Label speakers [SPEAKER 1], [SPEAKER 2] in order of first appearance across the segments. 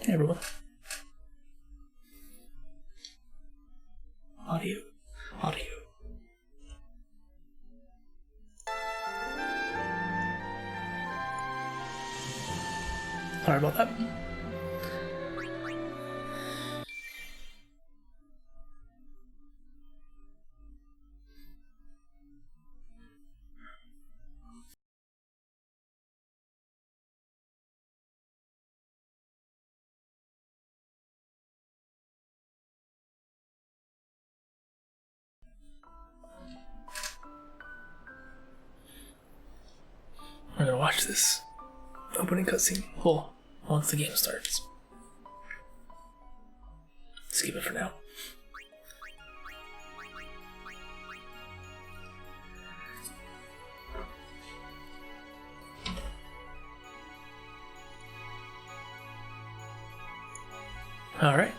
[SPEAKER 1] Hey everyone. Audio. Sorry about that. We're gonna watch this opening cutscene. Well, once the game starts. Skip it for now. Alright.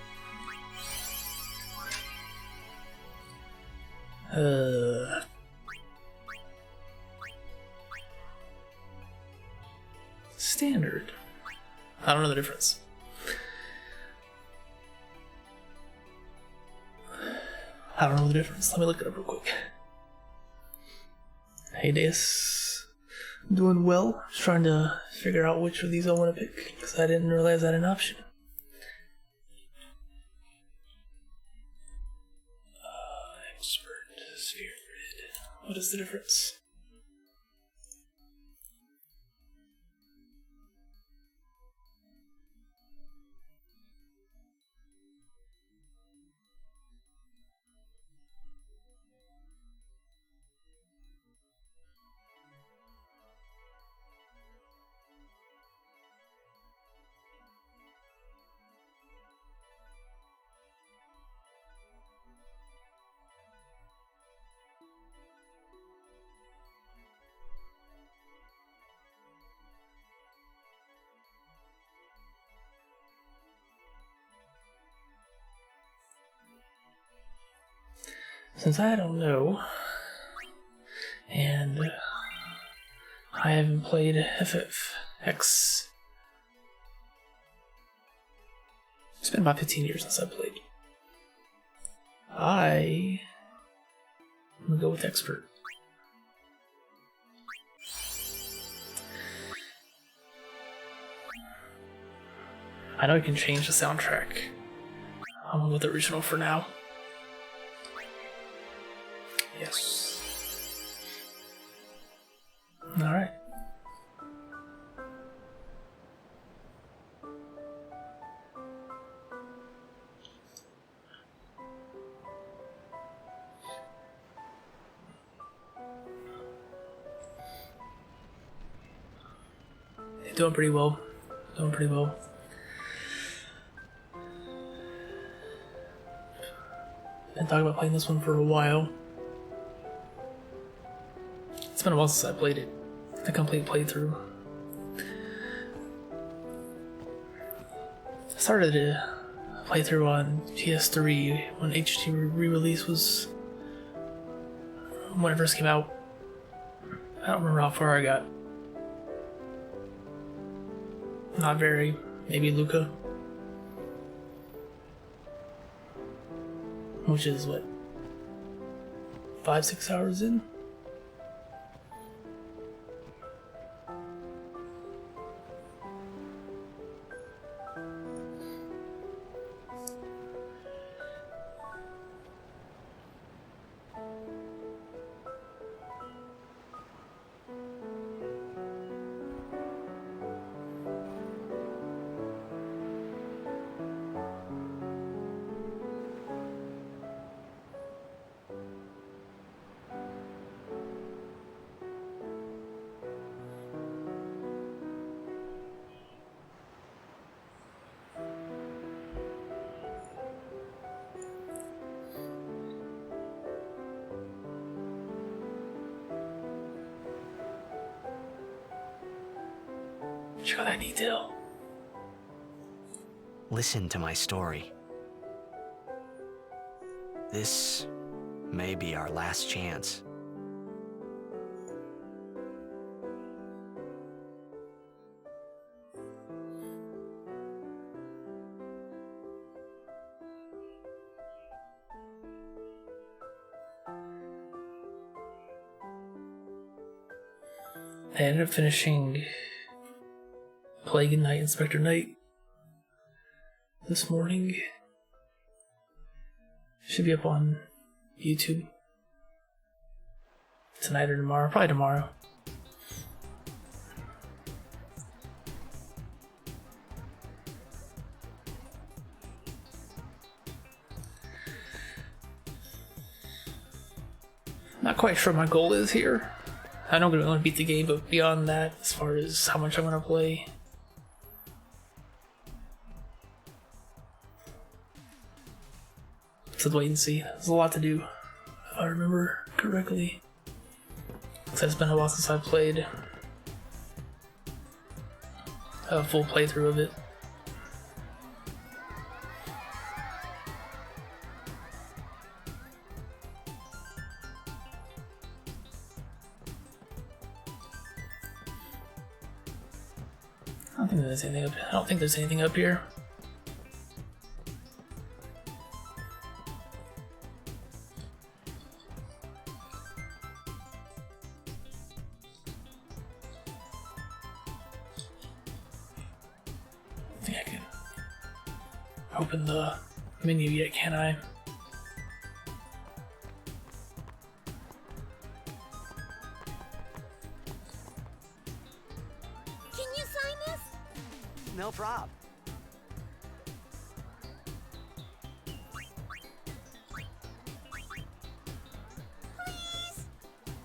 [SPEAKER 1] Standard. I don't know the difference. Let me look it up real quick. Hey, Deus. Doing well. Just trying to figure out which of these I want to pick, because I didn't realize I had an option. Expert, sphere grid. What is the difference? Since I don't know, and I haven't played FFX, it's been about 15 years since I played. I'm gonna go with expert. I know you can change the soundtrack. I'm gonna go with the original for now. Yes. Alright. Doing pretty well. Been talking about playing this one for a while. It's been a while since I played it. The complete playthrough. I started a playthrough on PS3 when HD re-release was when it first came out. I don't remember how far I got. Not very. Maybe Luca. Which is what? 5-6 hours in? Check out that detail.
[SPEAKER 2] Listen to my story. This may be our last chance.
[SPEAKER 1] I ended up finishing Plague Knight, Inspector Knight this morning. Should be up on YouTube tonight or tomorrow. Probably tomorrow. Not quite sure what my goal is here. I don't really want to beat the game, but beyond that, as far as how much I'm going to play, let's wait and see. There's a lot to do, if I remember correctly. Because it's been a while since I've played a full playthrough of it. I don't think there's anything up here. I think I can open the menu yet, can I?
[SPEAKER 2] No prob.
[SPEAKER 3] Please?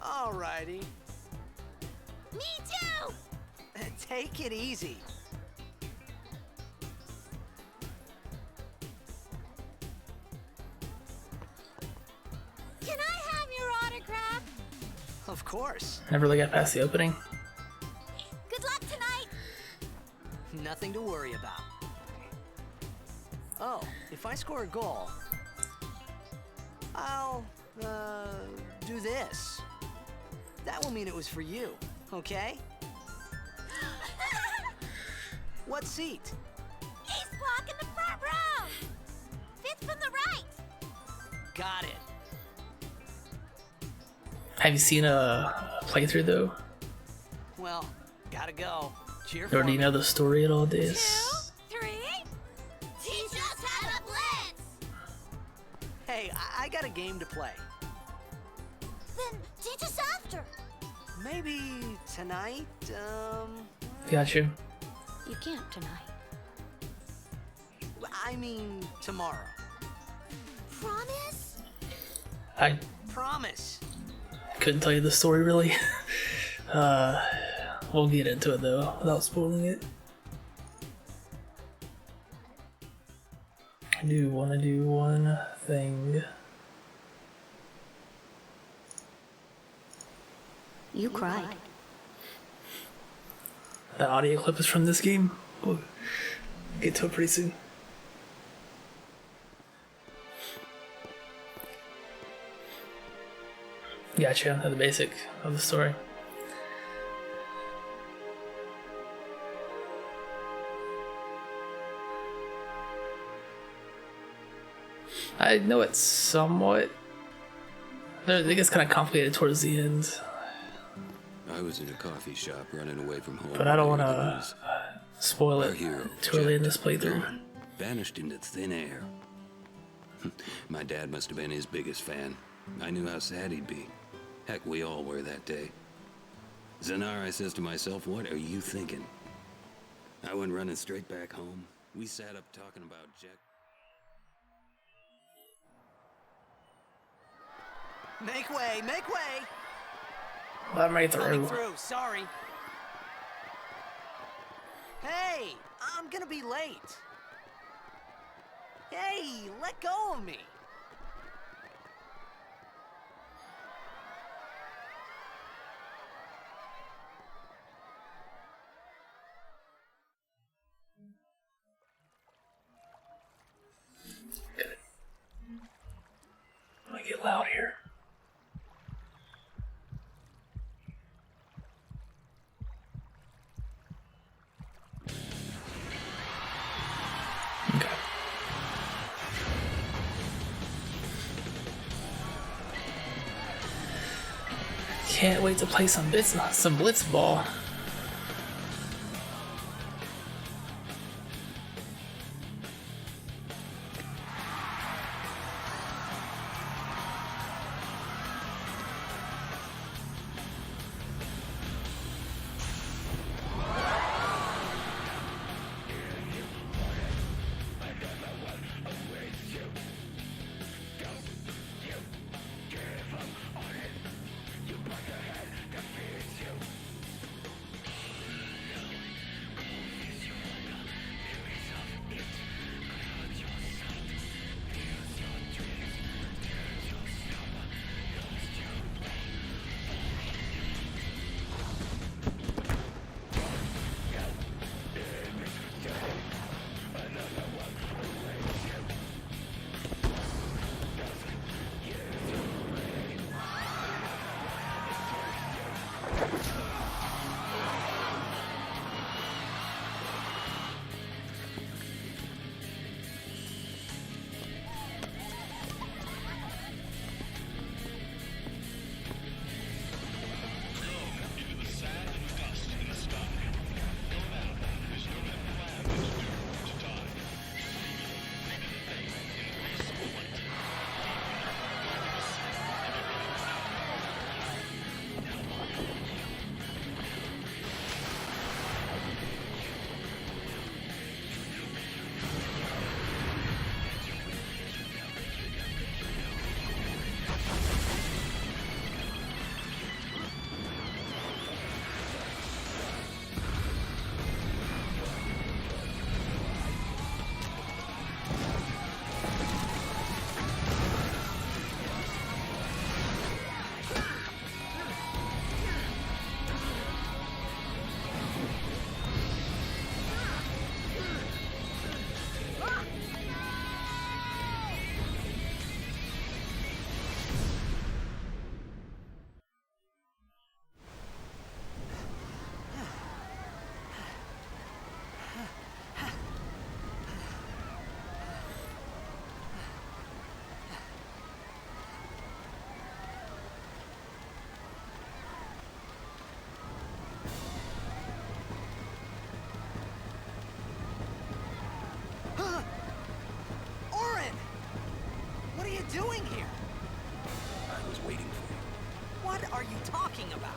[SPEAKER 2] Alrighty.
[SPEAKER 3] Me too!
[SPEAKER 2] Take it easy.
[SPEAKER 3] Can I have your autograph?
[SPEAKER 2] Of course.
[SPEAKER 1] Never really got past the opening.
[SPEAKER 3] Good luck tonight!
[SPEAKER 2] Nothing to worry about. Oh, if I score a goal, I'll, do this. That will mean it was for you, okay? What seat?
[SPEAKER 3] Ace block in the front row! Fifth from the right!
[SPEAKER 2] Got it.
[SPEAKER 1] Have you seen a playthrough though?
[SPEAKER 2] Well, gotta go. Cheer
[SPEAKER 1] Or
[SPEAKER 2] for
[SPEAKER 1] do you
[SPEAKER 2] me.
[SPEAKER 1] know the story at all, this?
[SPEAKER 3] 2, 3... Teach us how to blitz!
[SPEAKER 2] Hey, I got a game to play.
[SPEAKER 3] Then teach us after!
[SPEAKER 2] Maybe tonight,
[SPEAKER 1] Got you.
[SPEAKER 3] You can't tonight.
[SPEAKER 2] I mean tomorrow.
[SPEAKER 3] Promise?
[SPEAKER 1] I
[SPEAKER 2] Promise.
[SPEAKER 1] couldn't tell you the story really. We'll get into it though, without spoiling it. I do want to do one thing.
[SPEAKER 3] You cried.
[SPEAKER 1] That audio clip is from this game. We'll get to it pretty soon. Gotcha, at the basic of the story. I know it's somewhat. It gets kind of complicated towards the end,
[SPEAKER 4] I was in a coffee shop running away from home.
[SPEAKER 1] but I don't want
[SPEAKER 4] when
[SPEAKER 1] to spoil
[SPEAKER 4] our
[SPEAKER 1] it
[SPEAKER 4] hero,
[SPEAKER 1] too early in this
[SPEAKER 4] Jetabb,
[SPEAKER 1] playthrough.
[SPEAKER 4] gone, vanished into thin air. My dad must have been his biggest fan. I knew how sad he'd be. Heck, we all were that day. Zanar, I says to myself, what are you thinking? I went running straight back home. We sat up talking about Jack.
[SPEAKER 2] Make way, make way!
[SPEAKER 1] I'm right
[SPEAKER 2] Coming
[SPEAKER 1] through.
[SPEAKER 2] through, sorry. Hey, I'm gonna be late. Hey, let go of me.
[SPEAKER 1] Might get loud here. Okay. Can't wait to play some blitzball.
[SPEAKER 2] Doing here?
[SPEAKER 4] I was waiting for you.
[SPEAKER 2] What are you talking about?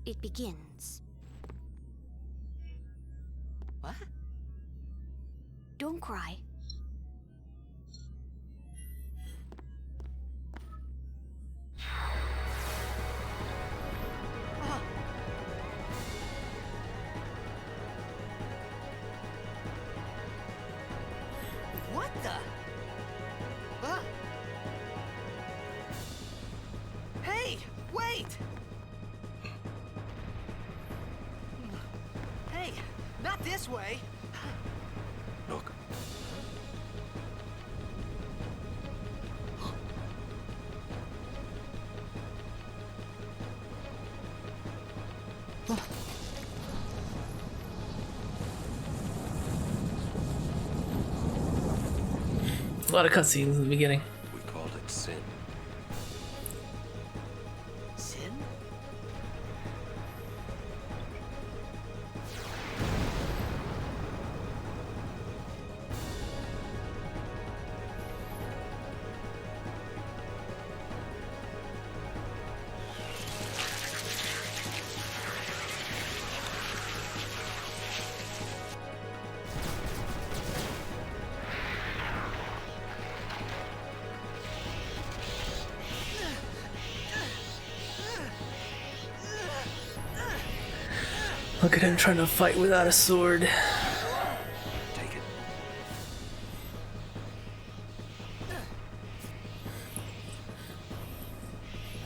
[SPEAKER 3] It begins.
[SPEAKER 2] What?
[SPEAKER 3] Don't cry.
[SPEAKER 2] What the? Huh? Hey, wait! Hey, not this way.
[SPEAKER 4] Look.
[SPEAKER 1] A lot of cutscenes in the beginning.
[SPEAKER 4] We called it sin.
[SPEAKER 2] Sin?
[SPEAKER 1] Look at him trying to fight without a sword.
[SPEAKER 4] Take it.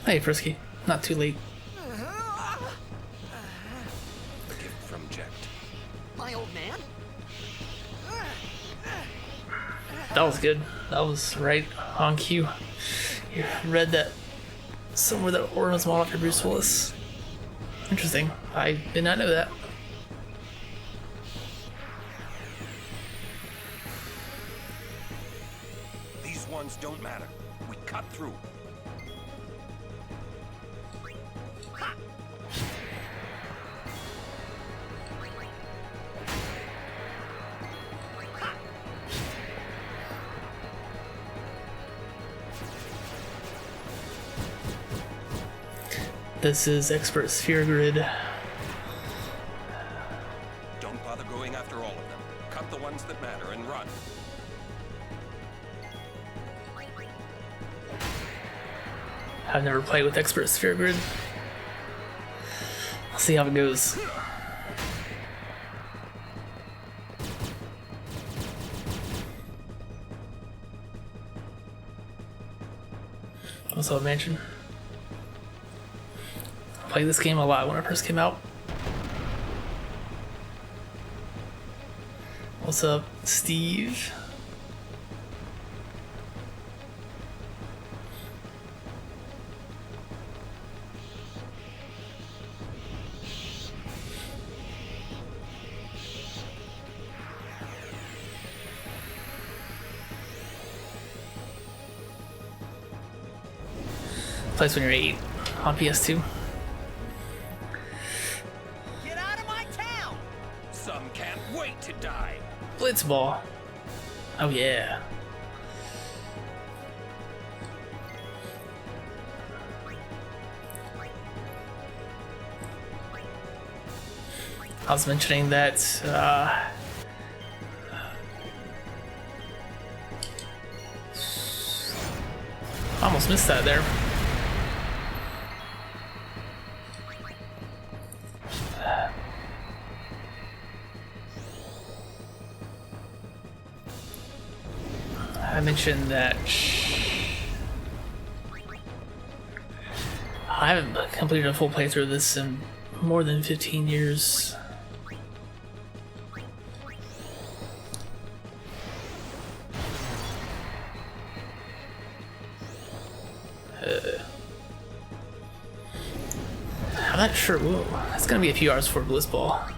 [SPEAKER 1] Hey, Frisky. Not too late. That was good. That was right on cue. You read that somewhere that Orin was modeled after Bruce Willis. Interesting. I did not know that.
[SPEAKER 5] These ones don't matter. We cut through.
[SPEAKER 1] This is Expert Sphere Grid.
[SPEAKER 5] Don't bother going after all of them. Cut the ones that matter and run.
[SPEAKER 1] I've never played with Expert Sphere Grid. I'll see how it goes. Also, Mansion. I played this game a lot when it first came out. What's up, Steve? Plays when you're 8 on PS2.
[SPEAKER 2] Get out of my town!
[SPEAKER 5] Some can't wait to die.
[SPEAKER 1] Blitzball. Oh yeah. I was mentioning that I almost missed that there. I mentioned that I haven't completed a full playthrough of this in more than 15 years. I'm not sure. Whoa, it's gonna be a few hours for Blitzball.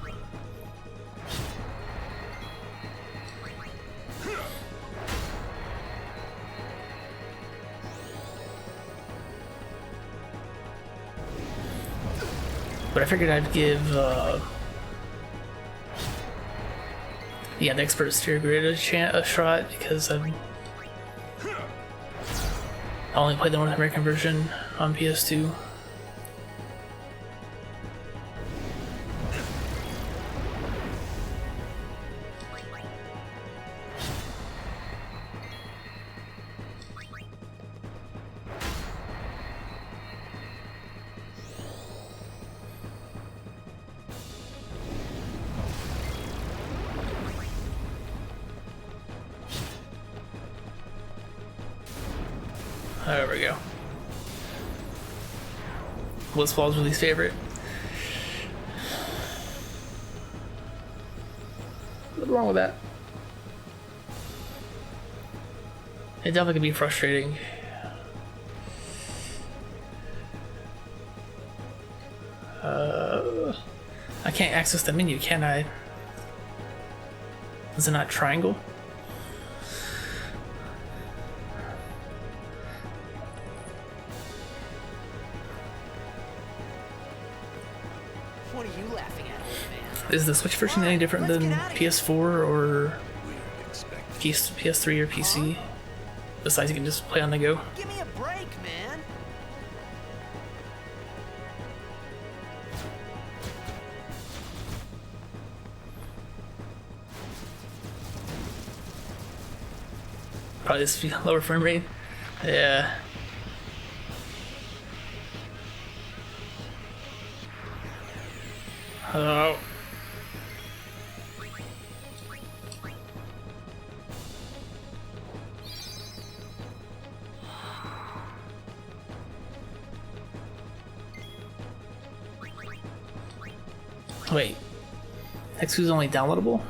[SPEAKER 1] But I figured I'd give yeah, the Expert Sphere Grid a shot because I only played the North American version on PS2. There we go. Blitzball's Willie's favorite. What's wrong with that? It definitely can be frustrating. I can't access the menu, can I? Is it not triangle?
[SPEAKER 2] What are you laughing at, old man?
[SPEAKER 1] Is the Switch version any different than PS4 or PS3 or PC? Besides, you can just play on the go.
[SPEAKER 2] Give me a break, man.
[SPEAKER 1] Probably this lower frame rate. Yeah. Oh. Wait. X2 is only downloadable?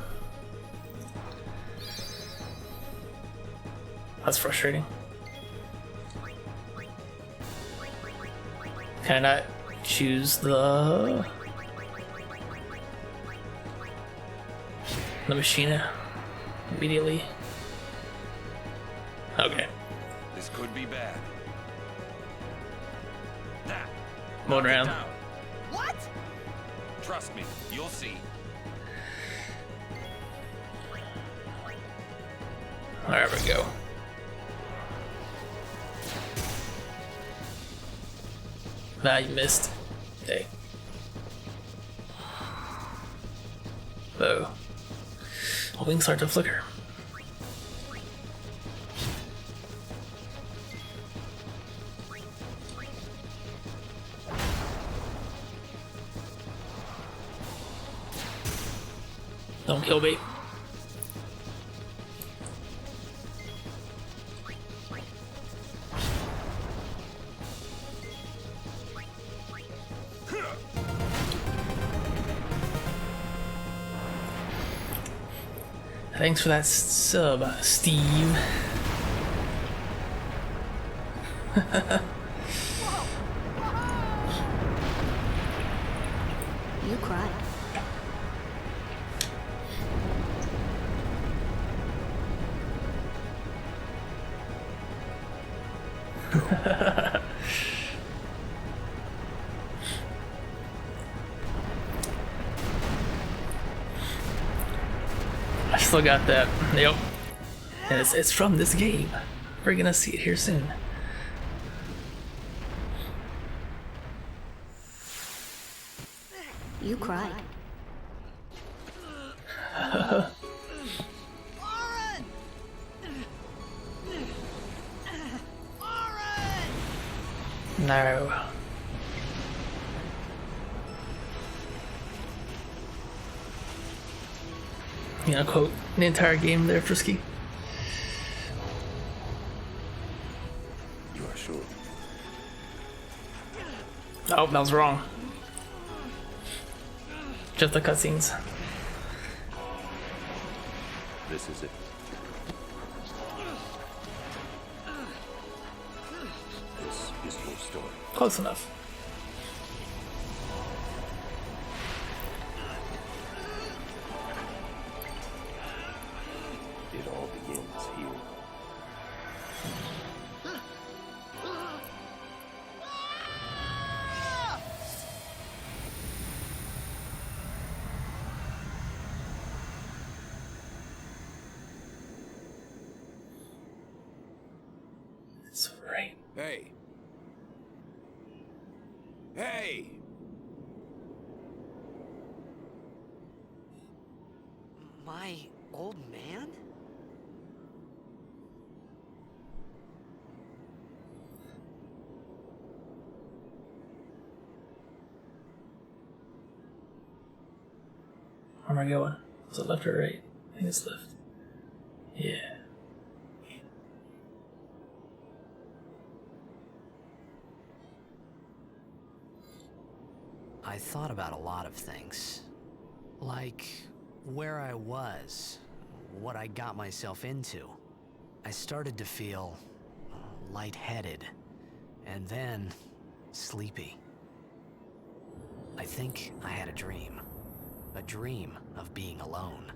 [SPEAKER 1] That's frustrating. Can I not choose the machine immediately? Okay.
[SPEAKER 5] This could be bad. Now,
[SPEAKER 1] Mode
[SPEAKER 5] knock it
[SPEAKER 1] around.
[SPEAKER 5] down.
[SPEAKER 2] What?
[SPEAKER 5] Trust me, you'll see.
[SPEAKER 1] There we go. Ah, you missed. Okay. Oh. Wings start to flicker. Don't kill me. Thanks for that sub, Steve.
[SPEAKER 3] You cried.
[SPEAKER 1] I still got that. Yep. And it's from this game. We're gonna see it here soon.
[SPEAKER 3] You cried.
[SPEAKER 2] Oren! Oren!
[SPEAKER 1] No. You know, quote the entire game there, Frisky.
[SPEAKER 4] You are sure?
[SPEAKER 1] Oh, that was wrong. Just the cutscenes.
[SPEAKER 4] This is it. This is your story.
[SPEAKER 1] Close enough.
[SPEAKER 4] It all begins here.
[SPEAKER 1] It's right.
[SPEAKER 5] Hey. Hey!
[SPEAKER 2] My old man?
[SPEAKER 1] Where am I going? Is it left or right? I think it's left. Yeah.
[SPEAKER 2] I thought about a lot of things. Like where I was, what I got myself into. I started to feel lightheaded, and then sleepy. I think I had a dream of being alone.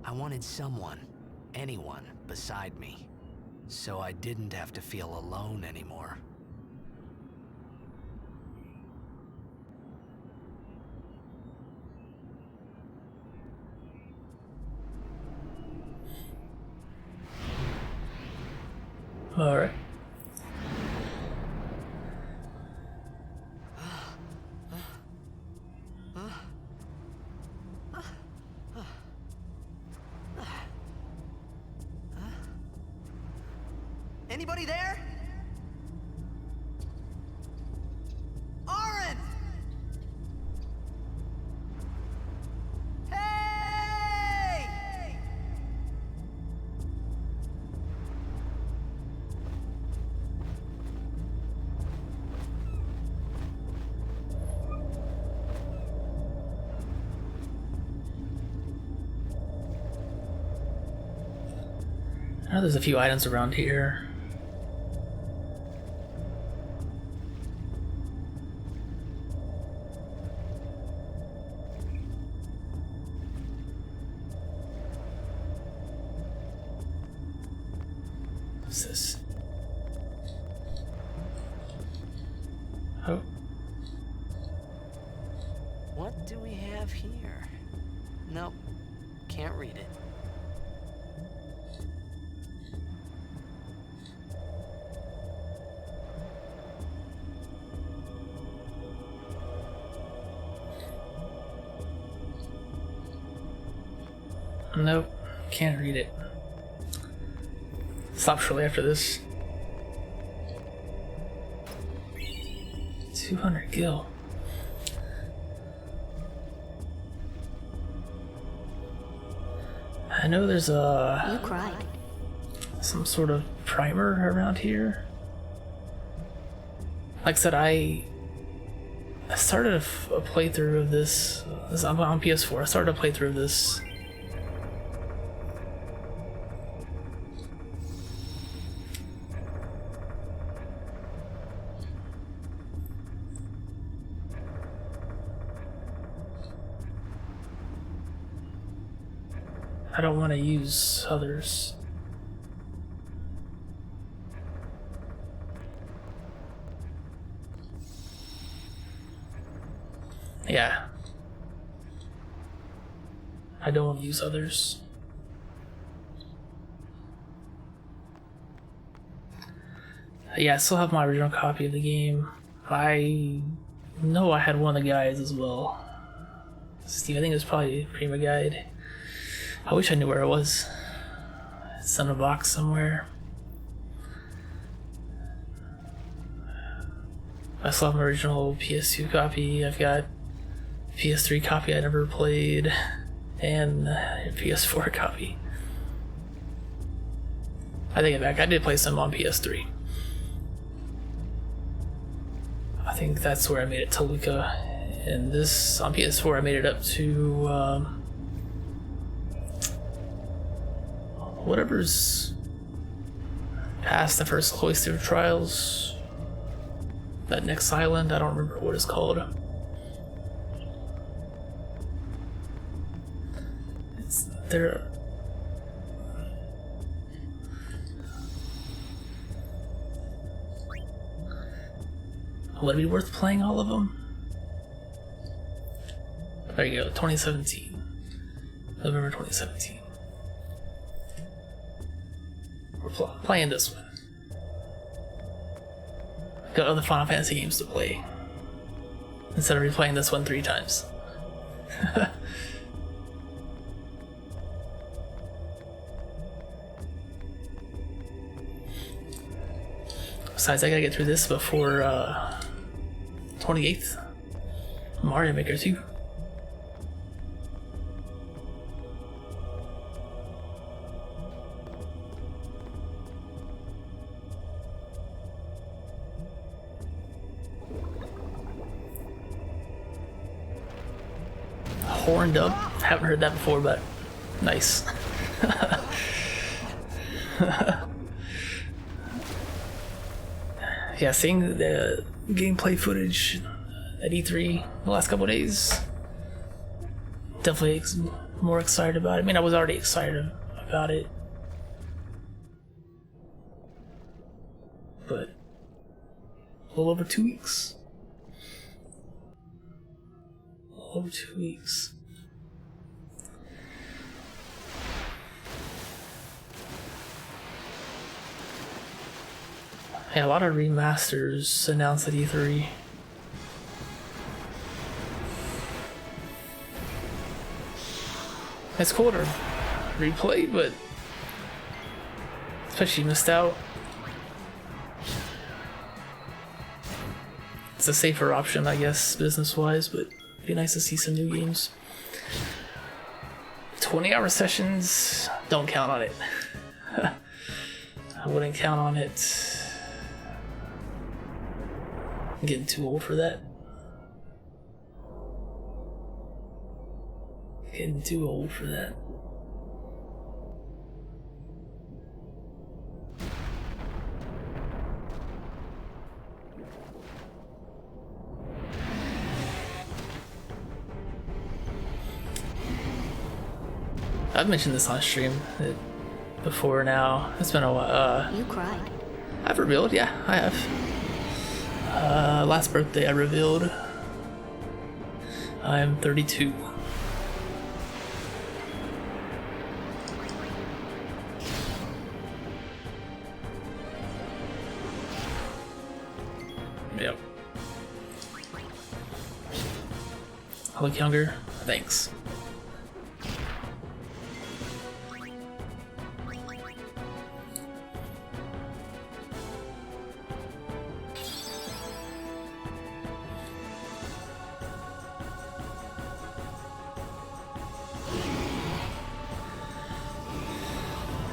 [SPEAKER 2] I wanted someone, anyone beside me, so I didn't have to feel alone anymore.
[SPEAKER 1] Alright.
[SPEAKER 2] Anybody there? Oren! Hey!
[SPEAKER 1] I know there's a few items around here. What's this? Oh.
[SPEAKER 2] What do we have here? Nope, can't read it.
[SPEAKER 1] Nope, can't read it. Stop shortly after this. 200 gil. I know there's
[SPEAKER 3] You cried.
[SPEAKER 1] some sort of primer around here. Like I said, I started a playthrough of this. I'm on PS4. I started a playthrough of this. I don't want to use others. Yeah. I don't want to use others. Yeah, I still have my original copy of the game. I know I had one of the guides as well. Steve, I think it was probably Prima Guide. I wish I knew where it was. It's in a box somewhere. I still have my original PS2 copy. I've got a PS3 copy I never played, and a PS4 copy. I take it back. I did play some on PS3. I think that's where I made it to Luca. And this, on PS4, I made it up to whatever's past the first cloister trials. That next island, I don't remember what it's called. It's there. Would it be worth playing all of them? There you go, 2017. November 2017. We're playing this one. Got other Final Fantasy games to play. Instead of replaying this one 3 times. Besides, I gotta get through this before 28th. Mario Maker 2. Horned up. Haven't heard that before, but nice. Yeah, seeing the gameplay footage at E3 the last couple of days, definitely more excited about it. I mean, I was already excited about it, but a little over 2 weeks. A little over 2 weeks. Yeah, a lot of remasters announced at E3. It's cool to replay, but especially missed out. It's a safer option, I guess, business-wise, but it'd be nice to see some new games. 20-hour sessions, don't count on it. I wouldn't count on it. I'm getting too old for that. Getting too old for that. I've mentioned this on stream before now. It's been a while.
[SPEAKER 3] You cried.
[SPEAKER 1] I've revealed, yeah, I have. Last birthday I revealed. I'm 32. Yep. I look younger? Thanks.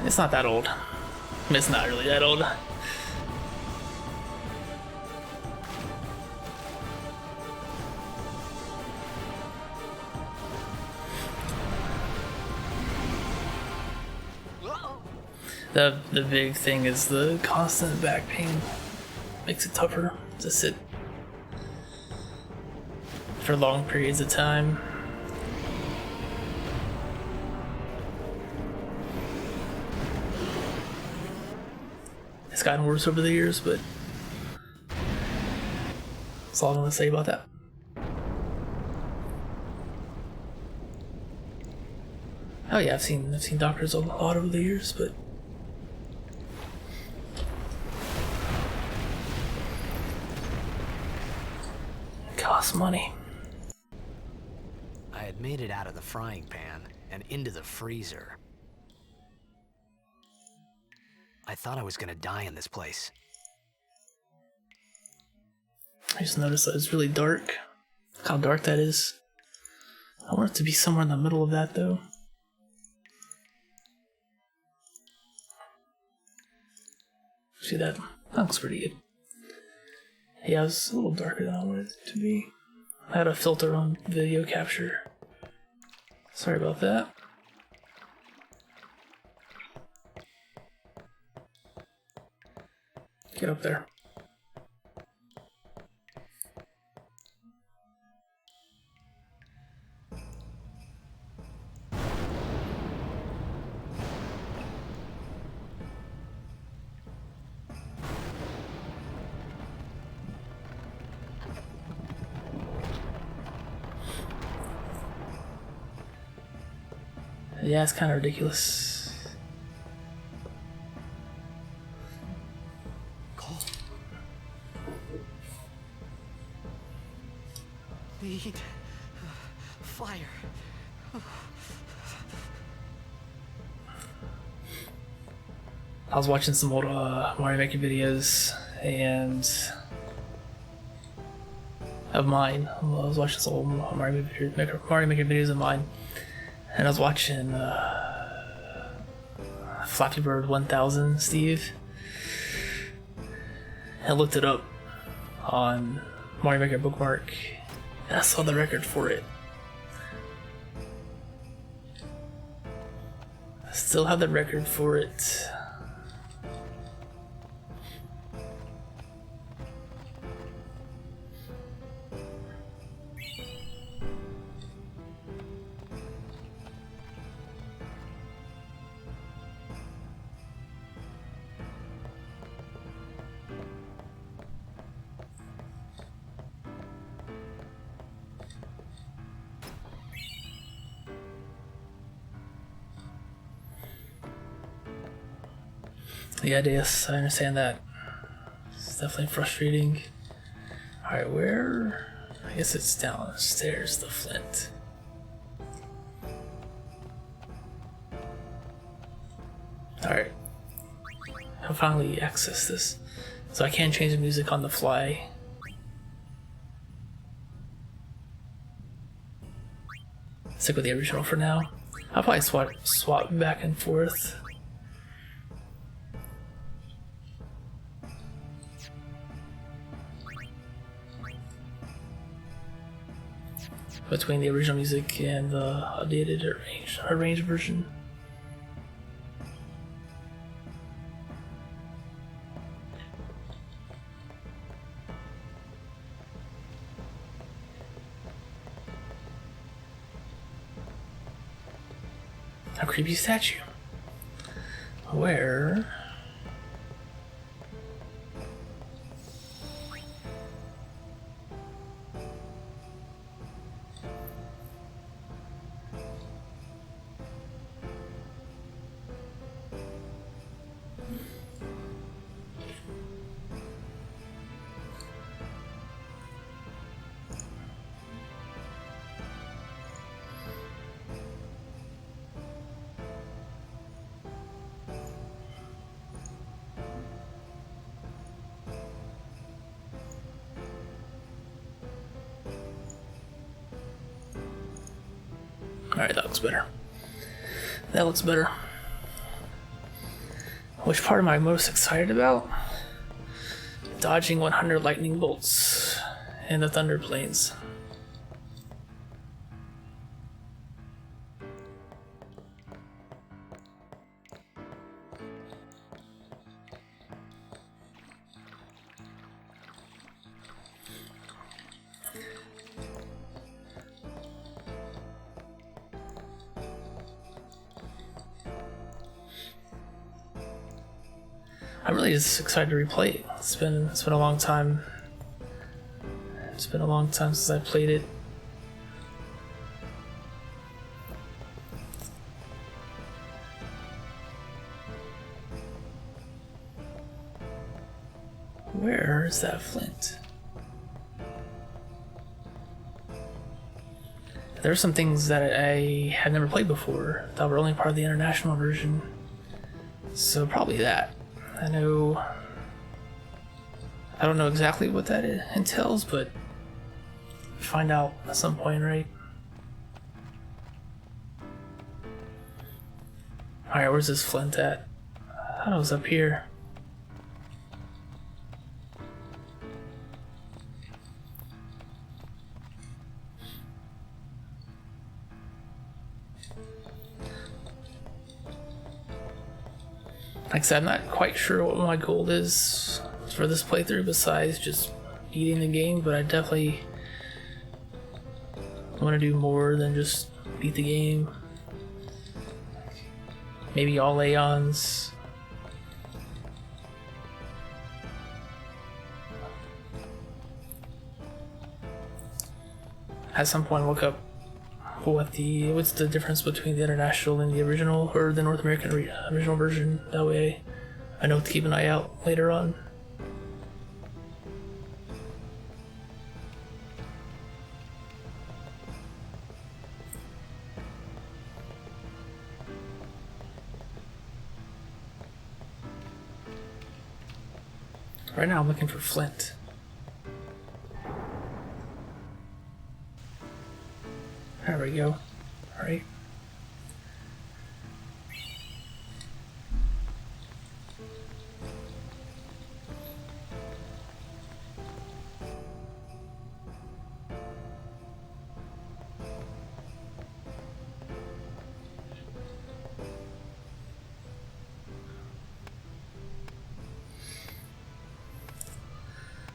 [SPEAKER 1] It's not that old. I mean, it's not really that old. The big thing is the constant back pain. Makes it tougher to sit for long periods of time. It's gotten worse over the years, but that's all I'm gonna say about that. Oh yeah, I've seen doctors a lot over the years, but it costs money.
[SPEAKER 2] I had made it out of the frying pan and into the freezer. I thought I was gonna die in this place.
[SPEAKER 1] I just noticed that it's really dark. Look how dark that is. I want it to be somewhere in the middle of that though. See that? That looks pretty good. Yeah, it was a little darker than I wanted it to be. I had a filter on video capture. Sorry about that. Get up there. Yeah, it's kind of ridiculous.
[SPEAKER 2] Cole. Need fire.
[SPEAKER 1] I was watching some old Mario Maker videos and of mine. I was watching some old Mario Maker videos of mine, and I was watching Flappy Bird 1000, Steve. And I looked it up on Mario Maker Bookmark, and I saw the record for it. I still have the record for it. Yeah, DS, I understand that. It's definitely frustrating. Alright, where? I guess it's downstairs, the flint. Alright. I'll finally access this. So I can change the music on the fly. Stick with the original for now. I'll probably swap back and forth. Between the original music and the updated arranged version. A creepy statue. Where? Alright, that looks better. That looks better. Which part am I most excited about? Dodging 100 lightning bolts in the thunder plains. I'm really just excited to replay it. It's been a long time. It's been a long time since I played it. Where is that flint? There are some things that I had never played before that were only part of the international version. So probably that. I don't know exactly what that entails, but find out at some point, right? Alright, where's this flint at? I thought it was up here. Like I said, I'm not quite sure what my goal is for this playthrough besides just beating the game, but I definitely want to do more than just beat the game. Maybe all Aeons. At some point look up what's the difference between the international and the original, or the North American original version. That way I know to keep an eye out later on. Right now I'm looking for flint. There we go. Alright.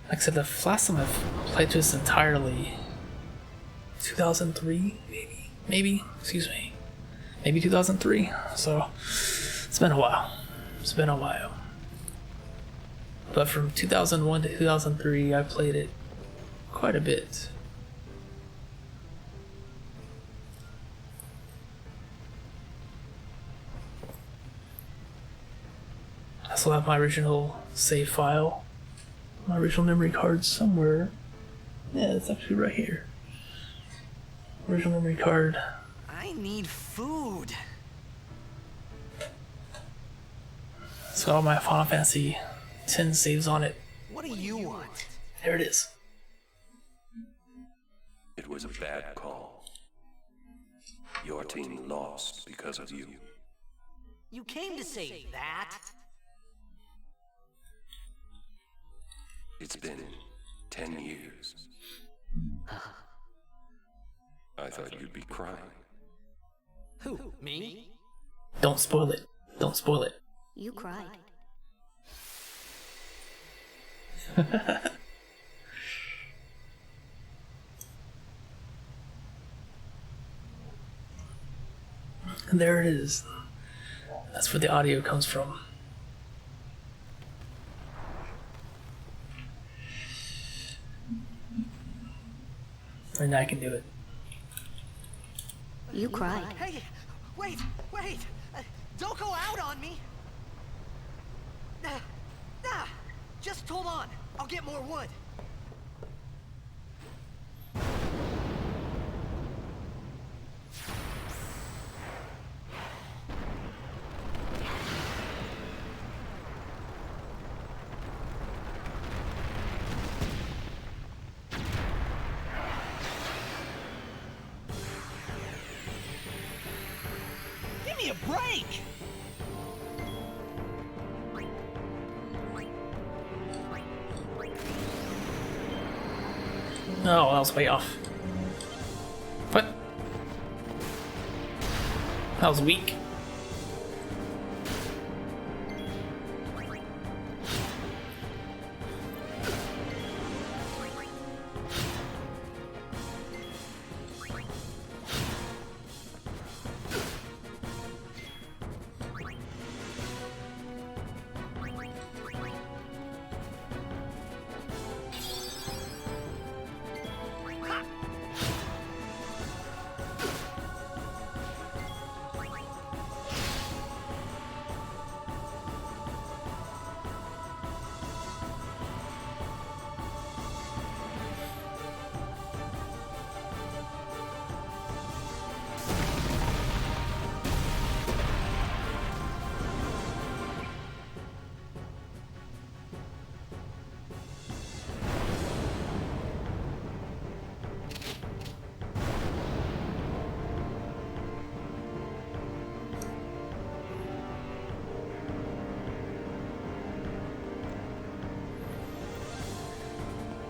[SPEAKER 1] Like I said, the last time I've played this entirely, 2003, maybe, excuse me, maybe 2003. So it's been a while. It's been a while. But from 2001 to 2003, I played it quite a bit. I still have my original save file, my original memory card somewhere. Yeah, it's actually right here. Original memory card.
[SPEAKER 2] I need food.
[SPEAKER 1] It's got all my Final Fantasy X saves on it.
[SPEAKER 2] What do you want?
[SPEAKER 1] There it is.
[SPEAKER 5] It was a bad call. Your team lost because of you.
[SPEAKER 2] You came to say that?
[SPEAKER 5] It's been 10 years. I thought you'd be crying.
[SPEAKER 2] Who, me?
[SPEAKER 1] Don't spoil it. Don't spoil it.
[SPEAKER 3] You cried.
[SPEAKER 1] And there it is. That's where the audio comes from. And I can do it.
[SPEAKER 6] You cried.
[SPEAKER 2] Hey, wait! Don't go out on me! Just hold on. I'll get more wood. Give me a break!
[SPEAKER 1] Oh, that was way off. What? That was weak.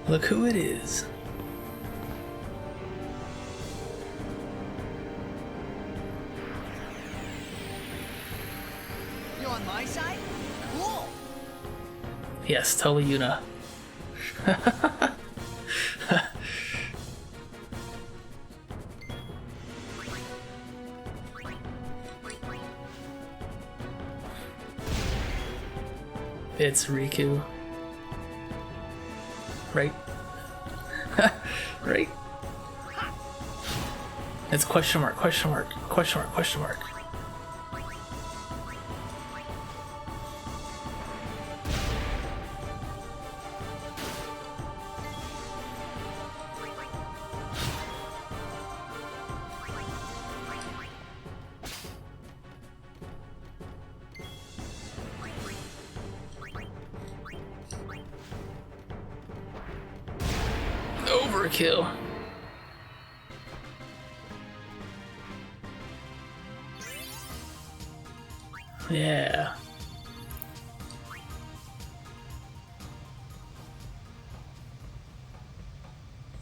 [SPEAKER 1] Look who it is.
[SPEAKER 2] You on my side? Cool!
[SPEAKER 1] Yes, totally Yuna. It's Riku. Right? Right? It's question mark, question mark, question mark, question mark. Overkill. Yeah.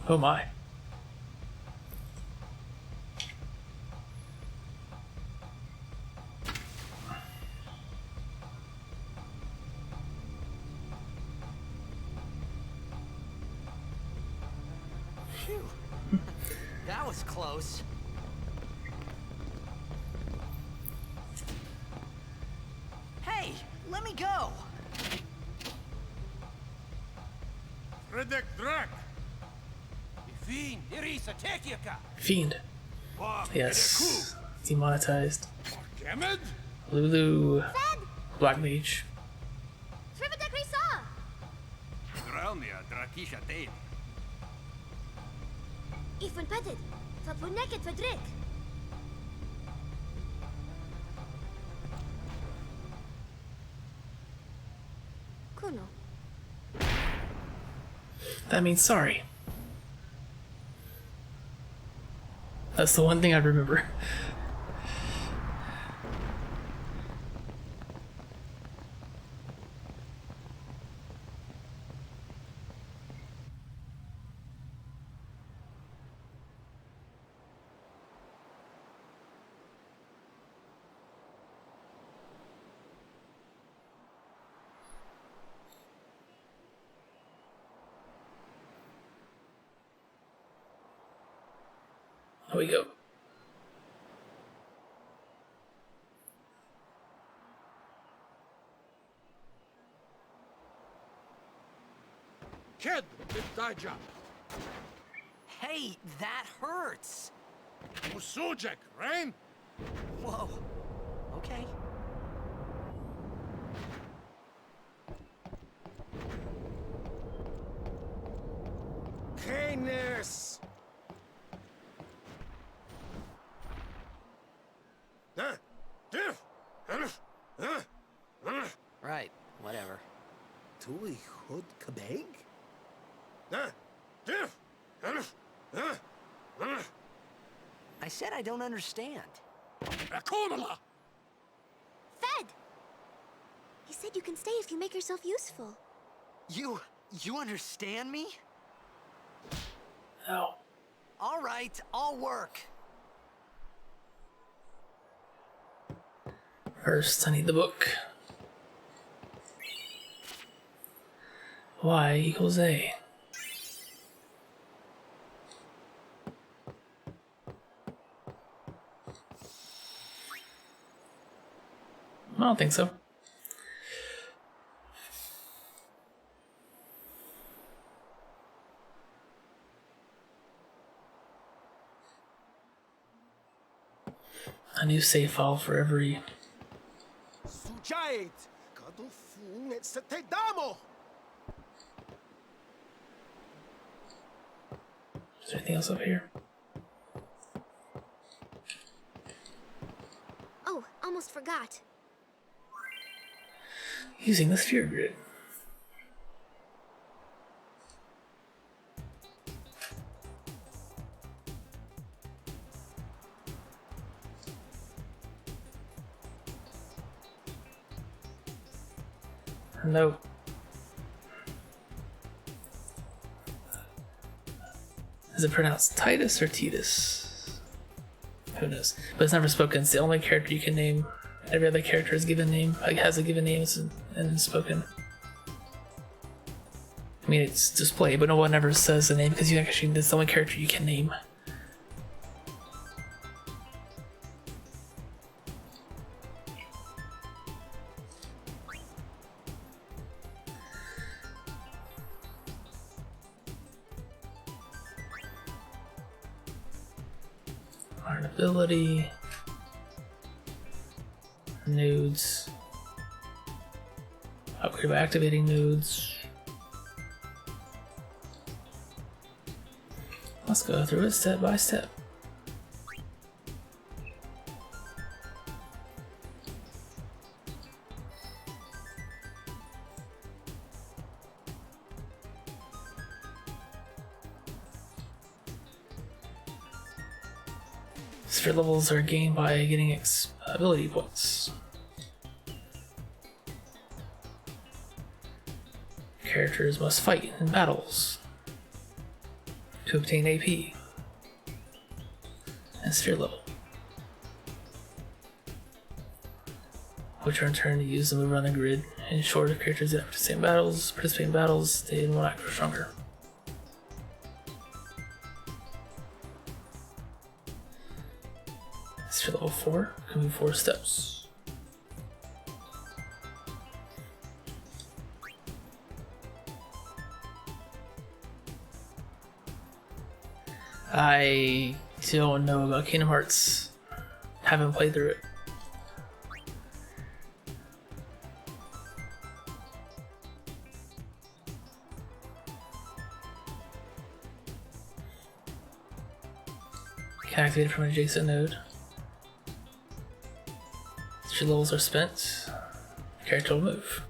[SPEAKER 1] Oh my.
[SPEAKER 2] Phew. That was close. Hey, let me go!
[SPEAKER 1] Fiend. Yes. Demonetized. Lulu. Black Mage.
[SPEAKER 3] Trivida Grisa! Ich bin petted. Dat wordt naked verdrikt. Kuno.
[SPEAKER 1] That means sorry. That's the one thing I remember. Here we go.
[SPEAKER 6] Kid, did die job.
[SPEAKER 2] Hey, that hurts.
[SPEAKER 6] Usujek, Rain?
[SPEAKER 2] Whoa. Okay.
[SPEAKER 6] Canis!
[SPEAKER 2] Right, whatever.
[SPEAKER 6] Tui Hood Kabeg?
[SPEAKER 2] I said I don't understand.
[SPEAKER 6] Akumala!
[SPEAKER 3] Fed! He said you can stay if you make yourself useful.
[SPEAKER 2] You understand me?
[SPEAKER 1] Oh.
[SPEAKER 2] All right, I'll work.
[SPEAKER 1] First, I need the book. Y equals A. I don't think so. A new save file for every.
[SPEAKER 6] Sujait! Kadufun et Setedamo!
[SPEAKER 1] Is there anything else up here?
[SPEAKER 3] Oh, almost forgot.
[SPEAKER 1] Using the sphere grid. Nope. Is it pronounced Titus or Titus? Who knows? But it's never spoken. It's the only character you can name. Every other character is given name, like has a given name and it's spoken. I mean, it's displayed, but no one ever says the name because you actually it's the only character you can name. Art ability. Nodes. Upgrade by activating nodes. Let's go through it step by step. Sphere levels are gained by getting ability points. Characters must fight in battles to obtain AP and sphere level, which are in turn used to move around the grid. In short, if characters that participate in battles, they will not grow stronger. Sphere level 4 can move 4 steps. I don't know about Kingdom Hearts. Haven't played through it. Can activate it from an adjacent node. If your levels are spent, the character will move.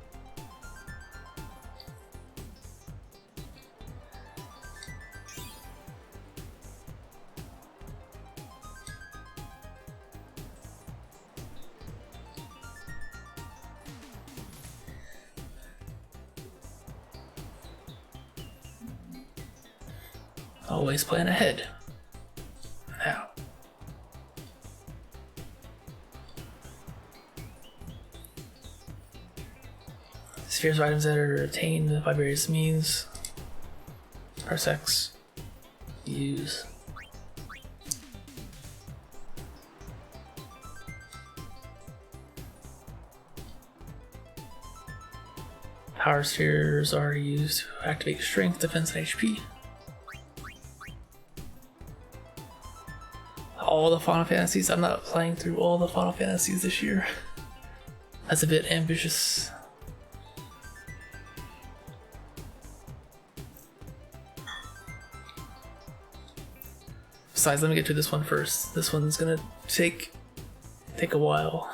[SPEAKER 1] Always plan ahead. Now. Spheres are items that are obtained by various means. Parsecs. Use. Power spheres are used to activate strength, defense, and HP. All the Final Fantasies. I'm not playing through all the Final Fantasies this year. That's a bit ambitious. Besides, let me get to this one first. This one's gonna take a while.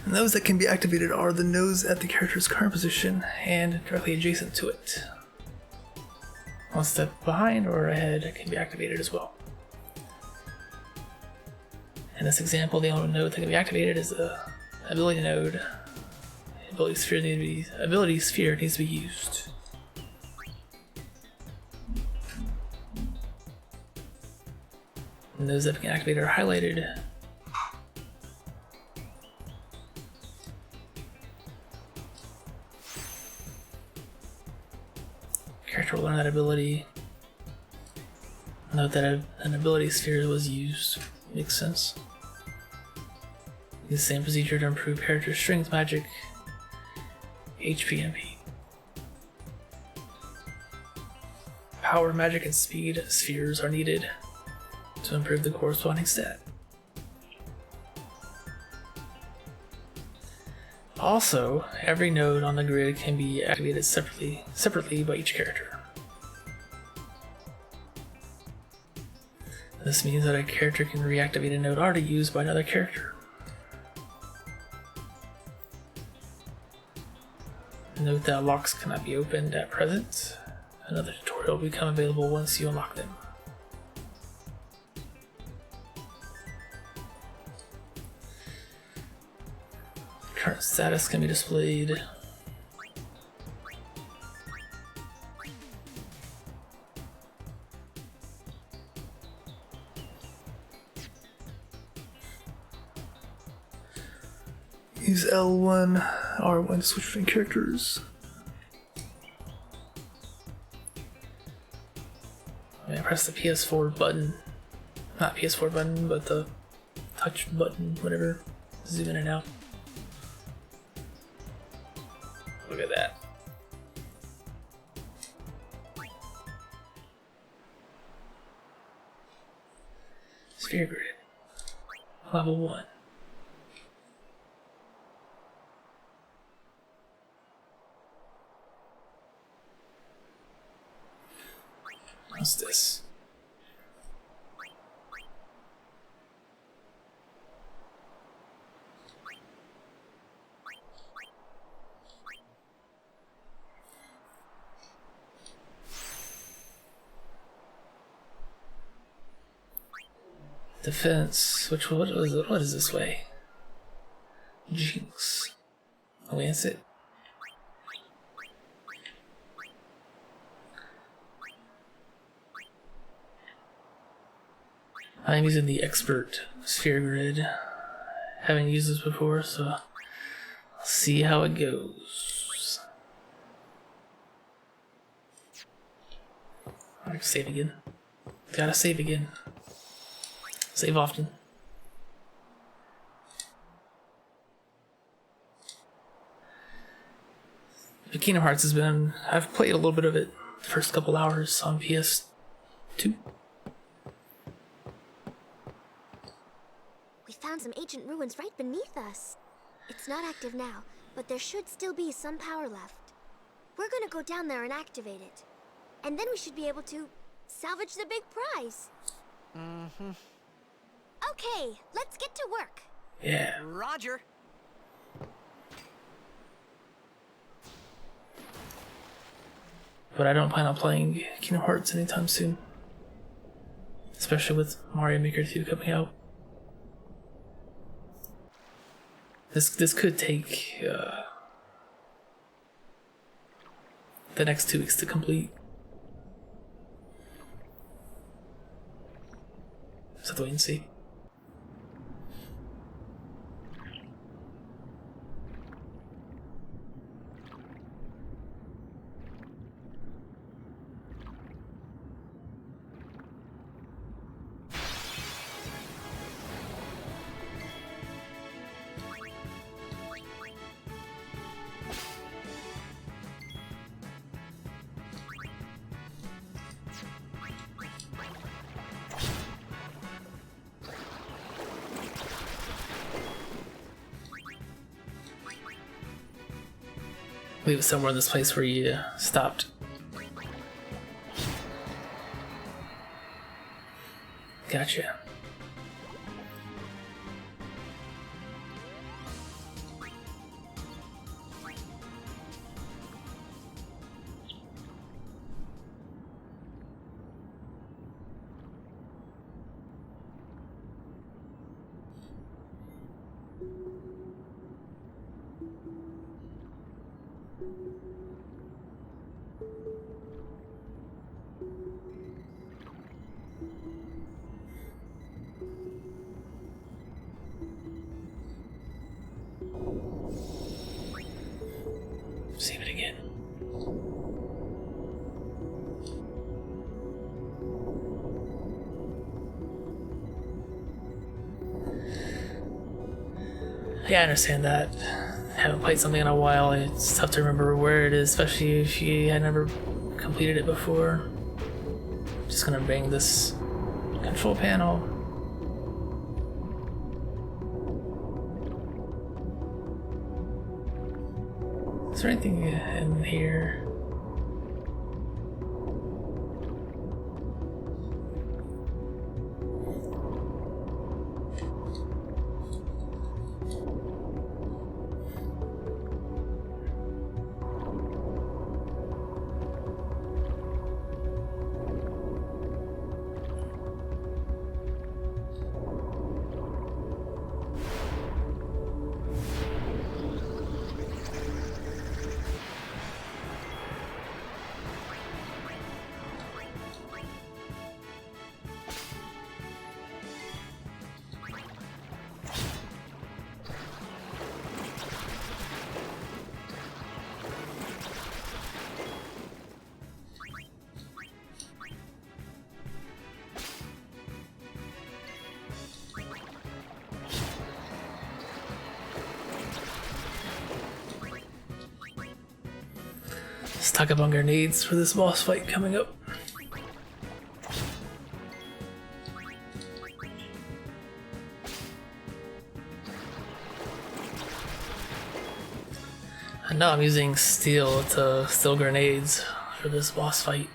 [SPEAKER 1] The nodes that can be activated are the nodes at the character's current position and directly adjacent to it. One step behind or ahead can be activated as well. In this example, the only node that can be activated is the ability node. The ability sphere needs to be used. And those that can activate are highlighted. Character will learn that ability. Note that an ability sphere was used. Makes sense. Use the same procedure to improve character strength, magic, HP, and MP. Power, magic, and speed spheres are needed to improve the corresponding stat. Also, every node on the grid can be activated separately by each character. This means that a character can reactivate a node already used by another character. Note that locks cannot be opened at present. Another tutorial will become available once you unlock them. Current status can be displayed. Use L1, R1 to switch between characters. I press the PS4 button. Not PS4 button, but the touch button, whatever. Zoom in and out. Look at that. Sphere grid. Level 1. What's this? Defense. What is this way? Jinx. Oh, that's it. I'm using the expert sphere grid. Haven't used this before, so I'll see how it goes. Alright, save again. Gotta save again. Save often. But Kingdom Hearts has been... I've played a little bit of it the first couple hours on PS2.
[SPEAKER 3] We found some ancient ruins right beneath us. It's not active now, but there should still be some power left. We're gonna go down there and activate it. And then we should be able to salvage the big prize. Mm-hmm. Okay, let's get to work.
[SPEAKER 1] Yeah.
[SPEAKER 2] Roger.
[SPEAKER 1] But I don't plan on playing Kingdom Hearts anytime soon. Especially with Mario Maker 2 coming out. This could take the next 2 weeks to complete. Just have to wait and see. Leave it somewhere in this place where you stopped. Gotcha. Save it again. Yeah, I understand that. Haven't played something in a while. It's tough to remember where it is, especially if you had never completed it before. Just gonna bring this control panel. Is there anything in here? Let's talk about grenades for this boss fight coming up. And now I'm using steel grenades for this boss fight.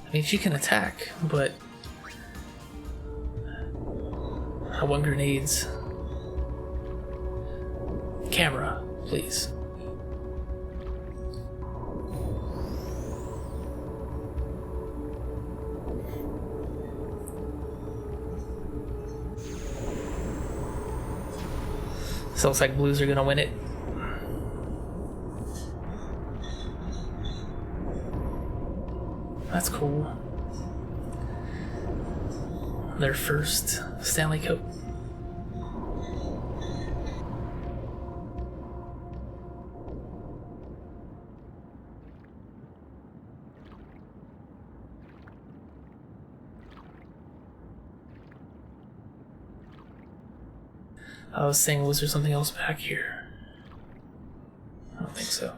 [SPEAKER 1] I mean, she can attack, but I want grenades. Camera, please. So it looks like blues are gonna win it. That's cool. Their first Stanley Cup. I was saying, was there something else back here? I don't think so.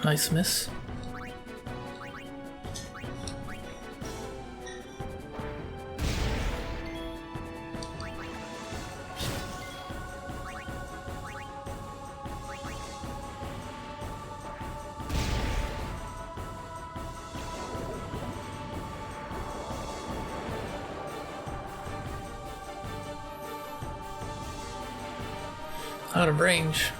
[SPEAKER 1] Nice miss. Out of range.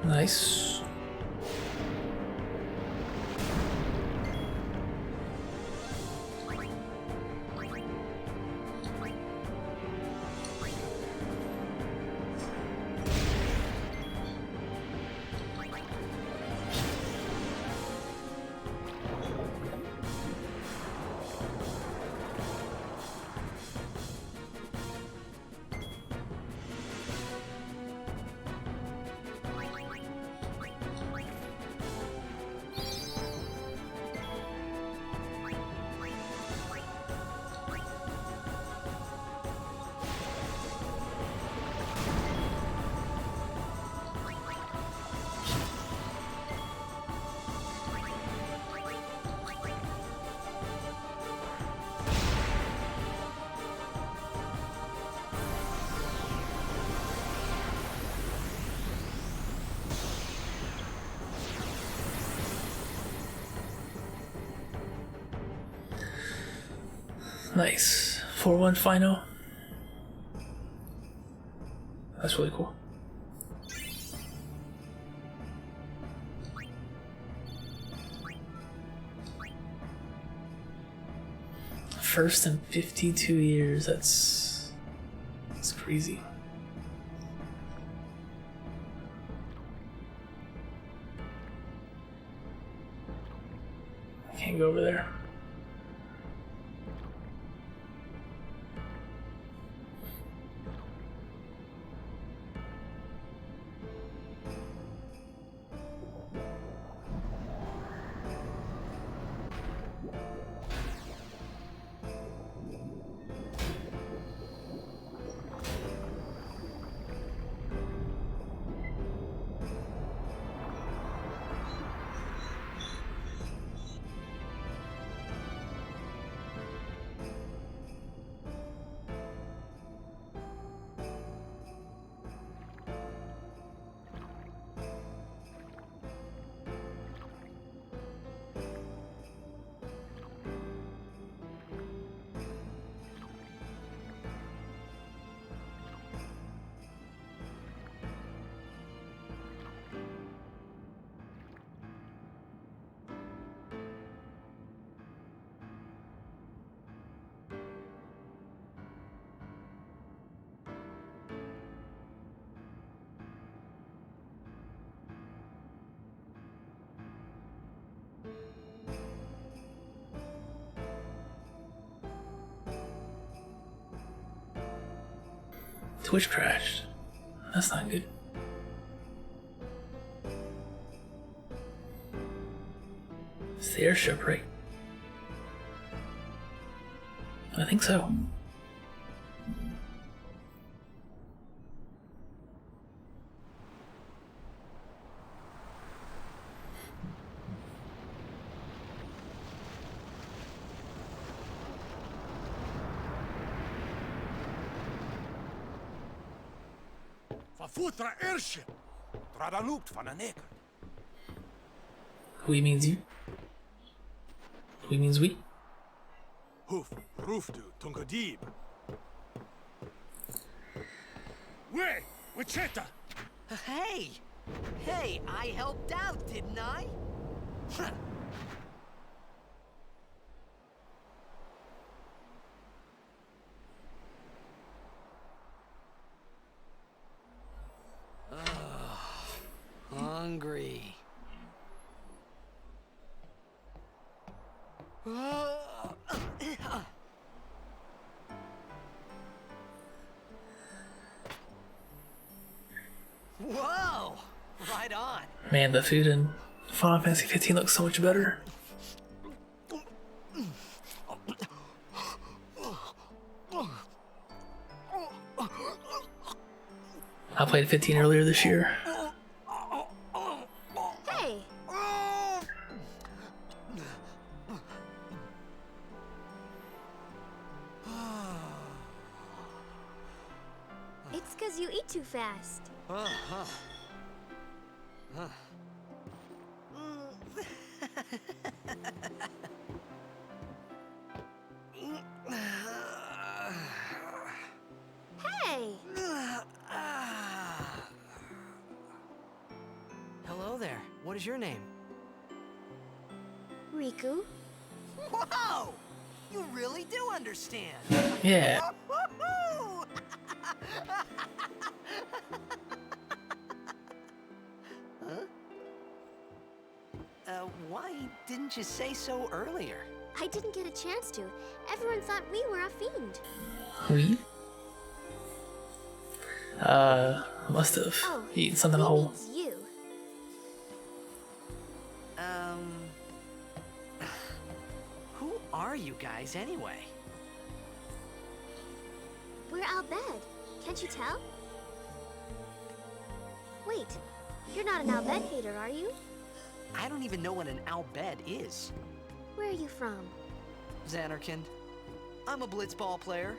[SPEAKER 1] Nice. Nice. 4-1 final. That's really cool. First in 52 years. That's crazy. I can't go over there. Twitch crashed. That's not good. It's the airship, right? I think so.
[SPEAKER 6] Verfutra airship! Tradanupt van een neker.
[SPEAKER 1] We means you. We means we.
[SPEAKER 6] Hoof, roofdu, tungadib. Way, Wacheta!
[SPEAKER 2] Hey! Hey, I helped out, didn't I? Hungry. Whoa! Right on.
[SPEAKER 1] Man, the food in Final Fantasy 15 looks so much better. I played 15 earlier this year.
[SPEAKER 3] Hey! It's because you eat too fast. Hey!
[SPEAKER 2] what is your name?
[SPEAKER 3] Riku?
[SPEAKER 2] Whoa! You really do understand.
[SPEAKER 1] Yeah.
[SPEAKER 2] Woo-hoo-hoo! Huh? Why didn't you say so earlier?
[SPEAKER 3] I didn't get a chance to. Everyone thought we were a fiend.
[SPEAKER 1] We? Must have
[SPEAKER 3] Oh,
[SPEAKER 1] eaten something
[SPEAKER 3] he
[SPEAKER 1] whole.
[SPEAKER 3] means you.
[SPEAKER 2] Who are you guys anyway?
[SPEAKER 3] We're Al Bhed. Can't you tell? Wait, you're not an Al Bhed hater, are you?
[SPEAKER 2] I don't even know what an Al Bhed is.
[SPEAKER 3] Where are you from?
[SPEAKER 2] Xanarkand. I'm a blitzball player.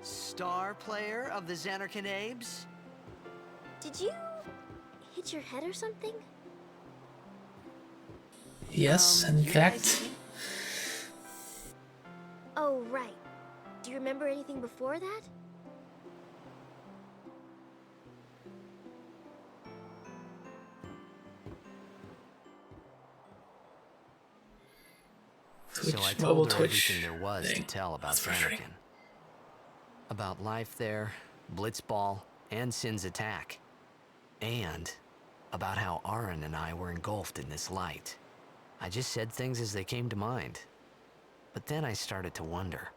[SPEAKER 2] Star player of the Xanarkand Abes.
[SPEAKER 3] Did you hit your head or something?
[SPEAKER 1] Yes, in
[SPEAKER 2] you guys-
[SPEAKER 1] fact.
[SPEAKER 3] Oh, right. Do you remember anything before that?
[SPEAKER 1] Twitch,
[SPEAKER 2] So I
[SPEAKER 1] mobile
[SPEAKER 2] told her
[SPEAKER 1] Twitch
[SPEAKER 2] everything there was to
[SPEAKER 1] thing.
[SPEAKER 2] tell about
[SPEAKER 1] That's frustrating.
[SPEAKER 2] Xanarkand. About life there, Blitzball, and Sin's attack. And about how Aaron and I were engulfed in this light. I just said things as they came to mind. But then I started to wonder.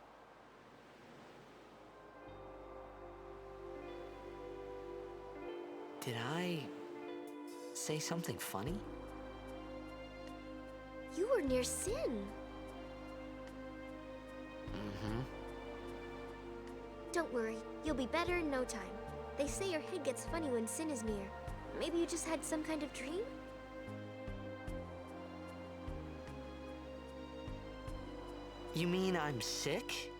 [SPEAKER 2] Did I say something funny?
[SPEAKER 3] You were near Sin.
[SPEAKER 2] Mm-hmm.
[SPEAKER 3] Don't worry, you'll be better in no time. They say your head gets funny when Sin is near. Maybe you just had some kind of dream?
[SPEAKER 2] You mean I'm sick?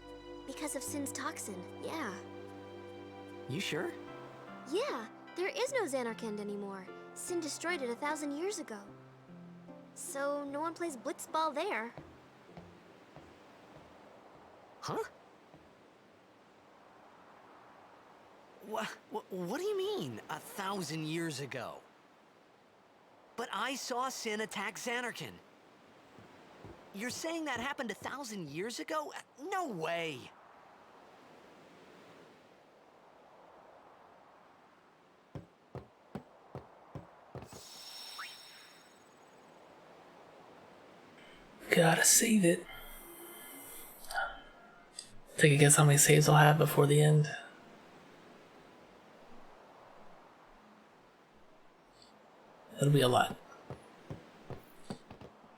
[SPEAKER 3] Because of Sin's toxin, yeah.
[SPEAKER 2] You sure?
[SPEAKER 3] Yeah, there is no Xanarkand anymore. Sin destroyed it 1,000 years ago. So no one plays blitzball there.
[SPEAKER 2] Huh? What do you mean, 1,000 years ago? But I saw Sin attack Xanarkand. You're saying that happened 1,000 years ago? No way!
[SPEAKER 1] Gotta save it. Take a guess how many saves I'll have before the end. It'll be a lot.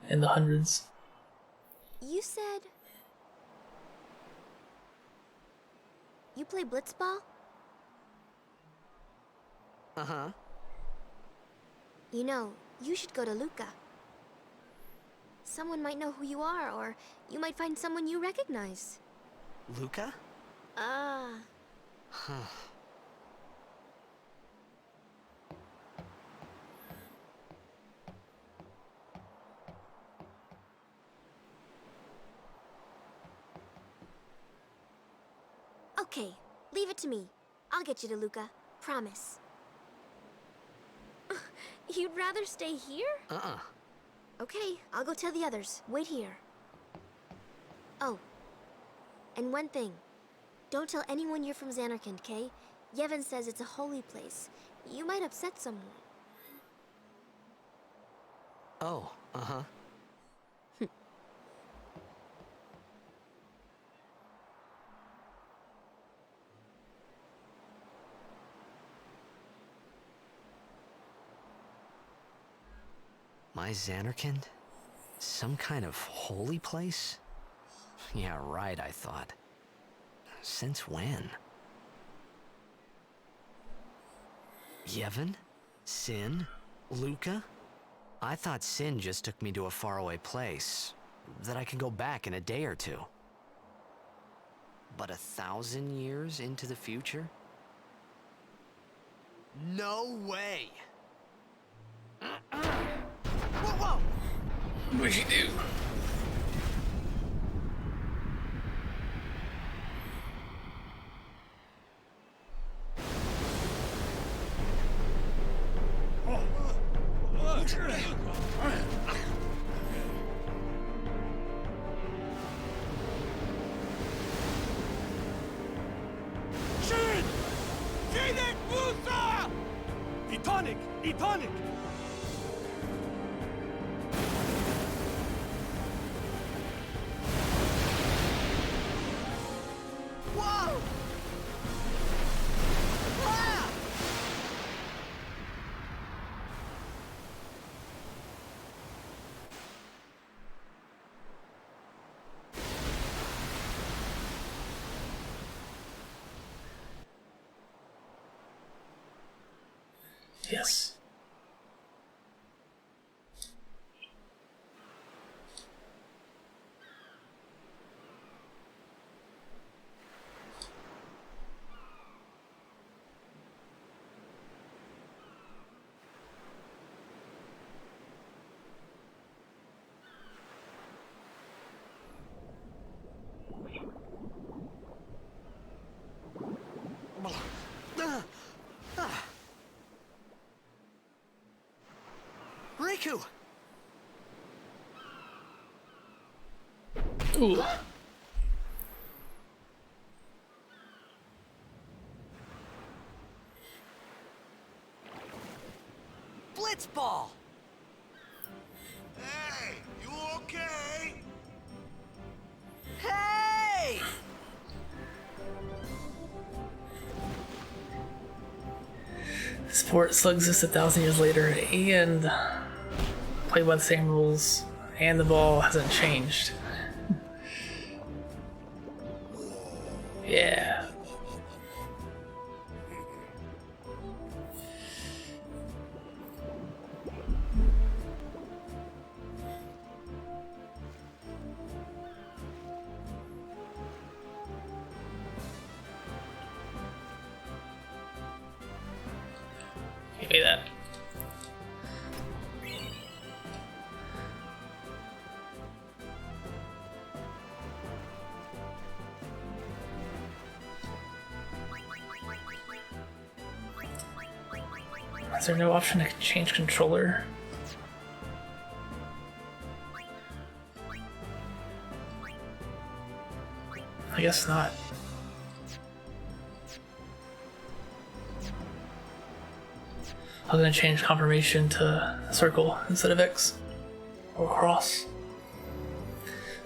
[SPEAKER 1] In the hundreds.
[SPEAKER 3] You said... You play blitzball?
[SPEAKER 2] Uh-huh.
[SPEAKER 3] You know, you should go to Luca. Someone might know who you are, or you might find someone you recognize.
[SPEAKER 2] Luca?
[SPEAKER 3] Ah.
[SPEAKER 2] Huh.
[SPEAKER 3] Okay, leave it to me. I'll get you to Luca. Promise. You'd rather stay here?
[SPEAKER 2] Uh-uh.
[SPEAKER 3] Okay, I'll go tell the others. Wait here. Oh, and one thing. Don't tell anyone you're from Xanarkand, okay? Yevon says it's a holy place. You might upset someone.
[SPEAKER 2] Oh, uh-huh. My Xanarkand? Some kind of holy place? Yeah, right, I thought. Since when? Yevon? Sin? Luca? I thought Sin just took me to a faraway place, that I could go back in a day or two. But 1,000 years into the future? No way! Whoa!
[SPEAKER 1] What'd you do? Yes.
[SPEAKER 2] Riku!
[SPEAKER 1] Ooh.
[SPEAKER 2] Blitzball!
[SPEAKER 6] Hey, you okay?
[SPEAKER 2] Hey!
[SPEAKER 1] Sport still exists 1,000 years later and played by the same rules, and the ball hasn't changed. Yeah. Give me that. Is there no option to change controller? I guess not. I was gonna change confirmation to circle instead of X or cross.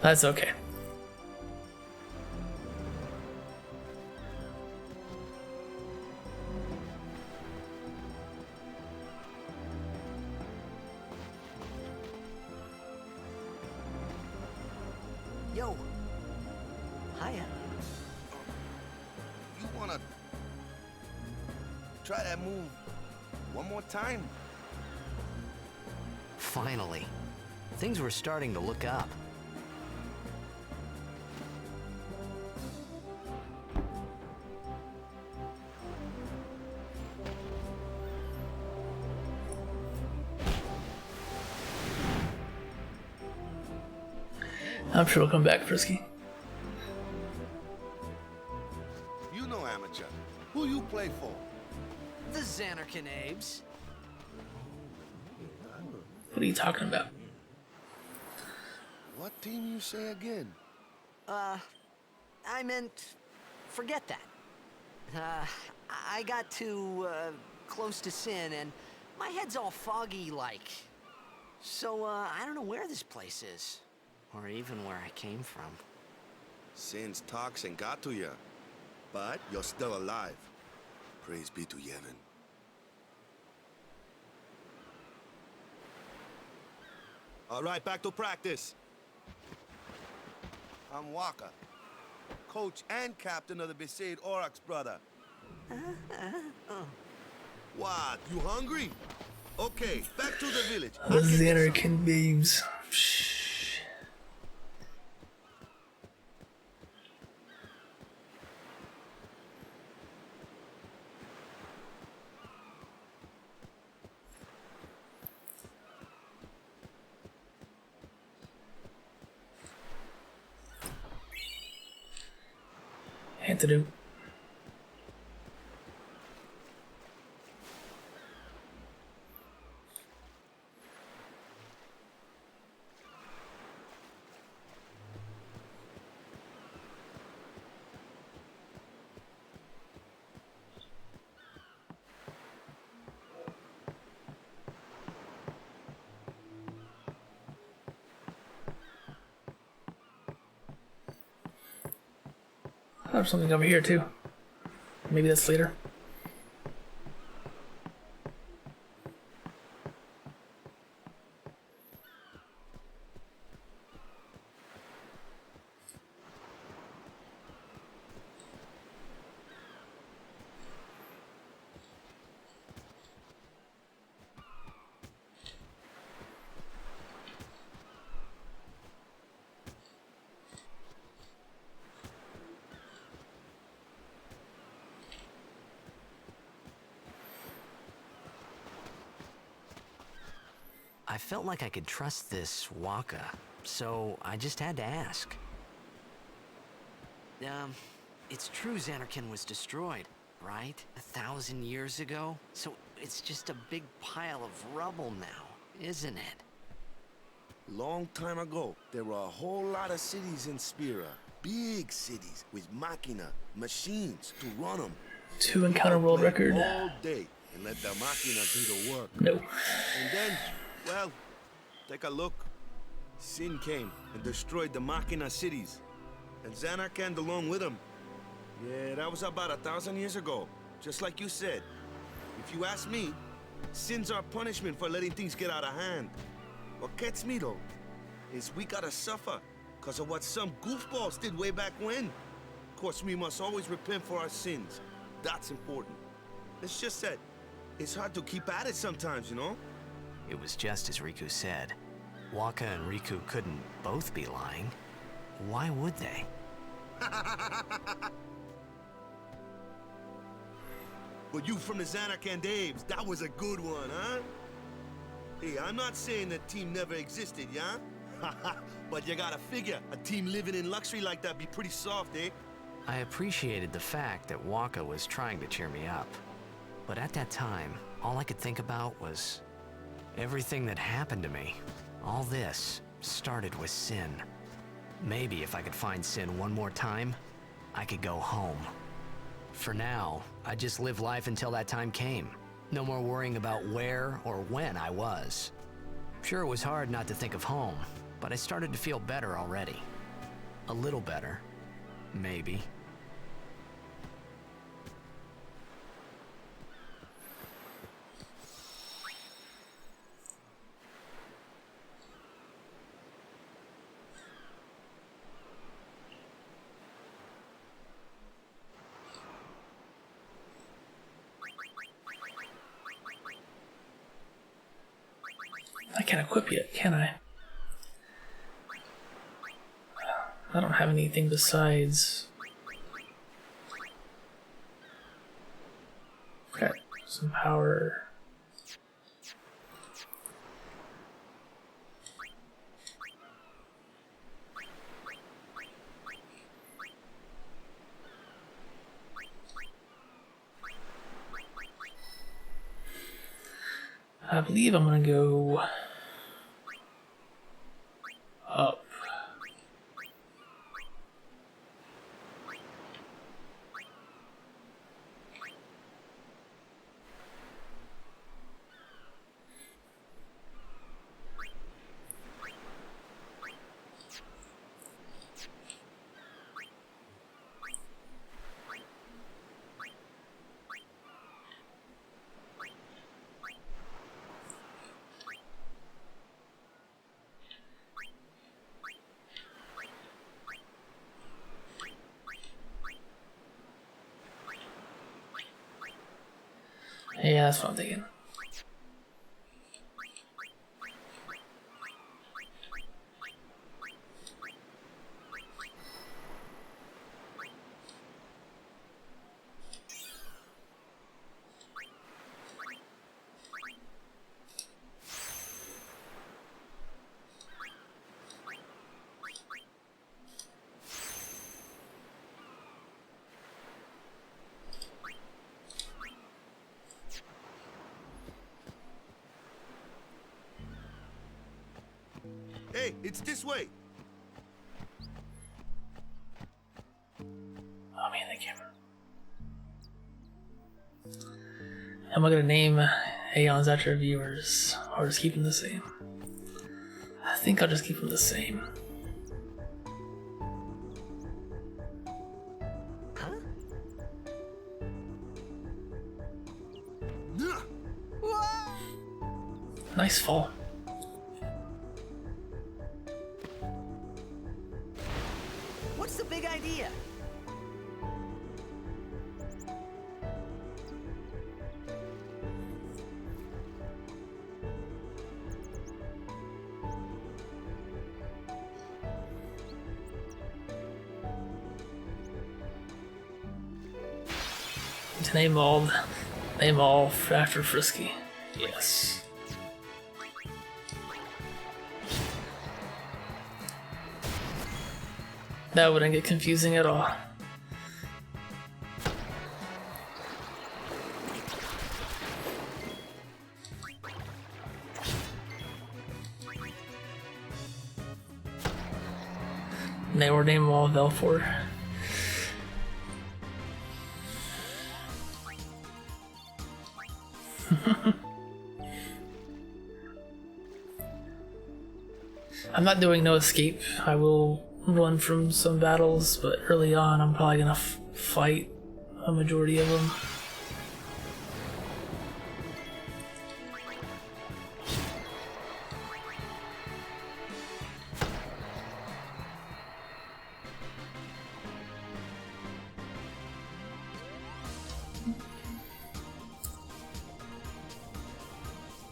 [SPEAKER 1] That's okay.
[SPEAKER 2] Yo. Hiya.
[SPEAKER 6] You wanna try that move one more time?
[SPEAKER 2] Finally. Things were starting to look up.
[SPEAKER 1] I'm sure it'll come back, Frisky.
[SPEAKER 6] You know, amateur. Who you play for?
[SPEAKER 2] The Xanarkanabes.
[SPEAKER 1] What are you talking about?
[SPEAKER 6] What team you say again?
[SPEAKER 2] I meant, forget that. I got too, close to Sin, and my head's all foggy like. So, I don't know where this place is. Or even where I came from.
[SPEAKER 6] Sin's toxin got to you, but you're still alive. Praise be to Yevon. All right, back to practice. I'm Waka, coach and captain of the Besaid Aurochs, brother. What, you hungry? Okay, back to the village.
[SPEAKER 1] The Xanarkan babes. Shh. Antidote. I have something over here too. Maybe that's later.
[SPEAKER 2] I felt like I could trust this Waka, so I just had to ask. It's true Xanarkand was destroyed, right? 1,000 years ago? So it's just a big pile of rubble now, isn't it?
[SPEAKER 6] Long time ago, there were a whole lot of cities in Spira. Big cities with machina, machines to run them.
[SPEAKER 1] 2 encounter world record.
[SPEAKER 6] All day and let the machina do the work.
[SPEAKER 1] No.
[SPEAKER 6] And then, well, take a look. Sin came and destroyed the machina cities. And Xanarkand along with him. Yeah, that was about 1,000 years ago. Just like you said. If you ask me, Sin's our punishment for letting things get out of hand. What gets me, though, is we gotta suffer because of what some goofballs did way back when. Of course, we must always repent for our sins. That's important. It's just that it's hard to keep at it sometimes, you know?
[SPEAKER 2] It was just as Riku said. Waka and Riku couldn't both be lying. Why would they?
[SPEAKER 6] But you from the Xanarkand Daves, that was a good one, huh? Hey, I'm not saying that team never existed, yeah? But you gotta figure, a team living in luxury like that be pretty soft, eh?
[SPEAKER 2] I appreciated the fact that Waka was trying to cheer me up. But at that time, all I could think about was everything that happened to me. All this started with Sin. Maybe if I could find Sin one more time, I could go home. For now, I just live life until that time came. No more worrying about where or when I was. Sure, it was hard not to think of home, but I started to feel better already. A little better, maybe.
[SPEAKER 1] I can't equip yet, can I? I don't have anything besides... Got some power. I believe I'm gonna go up. Yeah, that's what I'm thinking.
[SPEAKER 6] Hey, it's this way.
[SPEAKER 1] Oh man, that camera. Am I gonna name Aeons after viewers, or just keep them the same? I think I'll just keep them the same. Nice fall.
[SPEAKER 2] What's the big idea?
[SPEAKER 1] To name all after Frisky. Yes. That wouldn't get confusing at all. And they were named all Velfor. I'm not doing no escape. I will run from some battles, but early on I'm probably gonna fight a majority of them.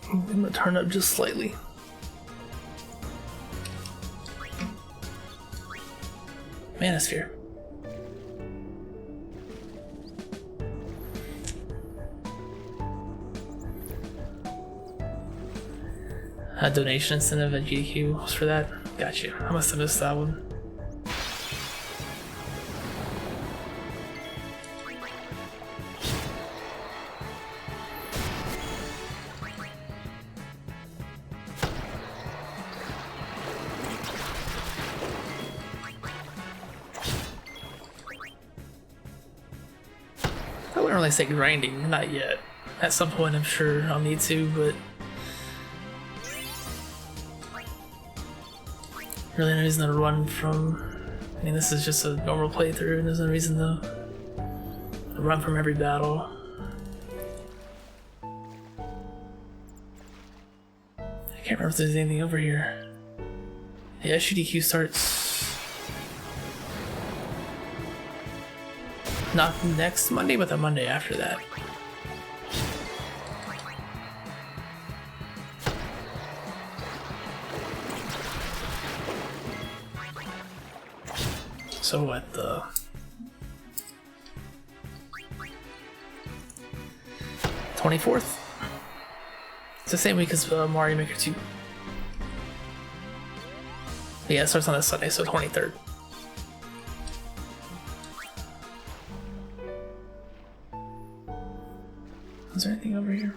[SPEAKER 1] I'm gonna turn up just slightly. Manosphere. A donation incentive at GQ was for that. Gotcha. I must have missed that one. I wouldn't really say grinding, not yet. At some point I'm sure I'll need to, but really no reason to run from. I mean, this is just a normal playthrough and there's no reason to run from every battle. I can't remember if there's anything over here. Yeah, SUDQ starts not next Monday, but the Monday after that. So what, the 24th? It's the same week as Mario Maker 2. Yeah, it starts on this Sunday, so 23rd. Is there anything over here?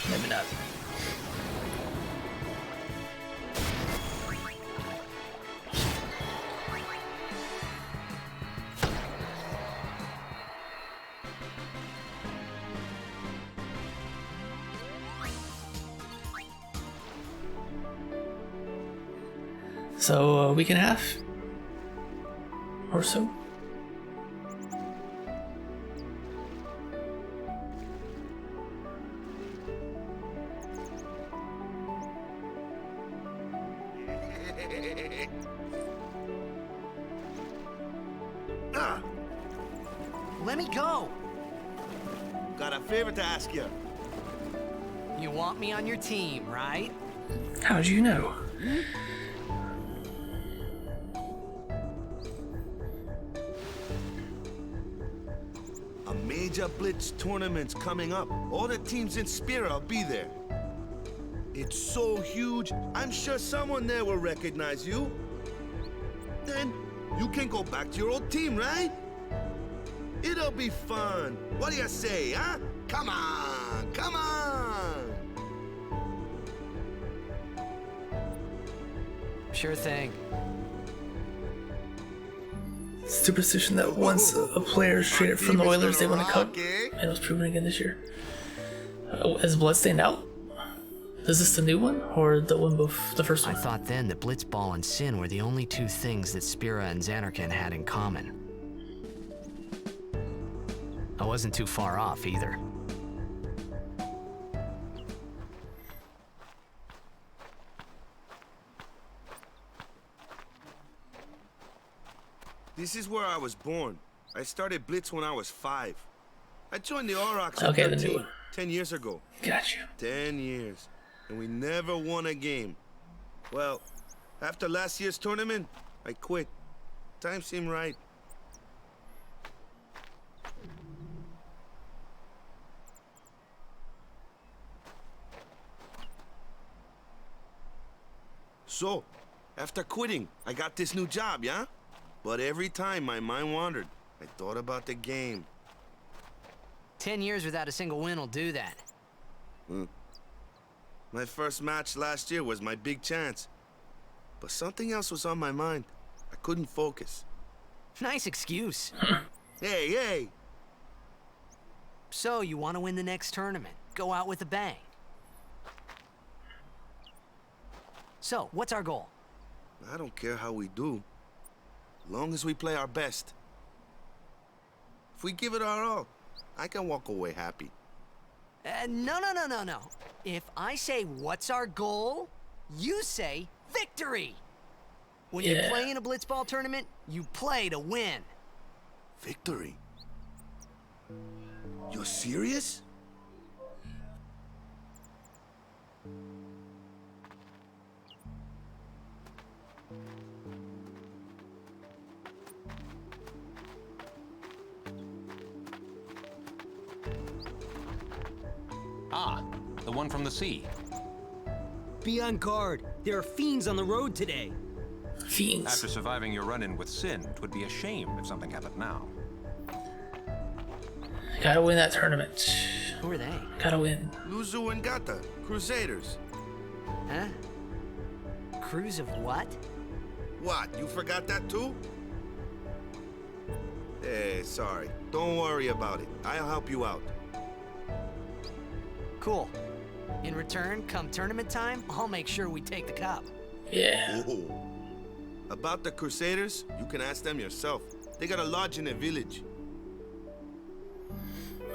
[SPEAKER 1] Maybe not. So a week and a half or so.
[SPEAKER 2] Let me go!
[SPEAKER 6] Got a favor to ask you.
[SPEAKER 2] You want me on your team, right?
[SPEAKER 1] How'd you know?
[SPEAKER 6] A major Blitz tournament's coming up. All the teams in Spira will be there. It's so huge, I'm sure someone there will recognize you. Then you can go back to your old team, right? It'll be fun. What do you say, huh? Come on, come on!
[SPEAKER 2] Sure thing.
[SPEAKER 1] Superstition that once a player is traded from the Oilers, they win a cup. And it was proven again this year. Is Bloodstained out? Is this the new one, or the one before the first one?
[SPEAKER 2] I thought then that Blitzball and Sin were the only two things that Spira and Xanarkand had in common. I wasn't too far off either.
[SPEAKER 6] This is where I was born. I started Blitz when I was 5. I joined the Aurochs
[SPEAKER 1] Okay,
[SPEAKER 6] at
[SPEAKER 1] the new
[SPEAKER 6] 13,
[SPEAKER 1] one.
[SPEAKER 6] 10 years ago.
[SPEAKER 1] Gotcha.
[SPEAKER 6] 10 years. And we never won a game. Well, after last year's tournament, I quit. Time seemed right. so. After quitting, I got this new job, yeah? But every time my mind wandered, I thought about the game.
[SPEAKER 2] 10 years without a single win will do that.
[SPEAKER 6] My first match last year was my big chance. But something else was on my mind. I couldn't focus.
[SPEAKER 2] Nice excuse.
[SPEAKER 6] Hey!
[SPEAKER 2] So, you want to win the next tournament? Go out with a bang. So, what's our goal?
[SPEAKER 6] I don't care how we do. Long as we play our best. If we give it our all, I can walk away happy.
[SPEAKER 2] No. If I say, what's our goal? You say, victory! When you play in a blitzball tournament, you play to win.
[SPEAKER 6] Victory? You're serious?
[SPEAKER 7] Ah, the one from the sea.
[SPEAKER 8] Be on guard. There are fiends on the road today.
[SPEAKER 1] Fiends.
[SPEAKER 7] After surviving your run-in with Sin, it would be a shame if something happened now.
[SPEAKER 1] Gotta win that tournament.
[SPEAKER 2] Who are they?
[SPEAKER 1] Gotta win.
[SPEAKER 6] Luzu and Gata, Crusaders.
[SPEAKER 2] Huh? Crews of what?
[SPEAKER 6] What, you forgot that too? Hey, sorry. Don't worry about it. I'll help you out.
[SPEAKER 2] Cool. In return, come tournament time, I'll make sure we take the cup.
[SPEAKER 1] Yeah.
[SPEAKER 6] Oh. About the Crusaders, you can ask them yourself. They got a lodge in a village.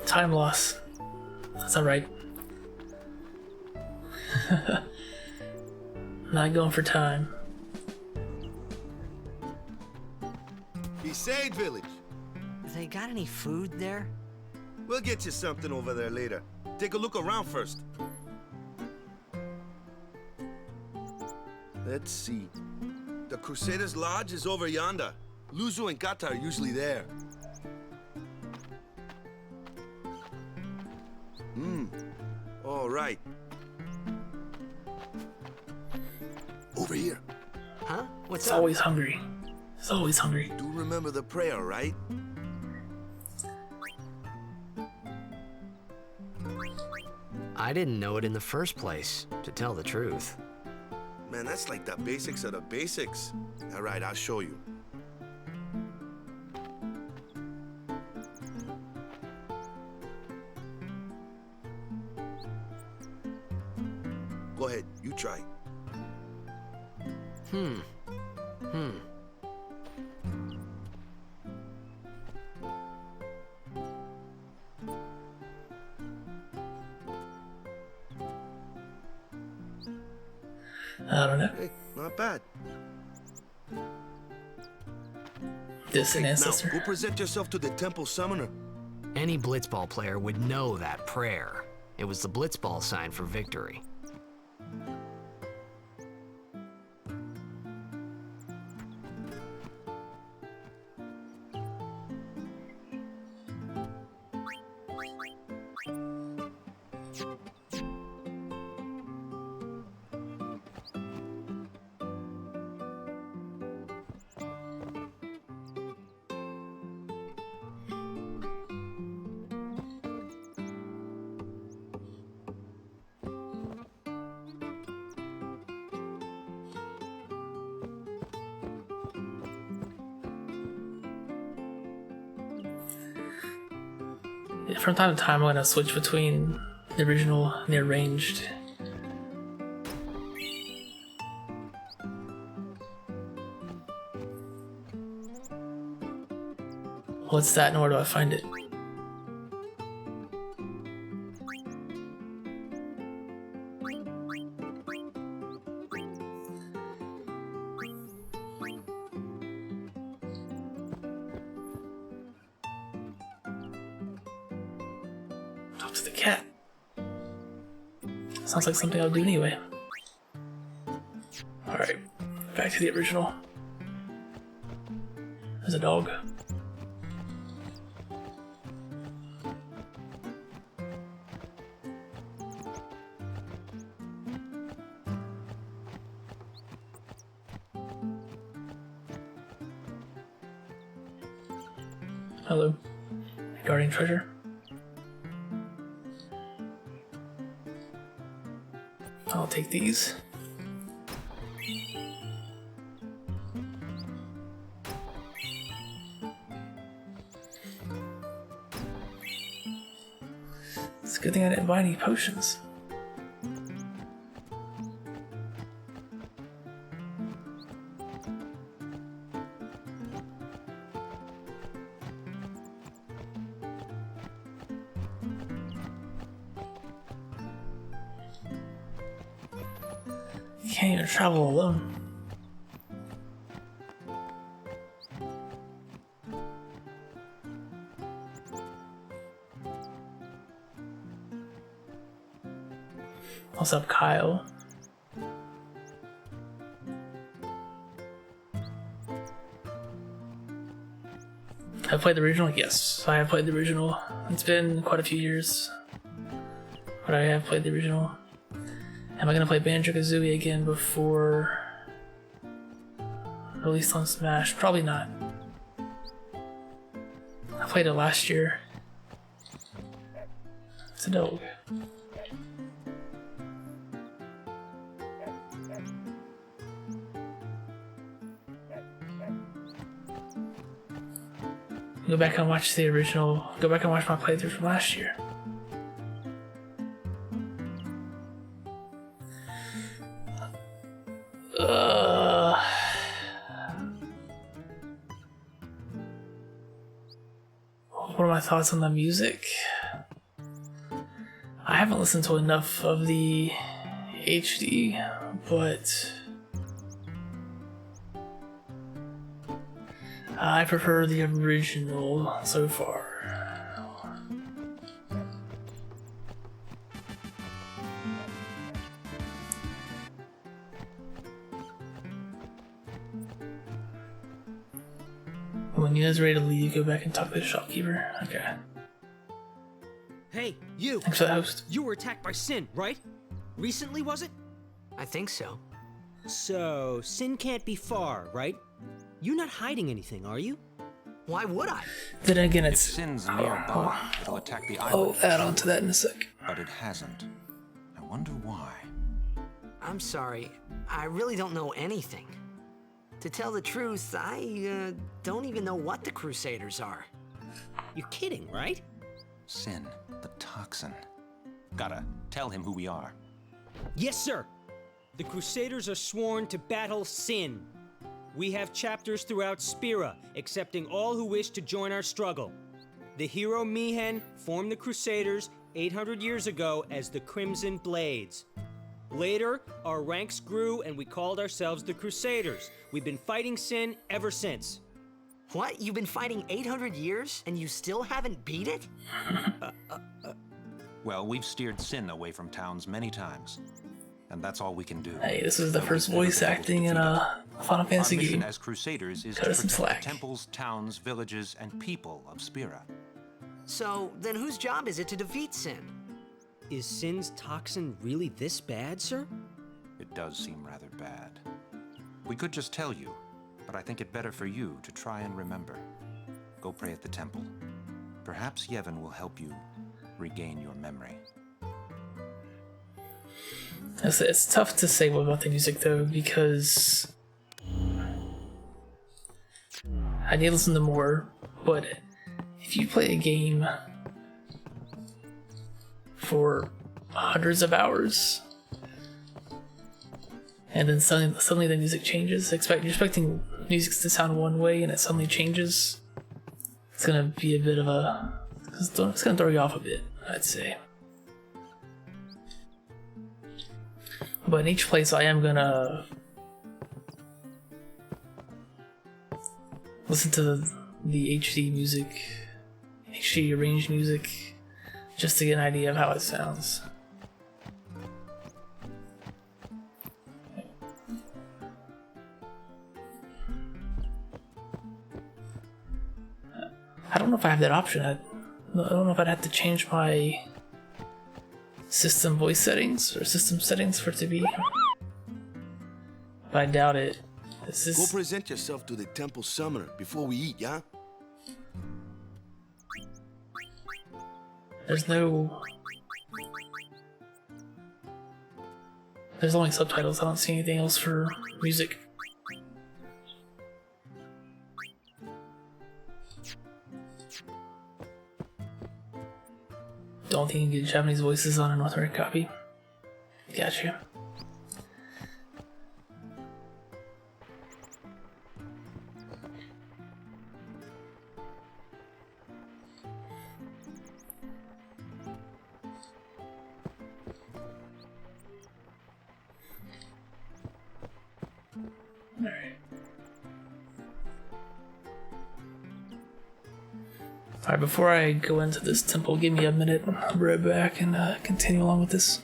[SPEAKER 1] Time loss. That's alright. Not going for time.
[SPEAKER 6] Besaid village.
[SPEAKER 2] They got any food there?
[SPEAKER 6] We'll get you something over there later. Take a look around first. Let's see. The Crusaders' Lodge is over yonder. Luzu and Gata are usually there. All right. Over here.
[SPEAKER 2] Huh? What's
[SPEAKER 1] It's
[SPEAKER 2] up?
[SPEAKER 1] always hungry. It's always hungry.
[SPEAKER 6] Do remember the prayer, right?
[SPEAKER 2] I didn't know it in the first place, to tell the truth.
[SPEAKER 6] Man, that's like the basics of the basics. All right, I'll show you. Go ahead, you try.
[SPEAKER 1] I don't know.
[SPEAKER 6] Hey, not bad.
[SPEAKER 1] Distant
[SPEAKER 6] Now,
[SPEAKER 1] ancestor.
[SPEAKER 6] go present yourself to the temple summoner.
[SPEAKER 2] Any blitzball player would know that prayer. It was the blitzball sign for victory.
[SPEAKER 1] From time to time, I'm gonna switch between the original and the arranged. What's that and where do I find it? Talk to the cat. Sounds like something I'll do anyway. Alright, back to the original. There's a dog. Hello. Guarding treasure. I'll take these. It's a good thing I didn't buy any potions. You can't even travel alone. What's up, Kyle? Have played the original? Yes, I have played the original. It's been quite a few years, but I have played the original. Am I gonna play Banjo-Kazooie again before released on Smash? Probably not. I played it last year. It's a dog. Go back and watch the original. Go back and watch my playthrough from last year. What are my thoughts on the music? I haven't listened to enough of the HD, but I prefer the original so far. When you guys are ready to leave, go back and talk to the shopkeeper. Okay.
[SPEAKER 8] Hey, you!
[SPEAKER 1] Thanks for the host.
[SPEAKER 8] You were attacked by Sin, right? Recently, was it?
[SPEAKER 2] I think so.
[SPEAKER 8] So, Sin can't be far, right? You're not hiding anything, are you?
[SPEAKER 2] Why would I?
[SPEAKER 1] Then again,
[SPEAKER 7] If
[SPEAKER 1] it's.
[SPEAKER 7] Sin's nearby, it'll attack the
[SPEAKER 1] I'll
[SPEAKER 7] island.
[SPEAKER 1] add on to that in a sec.
[SPEAKER 7] But it hasn't. I wonder why.
[SPEAKER 2] I'm sorry. I really don't know anything. To tell the truth, I don't even know what the Crusaders are.
[SPEAKER 8] You're kidding, right?
[SPEAKER 7] Sin, the toxin. Gotta tell him who we are.
[SPEAKER 8] Yes, sir! The Crusaders are sworn to battle Sin. We have chapters throughout Spira, accepting all who wish to join our struggle. The hero Mihen formed the Crusaders 800 years ago as the Crimson Blades. Later, our ranks grew and we called ourselves the Crusaders. We've been fighting Sin ever since.
[SPEAKER 2] What? You've been fighting 800 years and you still haven't beat it?
[SPEAKER 7] Well, we've steered Sin away from towns many times. And that's all we can do.
[SPEAKER 1] Hey, this is the
[SPEAKER 7] And
[SPEAKER 1] first
[SPEAKER 7] we've never
[SPEAKER 1] voice
[SPEAKER 7] been able to
[SPEAKER 1] acting in
[SPEAKER 7] defeat
[SPEAKER 1] a Final
[SPEAKER 7] it.
[SPEAKER 1] Fantasy
[SPEAKER 7] Our mission
[SPEAKER 1] game.
[SPEAKER 7] as Crusaders is
[SPEAKER 1] Cut
[SPEAKER 7] to
[SPEAKER 1] us some
[SPEAKER 7] protect
[SPEAKER 1] slack.
[SPEAKER 7] the temples, towns, villages, and people of Spira.
[SPEAKER 2] So, then whose job is it to defeat Sin?
[SPEAKER 8] Is Sin's toxin really this bad, sir?
[SPEAKER 7] It does seem rather bad. We could just tell you, but I think it better for you to try and remember. Go pray at the temple. Perhaps Yevon will help you regain your memory.
[SPEAKER 1] It's tough to say about the music though, because I need to listen to more, but if you play a game for hundreds of hours and then suddenly the music changes, you're expecting music to sound one way and it suddenly changes, it's gonna be a bit of a... it's gonna throw you off a bit, I'd say. But in each place I am gonna listen to the HD music, HD arranged music, just to get an idea of how it sounds. I don't know if I have that option. I don't know if I'd have to change my system voice settings or system settings for it to be. But I doubt it. This
[SPEAKER 6] Go
[SPEAKER 1] is...
[SPEAKER 6] present yourself to the temple summoner before we eat, yeah?
[SPEAKER 1] There's no... There's only subtitles. I don't see anything else for music. Don't think you can get Japanese voices on a North American copy. Gotcha. Alright, before I go into this temple, give me a minute. I'll be right back and continue along with this.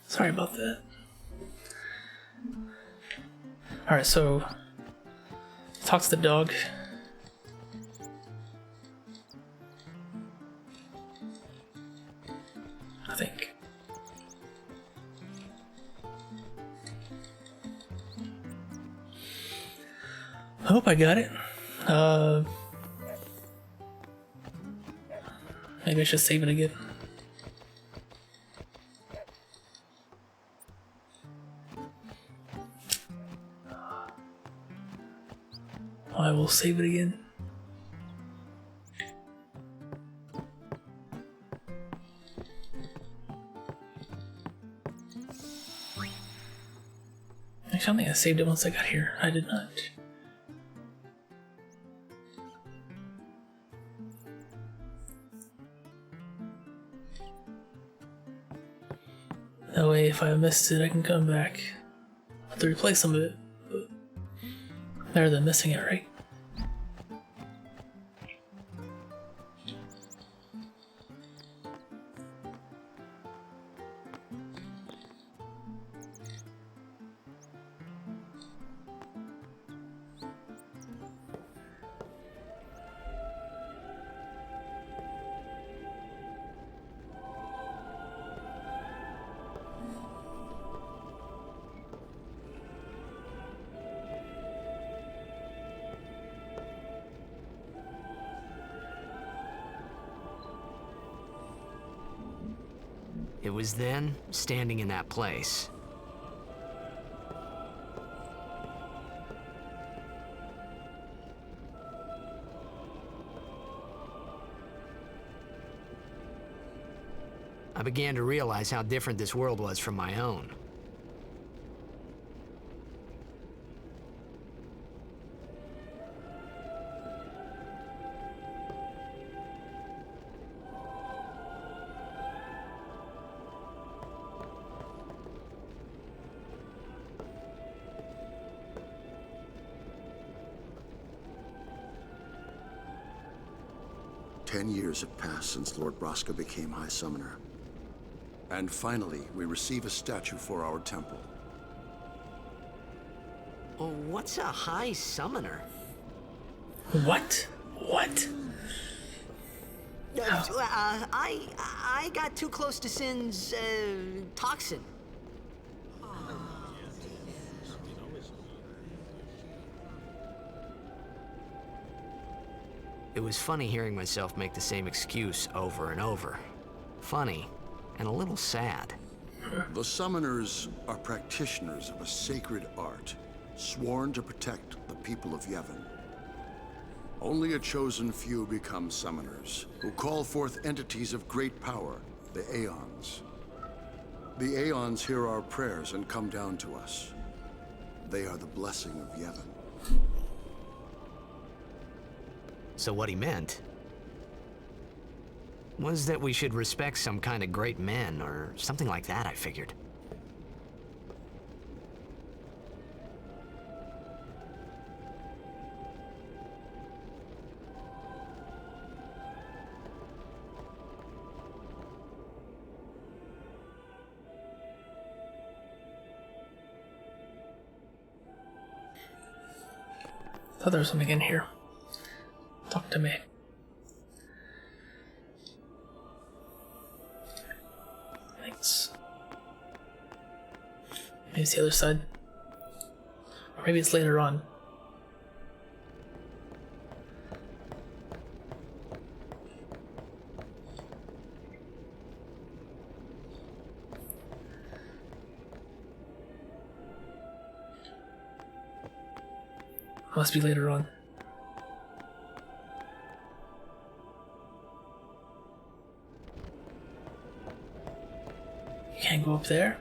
[SPEAKER 1] Sorry about that. Alright, so talk to the dog. I think. I hope I got it. Maybe I should save it again. I will save it again. Actually, I don't think I saved it once I got here. I did not. That way, if I missed it, I can come back. I have to replace some of it. But better than missing it, right?
[SPEAKER 2] It was then, standing in that place, I began to realize how different this world was from my own.
[SPEAKER 9] Years have passed since Lord Braska became High Summoner. And finally, we receive a statue for our temple.
[SPEAKER 2] Well, what's a High Summoner?
[SPEAKER 1] What? What?
[SPEAKER 2] I got too close to Sin's, toxin. It was funny hearing myself make the same excuse over and over. Funny, and a little sad.
[SPEAKER 9] The Summoners are practitioners of a sacred art, sworn to protect the people of Yevon. Only a chosen few become Summoners, who call forth entities of great power, the Aeons. The Aeons hear our prayers and come down to us. They are the blessing of Yevon.
[SPEAKER 2] So what he meant was that we should respect some kind of great men, or something like that, I figured.
[SPEAKER 1] Thought there was something in here. Talk to me. once. Maybe it's the other side. Or maybe it's later on. Must be later on. You can't go up there?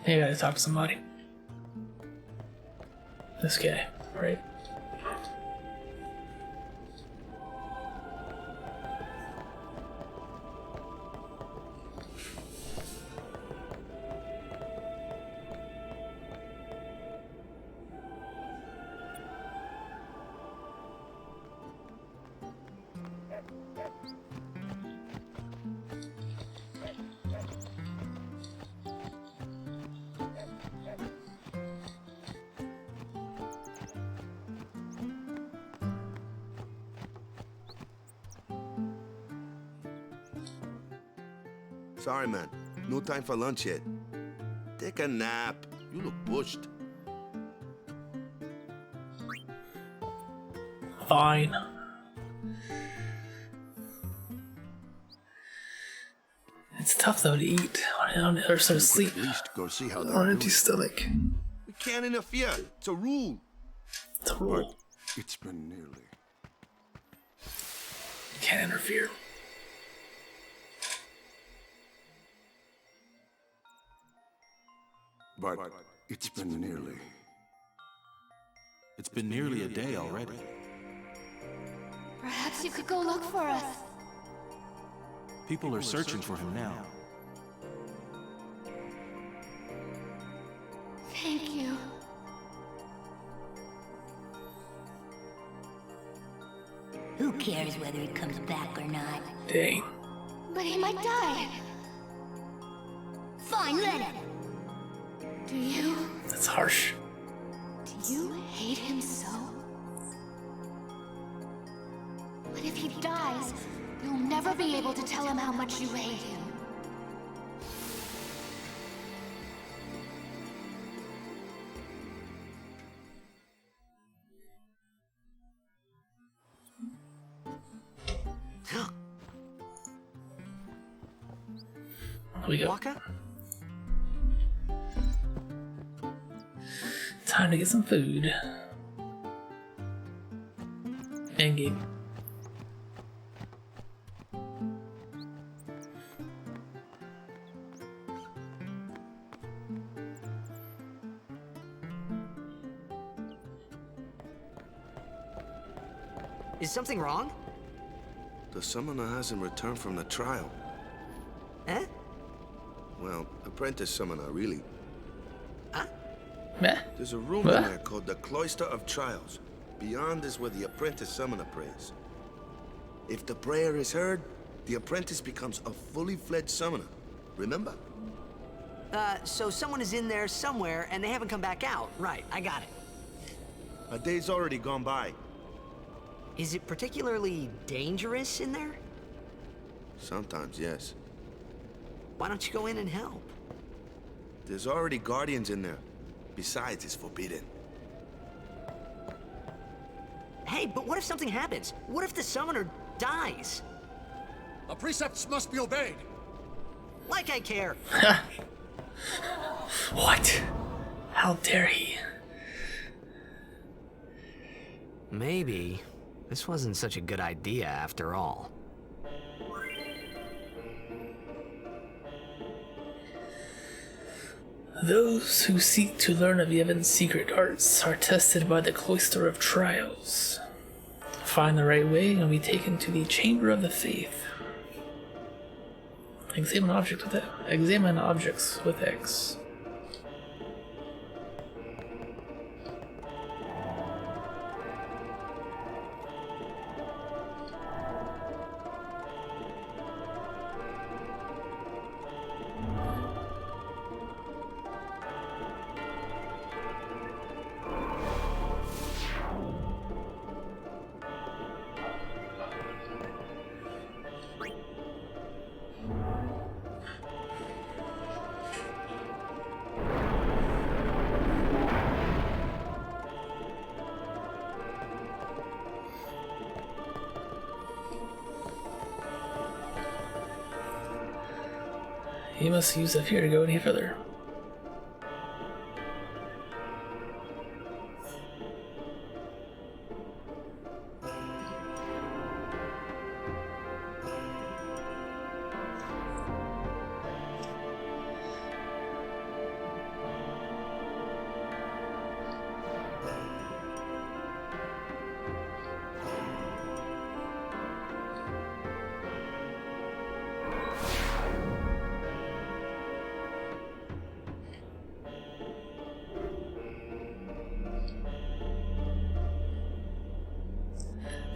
[SPEAKER 1] You gotta talk to somebody. This guy, right?
[SPEAKER 6] Sorry, man. No time for lunch yet. Take a nap. You look bushed.
[SPEAKER 1] Fine. It's tough though to eat or so to sleep
[SPEAKER 9] At least go see how
[SPEAKER 1] on
[SPEAKER 9] they're
[SPEAKER 1] an
[SPEAKER 9] doing.
[SPEAKER 1] empty stomach.
[SPEAKER 6] We can't interfere. It's a rule.
[SPEAKER 1] It's a rule.
[SPEAKER 9] It's been nearly.
[SPEAKER 1] Can't interfere.
[SPEAKER 9] But it's been nearly.
[SPEAKER 7] It's been nearly a day already.
[SPEAKER 10] Perhaps you could go look for us.
[SPEAKER 7] People are searching for him now.
[SPEAKER 10] Thank you.
[SPEAKER 11] Who cares whether he comes back or not?
[SPEAKER 1] Dang.
[SPEAKER 10] But he might die.
[SPEAKER 11] Fine, let him.
[SPEAKER 10] Do you?
[SPEAKER 1] That's harsh.
[SPEAKER 10] Do you hate him so? But if he dies, you'll never be able to tell him how much you hate him.
[SPEAKER 1] We go.
[SPEAKER 2] Waka?
[SPEAKER 1] Time to get some food. And game.
[SPEAKER 2] Is something wrong?
[SPEAKER 6] The summoner hasn't returned from the trial.
[SPEAKER 2] Eh?
[SPEAKER 6] Well, apprentice summoner, really.
[SPEAKER 1] Meh.
[SPEAKER 6] There's a room in there called the Cloister of Trials. Beyond is where the apprentice summoner prays. If the prayer is heard, the apprentice becomes a fully fledged summoner. Remember?
[SPEAKER 2] So someone is in there somewhere and they haven't come back out. Right, I got it.
[SPEAKER 6] A day's already gone by.
[SPEAKER 2] Is it particularly dangerous in there?
[SPEAKER 6] Sometimes, yes.
[SPEAKER 2] Why don't you go in and help?
[SPEAKER 6] There's already guardians in there. Besides, it's forbidden.
[SPEAKER 2] Hey, but what if something happens? What if the summoner dies?
[SPEAKER 12] The precepts must be obeyed.
[SPEAKER 2] Like I care.
[SPEAKER 1] What? How dare he?
[SPEAKER 2] Maybe this wasn't such a good idea after all.
[SPEAKER 1] Those who seek to learn of Yevon's secret arts are tested by the Cloister of Trials. Find the right way and be taken to the Chamber of the Faith. Examine objects with X. He must use that fear to go any further.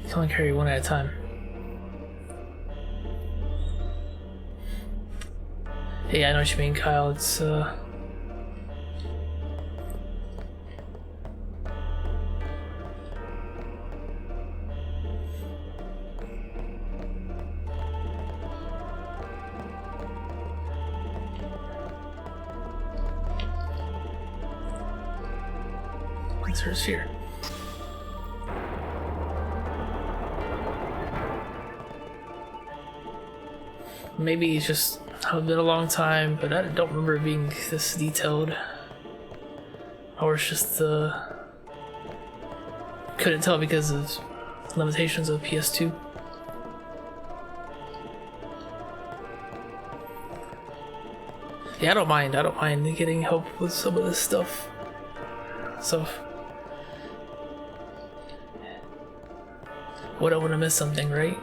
[SPEAKER 1] You can only carry one at a time. Hey, I know what you mean, Kyle. It's it's hers here. Maybe it's just been a long time, but I don't remember it being this detailed. Or it's just couldn't tell because of limitations of PS2. Yeah, I don't mind getting help with some of this stuff. So, wouldn't want to miss something, right?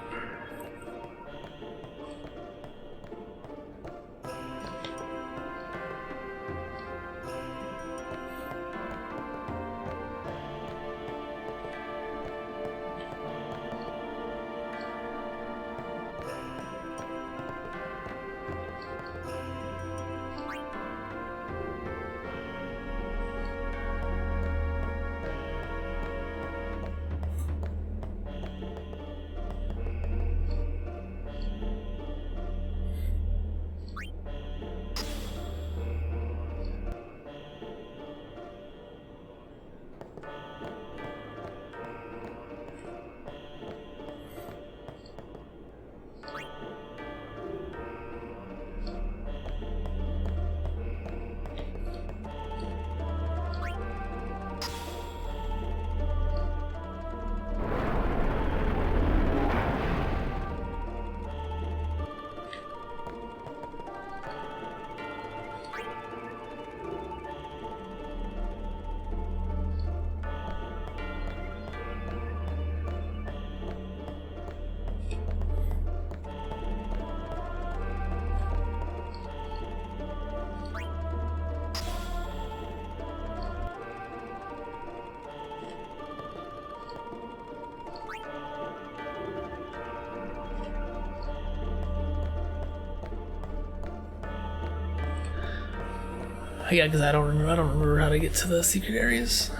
[SPEAKER 1] Yeah, because I don't remember how to get to the secret areas.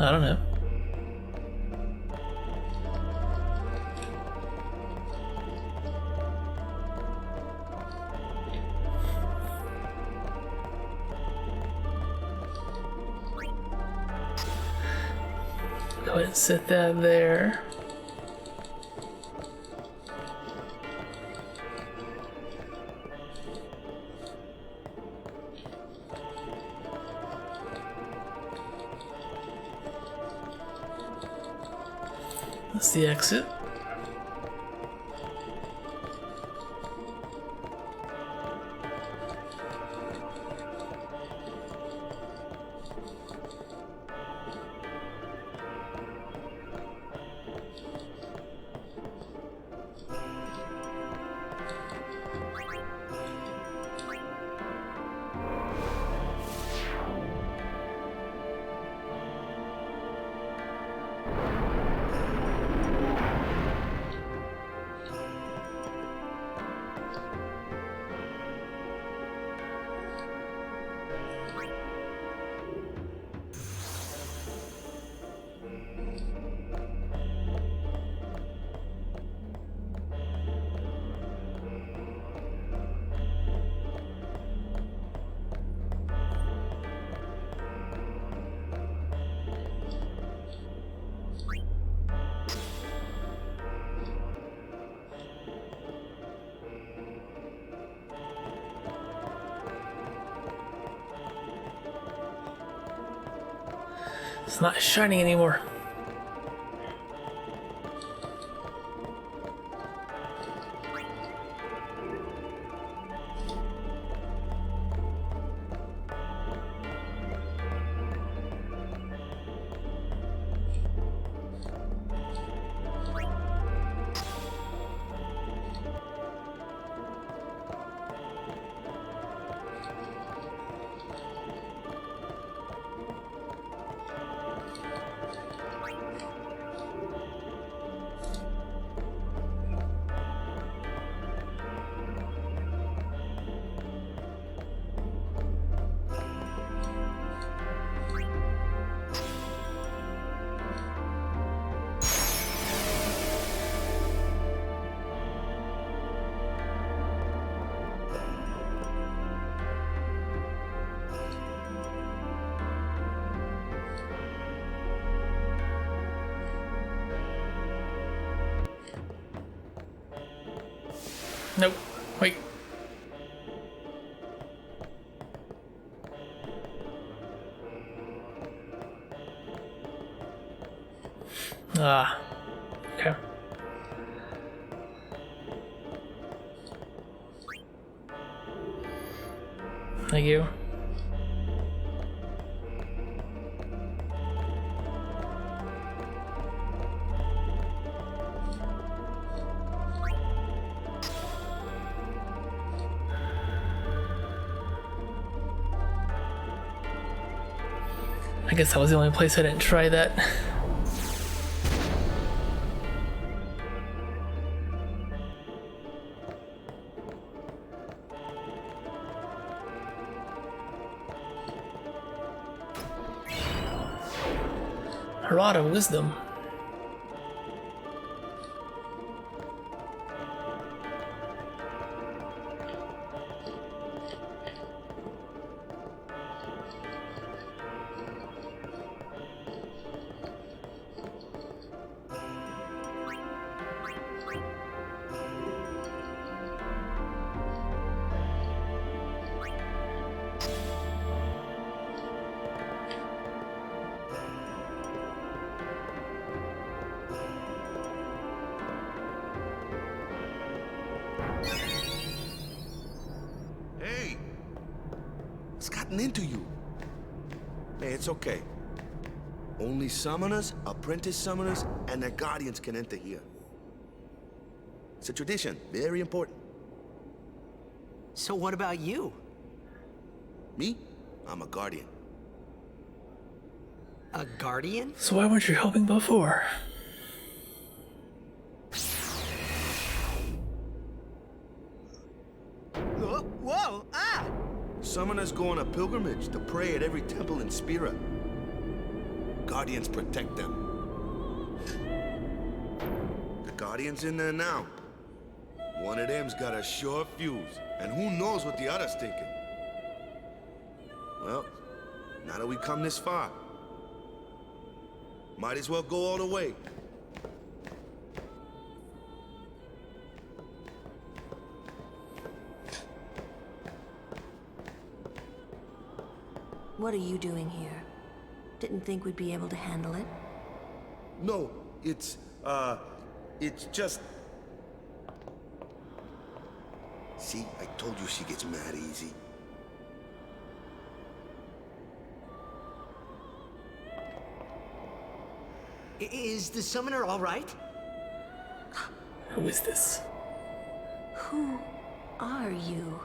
[SPEAKER 1] I don't know. Go ahead and set that there. That's the exit. It's not shining anymore. Nope. Wait. Ah. Okay. Thank you. I guess that was the only place I didn't try that. A rod of wisdom.
[SPEAKER 6] Hey! What's gotten into you? Hey, it's okay. Only summoners, apprentice summoners, and their guardians can enter here. It's a tradition, very important.
[SPEAKER 2] So what about you?
[SPEAKER 6] Me? I'm a guardian.
[SPEAKER 2] A guardian?
[SPEAKER 1] So why weren't you helping before?
[SPEAKER 2] Whoa! Ah!
[SPEAKER 6] Summoners go on a pilgrimage to pray at every temple in Spira. Guardians protect them. The Guardian's in there now. One of them's got a short fuse, and who knows what the other's thinking. Well, now that we come this far, might as well go all the way.
[SPEAKER 13] What are you doing here? Didn't think we'd be able to handle it?
[SPEAKER 6] No, it's just... See, I told you she gets mad easy.
[SPEAKER 2] Is the summoner all right?
[SPEAKER 1] Who is this?
[SPEAKER 13] Who are you?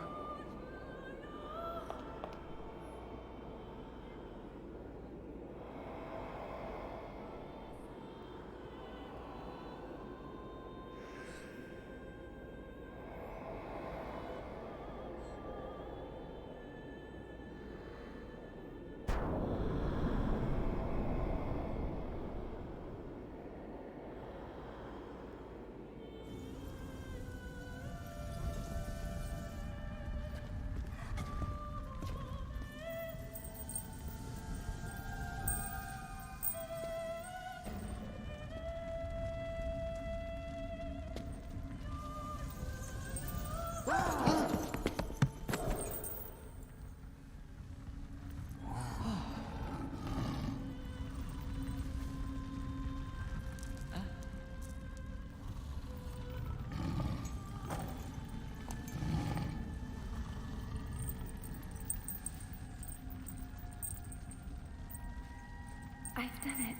[SPEAKER 14] I've done it.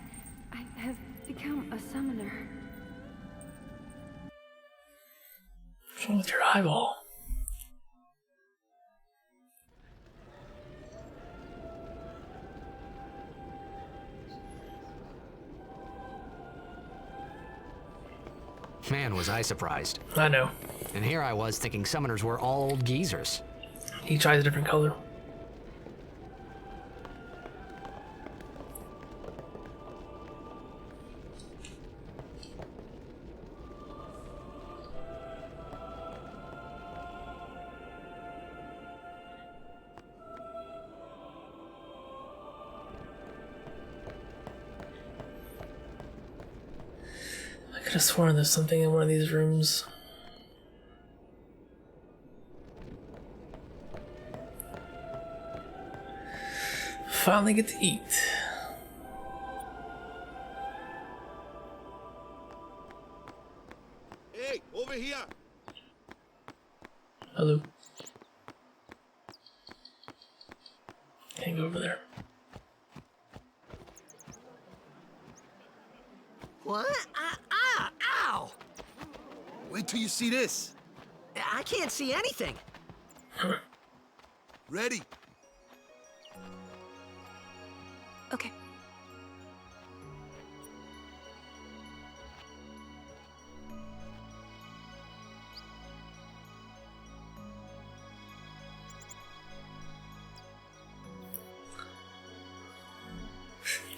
[SPEAKER 14] I have become a summoner.
[SPEAKER 1] What's wrong with your eyeball?
[SPEAKER 2] Man, was I surprised.
[SPEAKER 1] I know.
[SPEAKER 2] And here I was thinking summoners were all old geezers.
[SPEAKER 1] Each eye's a different color. I could have sworn there's something in one of these rooms. Finally get to eat.
[SPEAKER 6] Hey, over here.
[SPEAKER 1] Hello. Can't go over there.
[SPEAKER 15] What? Ow!
[SPEAKER 6] Wait till you see this.
[SPEAKER 15] I can't see anything.
[SPEAKER 6] Ready?
[SPEAKER 13] Okay.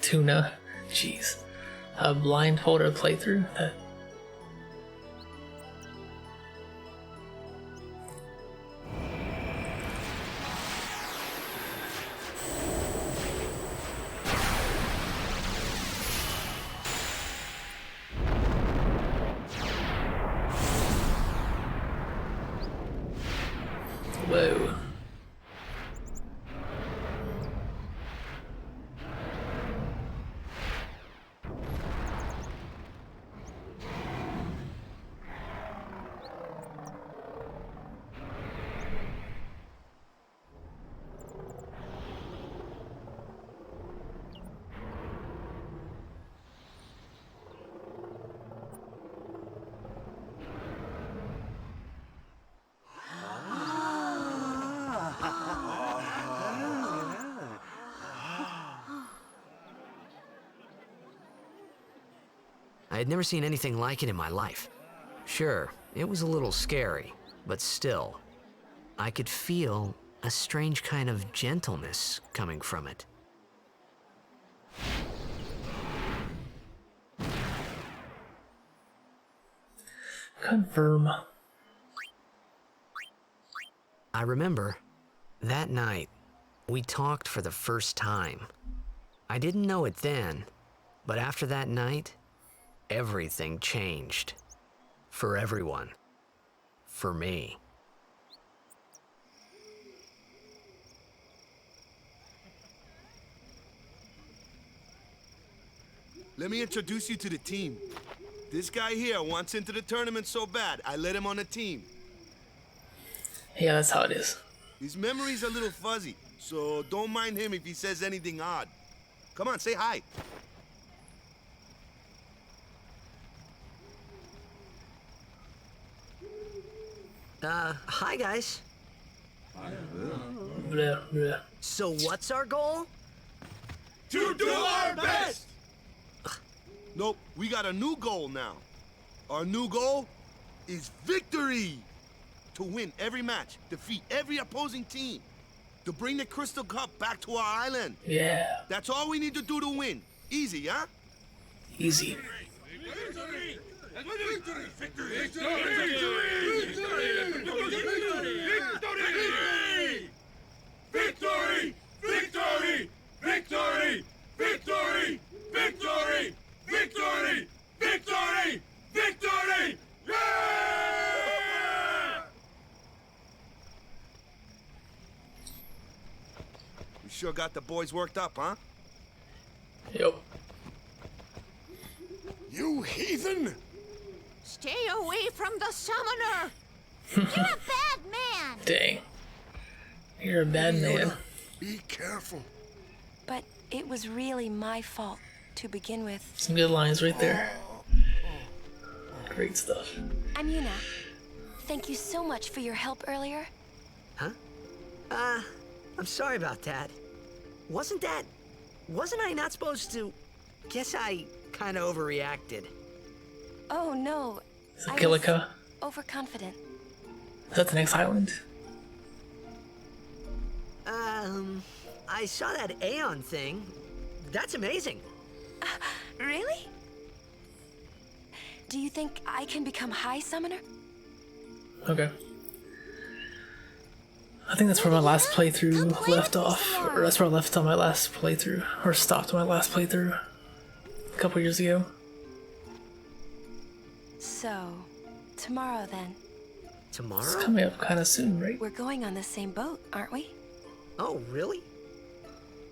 [SPEAKER 1] Tuna. Jeez. A blindfolded playthrough? That... Whoa.
[SPEAKER 2] I had never seen anything like it in my life. Sure, it was a little scary, but still, I could feel a strange kind of gentleness coming from it.
[SPEAKER 1] Confirm.
[SPEAKER 2] I remember, that night, we talked for the first time. I didn't know it then, but after that night, everything changed. For everyone. For me.
[SPEAKER 6] Let me introduce you to the team. This guy here wants into the tournament so bad, I let him on the team.
[SPEAKER 1] Yeah, that's how it is.
[SPEAKER 6] His memory's a little fuzzy, so don't mind him if he says anything odd. Come on, say hi.
[SPEAKER 15] Hi guys.
[SPEAKER 1] Blah, blah.
[SPEAKER 15] So what's our goal?
[SPEAKER 6] To do our best! Nope, we got a new goal now. Our new goal is victory! To win every match, defeat every opposing team, to bring the Crystal Cup back to our island.
[SPEAKER 1] Yeah.
[SPEAKER 6] That's all we need to do to win. Easy, huh?
[SPEAKER 1] Easy.
[SPEAKER 6] Victory!
[SPEAKER 12] Victory! Victory!
[SPEAKER 6] Victory! Victory! Victory! Victory! Victory! Victory! Victory! Victory! Yeah! We sure got the boys worked up, huh?
[SPEAKER 1] Yep.
[SPEAKER 12] You heathen!
[SPEAKER 10] Stay away from the summoner! You're a bad man!
[SPEAKER 1] Dang. You're a bad man.
[SPEAKER 12] Be careful.
[SPEAKER 13] But it was really my fault.
[SPEAKER 16] To begin with,
[SPEAKER 1] Some good lines right there. Great stuff.
[SPEAKER 16] I'm Yuna. Thank you so much for your help earlier.
[SPEAKER 15] Huh? I'm sorry about that. Wasn't I not supposed to? Guess I kind of overreacted.
[SPEAKER 16] Oh no.
[SPEAKER 1] Is it Gillica?
[SPEAKER 16] Overconfident.
[SPEAKER 1] Is that the next island?
[SPEAKER 15] I saw that Aeon thing. That's amazing.
[SPEAKER 16] Really? Do you think I can become High Summoner?
[SPEAKER 1] Okay. I think that's where my last playthrough left off. Or that's where I left on my last playthrough. Or stopped my last playthrough. A couple years ago.
[SPEAKER 16] So, tomorrow then.
[SPEAKER 15] Tomorrow?
[SPEAKER 1] It's coming up kind of soon, right?
[SPEAKER 16] We're going on the same boat, aren't we?
[SPEAKER 15] Oh, really?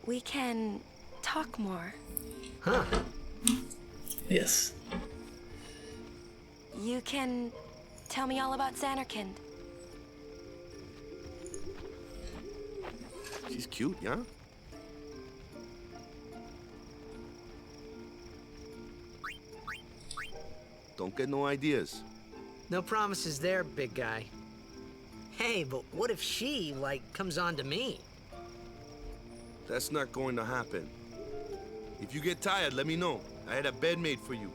[SPEAKER 16] We can talk more.
[SPEAKER 15] Huh.
[SPEAKER 1] Yes.
[SPEAKER 16] You can tell me all about Xanarkand.
[SPEAKER 6] She's cute, yeah? Don't get no ideas.
[SPEAKER 15] No promises there, big guy. Hey, but what if she, like, comes on to me?
[SPEAKER 6] That's not going to happen. If you get tired, let me know. I had a bed made for you.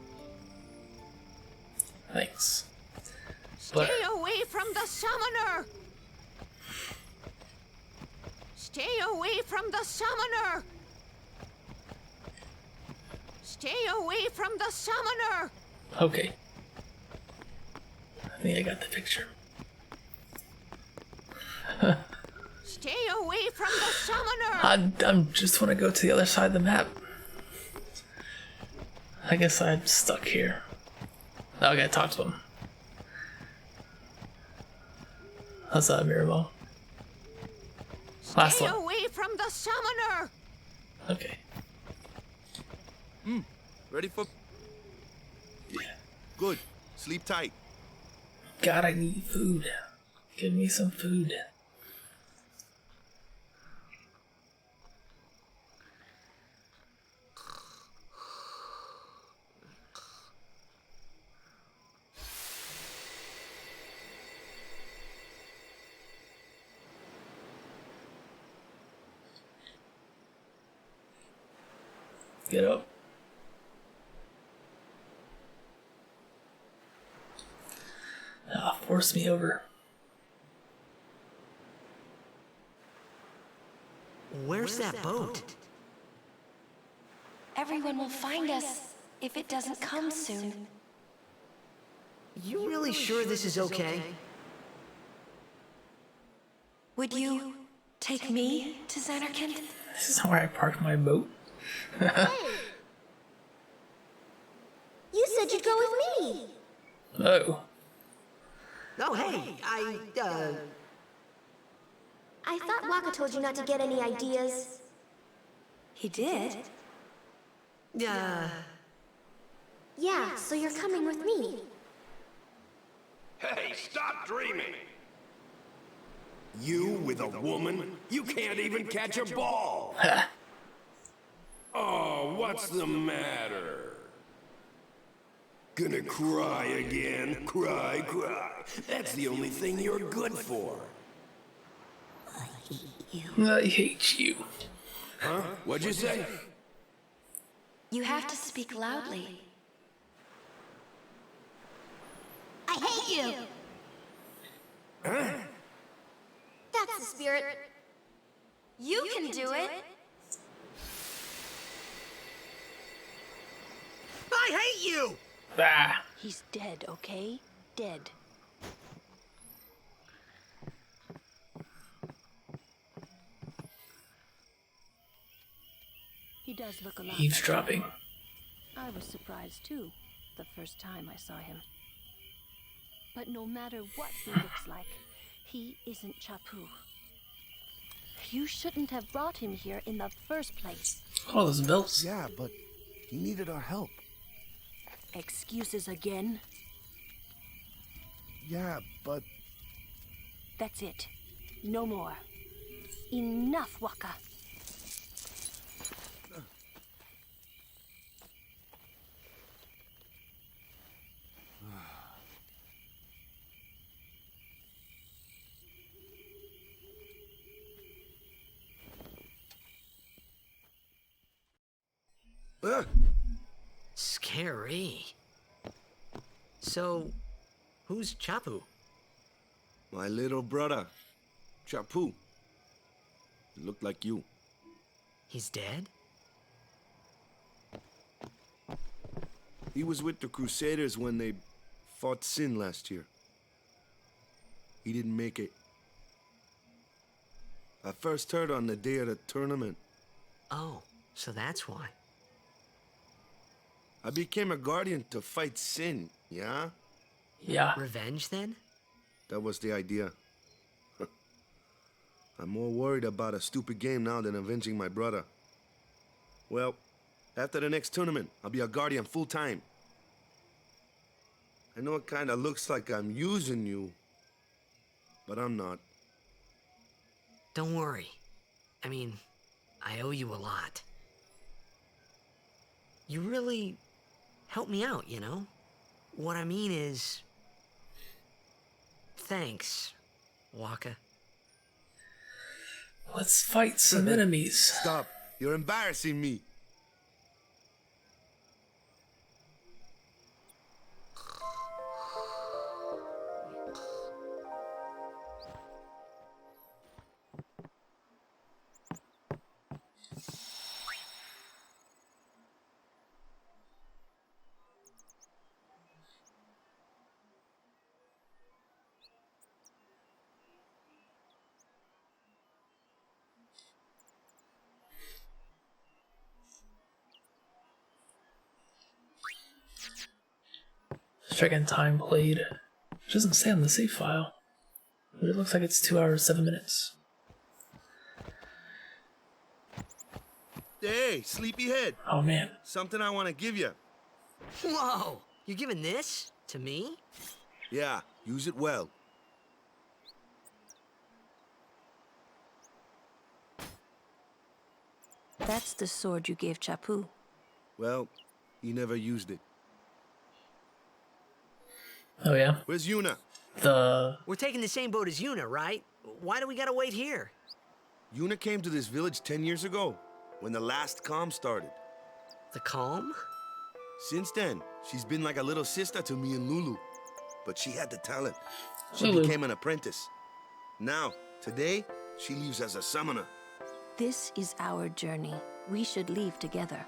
[SPEAKER 1] Thanks.
[SPEAKER 17] Stay away from the summoner! Stay away from the summoner! Stay away from the summoner!
[SPEAKER 1] Okay. I think I got the picture.
[SPEAKER 17] Stay away from the summoner!
[SPEAKER 1] I just want to go to the other side of the map. I guess I'm stuck here. Now I gotta talk to him. How's that, Miramo? Last
[SPEAKER 17] Stay
[SPEAKER 1] one.
[SPEAKER 17] away from the summoner!
[SPEAKER 1] Okay.
[SPEAKER 6] Ready for... Yeah. Good. Sleep tight.
[SPEAKER 1] God, I need food. Give me some food. Get up. Force me over.
[SPEAKER 15] Where's that boat?
[SPEAKER 16] Everyone will find us if it doesn't come soon.
[SPEAKER 15] You really sure this is okay?
[SPEAKER 16] Would you take me to Xanarkand?
[SPEAKER 1] This is where I parked my boat.
[SPEAKER 3] You said you'd go with me.
[SPEAKER 1] Oh.
[SPEAKER 15] Oh, hey,
[SPEAKER 3] I thought Waka told you not to get any ideas.
[SPEAKER 16] He did?
[SPEAKER 3] Yeah, so you're coming with me.
[SPEAKER 12] Hey, stop dreaming! You with a woman? You can't even catch a ball! Oh, what's the matter? Gonna cry again? Cry, cry. That's the only thing you're good for.
[SPEAKER 1] I hate you.
[SPEAKER 12] Huh? What'd you say?
[SPEAKER 16] You have to speak loudly.
[SPEAKER 3] I hate you.
[SPEAKER 12] Huh?
[SPEAKER 3] That's the spirit.
[SPEAKER 16] You can do it.
[SPEAKER 15] I hate you!
[SPEAKER 1] Ah.
[SPEAKER 10] He's dead, okay? Dead. He does look a lot.
[SPEAKER 1] Eavesdropping.
[SPEAKER 10] I was surprised too, the first time I saw him. But no matter what he looks like, he isn't Chapu. You shouldn't have brought him here in the first place.
[SPEAKER 1] Oh, those belts.
[SPEAKER 18] Yeah, but he needed our help.
[SPEAKER 10] Excuses again?
[SPEAKER 18] Yeah, but...
[SPEAKER 10] That's it. No more. Enough, Waka.
[SPEAKER 15] Scary. So, who's Chapu?
[SPEAKER 6] My little brother, Chapu. He looked like you.
[SPEAKER 15] He's dead?
[SPEAKER 6] He was with the Crusaders when they fought Sin last year. He didn't make it. I first heard on the day of the tournament.
[SPEAKER 15] Oh, so that's why.
[SPEAKER 6] I became a guardian to fight Sin, yeah?
[SPEAKER 1] Yeah.
[SPEAKER 15] Revenge, then?
[SPEAKER 6] That was the idea. I'm more worried about a stupid game now than avenging my brother. Well, after the next tournament, I'll be a guardian full-time. I know it kinda looks like I'm using you, but I'm not.
[SPEAKER 15] Don't worry. I mean, I owe you a lot. You really helped me out, you know? What I mean is... Thanks, Waka.
[SPEAKER 1] Let's fight some enemies.
[SPEAKER 6] Stop. You're embarrassing me.
[SPEAKER 1] Checking time played. It doesn't say on the save file. But it looks like it's 2 hours, 7 minutes.
[SPEAKER 6] Hey, sleepyhead.
[SPEAKER 1] Oh man.
[SPEAKER 6] Something I want to give you.
[SPEAKER 15] Whoa! You're giving this to me?
[SPEAKER 6] Yeah, use it well.
[SPEAKER 13] That's the sword you gave Chapu.
[SPEAKER 6] Well, he never used it.
[SPEAKER 1] Oh yeah?
[SPEAKER 6] Where's Yuna?
[SPEAKER 15] We're taking the same boat as Yuna, right? Why do we gotta wait here?
[SPEAKER 6] Yuna came to this village 10 years ago, when the last calm started.
[SPEAKER 15] The calm?
[SPEAKER 6] Since then, she's been like a little sister to me and Lulu. But she had the talent. She
[SPEAKER 1] Lulu.
[SPEAKER 6] became an apprentice. Now, today, she leaves as a summoner.
[SPEAKER 13] This is our journey. We should leave together.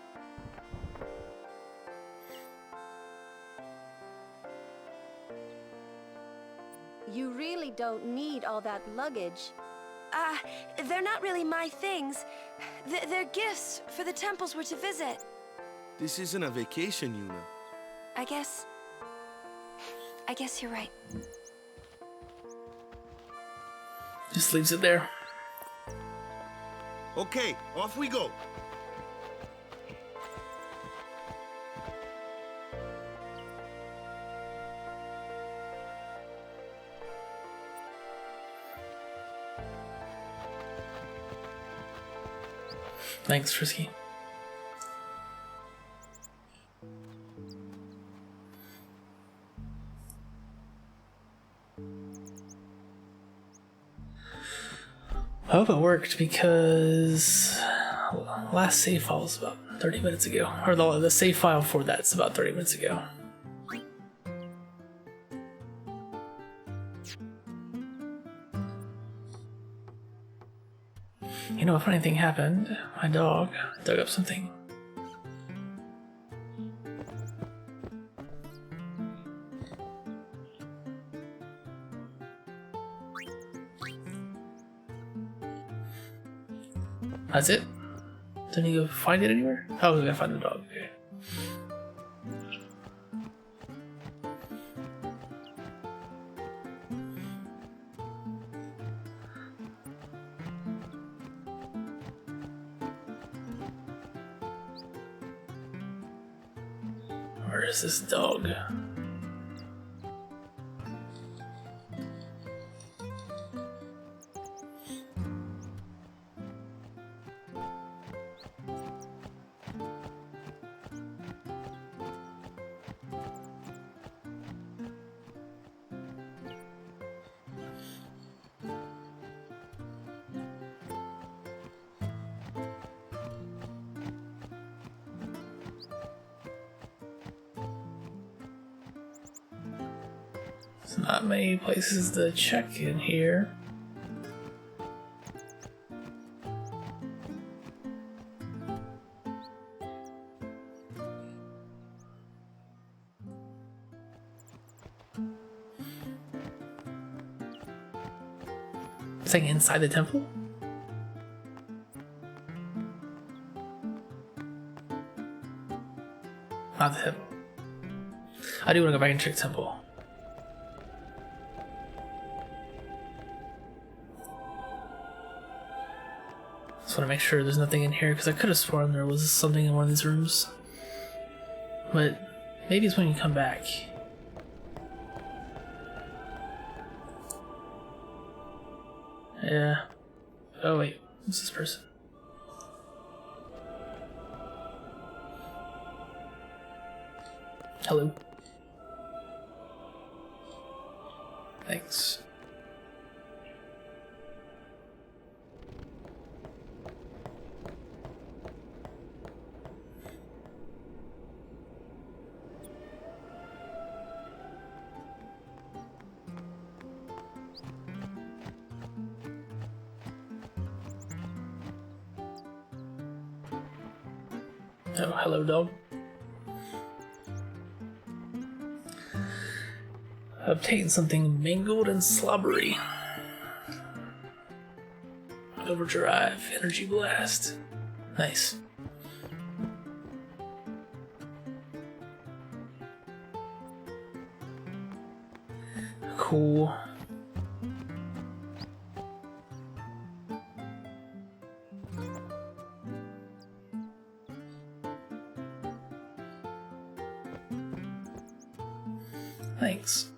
[SPEAKER 10] You really don't need all that luggage.
[SPEAKER 16] They're not really my things. They're gifts for the temples we're to visit.
[SPEAKER 6] This isn't a vacation, Yuna.
[SPEAKER 16] I guess you're right.
[SPEAKER 1] Just leaves it there.
[SPEAKER 6] Okay, off we go.
[SPEAKER 1] Thanks, Frisky. I hope it worked because last save file was about 30 minutes ago. Or the save file for that's about 30 minutes ago. You know, a funny thing happened. My dog dug up something. That's it? Didn't you go find it anywhere? Oh, we gotta find the dog. Okay. Where is this dog? There's not many places to check in here. Saying inside the temple? Not the temple. I do want to go back and check the temple. Just want to make sure there's nothing in here because I could have sworn there was something in one of these rooms. But maybe it's when you come back. Yeah. Oh wait, who's this person? Hello. Thanks. Oh, hello, dog. Obtain something mangled and slobbery. Overdrive, energy blast. Nice. Cool. Thanks.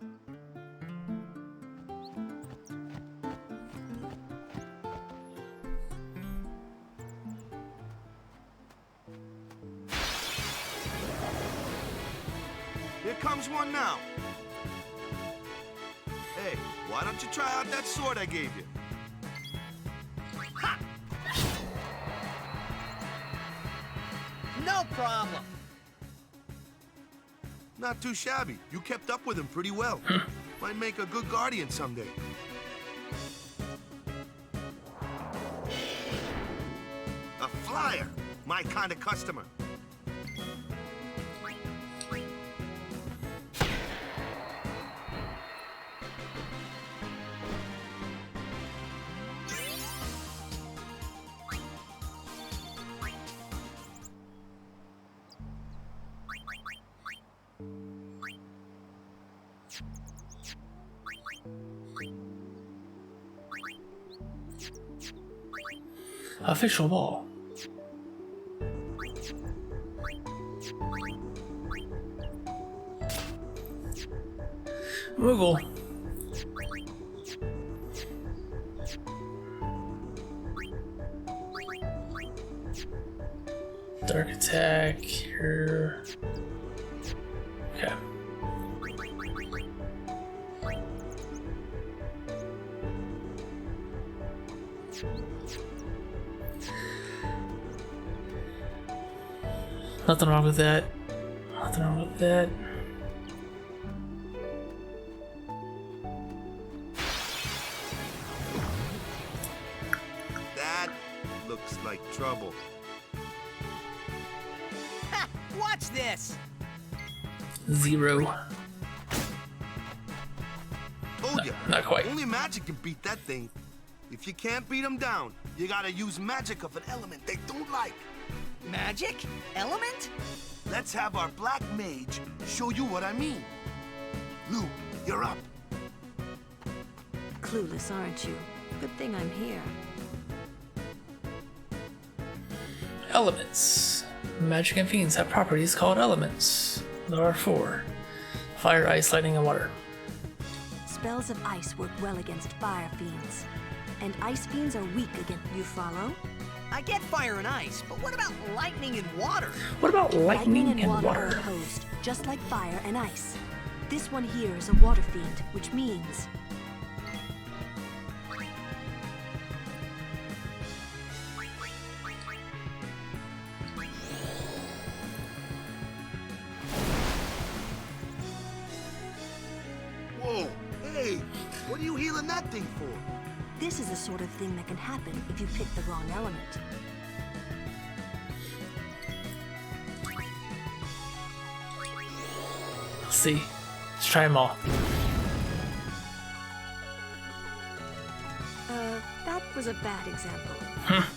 [SPEAKER 6] Here comes one now. Hey, why don't you try out that sword I gave you?
[SPEAKER 15] Ha! No problem.
[SPEAKER 6] Not too shabby. You kept up with him pretty well. Might make a good guardian someday. A flyer. My kind of customer.
[SPEAKER 1] Official ball. Moogle. Dark attack here. Okay. Nothing wrong with that. Nothing wrong with that.
[SPEAKER 6] That looks like trouble.
[SPEAKER 15] Ha! Watch this!
[SPEAKER 1] 0.
[SPEAKER 6] Told ya.
[SPEAKER 1] Not quite.
[SPEAKER 6] Only magic can beat that thing. If you can't beat them down, you gotta use magic of an element they don't like.
[SPEAKER 15] Magic? Element?
[SPEAKER 6] Let's have our black mage show you what I mean. Lou, you're up.
[SPEAKER 13] Clueless, aren't you? Good thing I'm here.
[SPEAKER 1] Elements. Magic and fiends have properties called elements. There are 4. Fire, ice, lightning, and water.
[SPEAKER 10] Spells of ice work well against fire fiends. And ice fiends are weak against... You follow?
[SPEAKER 15] I get fire and ice, but what about lightning and water?
[SPEAKER 1] What about lightning
[SPEAKER 10] and water are opposed, just like fire and ice. This one here is a water fiend, which means...
[SPEAKER 6] Whoa, that thing for?
[SPEAKER 13] This is the sort of thing that can happen if you pick the wrong element.
[SPEAKER 1] Let's see. Let's try them all.
[SPEAKER 13] That was a bad example.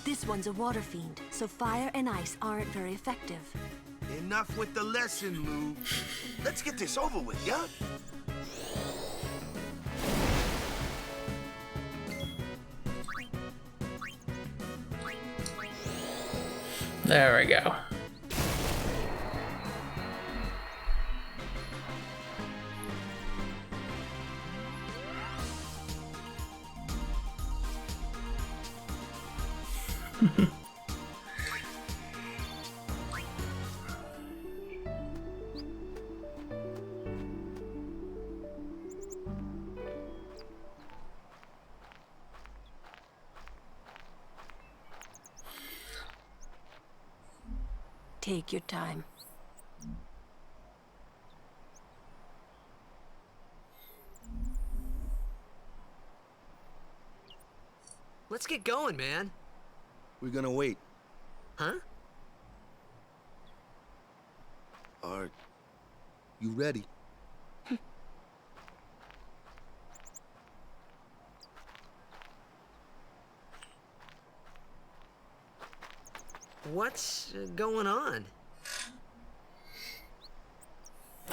[SPEAKER 13] This one's a water fiend, so fire and ice aren't very effective.
[SPEAKER 6] Enough with the lesson, Lou. Let's get this over with, yeah?
[SPEAKER 1] There we go.
[SPEAKER 13] Take your time.
[SPEAKER 15] Let's get going, man.
[SPEAKER 6] We're gonna wait.
[SPEAKER 15] Huh?
[SPEAKER 6] Are you ready?
[SPEAKER 15] What's going on?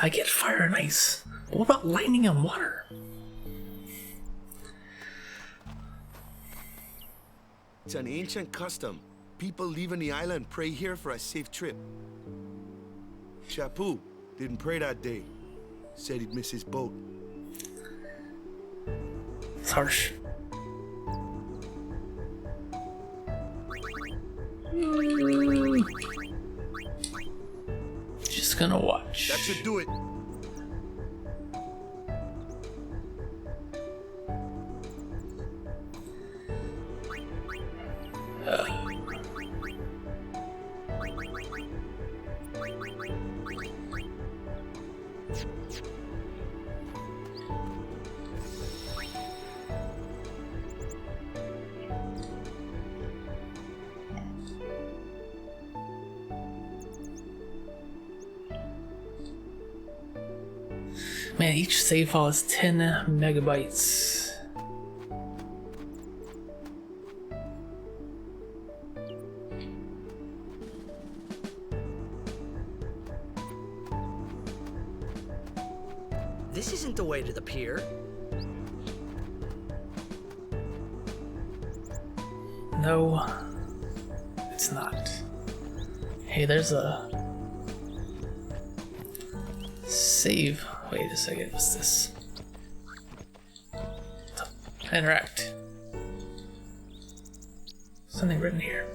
[SPEAKER 1] I get fire and ice. What about lightning and water?
[SPEAKER 6] It's an ancient custom. People leaving the island pray here for a safe trip. Chappu didn't pray that day. Said he'd miss his boat.
[SPEAKER 1] It's harsh. Just gonna watch.
[SPEAKER 6] That should do it.
[SPEAKER 1] Man, each save file is 10 megabytes.
[SPEAKER 15] This isn't the way to the pier.
[SPEAKER 1] No, it's not. Hey, there's a save. Wait a second, what's this? Interact. Something written here.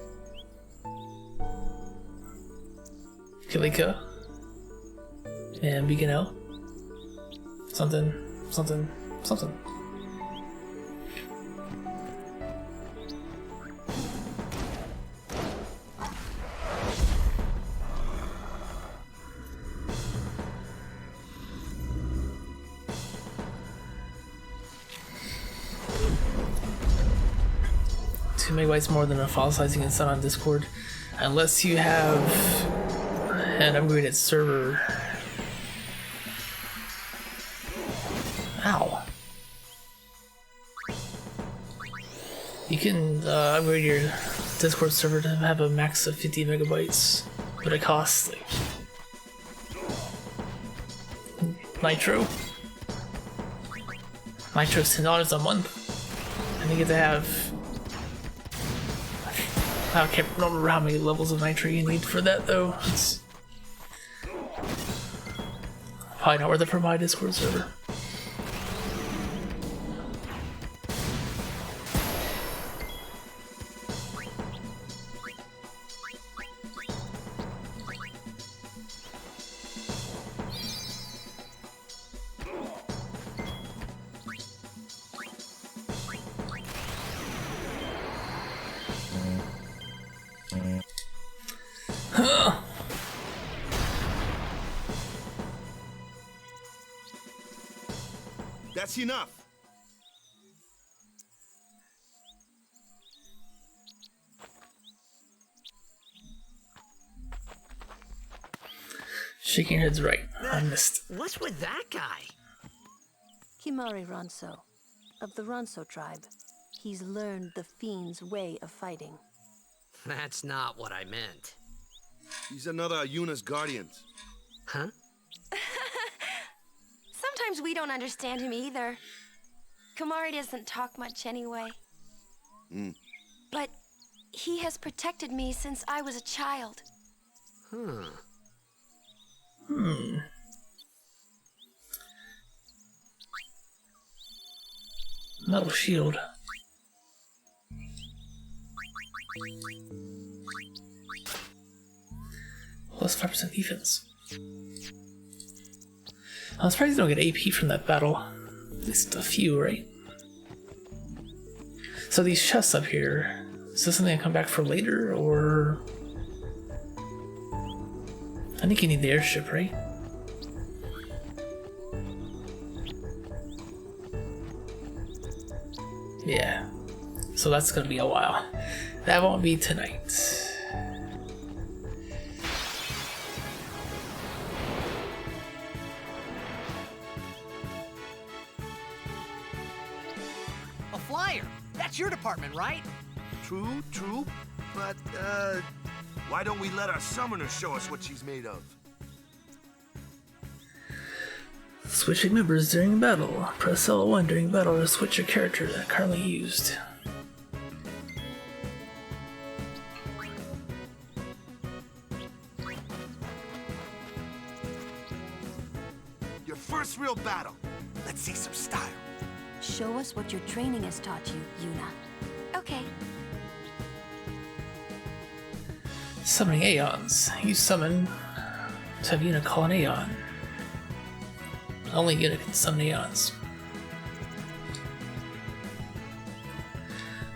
[SPEAKER 1] Kalika. And Beacon L. Something. Megabytes more than a file size you can set on Discord, unless you have an upgraded server. Ow. You can upgrade your Discord server to have a max of 50 megabytes, but it costs like Nitro's $10 a month, and you get to have. I can't remember how many levels of nitro you need for that though. It's probably not worth it for my Discord server.
[SPEAKER 6] That's enough.
[SPEAKER 1] Shaking your head's right. I missed.
[SPEAKER 15] What's with that guy?
[SPEAKER 10] Kimari Ronso, of the Ronso tribe. He's learned the Fiend's way of fighting.
[SPEAKER 15] That's not what I meant.
[SPEAKER 6] He's another Yuna's guardians.
[SPEAKER 15] Huh?
[SPEAKER 16] Sometimes we don't understand him either. Kimari doesn't talk much anyway. But he has protected me since I was a child.
[SPEAKER 1] Metal shield. Plus 5% defense. I'm surprised you don't get AP from that battle. At least a few, right? So these chests up here, is this something I come back for later, or... I think you need the airship, right? Yeah. So that's gonna be a while. That won't be tonight.
[SPEAKER 15] A flyer! That's your department, right?
[SPEAKER 6] True. But, why don't we let our summoner show us what she's made of?
[SPEAKER 1] Switching members during battle. Press L1 during battle to switch your character that currently used.
[SPEAKER 6] Your first real battle. Let's see some style.
[SPEAKER 13] Show us what your training has taught you, Yuna.
[SPEAKER 16] Okay.
[SPEAKER 1] Summoning Aeons. You summon to have Yuna call an Aeon. Only Yuna can summon Aeons.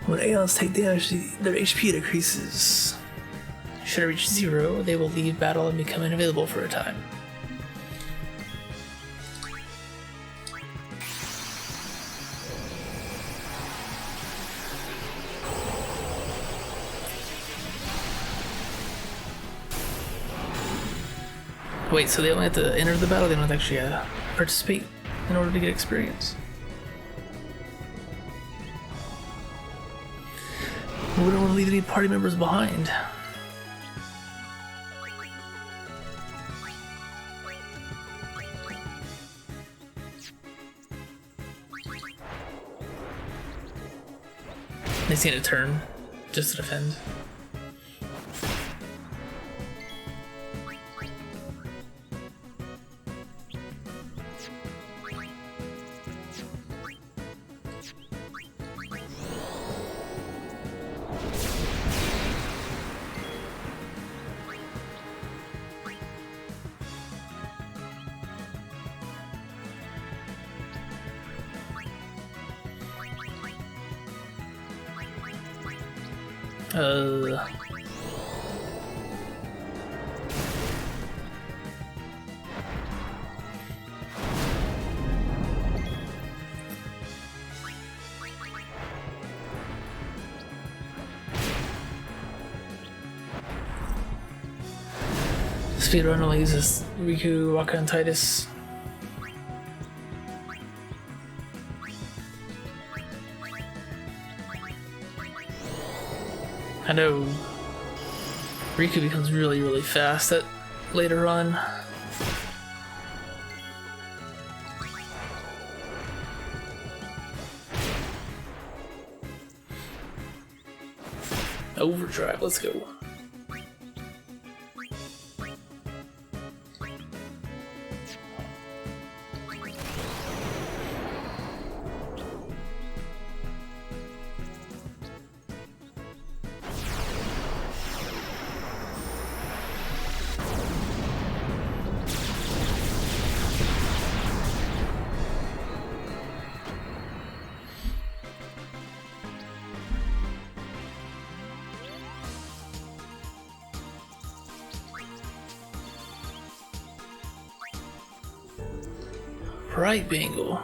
[SPEAKER 1] When Aeons take damage, their HP decreases. Should it reach 0, they will leave battle and become unavailable for a time. Wait, so they only have to enter the battle, they don't have to actually participate in order to get experience? We don't want to leave any party members behind. They need a turn just to defend. Speedrun only uses Riku, Waka, and Titus. I know Riku becomes really fast at later on. Overdrive, let's go. Right, Bangle.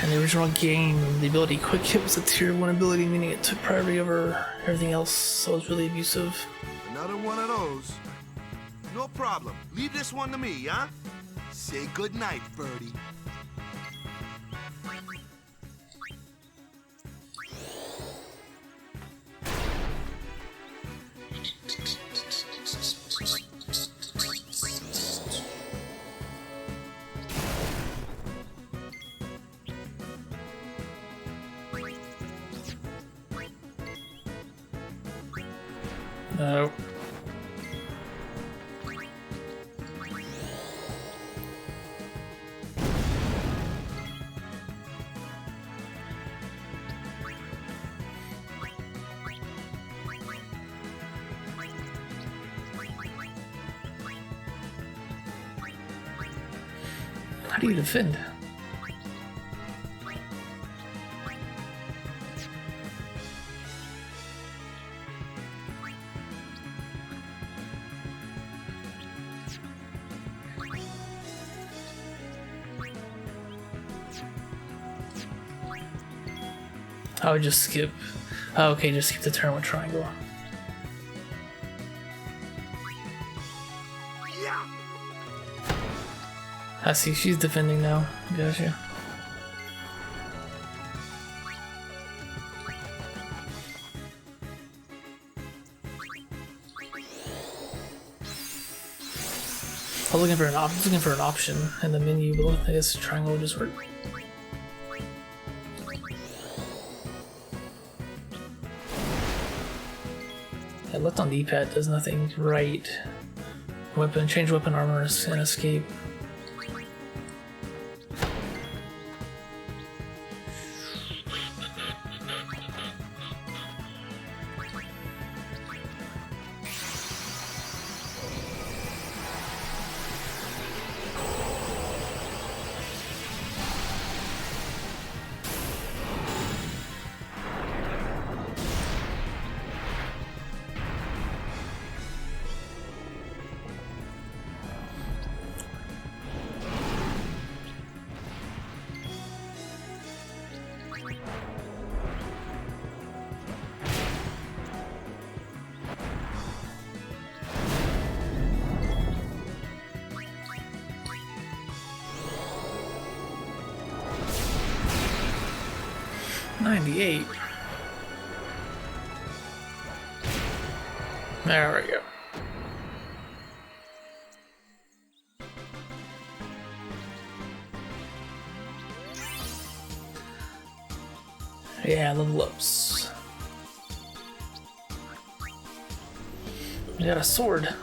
[SPEAKER 1] In the original game, the ability Quick Hit was a tier 1 ability, meaning it took priority over everything else, so it was really abusive.
[SPEAKER 6] Another one of those. No problem. Leave this one to me, huh? Say goodnight, birdie.
[SPEAKER 1] No. How do you defend? I would just skip. Oh, okay, just skip the turn with triangle. I see, she's defending now. Gotcha. I was looking for an option in the menu, but I guess triangle would just work. Yeah, left on D-pad does nothing right. Weapon, change weapon armor, and escape. $98. There we go. Yeah, level ups. We got a sword.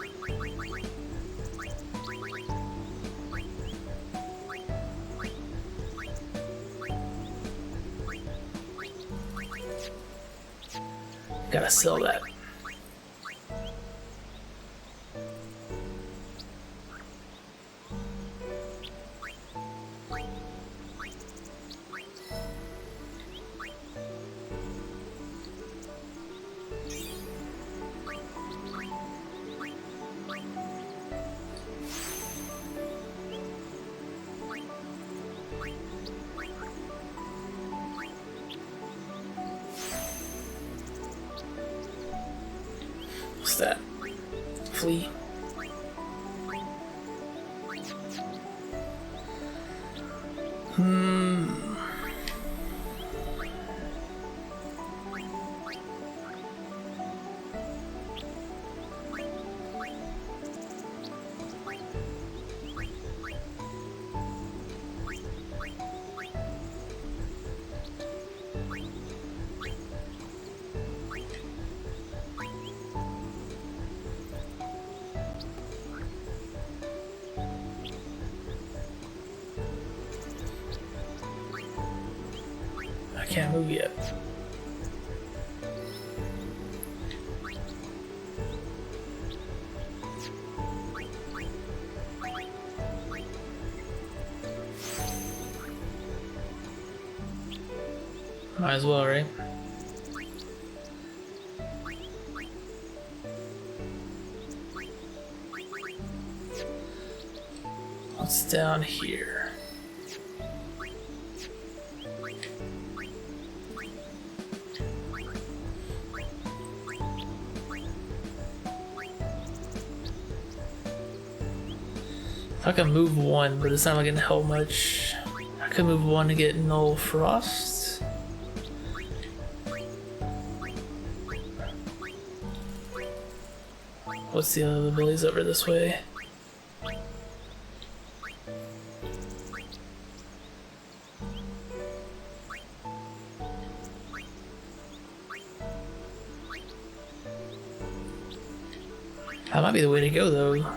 [SPEAKER 1] Gotta sell that. What's that? Flee. I can't move yet. Might as well, right? What's down here? I can move one, but it's not gonna help much. I could move one to get Null Frost. What's the other abilities over this way? That might be the way to go, though.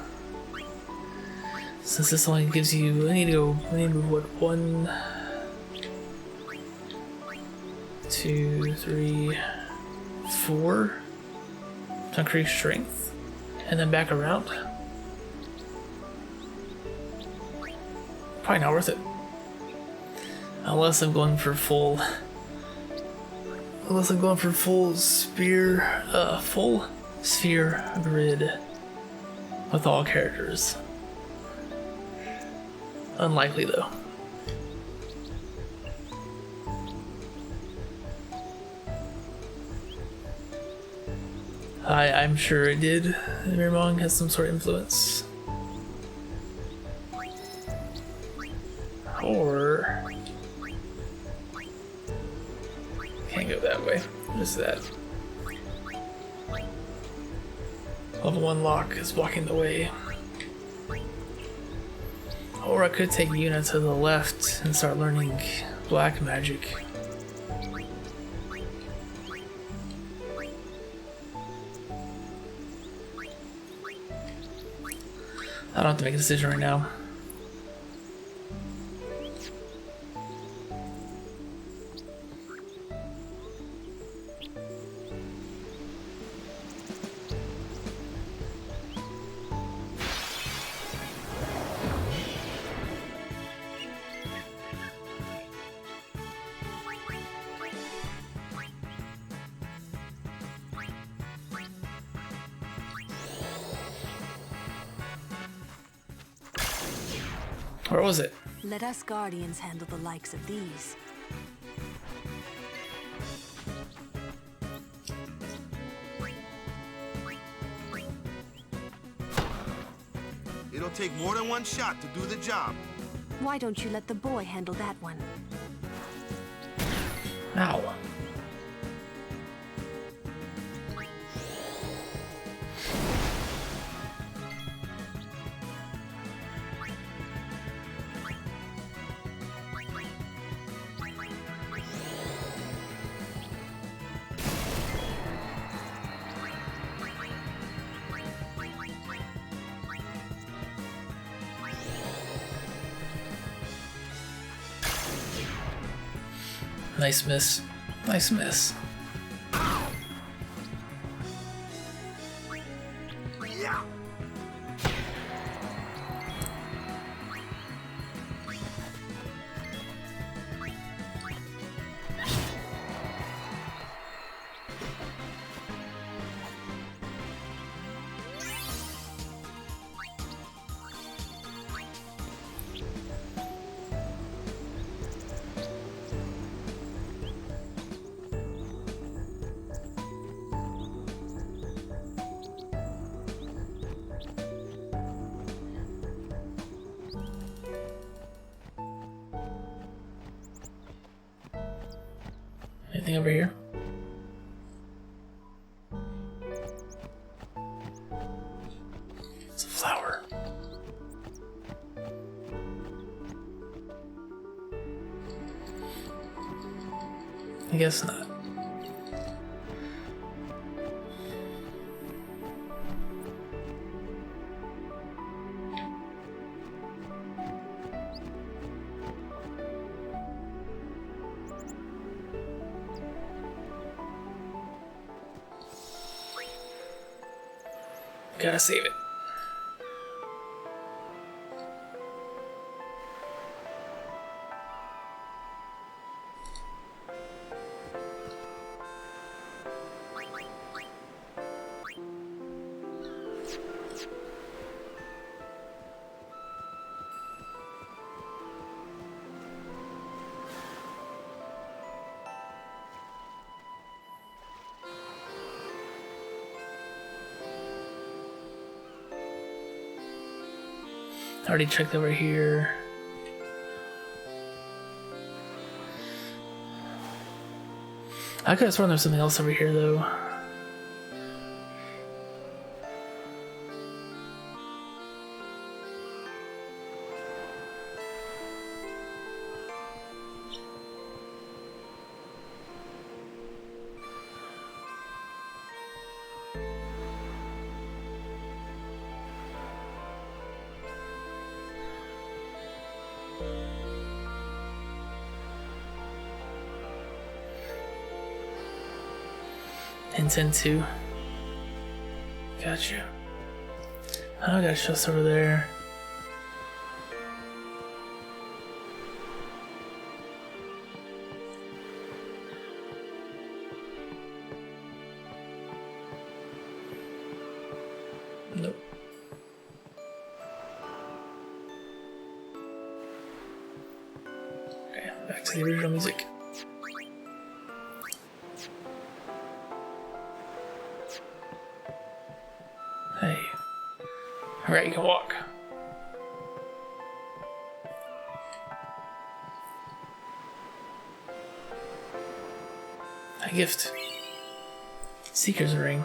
[SPEAKER 1] Since this only gives you, I need to move what, 1, 2, 3, 4 to increase strength, and then back around. Probably not worth it, unless I'm going for full. Unless I'm going for full sphere grid with all characters. Unlikely though. I'm sure it did. Mirmong has some sort of influence. Or can't go that way. Just that. Level 1 lock is blocking the way. Or I could take Yuna to the left and start learning black magic. I don't have to make a decision right now. Where was it?
[SPEAKER 13] Let us Guardians handle the likes of these.
[SPEAKER 6] It'll take more than one shot to do the job.
[SPEAKER 13] Why don't you let the boy handle that one?
[SPEAKER 1] Ow. Nice miss. Nice miss. Anything over here? It's a flower. I guess not. Gotta save it. Already checked over here. I could have sworn there's something else over here though. Intend to. Gotcha. Oh, I got chests over there. Nope. Okay, back to the original music. Hey. Alright, you can walk. A gift. Seeker's ring.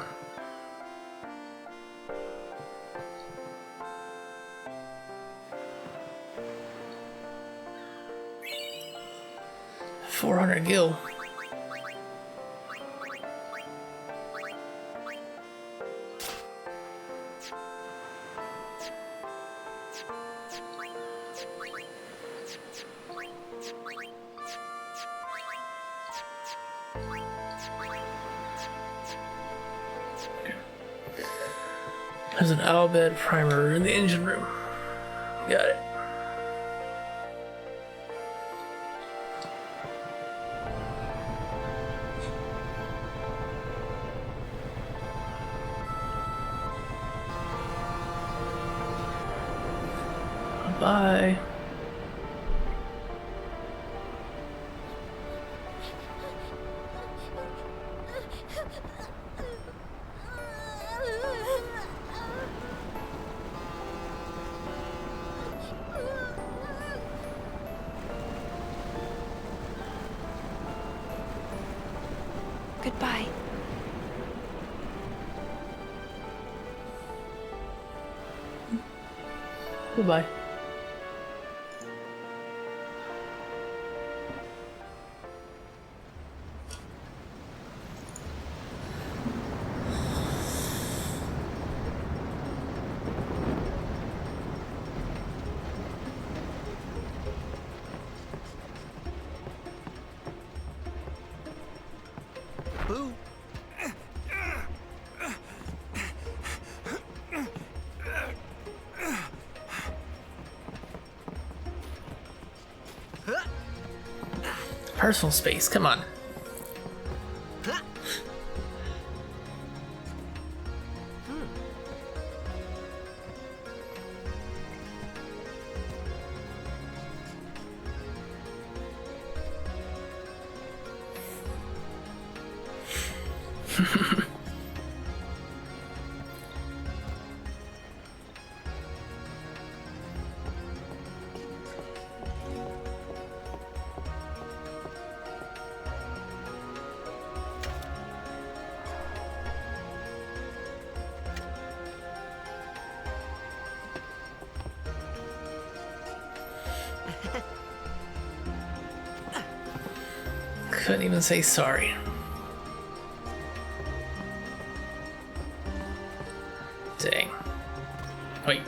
[SPEAKER 1] $400 gil. There's an Albed primer in the engine room. Got it. Bye.
[SPEAKER 16] Goodbye.
[SPEAKER 1] Goodbye.
[SPEAKER 15] Boo.
[SPEAKER 1] Personal space, come on. Couldn't even say sorry. Dang. Wait.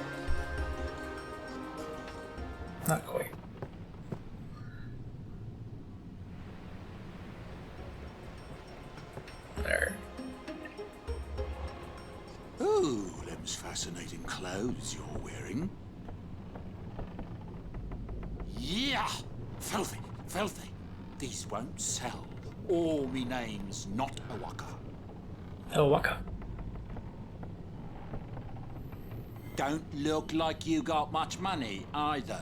[SPEAKER 1] Not quite. There.
[SPEAKER 12] Ooh, them's fascinating clothes you're wearing. Yeah! Filthy, filthy. These won't sell. Or me name's not Owaka.
[SPEAKER 1] Owaka.
[SPEAKER 12] Don't look like you got much money, either.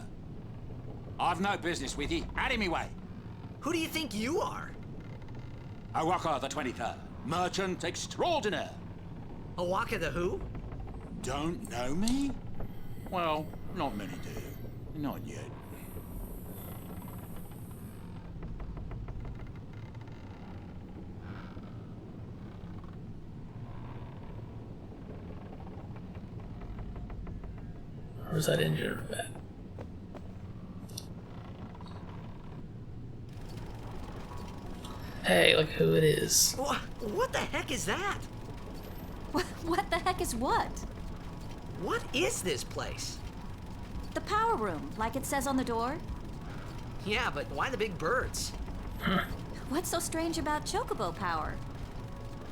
[SPEAKER 12] I've no business with you. Out of me way.
[SPEAKER 15] Who do you think you are?
[SPEAKER 12] Owaka the 23rd. Merchant extraordinaire.
[SPEAKER 15] Owaka the who?
[SPEAKER 12] Don't know me? Well, Not many do. Not yet.
[SPEAKER 1] Where's that engine at? Hey, look who it is.
[SPEAKER 15] What the heck is that?
[SPEAKER 19] What the heck is what?
[SPEAKER 15] What is this place?
[SPEAKER 19] The power room, like it says on the door.
[SPEAKER 15] Yeah, but why the big birds?
[SPEAKER 19] What's so strange about chocobo power?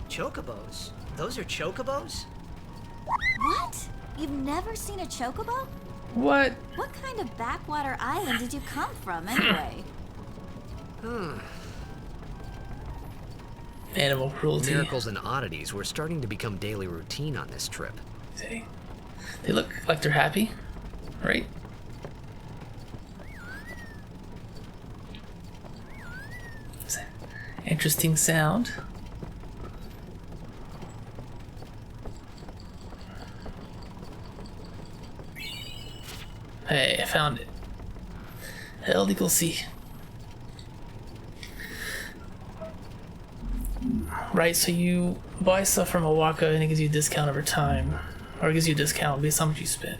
[SPEAKER 15] Chocobos? Those are chocobos?
[SPEAKER 19] What? You've never seen a chocobo?
[SPEAKER 1] What?
[SPEAKER 19] What kind of backwater island did you come from, anyway?
[SPEAKER 1] Animal cruelty.
[SPEAKER 15] Miracles and oddities were starting to become daily routine on this trip.
[SPEAKER 1] See? They look like they're happy, right? Interesting sound. Hey, I found it. L equals C. Right, so you buy stuff from Owaka and it gives you a discount over time. Or it gives you a discount based on how much you spend.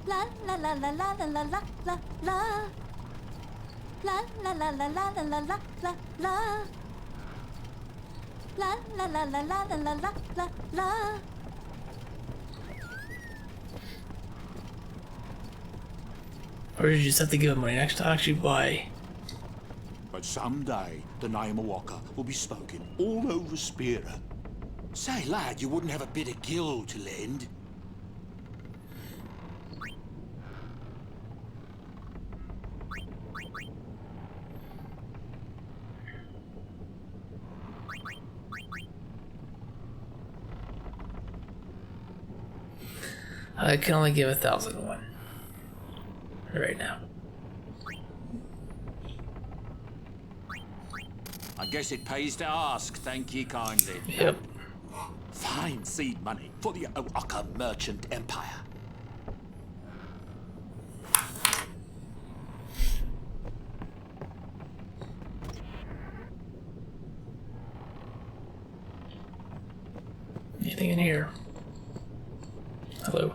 [SPEAKER 19] La la la la la la la la la la. La la la la la la la la la la. La la la la la la la la la la.
[SPEAKER 1] Or did you just have to give them money to actually buy?
[SPEAKER 12] But someday, the name of Waka will be spoken all over Spira. Say, lad, you wouldn't have a bit of gill to lend?
[SPEAKER 1] I can only give 1,001 right now.
[SPEAKER 12] I guess it pays to ask, thank ye kindly.
[SPEAKER 1] Yep.
[SPEAKER 12] Fine seed money for the Oaka merchant empire.
[SPEAKER 1] Anything in here? Hello.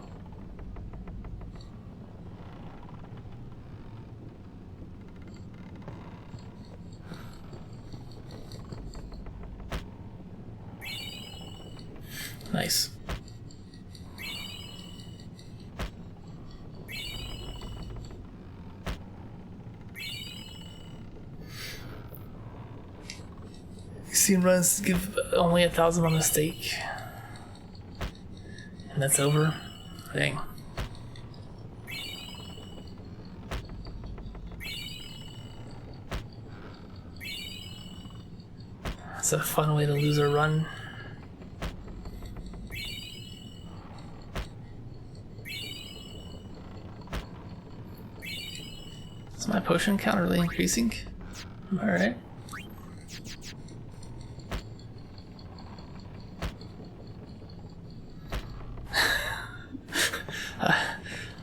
[SPEAKER 1] Nice. Extreme runs give only 1,000 by mistake. And that's over. Dang. That's a fun way to lose a run. Is my potion count really increasing? Alright.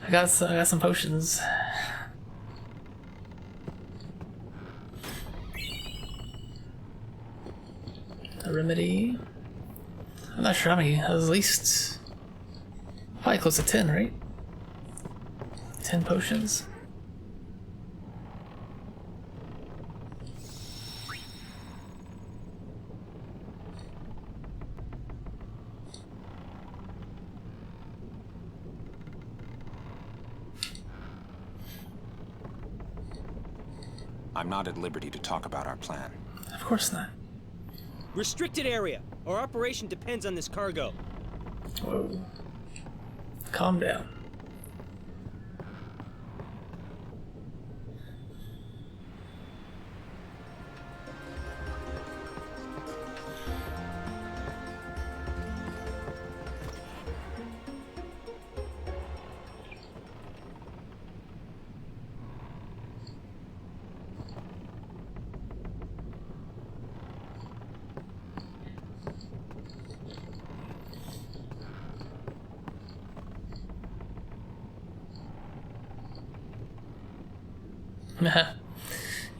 [SPEAKER 1] I got some potions. A remedy. I'm not sure how many. At least probably close to 10, right? 10 potions.
[SPEAKER 7] I'm not at liberty to talk about our plan.
[SPEAKER 1] Of course not.
[SPEAKER 8] Restricted area. Our operation depends on this cargo.
[SPEAKER 1] Whoa. Calm down.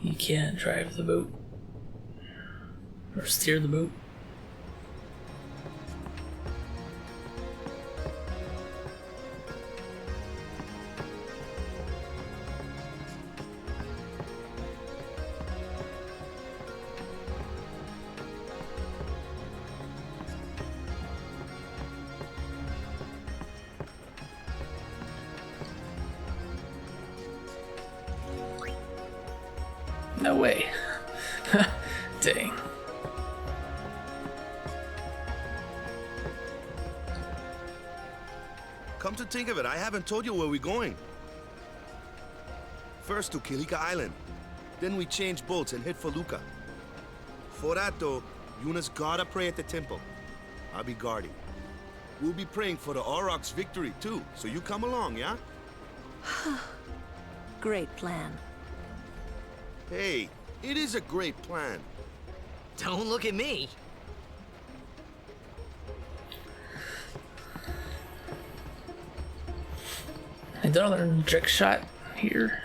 [SPEAKER 1] You can't drive the boat. Or steer the boat. No way. Dang.
[SPEAKER 6] Come to think of it, I haven't told you where we're going. First to Kilika Island. Then we change boats and head for Luca. For that though, Yuna's gotta pray at the temple. I'll be guarding. We'll be praying for the Aurochs' victory too, so you come along, yeah?
[SPEAKER 13] Great plan.
[SPEAKER 6] Hey, it is a great plan.
[SPEAKER 15] Don't look at me.
[SPEAKER 1] And another trick shot here.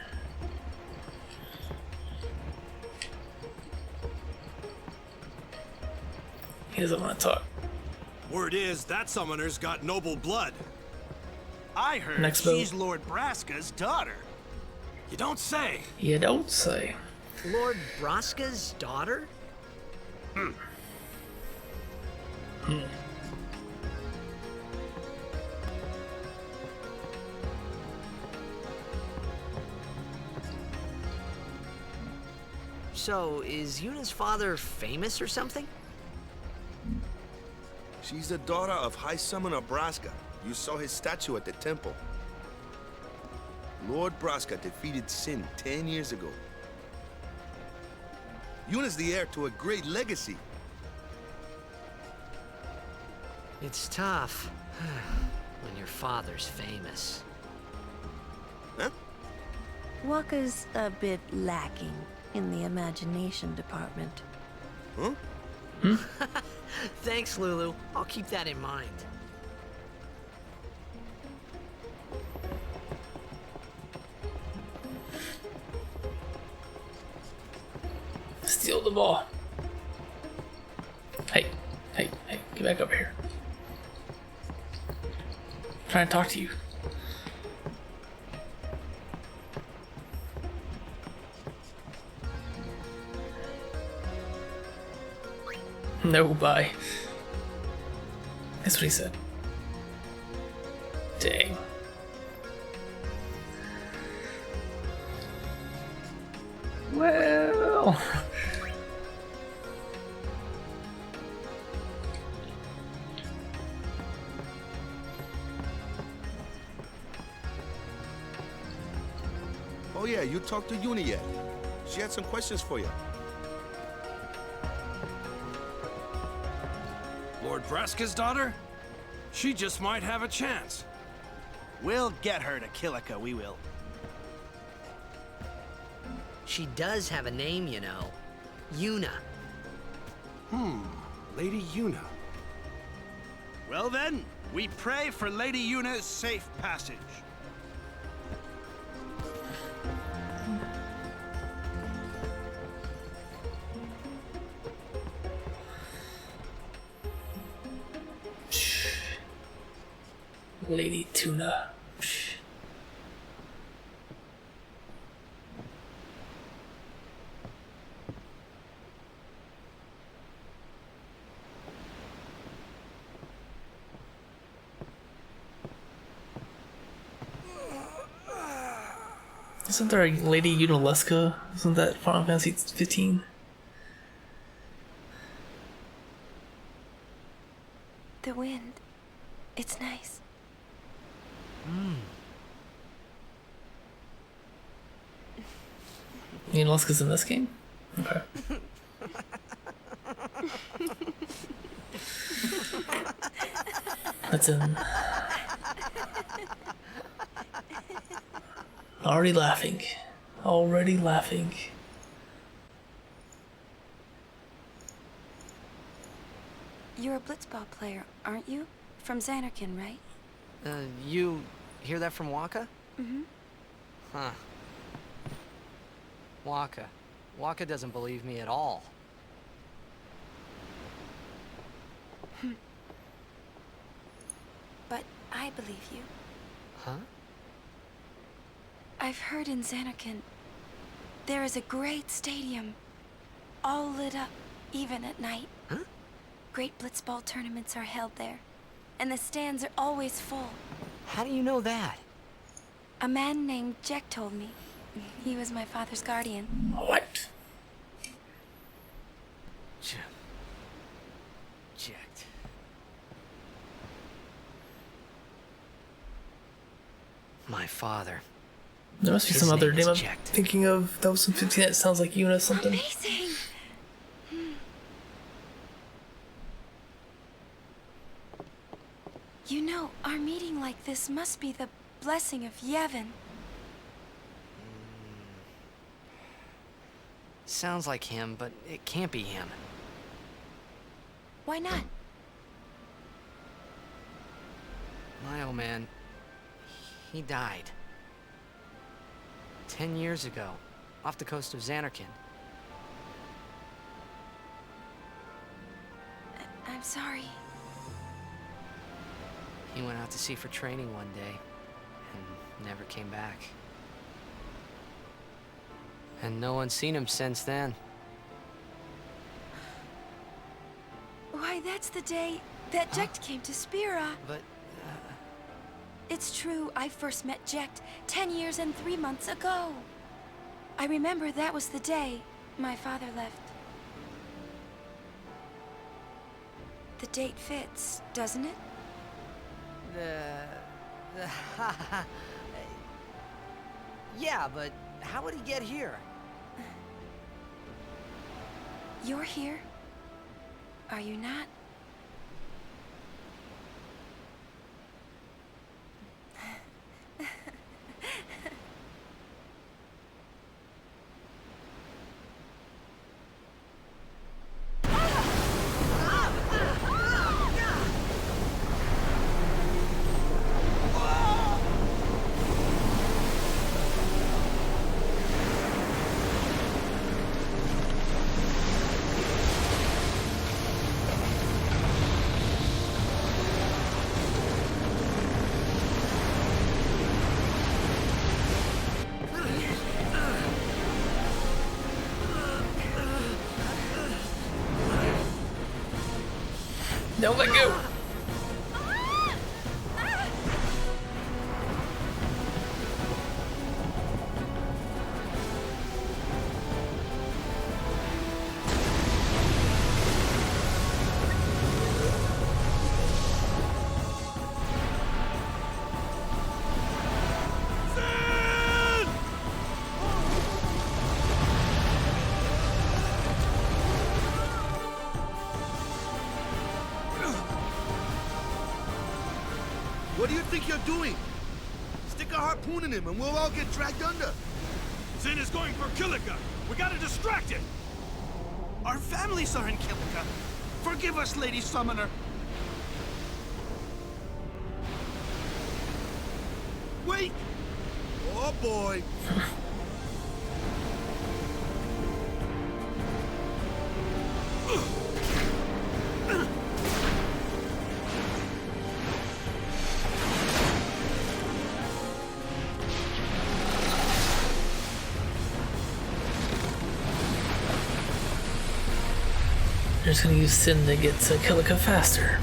[SPEAKER 1] He doesn't want to talk.
[SPEAKER 20] Word is that summoner's got noble blood. I heard
[SPEAKER 1] Next boat.
[SPEAKER 20] she's Lord Braska's daughter. You don't say.
[SPEAKER 1] You don't say.
[SPEAKER 15] Lord Braska's daughter?
[SPEAKER 20] Hmm.
[SPEAKER 15] So, is Yuna's father famous or something?
[SPEAKER 6] She's the daughter of High Summoner Braska. You saw his statue at the temple. Lord Braska defeated Sin 10 years ago. Yuna's the heir to a great legacy.
[SPEAKER 15] It's tough when your father's famous.
[SPEAKER 6] Huh?
[SPEAKER 13] Waka's a bit lacking in the imagination department.
[SPEAKER 6] Huh?
[SPEAKER 15] Thanks, Lulu. I'll keep that in mind.
[SPEAKER 1] Steal the ball. Hey, hey, hey, get back over here. I'm trying to talk to you. No, bye. That's what he said. Dang. Well.
[SPEAKER 6] Oh yeah, you talked to Yuna yet? She had some questions for you.
[SPEAKER 20] Lord Braska's daughter? She just might have a chance.
[SPEAKER 21] We'll get her to Kilika, we will.
[SPEAKER 15] She does have a name, you know. Yuna.
[SPEAKER 20] Lady Yuna.
[SPEAKER 21] Well then, we pray for Lady Yuna's safe passage.
[SPEAKER 1] Lady Tuna. Isn't there a Lady Unaleska? Isn't that Final Fantasy 15?
[SPEAKER 16] The wind. It's nice.
[SPEAKER 1] Unaleska's in this game? Okay. That's in. Already laughing. Already laughing.
[SPEAKER 16] You're a blitzball player, aren't you? From Xanarkin, right?
[SPEAKER 15] You hear that from Waka?
[SPEAKER 16] Mm-hmm.
[SPEAKER 15] Huh.
[SPEAKER 2] Waka. Waka doesn't believe me at all.
[SPEAKER 16] But I believe you.
[SPEAKER 2] Huh?
[SPEAKER 16] I've heard in Xanarkand there is a great stadium, all lit up, even at night.
[SPEAKER 2] Huh?
[SPEAKER 16] Great blitzball tournaments are held there, and the stands are always full.
[SPEAKER 2] How do you know that?
[SPEAKER 16] A man named Jack told me. He was my father's guardian.
[SPEAKER 1] What?
[SPEAKER 2] Jacked. My father.
[SPEAKER 1] There must be
[SPEAKER 2] His
[SPEAKER 1] some other
[SPEAKER 2] name is
[SPEAKER 1] name I'm
[SPEAKER 2] Jekt.
[SPEAKER 1] thinking of. That was some 15 that sounds like Yuna something.
[SPEAKER 16] Amazing! You know, our meeting like this must be the blessing of Yevon.
[SPEAKER 2] Sounds like him, but it can't be him.
[SPEAKER 16] Why not?
[SPEAKER 2] My old man, he died. 10 years ago, off the coast of Xanarkand.
[SPEAKER 16] I'm sorry.
[SPEAKER 2] He went out to sea for training one day, and never came back. And no one's seen him since then.
[SPEAKER 16] Why, that's the day that Jekt came to Spira.
[SPEAKER 2] But,
[SPEAKER 16] It's true, I first met Jekt 10 years and 3 months ago. I remember that was the day my father left. The date fits, doesn't it?
[SPEAKER 2] Yeah, but how would he get here?
[SPEAKER 16] You're here, are you not?
[SPEAKER 1] Don't let go.
[SPEAKER 6] What do you think you're doing? Stick a harpoon in him and we'll all get dragged under.
[SPEAKER 20] Zin is going for Kilika. We gotta distract it. Our families are in Kilika. Forgive us, Lady Summoner.
[SPEAKER 6] Wait! Oh boy!
[SPEAKER 1] They're just gonna use Sin to get to Kilika faster.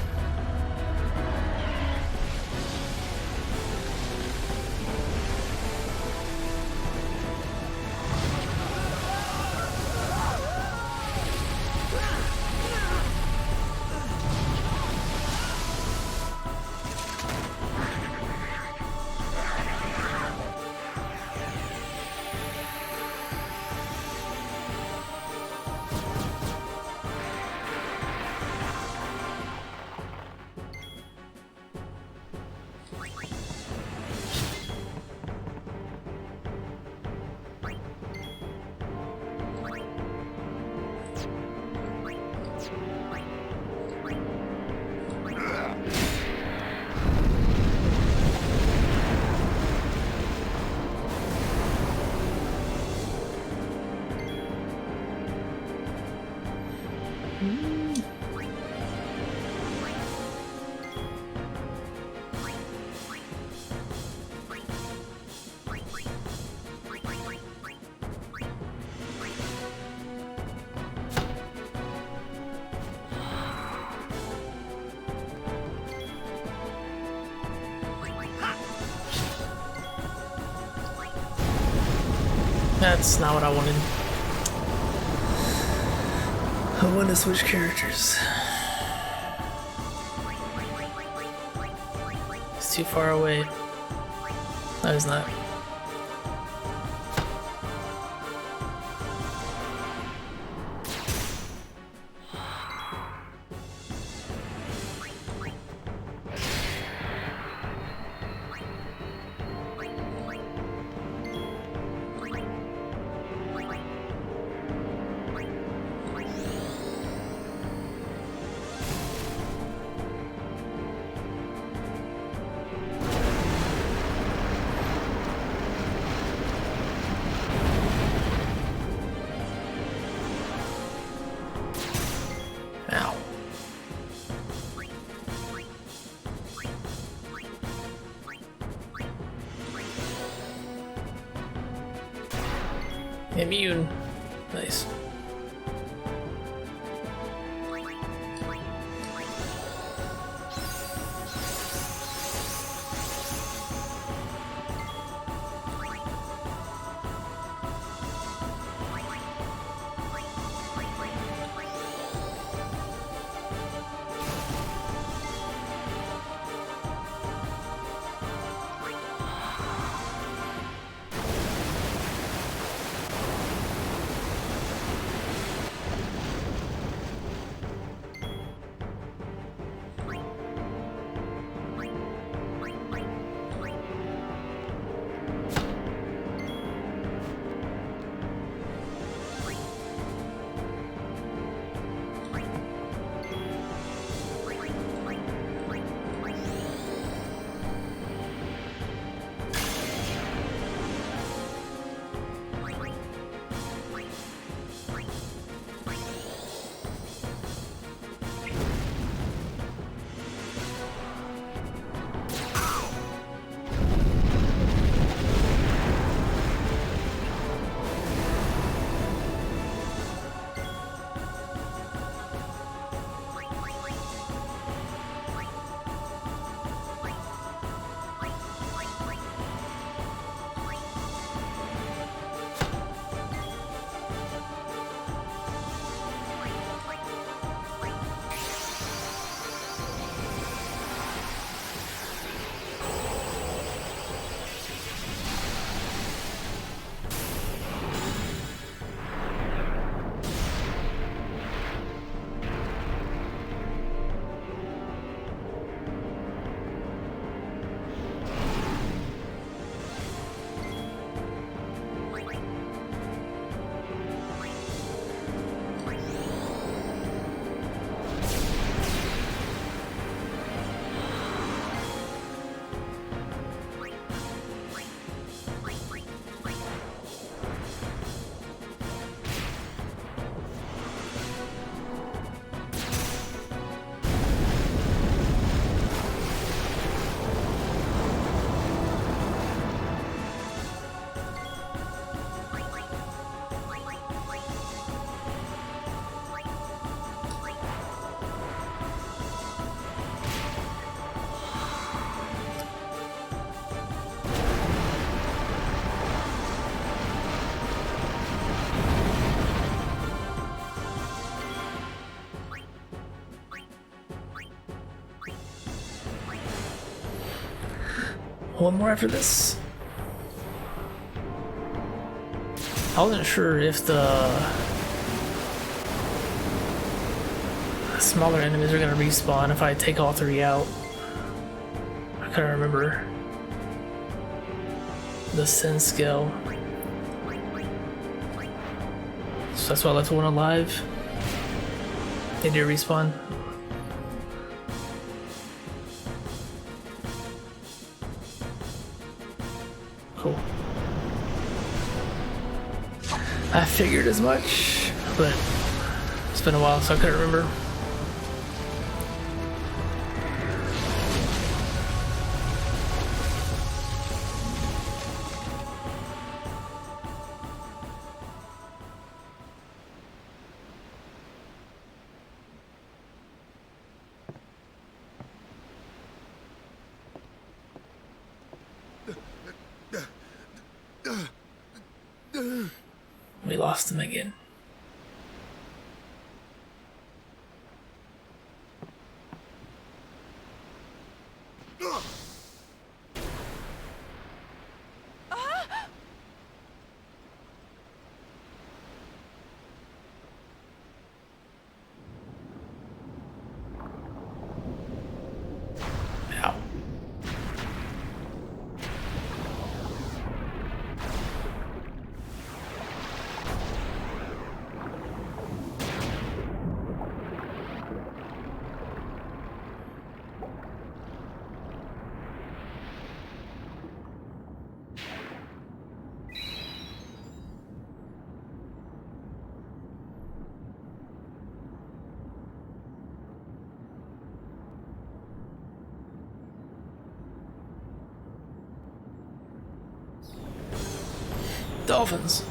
[SPEAKER 1] That's not what I wanted. I wanted to switch characters. It's too far away. No, it's not. Immune. Nice. One more after this. I wasn't sure if the smaller enemies are gonna respawn if I take all three out. I couldn't remember the sin skill. So that's why I left one alive. They do respawn. Cool. I figured as much, but It's been a while, so I couldn't remember. We lost him again. Dolphins.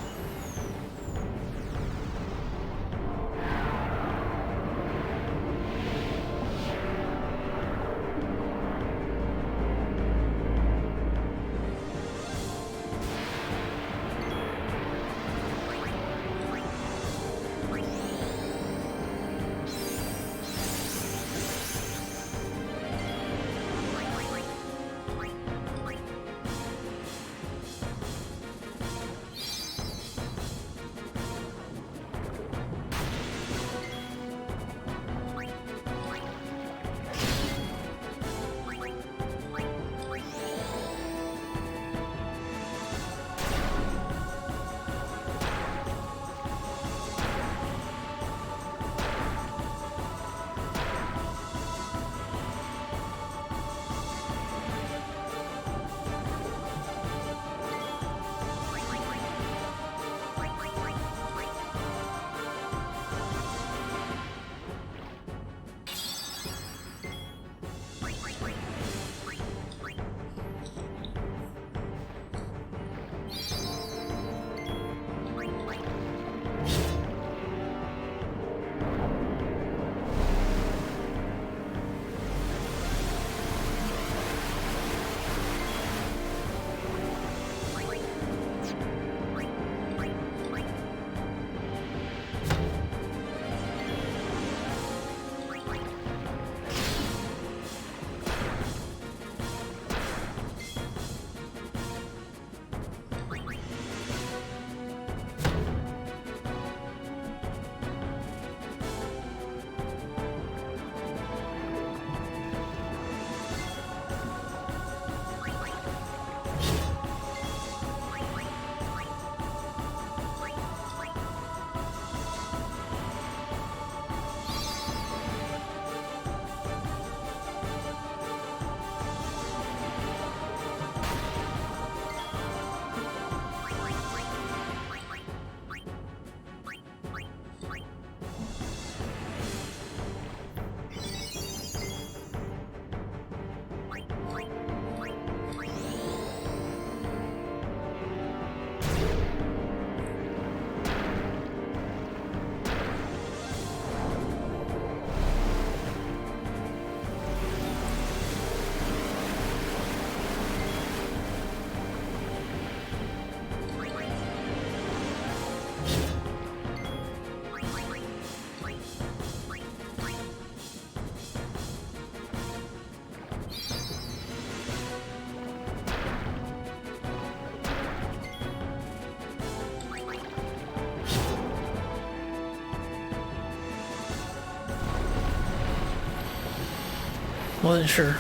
[SPEAKER 1] Wasn't sure.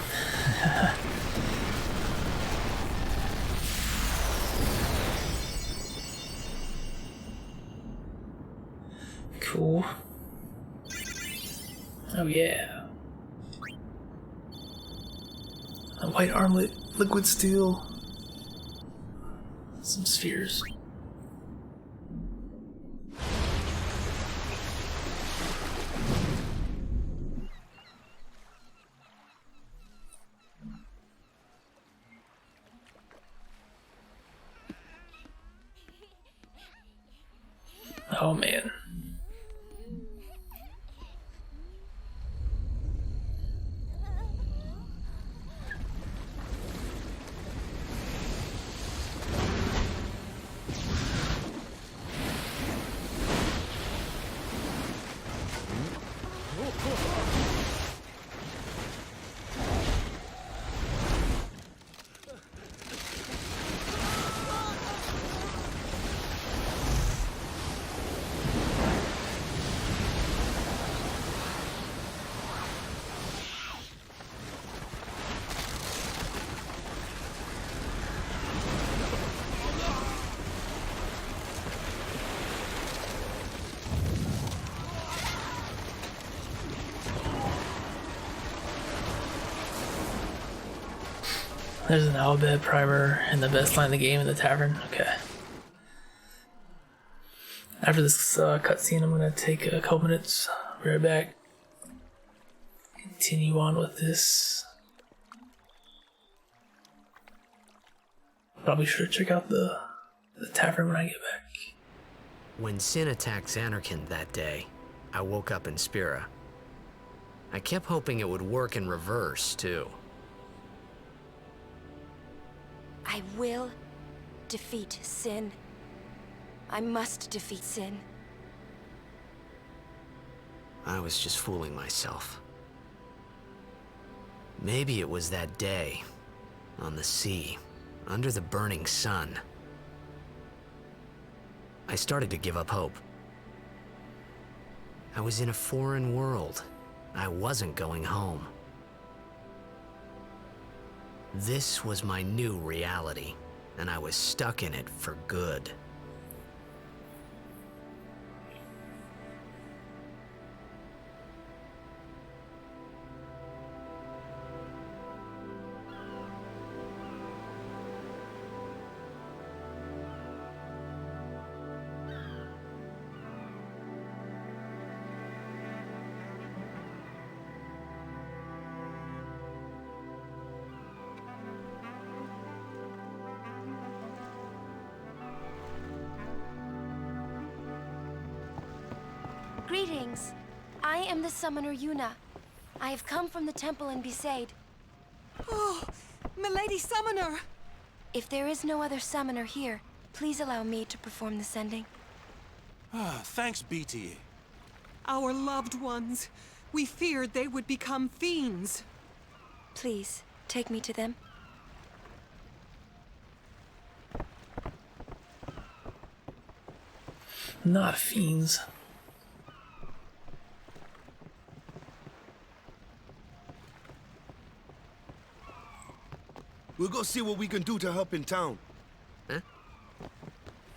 [SPEAKER 1] Cool. Oh yeah. A white armlet, liquid steel. Some spheres. Oh man. There's an owlbed primer and the best line of the game in the tavern. Okay. After this cutscene, I'm gonna take a couple minutes. Be right back. Continue on with this. But I'll be sure to check out the tavern when I get back.
[SPEAKER 2] When Sin attacked Xanarkand that day, I woke up in Spira. I kept hoping it would work in reverse, too.
[SPEAKER 16] I will defeat Sin. I must defeat Sin.
[SPEAKER 2] I was just fooling myself. Maybe it was that day, on the sea, under the burning sun. I started to give up hope. I was in a foreign world. I wasn't going home. This was my new reality, and I was stuck in it for good.
[SPEAKER 16] Greetings. I am the summoner Yuna. I have come from the temple in Besaid.
[SPEAKER 13] Oh, milady summoner!
[SPEAKER 16] If there is no other summoner here, please allow me to perform the sending.
[SPEAKER 20] Thanks, BT.
[SPEAKER 13] Our loved ones. We feared they would become fiends.
[SPEAKER 16] Please, take me to them.
[SPEAKER 1] Not fiends.
[SPEAKER 6] We'll go see what we can do to help in town.
[SPEAKER 2] Huh?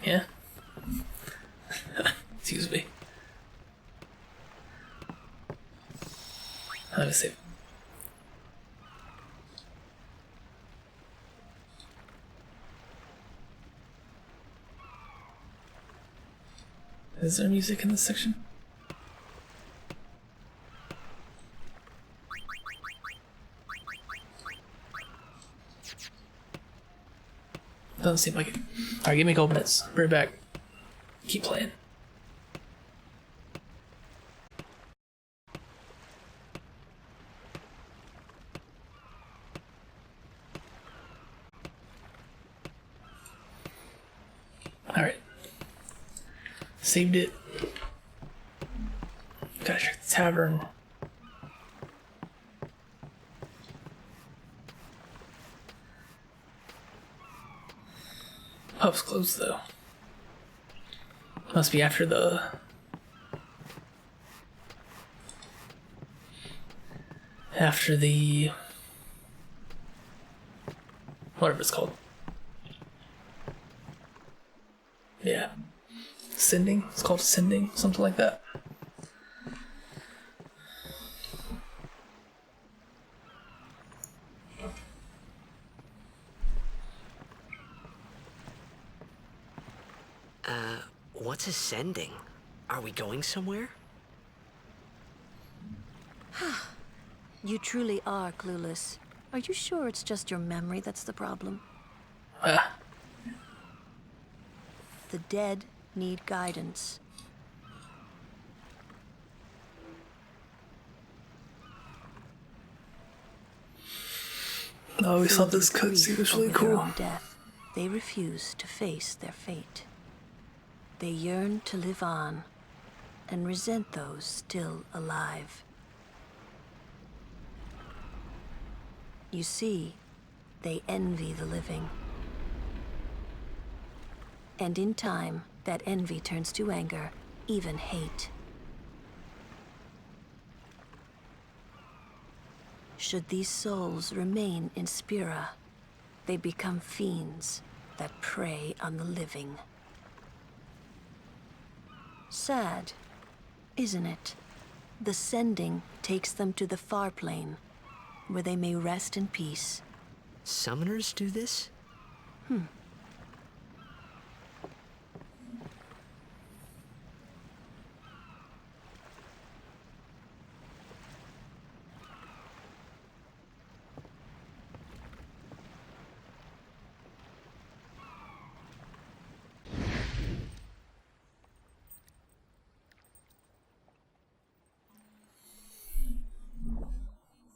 [SPEAKER 1] Yeah. Excuse me. Let me see. Is there music in this section? Doesn't seem like it. Alright, give me a couple minutes. Be right back. Keep playing. Alright. Saved it. Gotta check the tavern. Pub's closed though. Must be after the whatever it's called. Yeah. Sending? It's called sending, something like that.
[SPEAKER 2] What's ascending? Are we going somewhere?
[SPEAKER 10] You truly are clueless. Are you sure it's just your memory that's the problem?
[SPEAKER 1] Ah.
[SPEAKER 10] The dead need guidance.
[SPEAKER 1] I always thought this
[SPEAKER 13] Filled with
[SPEAKER 1] cutscene
[SPEAKER 13] grief
[SPEAKER 1] was really
[SPEAKER 13] over their
[SPEAKER 1] cool.
[SPEAKER 13] own death, they refuse to face their fate. They yearn to live on and resent those still alive. You see, they envy the living. And in time, that envy turns to anger, even hate. Should these souls remain in Spira, they become fiends that prey on the living. Sad, isn't it? The sending takes them to the far plane, where they may rest in peace.
[SPEAKER 15] Summoners do this?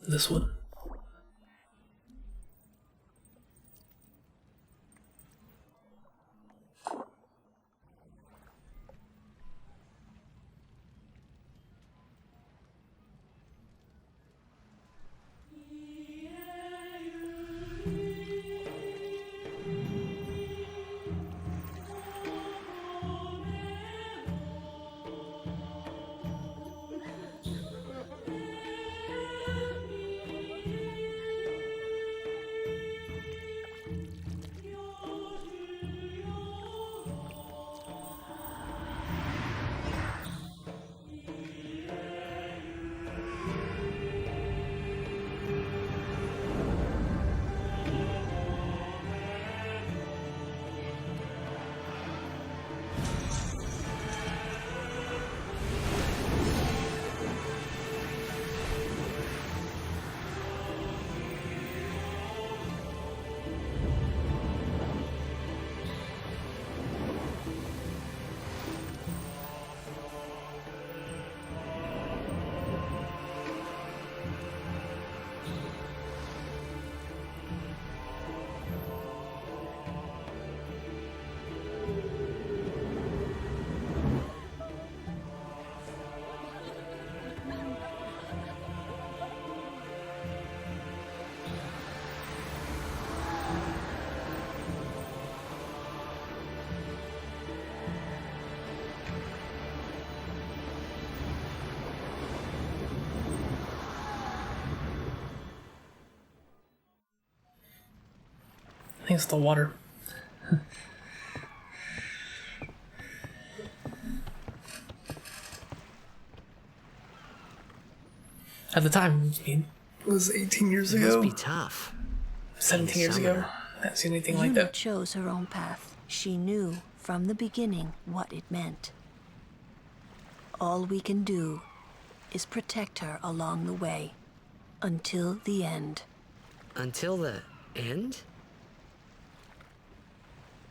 [SPEAKER 1] This one. I think it's the water. At the time, I mean, it was 18 years ago.
[SPEAKER 15] Must be tough.
[SPEAKER 1] 17 years ago. I haven't seen anything like
[SPEAKER 13] Yuna
[SPEAKER 1] that.
[SPEAKER 13] chose her own path. She knew from the beginning what it meant. All we can do is protect her along the way, until the end.
[SPEAKER 15] Until the end?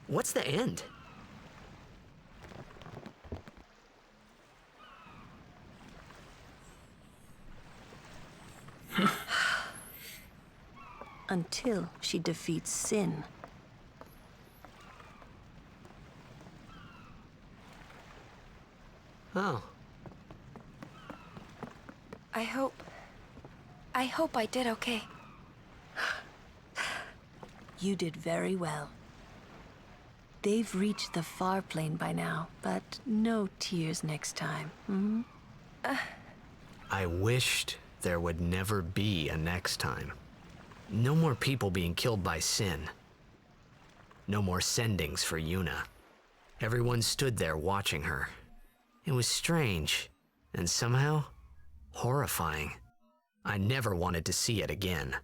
[SPEAKER 15] What's the end?
[SPEAKER 13] Until she defeats sin.
[SPEAKER 15] Oh.
[SPEAKER 16] I hope I did okay.
[SPEAKER 13] You did very well. They've reached the far plane by now, but no tears next time. Hmm?
[SPEAKER 15] I wished there would never be a next time. No more people being killed by sin. No more sendings for Yuna. Everyone stood there watching her. It was strange, and somehow horrifying. I never wanted to see it again.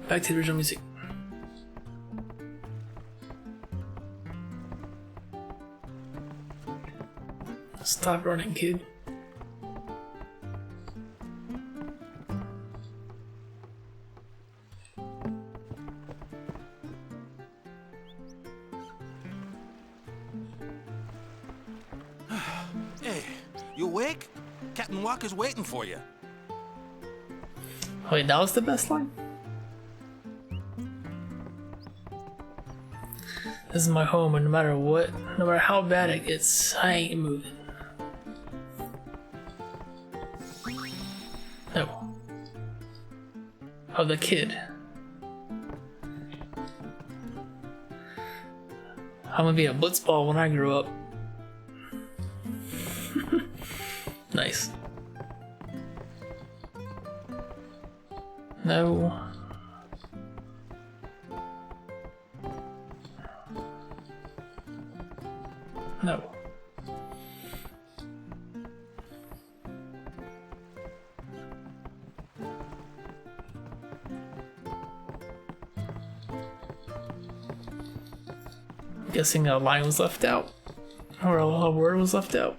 [SPEAKER 1] Back to the original music. Stop running, kid.
[SPEAKER 21] Hey, you awake? Captain Walker's waiting for you.
[SPEAKER 1] Wait, that was the best line? This is my home, and no matter what, no matter how bad it gets, I ain't moving. No. Oh, the kid. I'm gonna be a blitzball when I grow up. Nice. No. No. Guessing a line was left out, or a word was left out.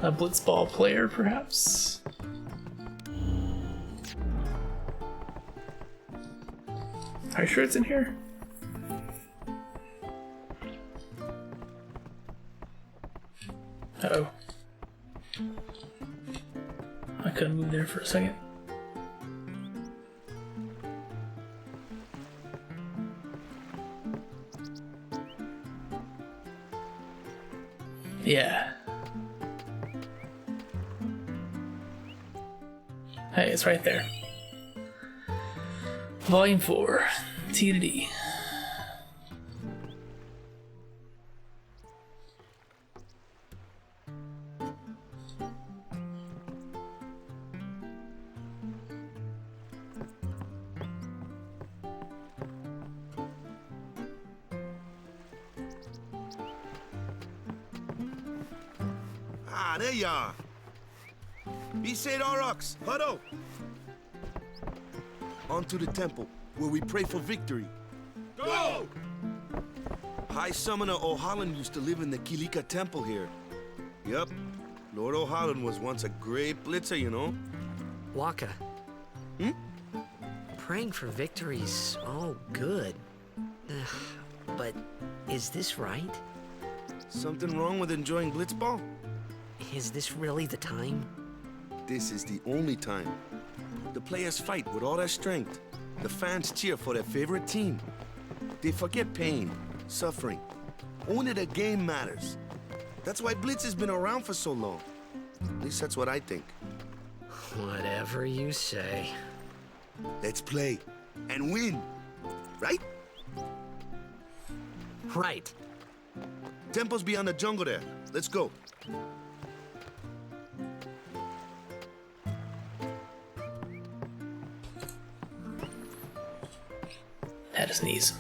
[SPEAKER 1] A blitzball player, perhaps. Are you sure it's in here? Uh-oh. I couldn't move there for a second. Yeah. Hey, it's right there. Volume 4, T to D.
[SPEAKER 6] Ah, there you are. Be said, Aurochs, huddle. On to the temple, where we pray for victory.
[SPEAKER 20] Go!
[SPEAKER 6] High Summoner O'Holland used to live in the Kilika temple here. Yup, Lord O'Holland was once a great blitzer, you know.
[SPEAKER 15] Waka. Praying for victory's all good. But is this right?
[SPEAKER 6] Something wrong with enjoying blitzball?
[SPEAKER 15] Is this really the time?
[SPEAKER 6] This is the only time. The players fight with all their strength. The fans cheer for their favorite team. They forget pain, suffering. Only the game matters. That's why Blitz has been around for so long. At least that's what I think.
[SPEAKER 15] Whatever you say.
[SPEAKER 6] Let's play and win, right?
[SPEAKER 15] Right.
[SPEAKER 6] Temple's beyond the jungle there. Let's go.
[SPEAKER 1] Had to sneeze.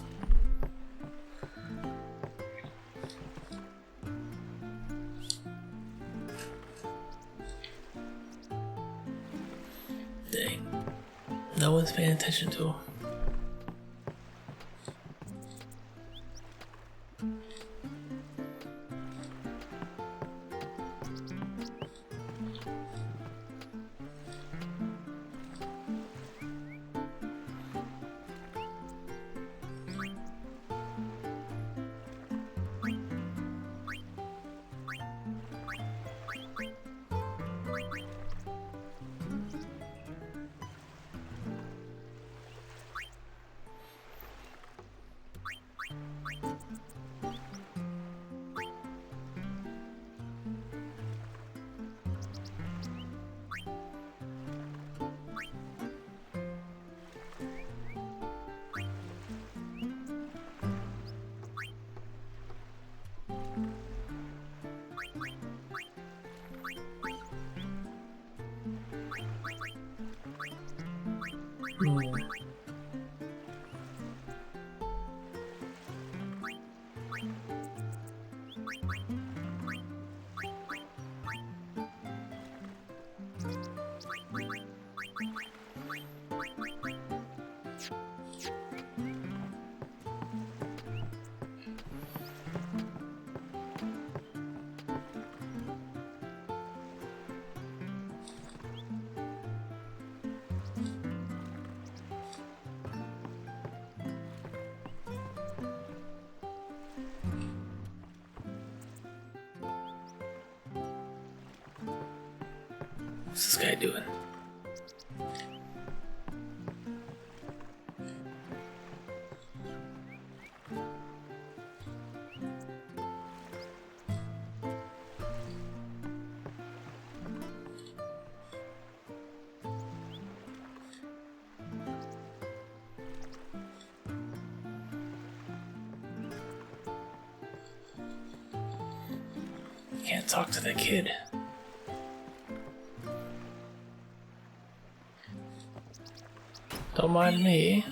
[SPEAKER 1] Dang. No one's paying attention to him. What's this guy doing? Can't talk to the kid. Don't mind me.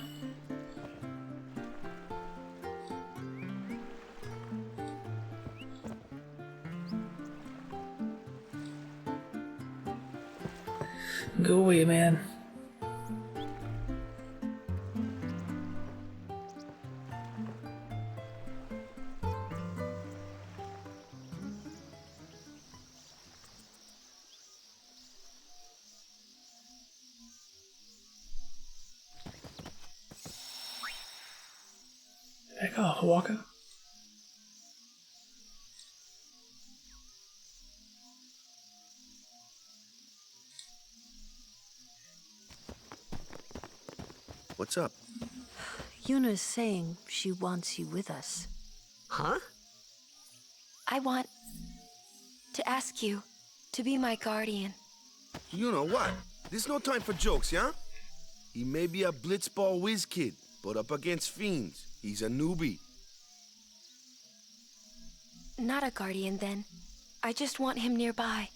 [SPEAKER 1] Go away, man. Back off, Walker.
[SPEAKER 6] What's up?
[SPEAKER 13] Yuna's saying she wants you with us.
[SPEAKER 15] Huh?
[SPEAKER 16] I want to ask you to be my guardian.
[SPEAKER 6] You know what? There's no time for jokes, yeah? He may be a blitzball whiz kid, but up against fiends, he's a newbie.
[SPEAKER 16] Not a guardian, then. I just want him nearby.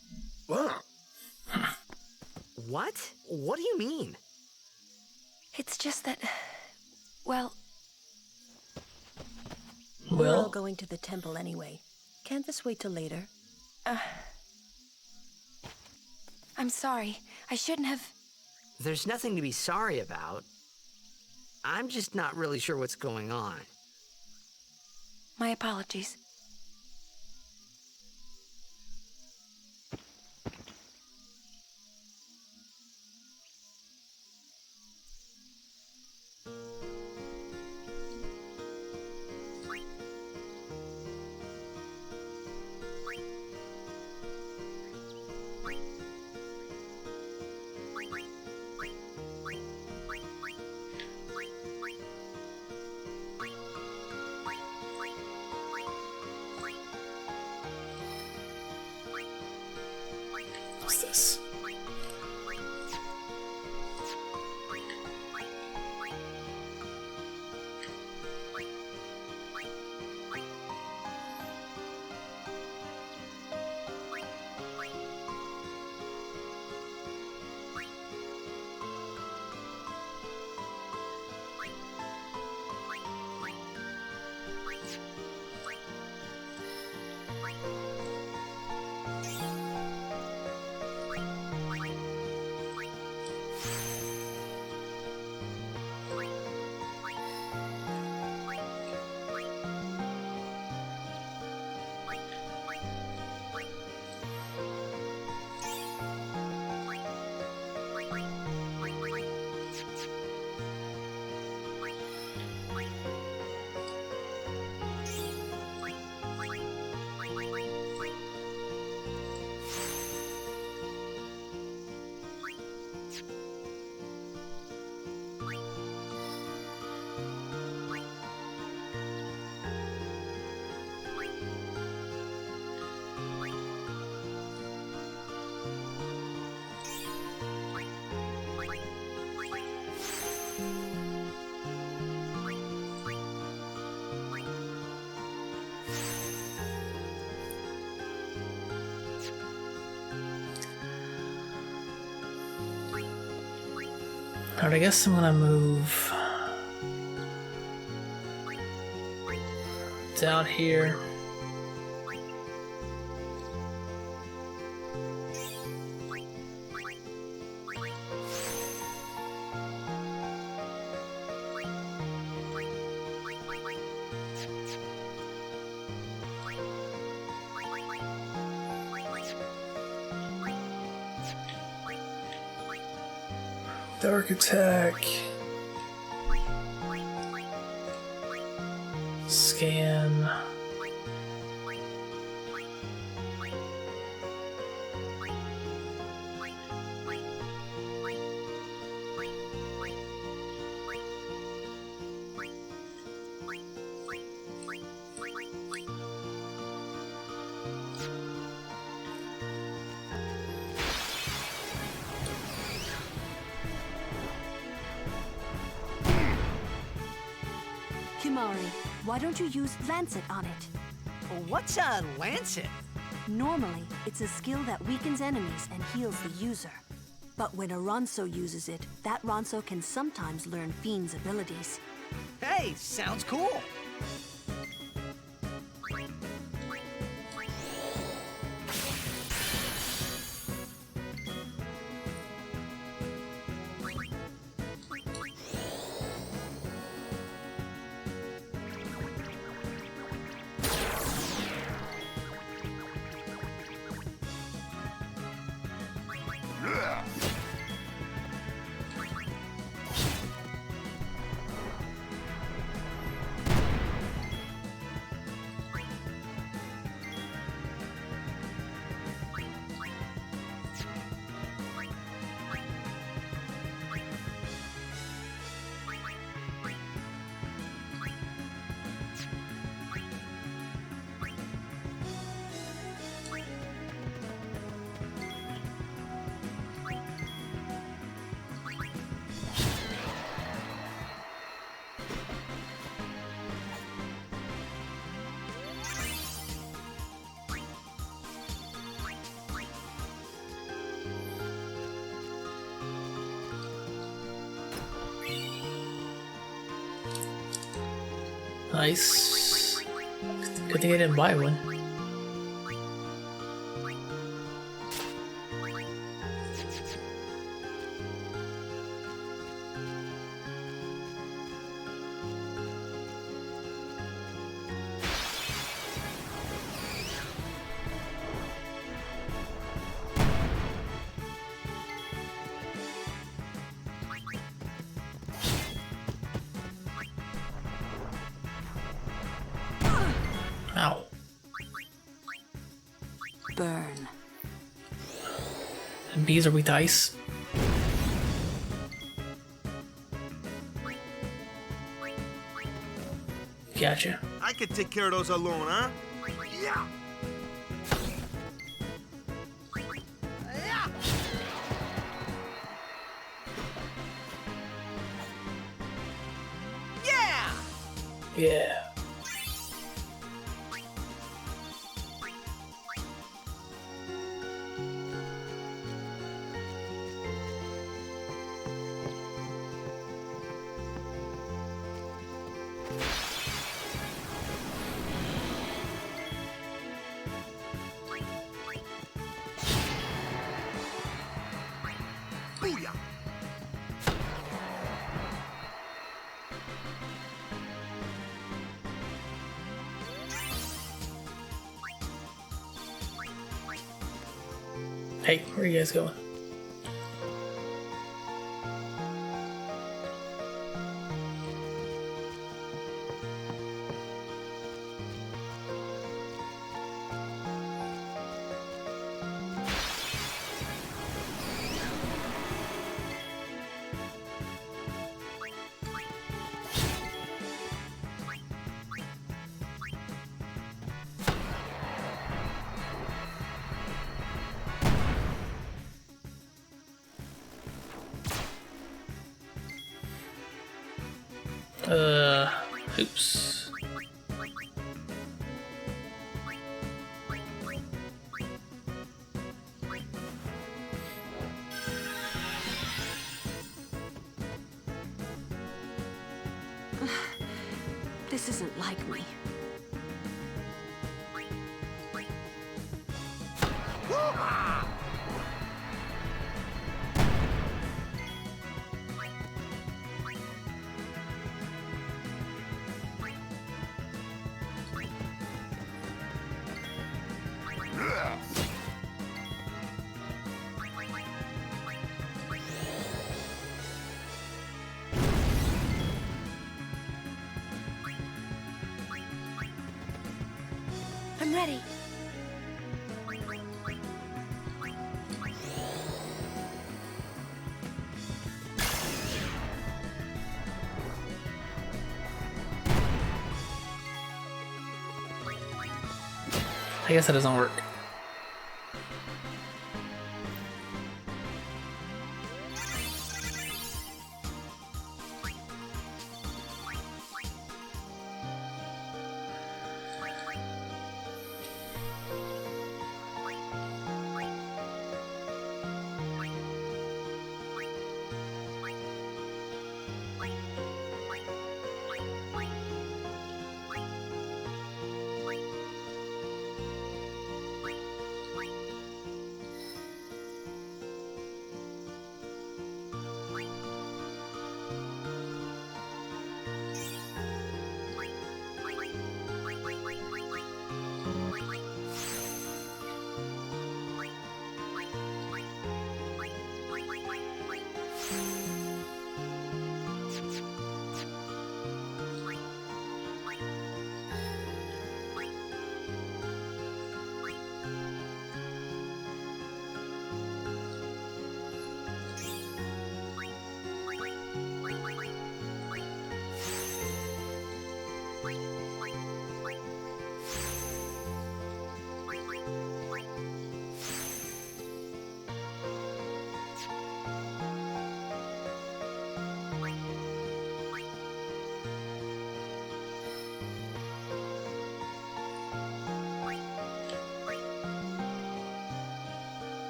[SPEAKER 6] What?
[SPEAKER 15] What? What do you mean?
[SPEAKER 16] It's just that, well...
[SPEAKER 13] We're all going to the temple anyway. Can't this wait till later?
[SPEAKER 16] I'm sorry. I shouldn't have...
[SPEAKER 15] There's nothing to be sorry about. I'm just not really sure what's going on.
[SPEAKER 16] My apologies.
[SPEAKER 1] What's this? Alright, I guess I'm gonna move down here. Dark attack. Scan.
[SPEAKER 13] Kimari, why don't you use Lancet on it?
[SPEAKER 2] What's a lancet?
[SPEAKER 13] Normally, it's a skill that weakens enemies and heals the user. But when a Ronso uses it, that Ronso can sometimes learn Fiend's abilities.
[SPEAKER 2] Hey, sounds cool.
[SPEAKER 1] Nice. Good thing I didn't buy one. Ow.
[SPEAKER 13] Burn.
[SPEAKER 1] Bees are weak to ice. Gotcha.
[SPEAKER 6] I could take care of those alone, huh? Yeah.
[SPEAKER 2] Yeah!
[SPEAKER 1] Yeah.
[SPEAKER 6] Booyah!
[SPEAKER 1] Hey, where are you guys going? Oops.
[SPEAKER 13] This isn't like me.
[SPEAKER 16] I'm ready.
[SPEAKER 1] I guess that doesn't work.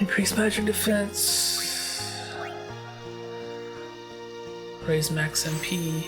[SPEAKER 1] Increase magic defense. Raise max MP.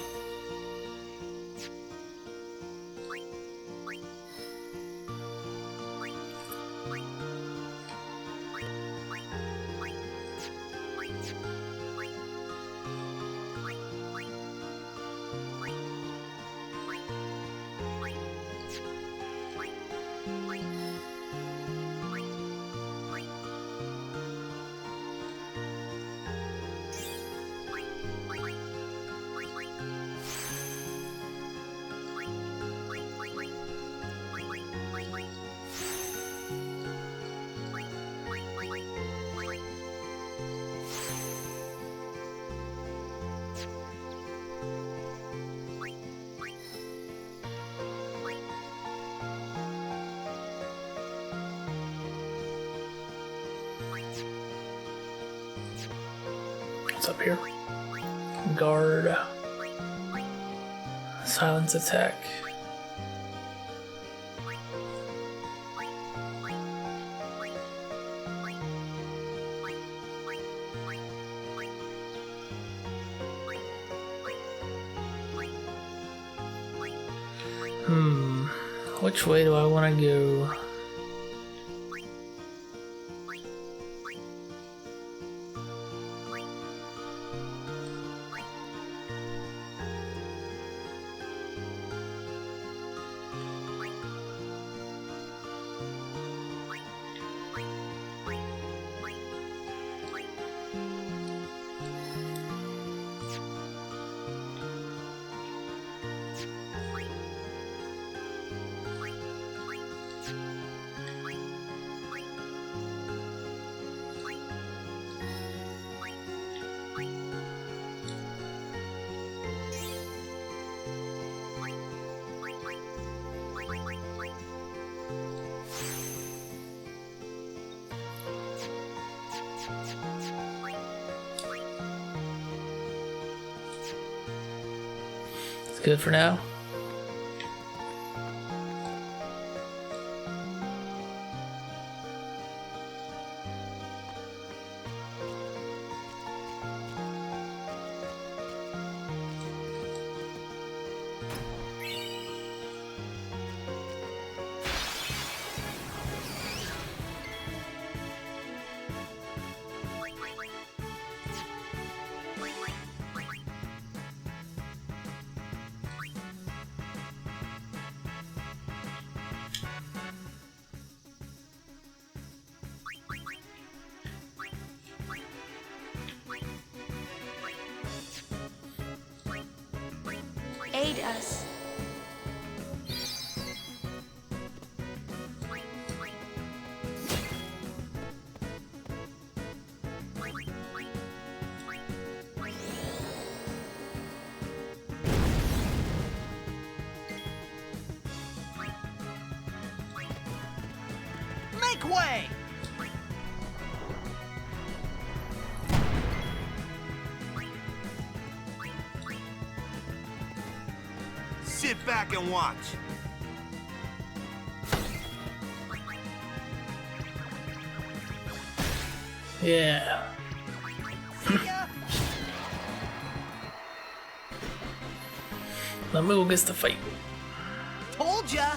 [SPEAKER 1] What's up here? Guard. Silence attack. Which way do I want to go? It's good for now.
[SPEAKER 16] Aid us.
[SPEAKER 20] Make way!
[SPEAKER 6] Sit back and watch.
[SPEAKER 1] Yeah. Let me go get the fight.
[SPEAKER 20] Told ya!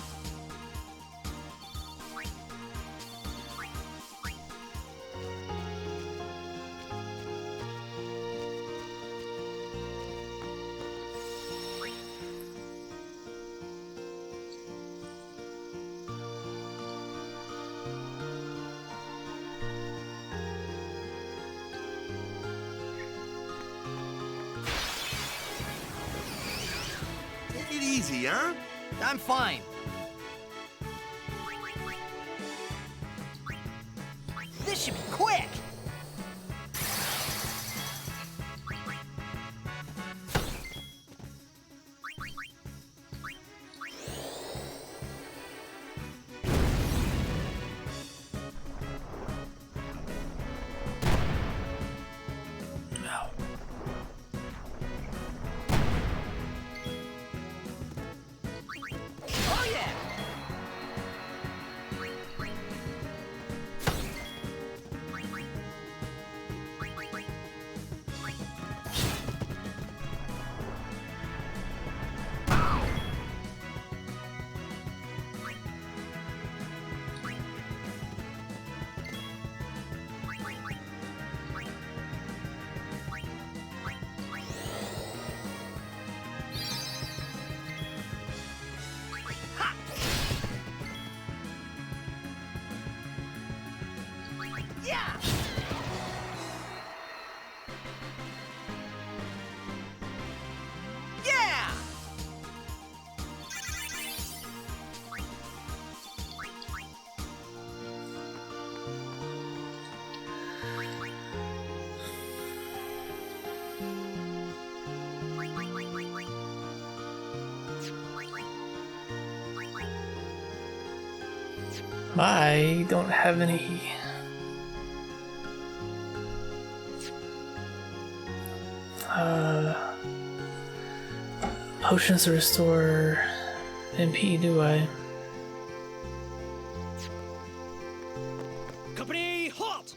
[SPEAKER 6] Take it easy, huh?
[SPEAKER 20] I'm fine. This should be quick! Oh yeah!
[SPEAKER 1] I don't have any potions to restore MP, do I?
[SPEAKER 8] Company, halt!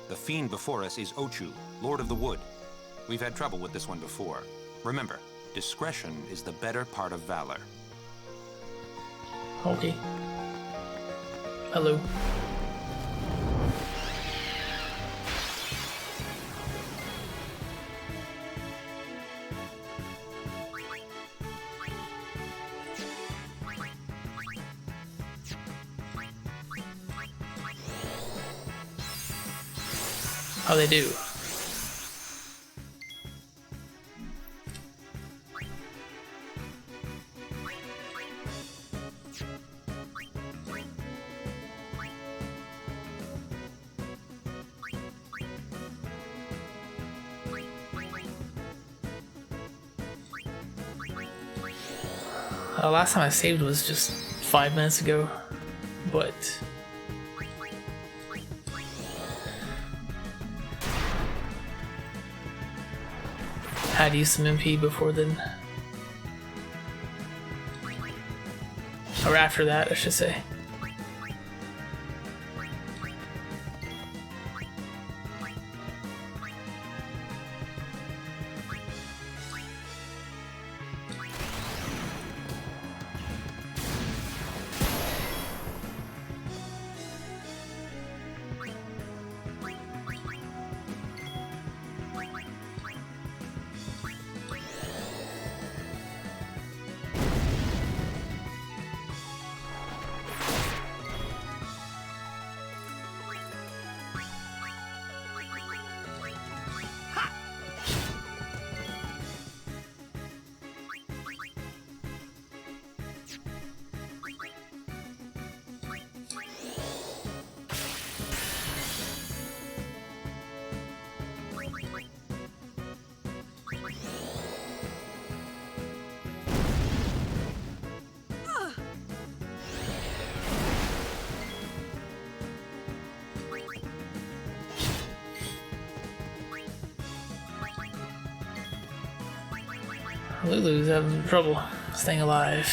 [SPEAKER 7] The fiend before us is Ochu, Lord of the Wood. We've had trouble with this one before. Remember, discretion is the better part of valor.
[SPEAKER 1] Okay. Hello. How they do? Last time I saved was just 5 minutes ago, but had used some MP before then. Or after that, I should say. Lulu's having trouble staying alive.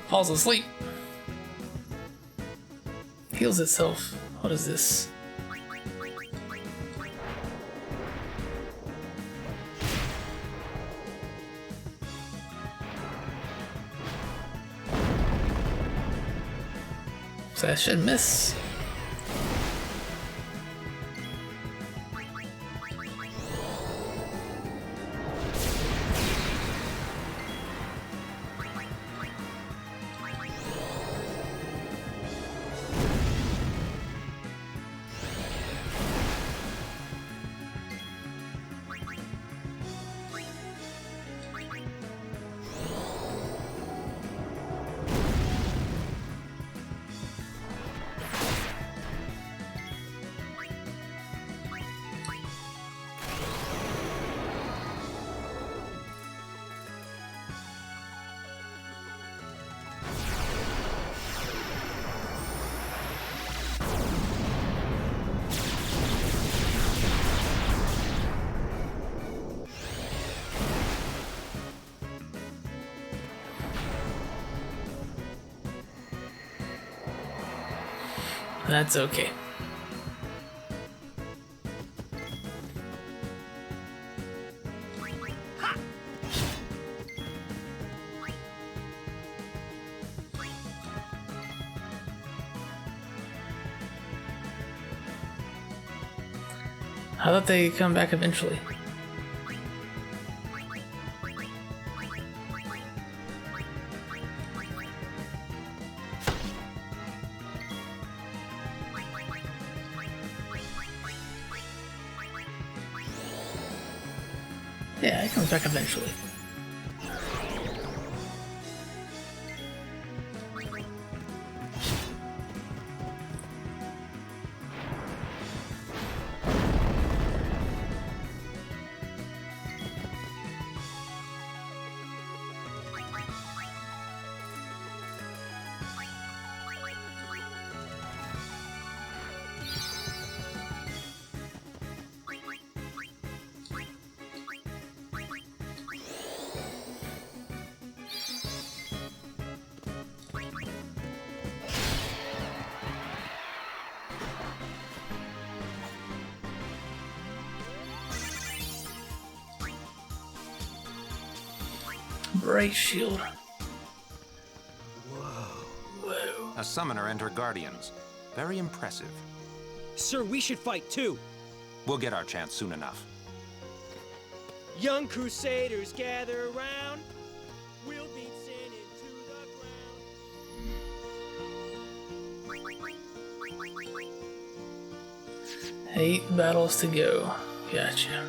[SPEAKER 1] Falls asleep. Heals itself. What is this? So I should miss. That's okay. I thought they'd come back eventually. Yeah, it comes back eventually. Bright shield.
[SPEAKER 7] Whoa. A summoner and her guardians. Very impressive.
[SPEAKER 8] Sir, we should fight too.
[SPEAKER 7] We'll get our chance soon enough.
[SPEAKER 8] Young Crusaders, gather around. We'll beat sin into the ground.
[SPEAKER 1] 8 battles to go. Gotcha.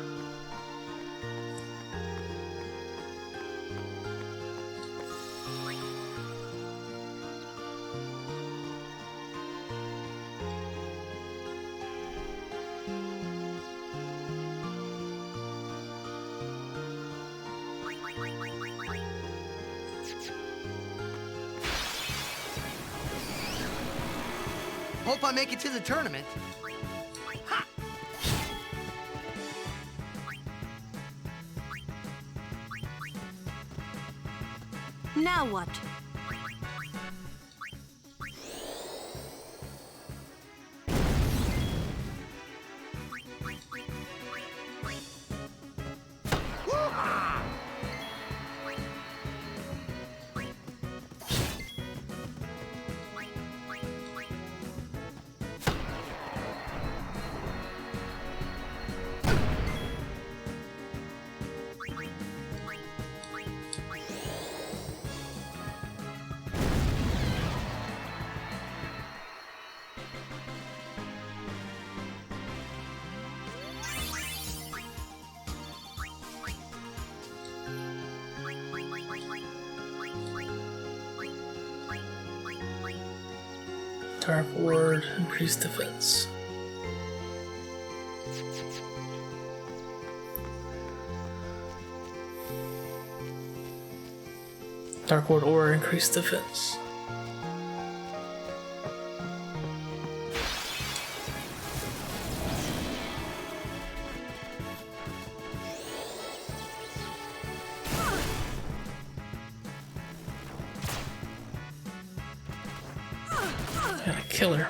[SPEAKER 2] Hope I make it to the tournament. Ha!
[SPEAKER 13] Now what? Dark Ward, increase defense. Dark Ward or increase defense. Gotta kill her.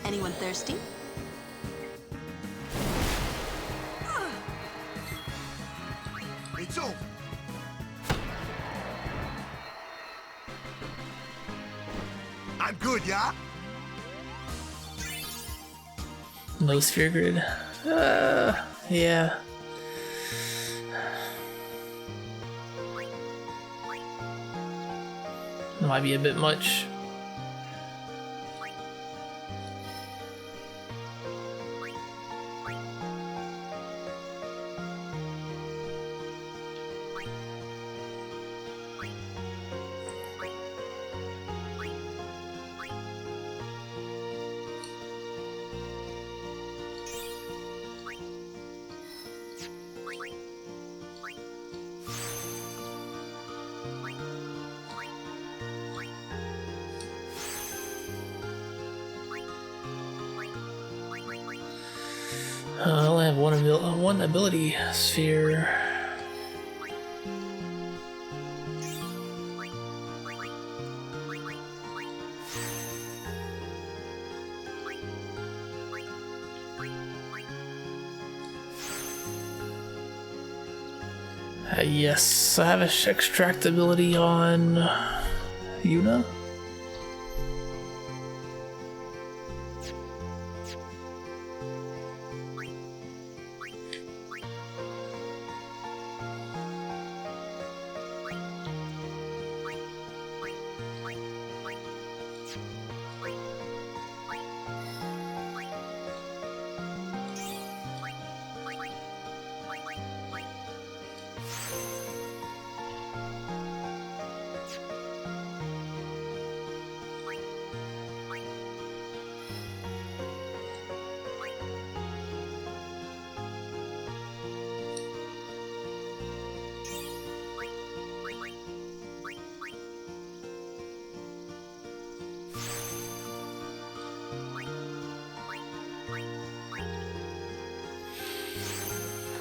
[SPEAKER 13] Anyone thirsty?
[SPEAKER 6] It's over. I'm good, yeah?
[SPEAKER 1] Low sphere grid. Yeah. Might be a bit much. I only have one ability sphere. Yes, I have a extract ability on Yuna.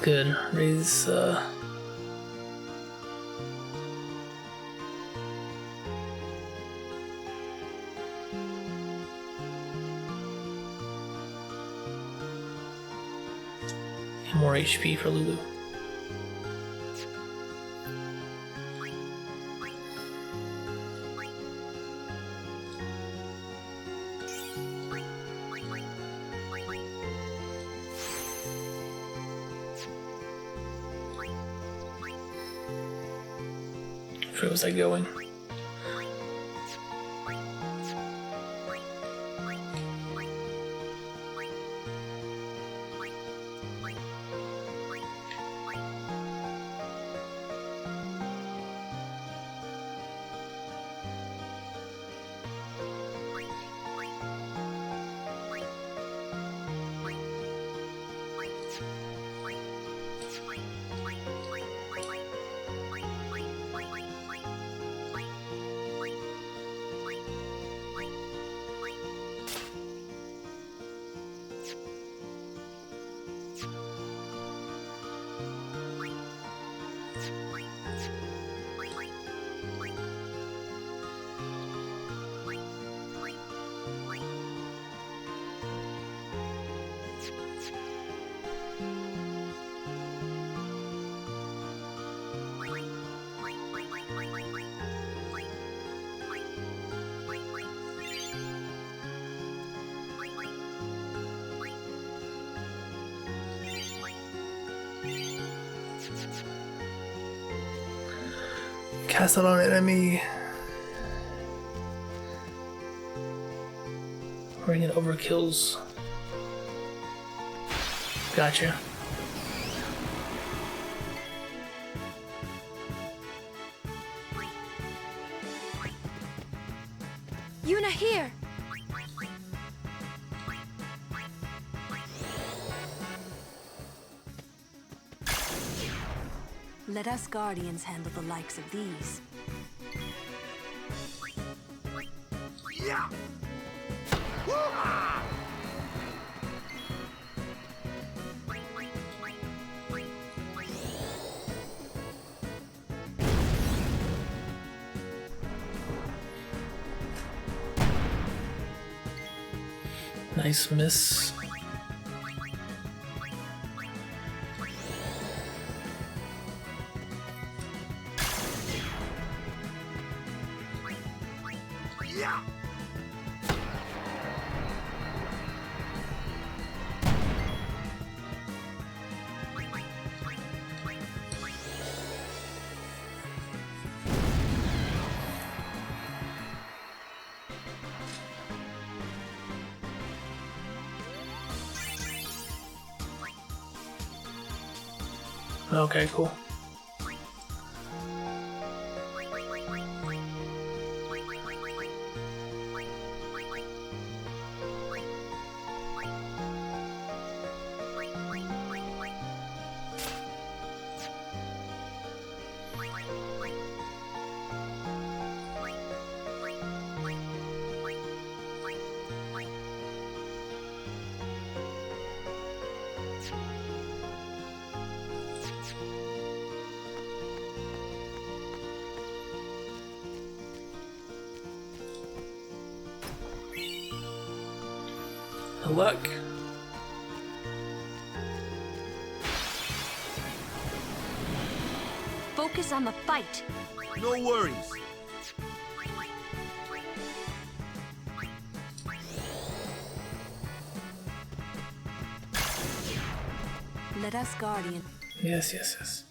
[SPEAKER 1] Good. Raise more HP for Lulu. Where was I going? Cast it on an enemy. Or you get overkills. Gotcha.
[SPEAKER 16] Yuna, here!
[SPEAKER 13] Let us Guardians handle the likes of these.
[SPEAKER 20] Yeah.
[SPEAKER 1] Nice miss.
[SPEAKER 20] Yeah.
[SPEAKER 1] Okay, cool. Good luck.
[SPEAKER 10] Focus on the fight.
[SPEAKER 6] No worries.
[SPEAKER 13] Let us, Guardian.
[SPEAKER 1] Yes, yes, yes.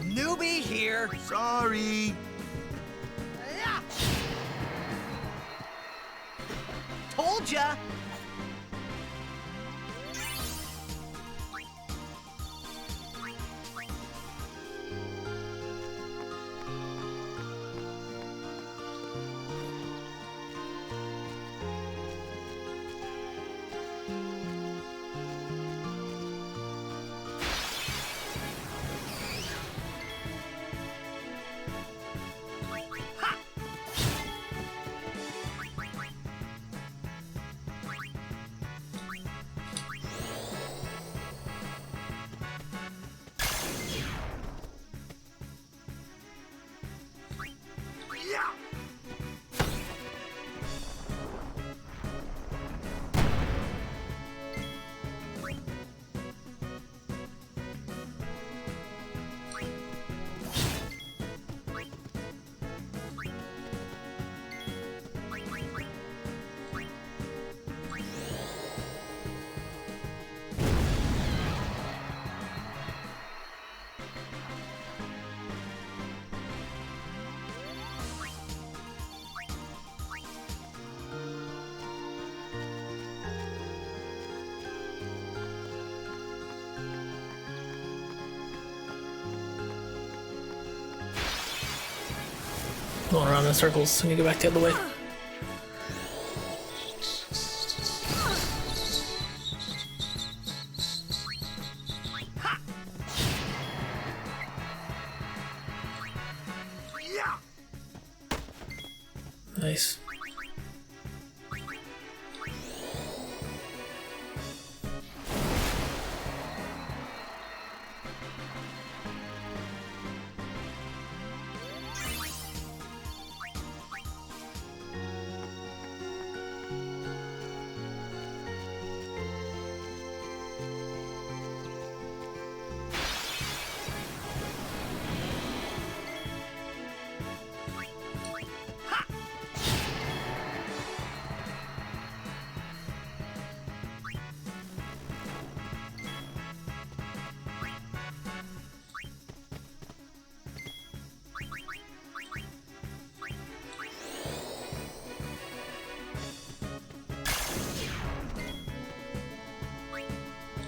[SPEAKER 2] Newbie here.
[SPEAKER 6] Sorry.
[SPEAKER 2] Told ya.
[SPEAKER 1] Going around in circles. I need to go back the other way. Nice.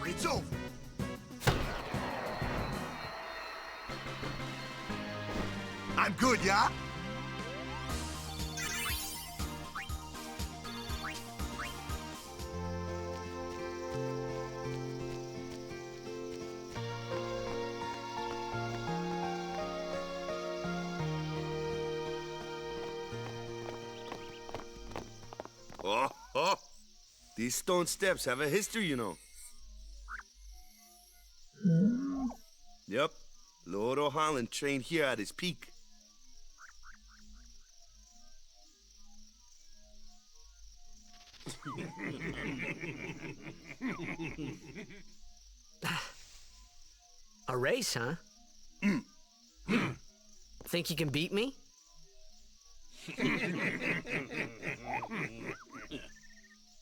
[SPEAKER 6] It's over. I'm good, yeah? Oh. These stone steps have a history, you know. Yep. Lord O'Holland trained here at his peak.
[SPEAKER 15] A race, huh? Think you can beat me?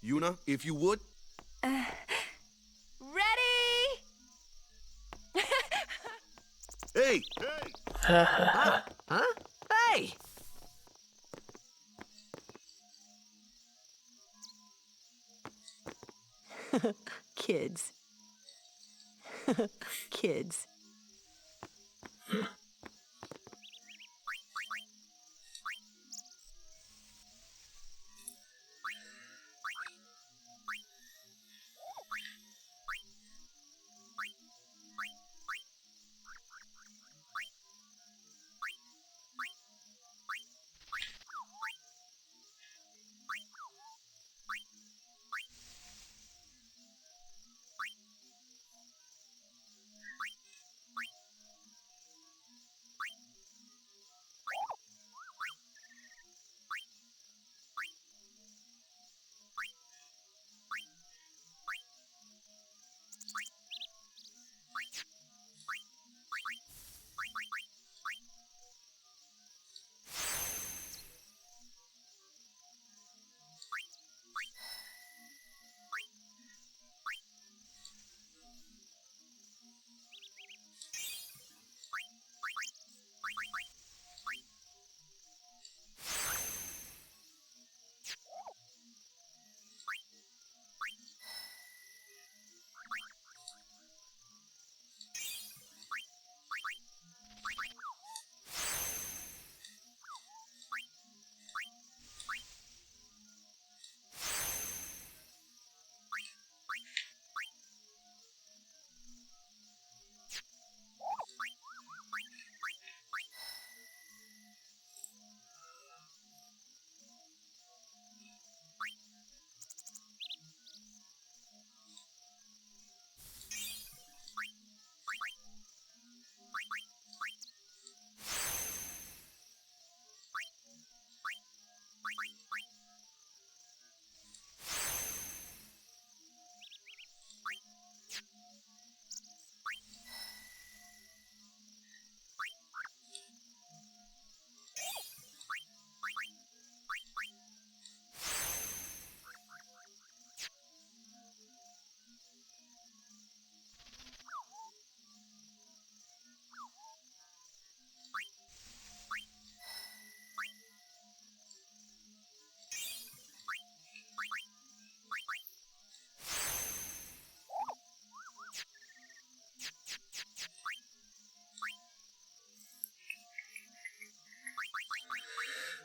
[SPEAKER 6] Yuna, if you would.
[SPEAKER 16] Ready?
[SPEAKER 6] Hey!
[SPEAKER 15] Huh? Hey!
[SPEAKER 13] Kids. Kids.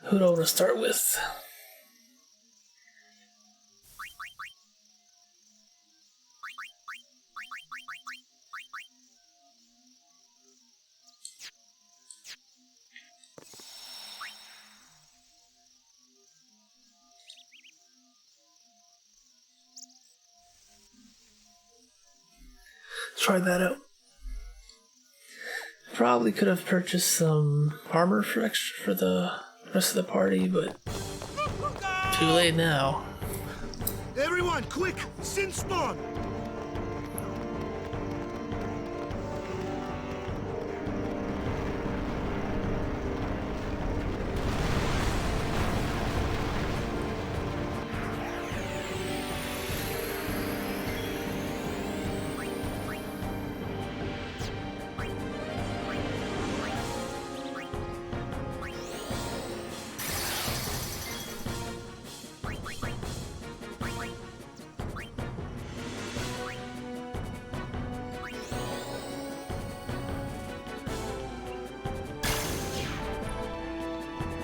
[SPEAKER 1] Who do I want to start with? Try that out. Probably could have purchased some armor for extra for the rest of the party, but too late now.
[SPEAKER 6] Everyone, quick! Sin spawn!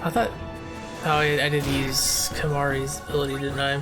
[SPEAKER 1] I thought... Oh, I did use Kamari's ability, didn't I?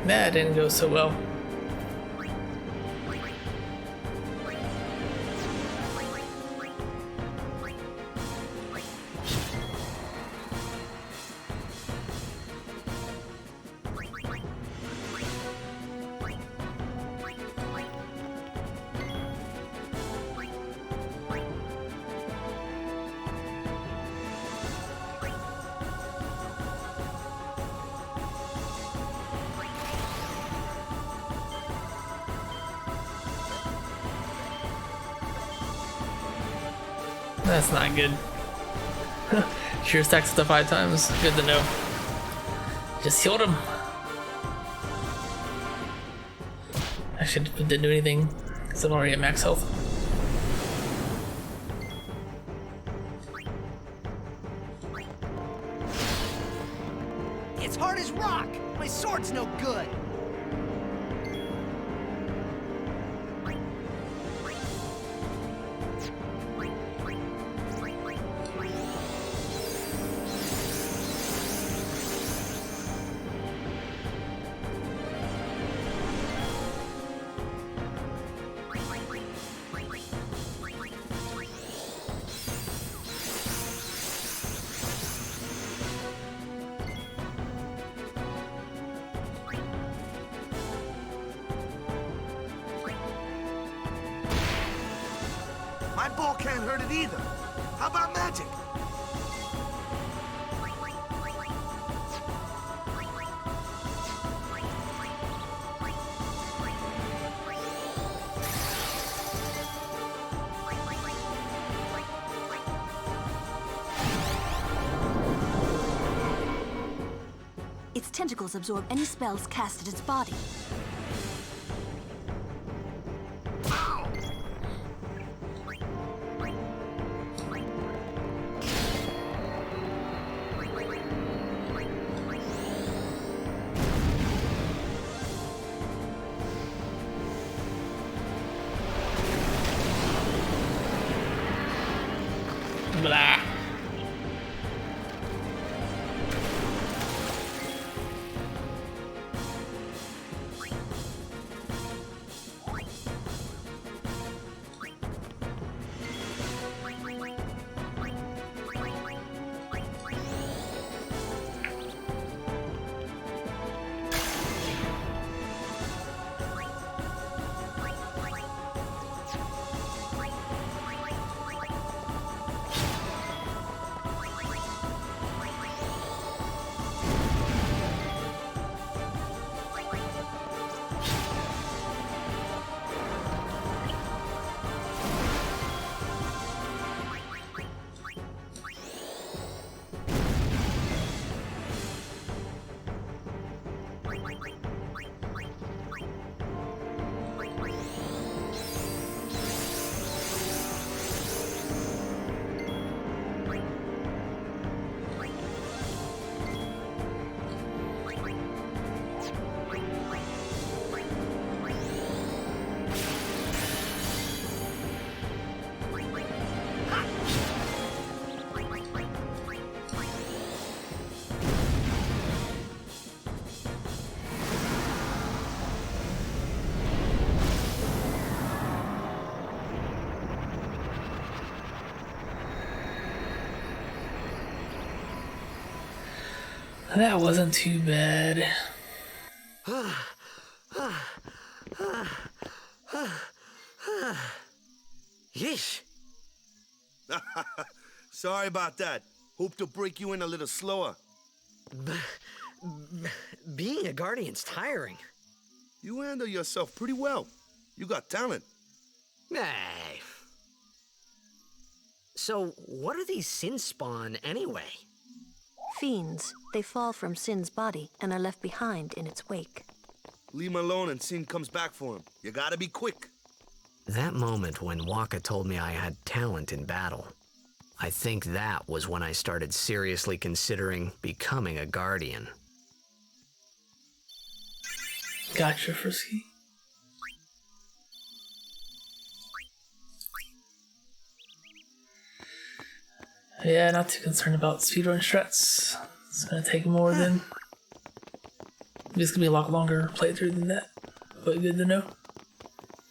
[SPEAKER 1] That didn't go so well. That's not good. Sure stacks the 5 times. Good to know. Just healed him. Actually, didn't do anything because I'm already at max health.
[SPEAKER 2] It's hard as rock. My sword's no good.
[SPEAKER 6] My ball can't hurt it either. How about magic?
[SPEAKER 19] Its tentacles absorb any spells cast at its body.
[SPEAKER 1] Blah. That wasn't too bad.
[SPEAKER 15] Yeesh.
[SPEAKER 6] Sorry about that. Hope to break you in a little slower.
[SPEAKER 15] Being a guardian's tiring.
[SPEAKER 6] You handle yourself pretty well. You got talent.
[SPEAKER 15] Hey. So, what are these sin spawn anyway?
[SPEAKER 13] Fiends. They fall from Sin's body and are left behind in its wake.
[SPEAKER 6] Leave him alone and Sin comes back for him. You gotta be quick.
[SPEAKER 15] That moment when Waka told me I had talent in battle, I think that was when I started seriously considering becoming a guardian.
[SPEAKER 1] Gotcha, Frisky. Yeah, not too concerned about speedrun strats. It's gonna take more than... It's gonna be a lot longer playthrough than that, but good to know.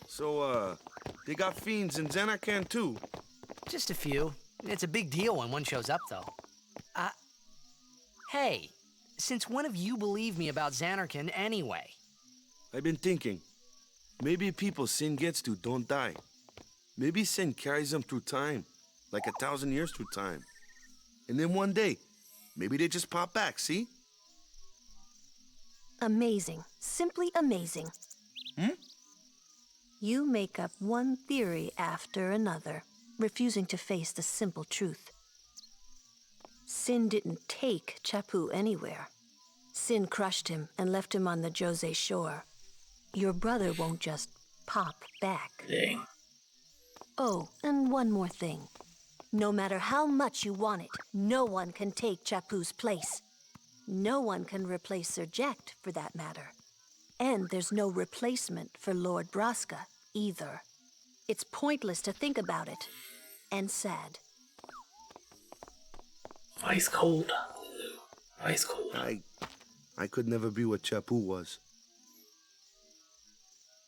[SPEAKER 6] So, they got fiends in Xanarkand too?
[SPEAKER 15] Just a few. It's a big deal when one shows up, though. Hey, since when have you believed me about Xanarkand anyway?
[SPEAKER 6] I've been thinking. Maybe people Sin gets to don't die. Maybe Sin carries them through time, like 1,000 years through time. And then one day, maybe they just pop back, see?
[SPEAKER 13] Amazing. Simply amazing. You make up one theory after another, refusing to face the simple truth. Sin didn't take Chappu anywhere. Sin crushed him and left him on the Jose shore. Your brother won't just pop back.
[SPEAKER 1] Dang.
[SPEAKER 13] Oh, and one more thing. No matter how much you want it, no one can take Chappu's place. No one can replace Sir Jekt, for that matter. And there's no replacement for Lord Braska, either. It's pointless to think about it. And sad.
[SPEAKER 1] Ice cold. Ice cold.
[SPEAKER 6] I could never be what Chappu was.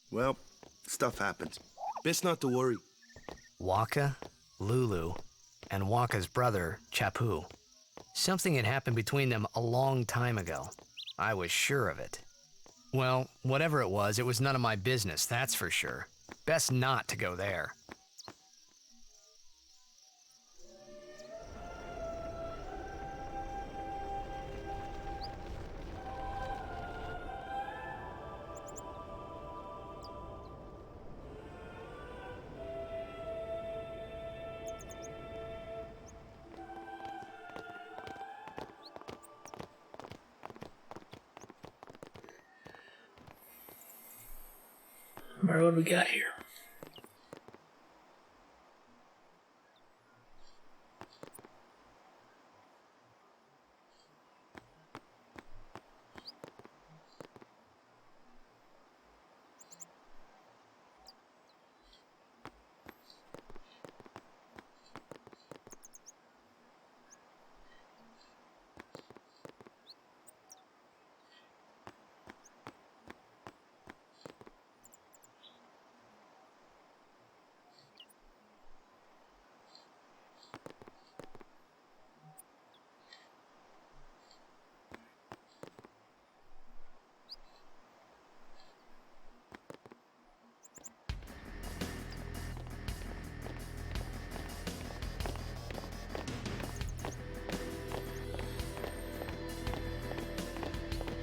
[SPEAKER 6] Well, stuff happens. Best not to worry.
[SPEAKER 15] Waka, Lulu, and Waka's brother, Chappu. Something had happened between them a long time ago. I was sure of it. Well, whatever it was none of my business, that's for sure. Best not to go there.
[SPEAKER 1] Alright, what do we got here?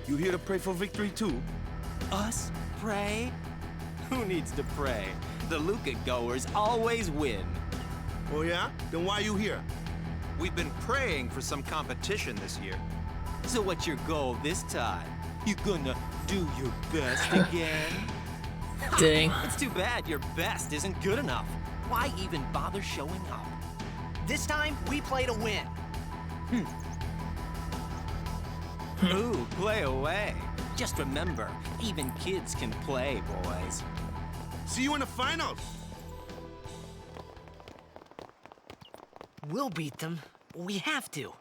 [SPEAKER 6] You here to pray for victory too?
[SPEAKER 20] Us? Pray? Who needs to pray? The Luca goers always win.
[SPEAKER 6] Oh yeah? Then why you here?
[SPEAKER 7] We've been praying for some competition this year.
[SPEAKER 20] So what's your goal this time? You gonna do your best again?
[SPEAKER 1] Dang.
[SPEAKER 20] It's too bad your best isn't good enough. Why even bother showing up?
[SPEAKER 15] This time, we play to win.
[SPEAKER 20] Ooh, play away. Just remember, even kids can play, boys.
[SPEAKER 6] See you in the finals.
[SPEAKER 15] We'll beat them. We have to.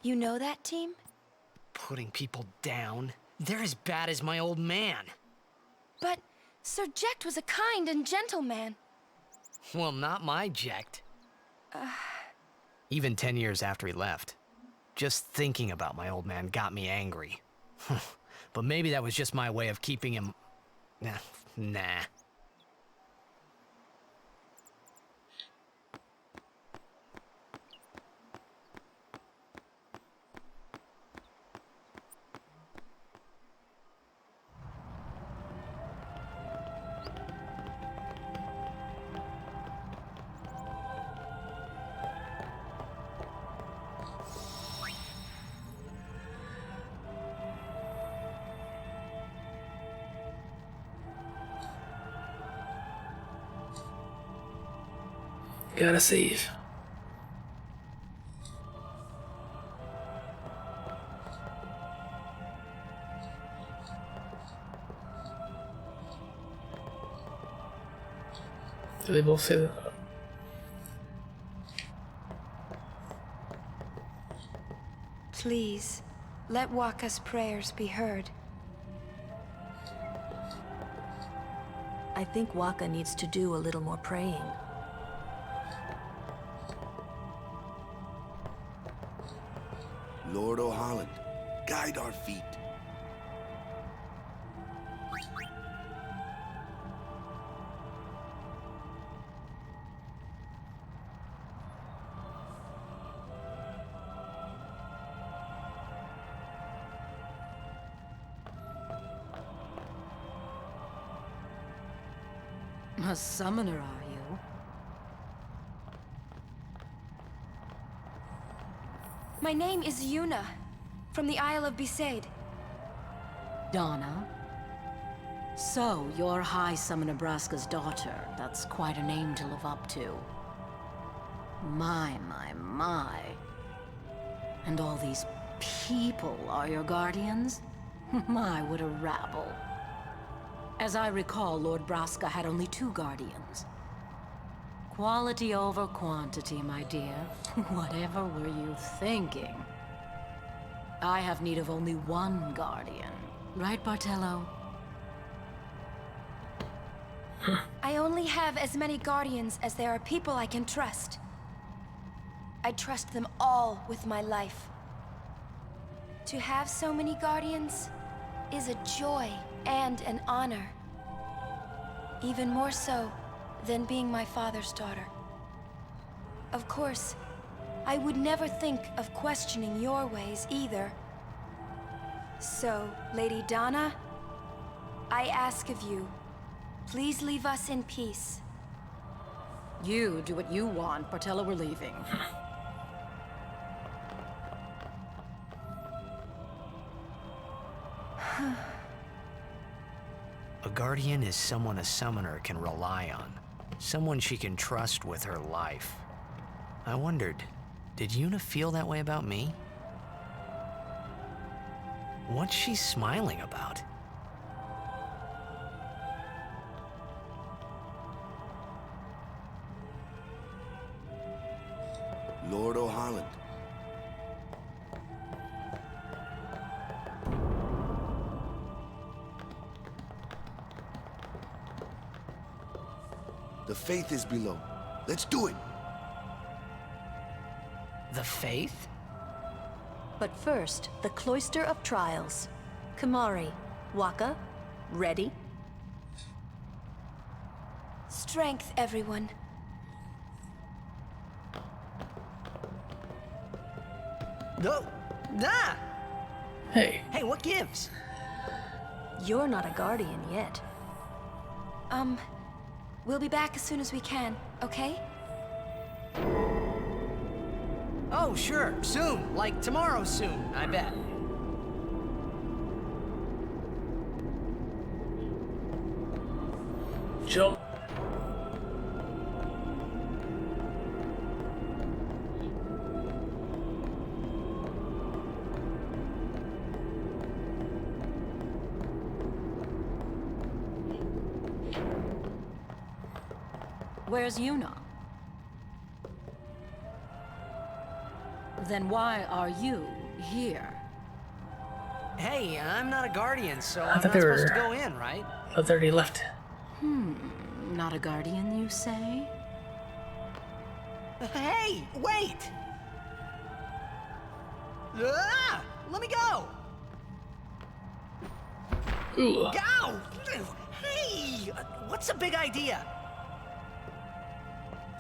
[SPEAKER 16] You know that team?
[SPEAKER 15] Putting people down. They're as bad as my old man.
[SPEAKER 16] But Sir Jekt was a kind and gentle man.
[SPEAKER 15] Well, not my Jekt. Even 10 years after he left,
[SPEAKER 2] Just thinking about my old man got me angry. But maybe that was just my way of keeping him... Nah.
[SPEAKER 1] Gotta save. Do they both say that?
[SPEAKER 16] Please, let Waka's prayers be heard.
[SPEAKER 13] I think Waka needs to do a little more praying.
[SPEAKER 6] Lord O'Holland, guide our feet.
[SPEAKER 4] A summoner, are you?
[SPEAKER 16] My name is Yuna, from the Isle of Besaid.
[SPEAKER 4] Donna? So, you're High Summoner Braska's daughter. That's quite a name to live up to. My. And all these people are your guardians? My, what a rabble. As I recall, Lord Braska had only 2 guardians. Quality over quantity, my dear. Whatever were you thinking? I have need of only 1 guardian. Right, Bartello?
[SPEAKER 16] I only have as many guardians as there are people I can trust. I trust them all with my life. To have so many guardians is a joy and an honor. Even more so than being my father's daughter. Of course, I would never think of questioning your ways either. So, Lady Donna, I ask of you, please leave us in peace.
[SPEAKER 4] You do what you want, Bartello, we're leaving.
[SPEAKER 2] A guardian is someone a summoner can rely on. Someone she can trust with her life. I wondered, did Yuna feel that way about me? What's she smiling about?
[SPEAKER 6] Lord O'Holland. The faith is below. Let's do it.
[SPEAKER 2] The faith?
[SPEAKER 13] But first, the Cloister of Trials. Kamari, Waka, ready?
[SPEAKER 16] Strength, everyone.
[SPEAKER 2] No! Nah!
[SPEAKER 1] Hey.
[SPEAKER 2] Hey, what gives?
[SPEAKER 13] You're not a guardian yet.
[SPEAKER 16] We'll be back as soon as we can, okay?
[SPEAKER 2] Oh, sure. Soon. Like tomorrow soon, I bet.
[SPEAKER 1] Jump.
[SPEAKER 4] Where's Yuna? Then why are you here?
[SPEAKER 2] Hey, I'm not a guardian, so
[SPEAKER 1] I
[SPEAKER 2] I'm
[SPEAKER 1] thought
[SPEAKER 2] not
[SPEAKER 1] they
[SPEAKER 2] supposed
[SPEAKER 1] were-
[SPEAKER 2] to go in, right?
[SPEAKER 1] I thought they already left.
[SPEAKER 4] Not a guardian, you say?
[SPEAKER 2] Hey, wait! Ah! Let me go!
[SPEAKER 1] Ooh.
[SPEAKER 2] Go! Hey! What's the big idea?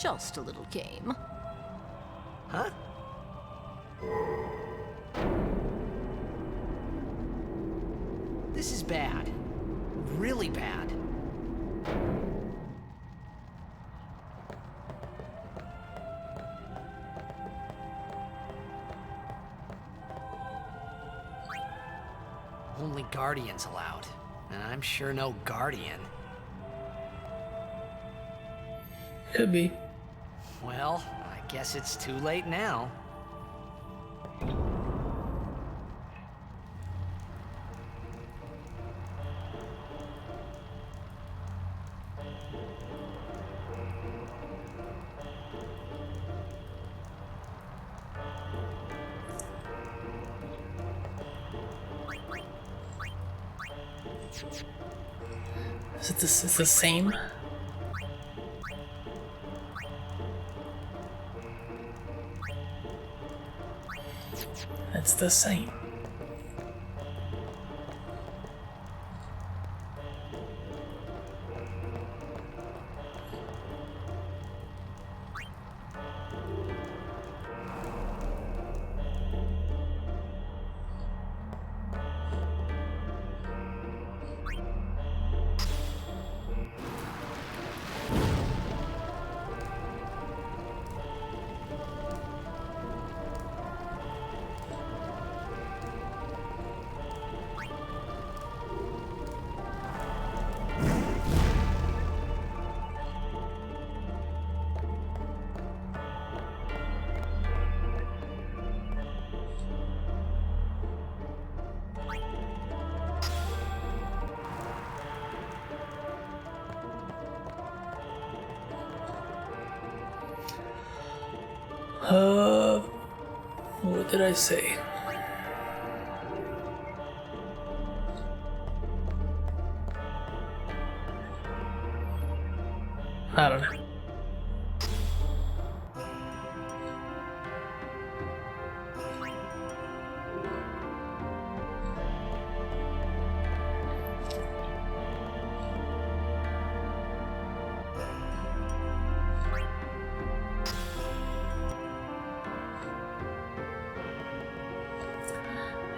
[SPEAKER 4] Just a little game.
[SPEAKER 2] Huh? This is bad. Really bad. Only Guardians allowed. And I'm sure no Guardian.
[SPEAKER 1] Could be.
[SPEAKER 2] Well, I guess it's too late now.
[SPEAKER 1] Is it this? It's the same? It's the same. What did I say? I don't know.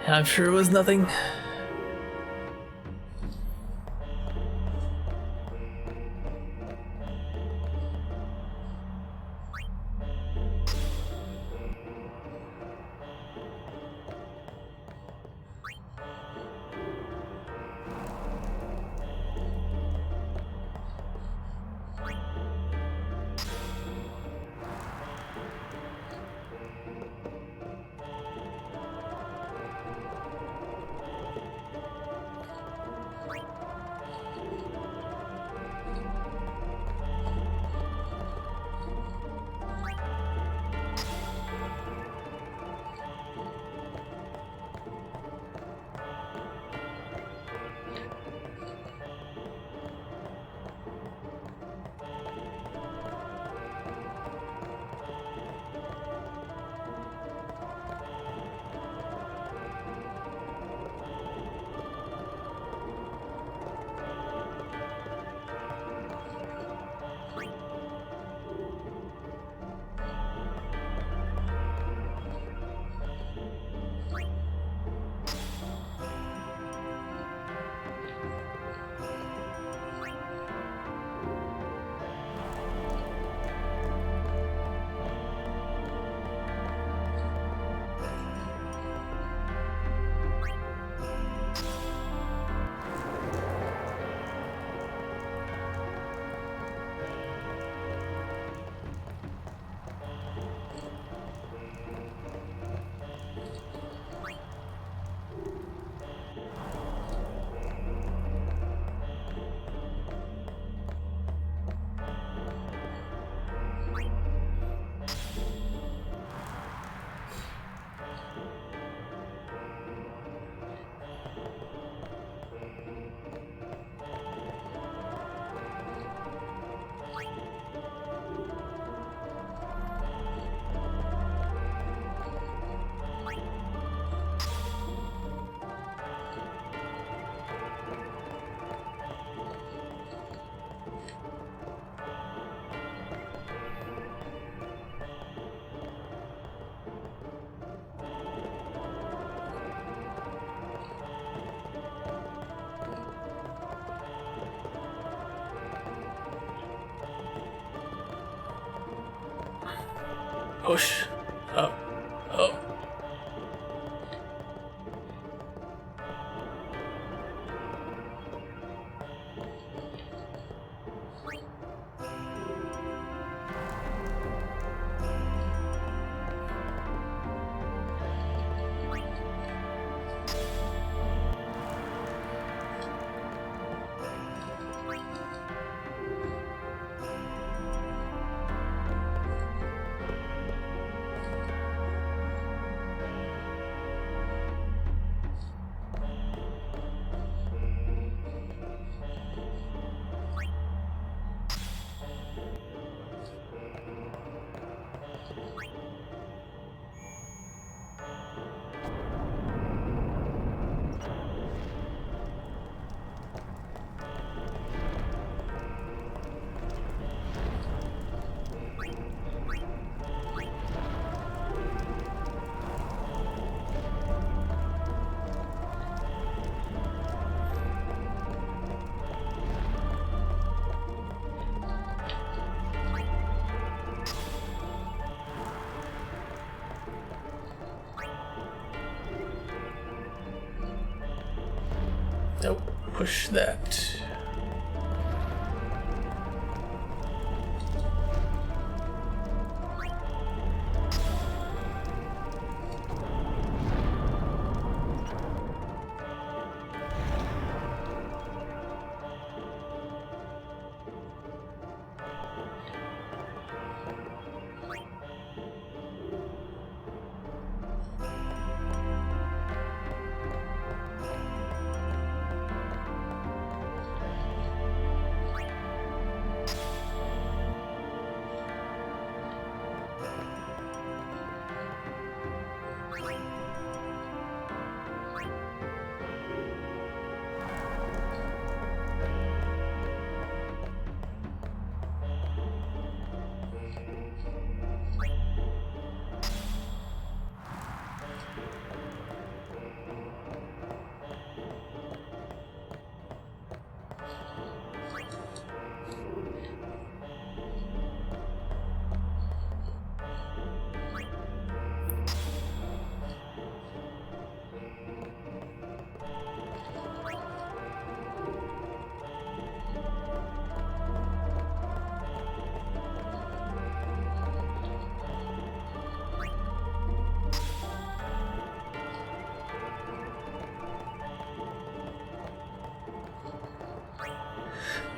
[SPEAKER 1] I'm sure it was nothing. Push. Up. Up. Nope, push that.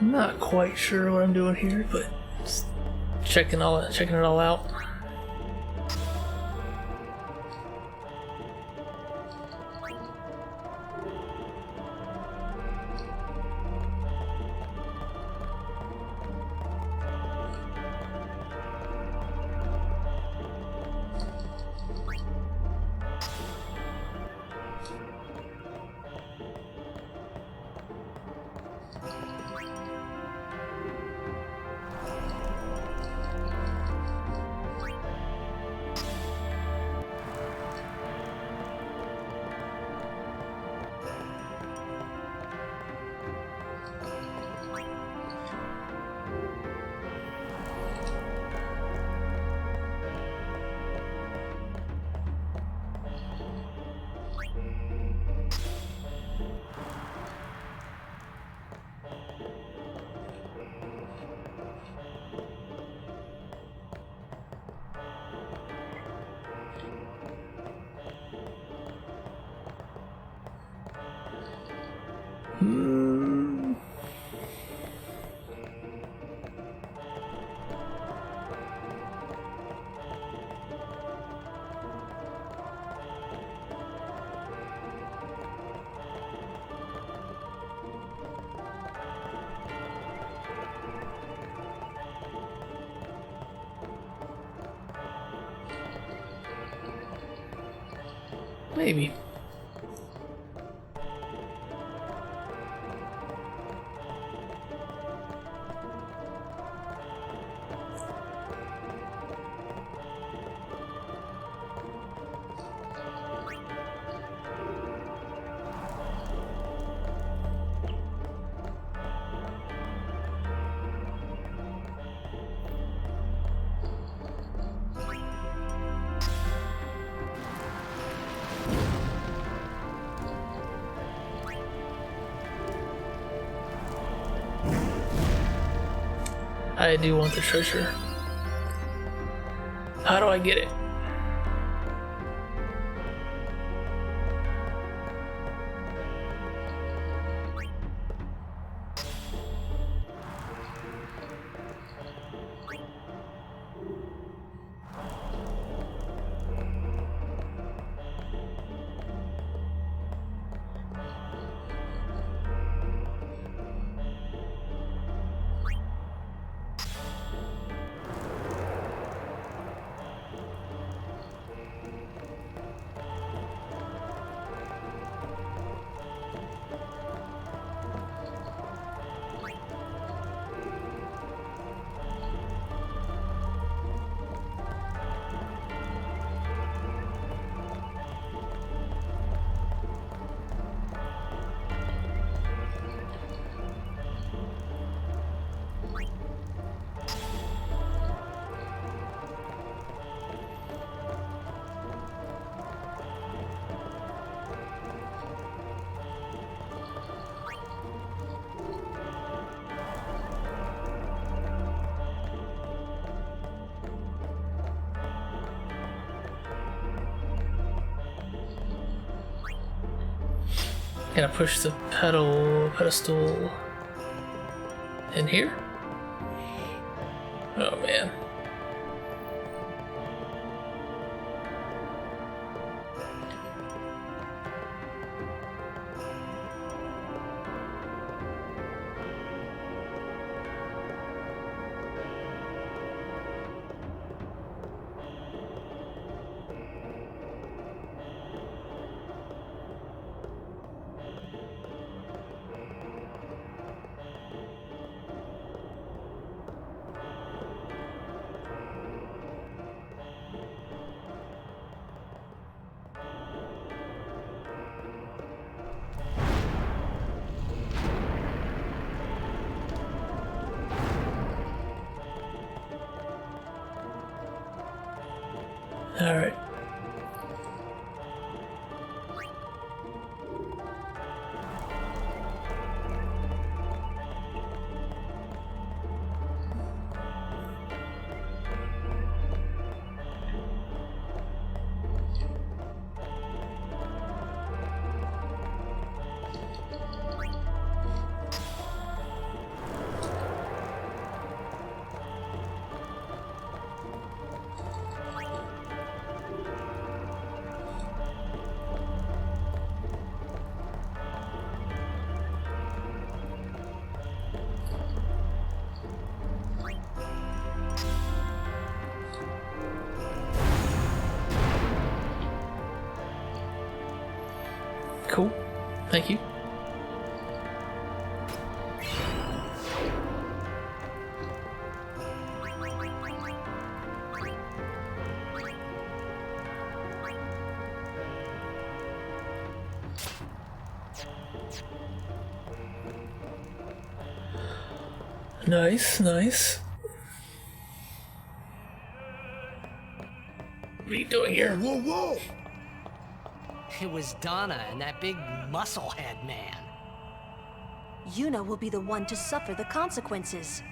[SPEAKER 1] I'm not quite sure what I'm doing here, but just checking it all out. Maybe. I do want the treasure. How do I get it? Gotta push the pedestal in here? Oh man. All right. Cool. Thank you. Nice, nice. What are you doing here?
[SPEAKER 6] Whoa, whoa!
[SPEAKER 2] It was Donna and that big musclehead man.
[SPEAKER 13] Yuna will be the one to suffer the consequences.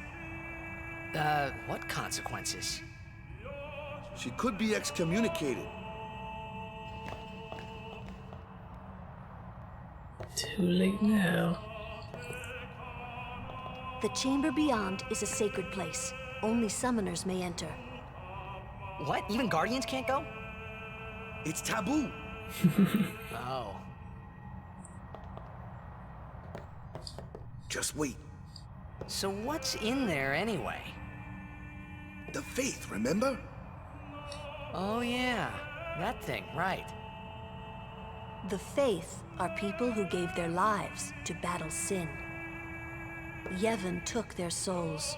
[SPEAKER 2] What consequences?
[SPEAKER 6] She could be excommunicated.
[SPEAKER 1] Too late now.
[SPEAKER 13] The chamber beyond is a sacred place. Only summoners may enter.
[SPEAKER 2] What? Even Guardians can't go?
[SPEAKER 6] It's taboo.
[SPEAKER 2] Oh.
[SPEAKER 6] Just wait.
[SPEAKER 2] So what's in there anyway?
[SPEAKER 6] The faith, remember?
[SPEAKER 2] Oh yeah, that thing, right.
[SPEAKER 13] The faith are people who gave their lives to battle sin. Yevon took their souls,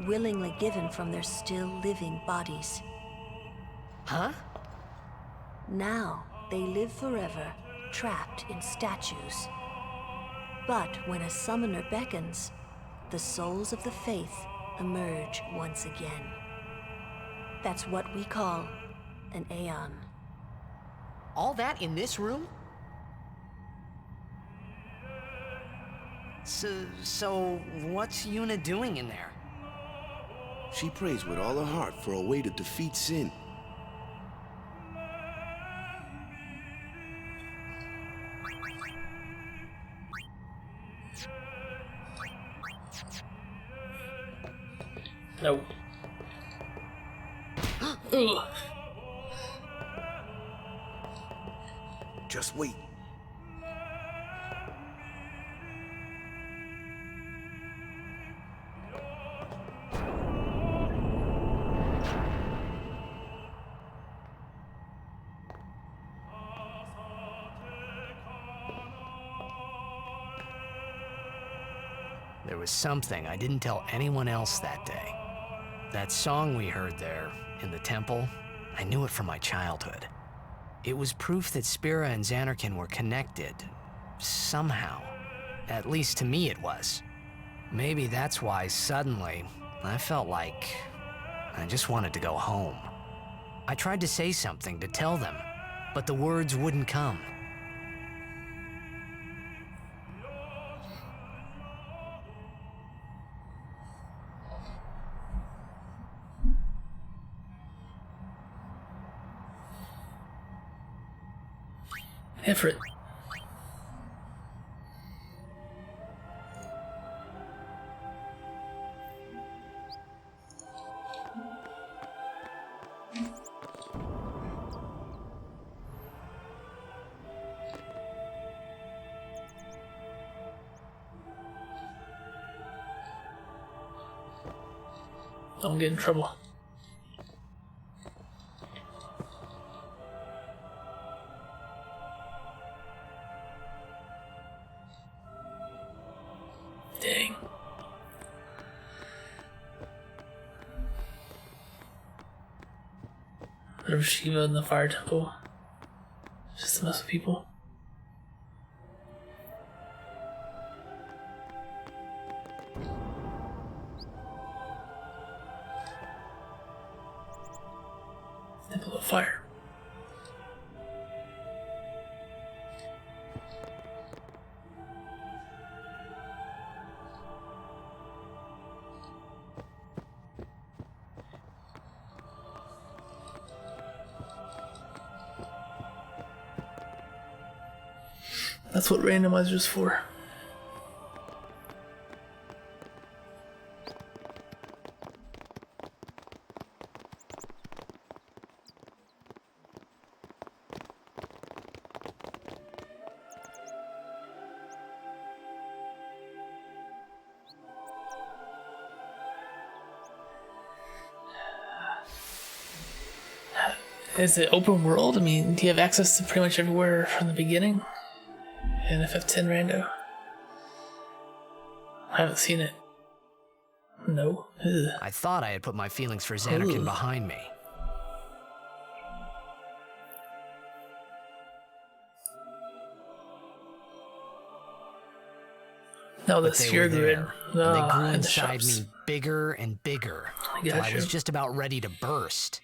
[SPEAKER 13] willingly given from their still living bodies.
[SPEAKER 2] Huh?
[SPEAKER 13] Now they live forever, trapped in statues. But when a summoner beckons, the souls of the faith emerge once again. That's what we call an Aeon.
[SPEAKER 2] All that in this room? So what's Yuna doing in there?
[SPEAKER 6] She prays with all her heart for a way to defeat sin.
[SPEAKER 1] No. Ugh.
[SPEAKER 6] Just wait.
[SPEAKER 15] There was something I didn't tell anyone else that day. That song we heard there in the temple, I knew it from my childhood. It was proof that Spira and Xanarkin were connected, somehow. At least to me it was. Maybe that's why suddenly I felt like I just wanted to go home. I tried to say something to tell them, but the words wouldn't come.
[SPEAKER 1] Effort. Don't get in trouble. Dang. There's Shiva in the fire temple. Just to mess with people. Temple of fire. That's what randomizer's for. Is it open world? I mean, do you have access to pretty much everywhere from the beginning? In FF10 Rando? I haven't seen it. No. Ugh.
[SPEAKER 15] I thought I had put my feelings for Xanarkin
[SPEAKER 1] Ugh.
[SPEAKER 15] behind me.
[SPEAKER 1] No, the
[SPEAKER 15] But they
[SPEAKER 1] sphere
[SPEAKER 15] were
[SPEAKER 1] grew in.
[SPEAKER 15] there. And they grew
[SPEAKER 1] in the
[SPEAKER 15] inside
[SPEAKER 1] shops.
[SPEAKER 15] me bigger and bigger, till I was just about ready to burst.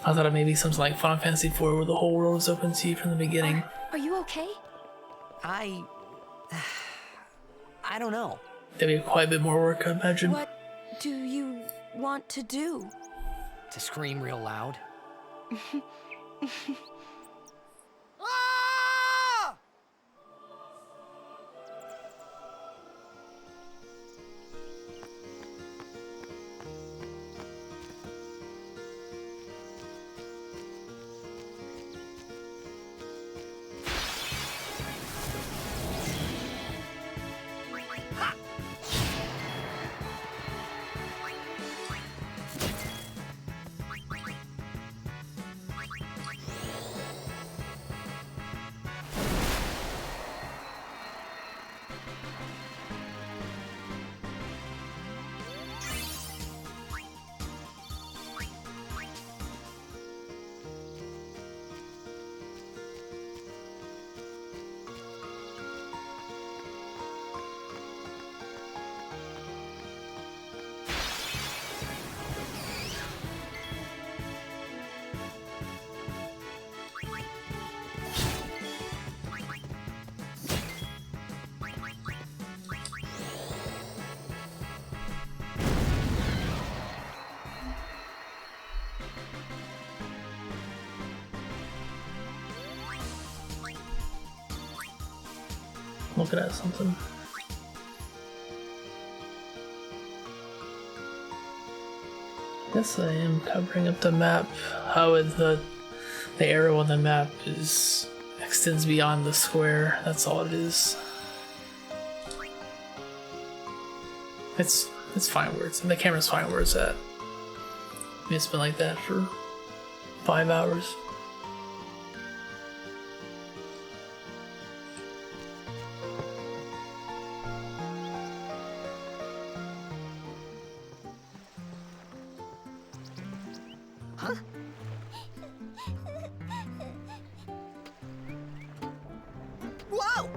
[SPEAKER 1] I thought it may be something like Final Fantasy IV where the whole world was open to you from the beginning.
[SPEAKER 16] Are you okay?
[SPEAKER 15] I don't know.
[SPEAKER 1] There'd be quite a bit more work, I imagine.
[SPEAKER 16] What do you want to do?
[SPEAKER 15] To scream real loud.
[SPEAKER 1] looking at something. Guess I am covering up the map. How the arrow on the map extends beyond the square. That's all it is. It's fine where it's, and the camera's fine where it's at. I mean, it's been like that for 5 hours.
[SPEAKER 17] Huh? Whoa!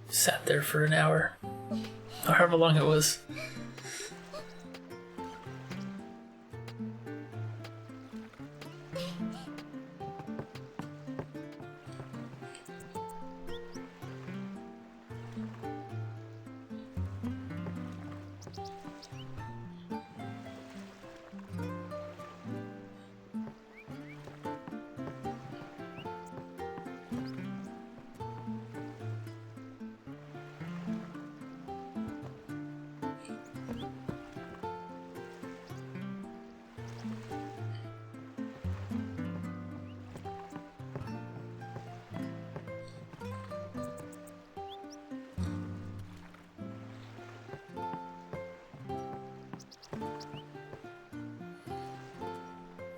[SPEAKER 1] Sat there for an hour, or however long it was.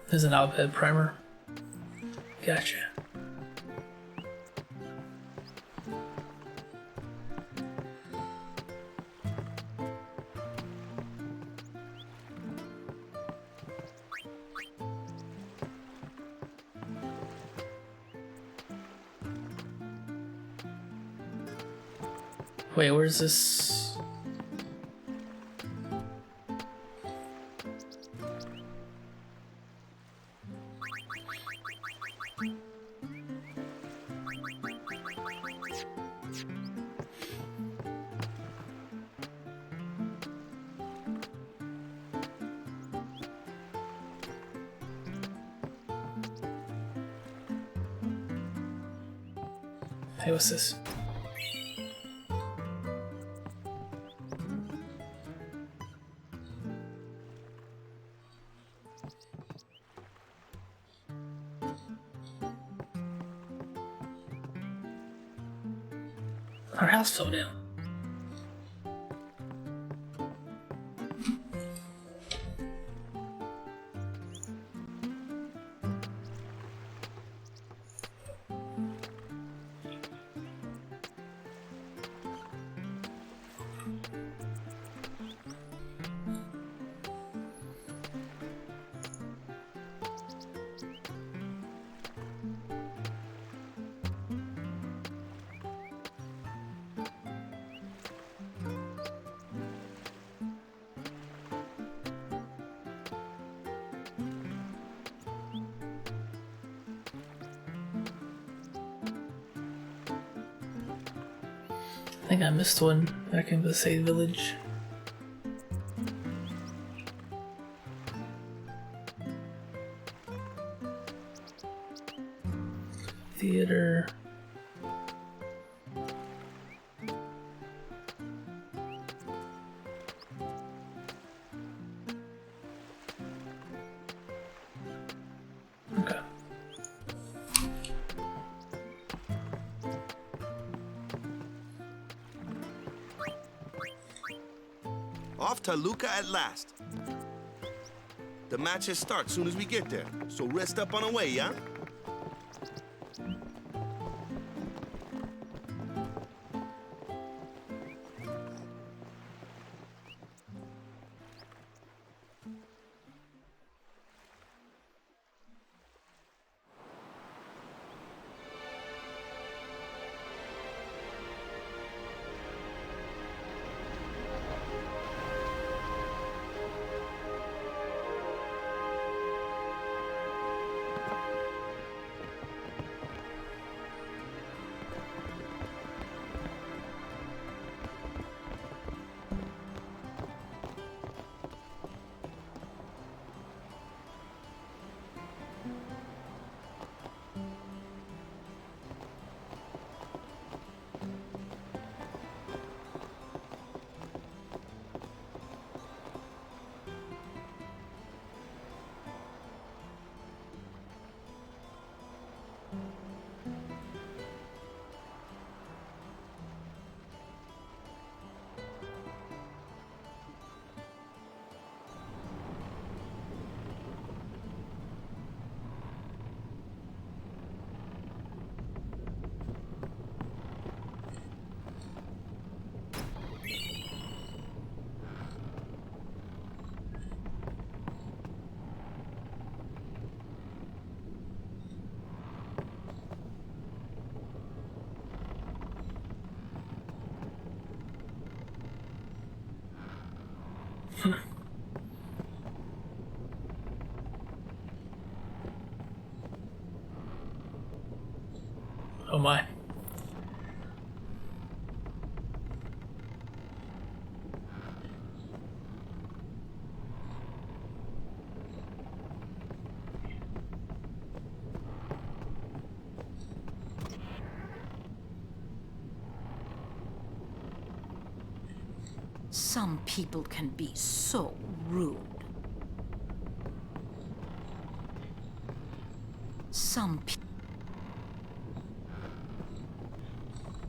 [SPEAKER 1] There's an outbed primer. Gotcha. Wait, where's this? Hey, what's this? Our house fell down. I think I missed one back in the Sade Village. Theater. Okay.
[SPEAKER 6] Off to Luca at last. The matches start soon as we get there, so rest up on the way, yeah?
[SPEAKER 1] Oh my.
[SPEAKER 4] Some people can be so rude. Some people.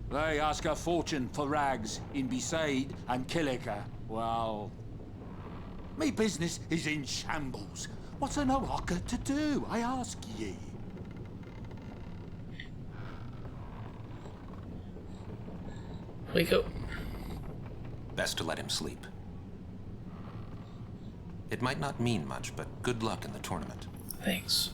[SPEAKER 12] They ask a fortune for rags in Besaid and Kilika. Well, me business is in shambles. What's an Oaka to do, I ask ye?
[SPEAKER 1] Wake up.
[SPEAKER 7] Best to let him sleep. It might not mean much, but good luck in the tournament.
[SPEAKER 1] Thanks.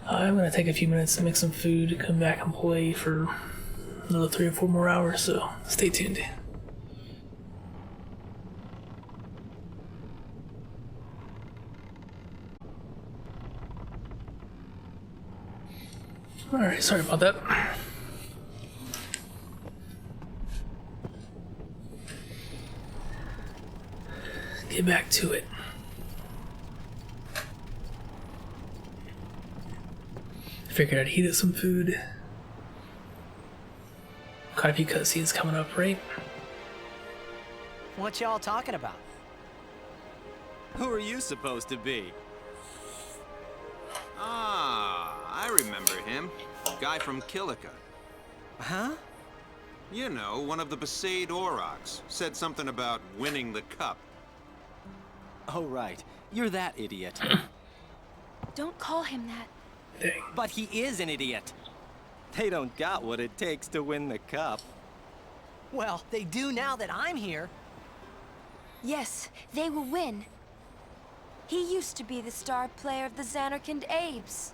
[SPEAKER 1] I'm gonna take a few minutes to make some food, come back and play for another 3 or 4 more hours, so stay tuned. Alright, sorry about that. Get back to it. Figured I'd heat up some food. Quite a few cutscenes coming up, right?
[SPEAKER 5] What y'all talking about? Who are you supposed to be?
[SPEAKER 21] Ah, I remember him. Guy from Kilika.
[SPEAKER 5] Huh?
[SPEAKER 21] You know, one of the Besaid Aurochs. Said something about winning the cup.
[SPEAKER 5] Oh, right. You're that idiot.
[SPEAKER 16] Don't call him that.
[SPEAKER 1] Dang.
[SPEAKER 5] But he is an idiot. They don't got what it takes to win the cup.
[SPEAKER 2] Well, they do now that I'm here.
[SPEAKER 16] Yes, they will win. He used to be the star player of the Xanarkand Abes.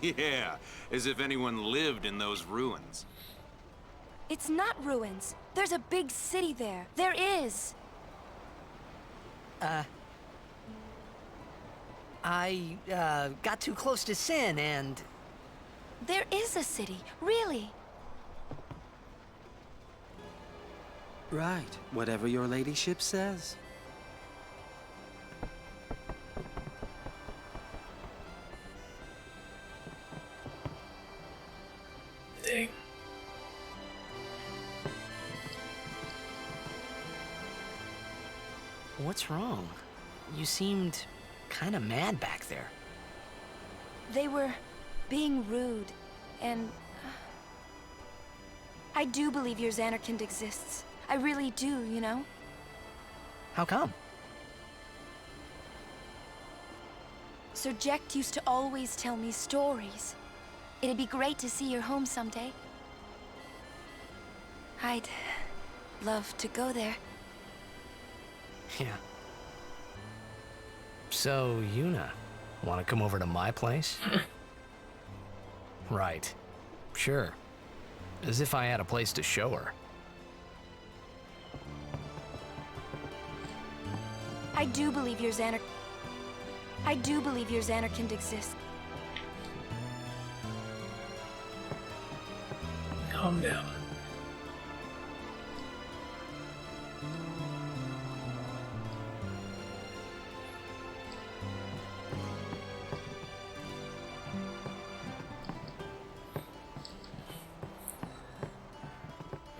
[SPEAKER 21] Yeah, as if anyone lived in those ruins.
[SPEAKER 16] It's not ruins. There's a big city there. There is.
[SPEAKER 2] I got too close to Sin and...
[SPEAKER 16] There is a city, really.
[SPEAKER 5] Right, whatever your ladyship says.
[SPEAKER 1] Dang.
[SPEAKER 2] What's wrong? You seemed kind of mad back there.
[SPEAKER 16] They were being rude, and... I do believe your Xanarkand exists. I really do, you know?
[SPEAKER 2] How come?
[SPEAKER 16] Sir Jecht used to always tell me stories. It'd be great to see your home someday. I'd love to go there.
[SPEAKER 2] Yeah. So, Yuna, want to come over to my place? Right. Sure. As if I had a place to show her.
[SPEAKER 16] I do believe your Xanarkand exists.
[SPEAKER 1] Calm down.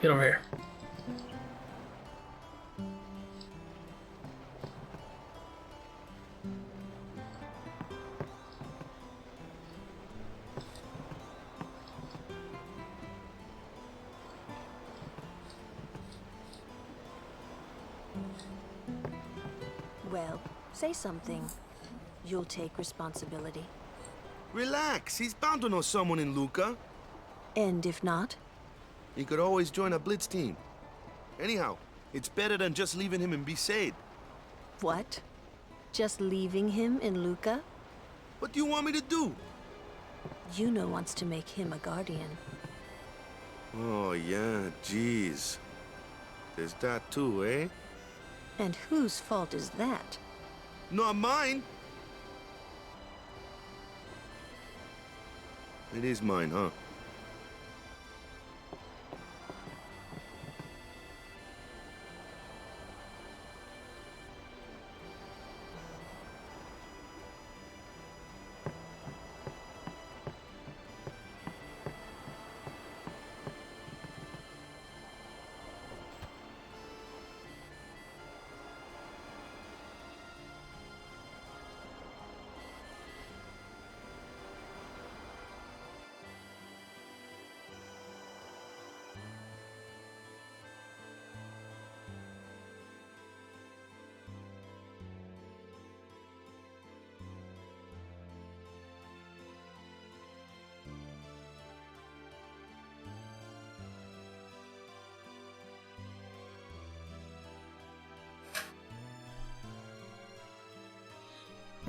[SPEAKER 1] Get over here.
[SPEAKER 13] Well, say something. You'll take responsibility.
[SPEAKER 6] Relax, he's bound to know someone in Luca.
[SPEAKER 13] And if not?
[SPEAKER 6] He could always join a blitz team. Anyhow, it's better than just leaving him in Besaid.
[SPEAKER 13] What? Just leaving him in Luca?
[SPEAKER 6] What do you want me to do?
[SPEAKER 13] Yuna wants to make him a guardian.
[SPEAKER 6] Oh, yeah, jeez. There's that too, eh?
[SPEAKER 13] And whose fault is that?
[SPEAKER 6] Not mine. It is mine, huh?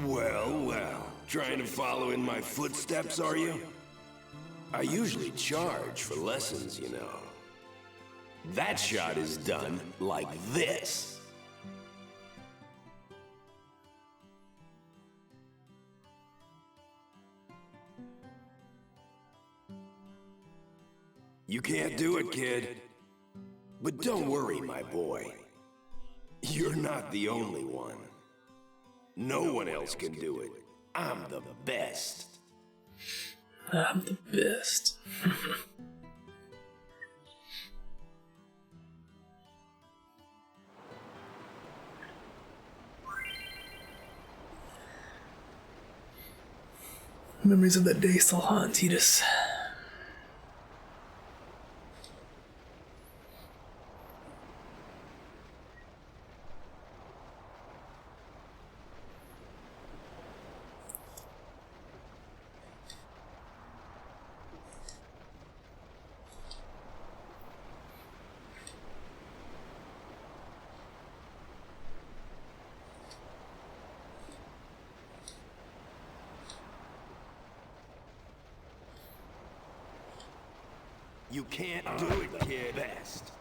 [SPEAKER 9] Well, well. Trying to follow in my footsteps, are you? I usually charge for lessons, you know. That shot is done like this. You can't do it, kid. But don't worry, my boy. You're not the only one. No one else can do it. I'm the best.
[SPEAKER 1] I'm the best. Memories of that day still haunt Titus.
[SPEAKER 9] You can't do it, kid. Best.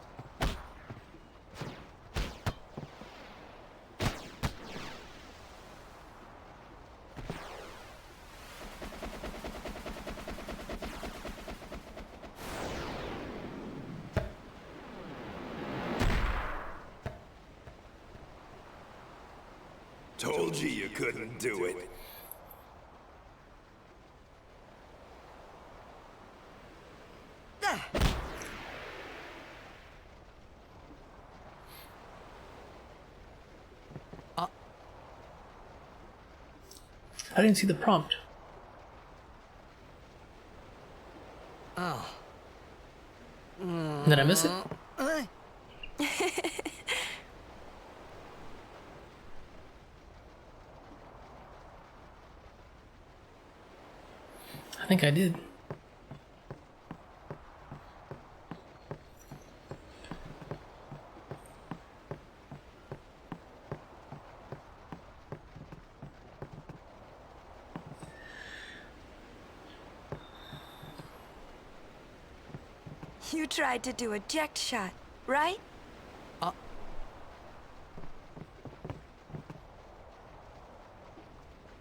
[SPEAKER 9] Told you you couldn't do it.
[SPEAKER 1] I didn't see the prompt.
[SPEAKER 2] Oh.
[SPEAKER 1] Did I miss it? I think I did.
[SPEAKER 16] You tried to do a eject shot, right?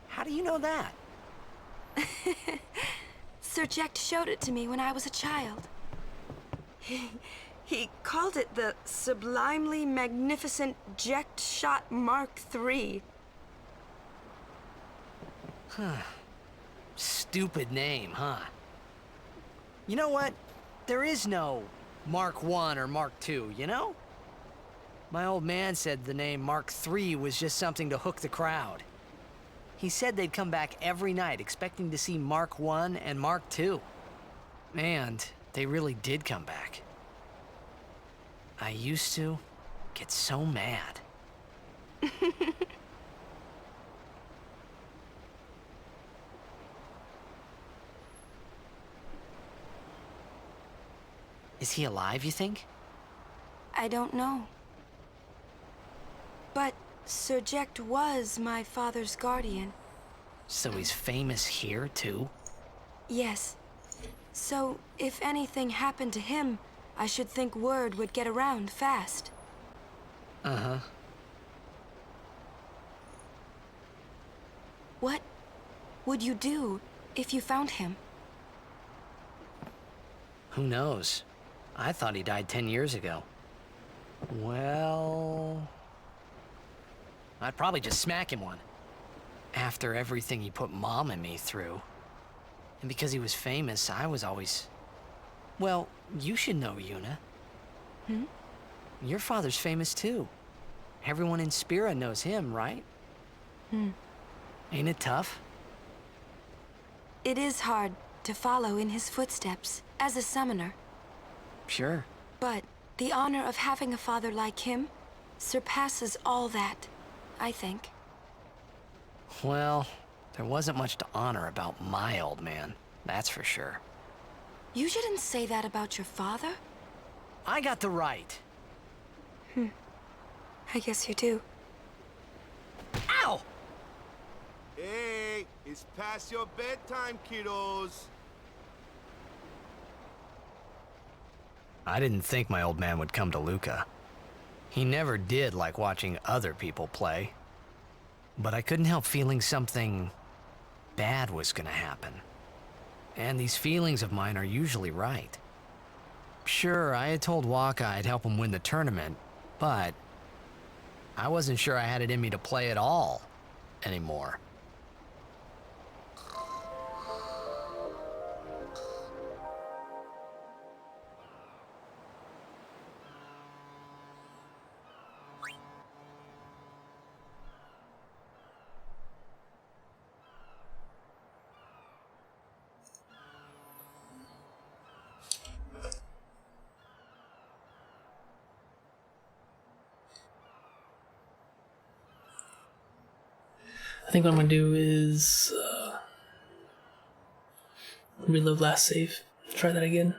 [SPEAKER 2] How do you know that?
[SPEAKER 16] Sir Jekt showed it to me when I was a child. He called it the Sublimely Magnificent Jekt Shot Mark III.
[SPEAKER 2] Huh. Stupid name, huh? You know what? There is no Mark I or Mark II, you know? My old man said the name Mark III was just something to hook the crowd. He said they'd come back every night expecting to see Mark I and Mark II. And they really did come back. I used to get so mad. Is he alive, you think?
[SPEAKER 16] I don't know. But Sir Jekt was my father's guardian.
[SPEAKER 15] So he's famous here, too?
[SPEAKER 16] Yes. So, if anything happened to him, I should think word would get around fast.
[SPEAKER 15] Uh-huh.
[SPEAKER 16] What would you do if you found him?
[SPEAKER 15] Who knows? I thought he died 10 years ago. Well... I'd probably just smack him one. After everything he put Mom and me through. And because he was famous, I was always... Well, you should know, Yuna.
[SPEAKER 16] Hmm?
[SPEAKER 15] Your father's famous too. Everyone in Spira knows him, right?
[SPEAKER 16] Hmm.
[SPEAKER 15] Ain't it tough?
[SPEAKER 16] It is hard to follow in his footsteps as a summoner.
[SPEAKER 15] Sure.
[SPEAKER 16] But the honor of having a father like him surpasses all that, I think.
[SPEAKER 15] Well, there wasn't much to honor about my old man, that's for sure.
[SPEAKER 16] You shouldn't say that about your father.
[SPEAKER 15] I got the right.
[SPEAKER 16] I guess you do.
[SPEAKER 15] Ow!
[SPEAKER 6] Hey, it's past your bedtime, kiddos.
[SPEAKER 15] I didn't think my old man would come to Luca. He never did like watching other people play. But I couldn't help feeling something bad was gonna happen. And these feelings of mine are usually right. Sure, I had told Waka I'd help him win the tournament, but I wasn't sure I had it in me to play at all anymore.
[SPEAKER 1] I think what I'm gonna do is reload last save. Try that again.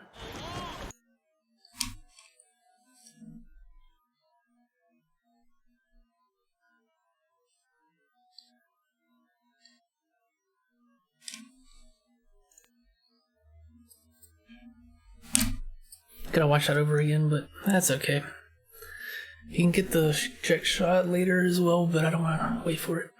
[SPEAKER 1] Gotta watch that over again, but that's okay. You can get the trick shot later as well, but I don't want to wait for it.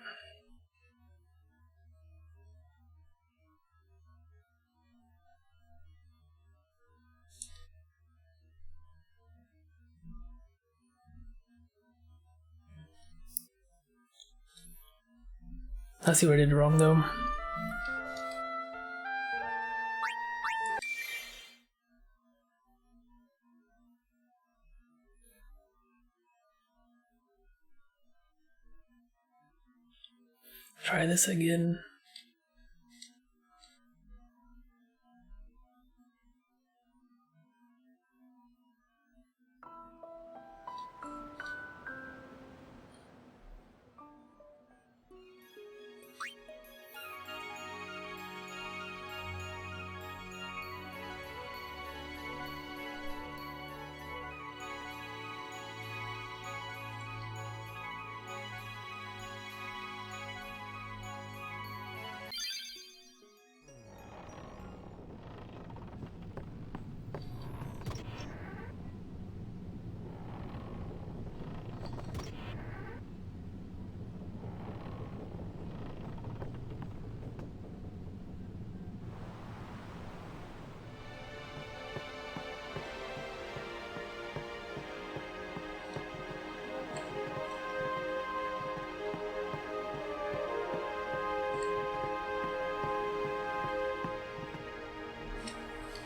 [SPEAKER 1] I see what I did wrong though. Try this again.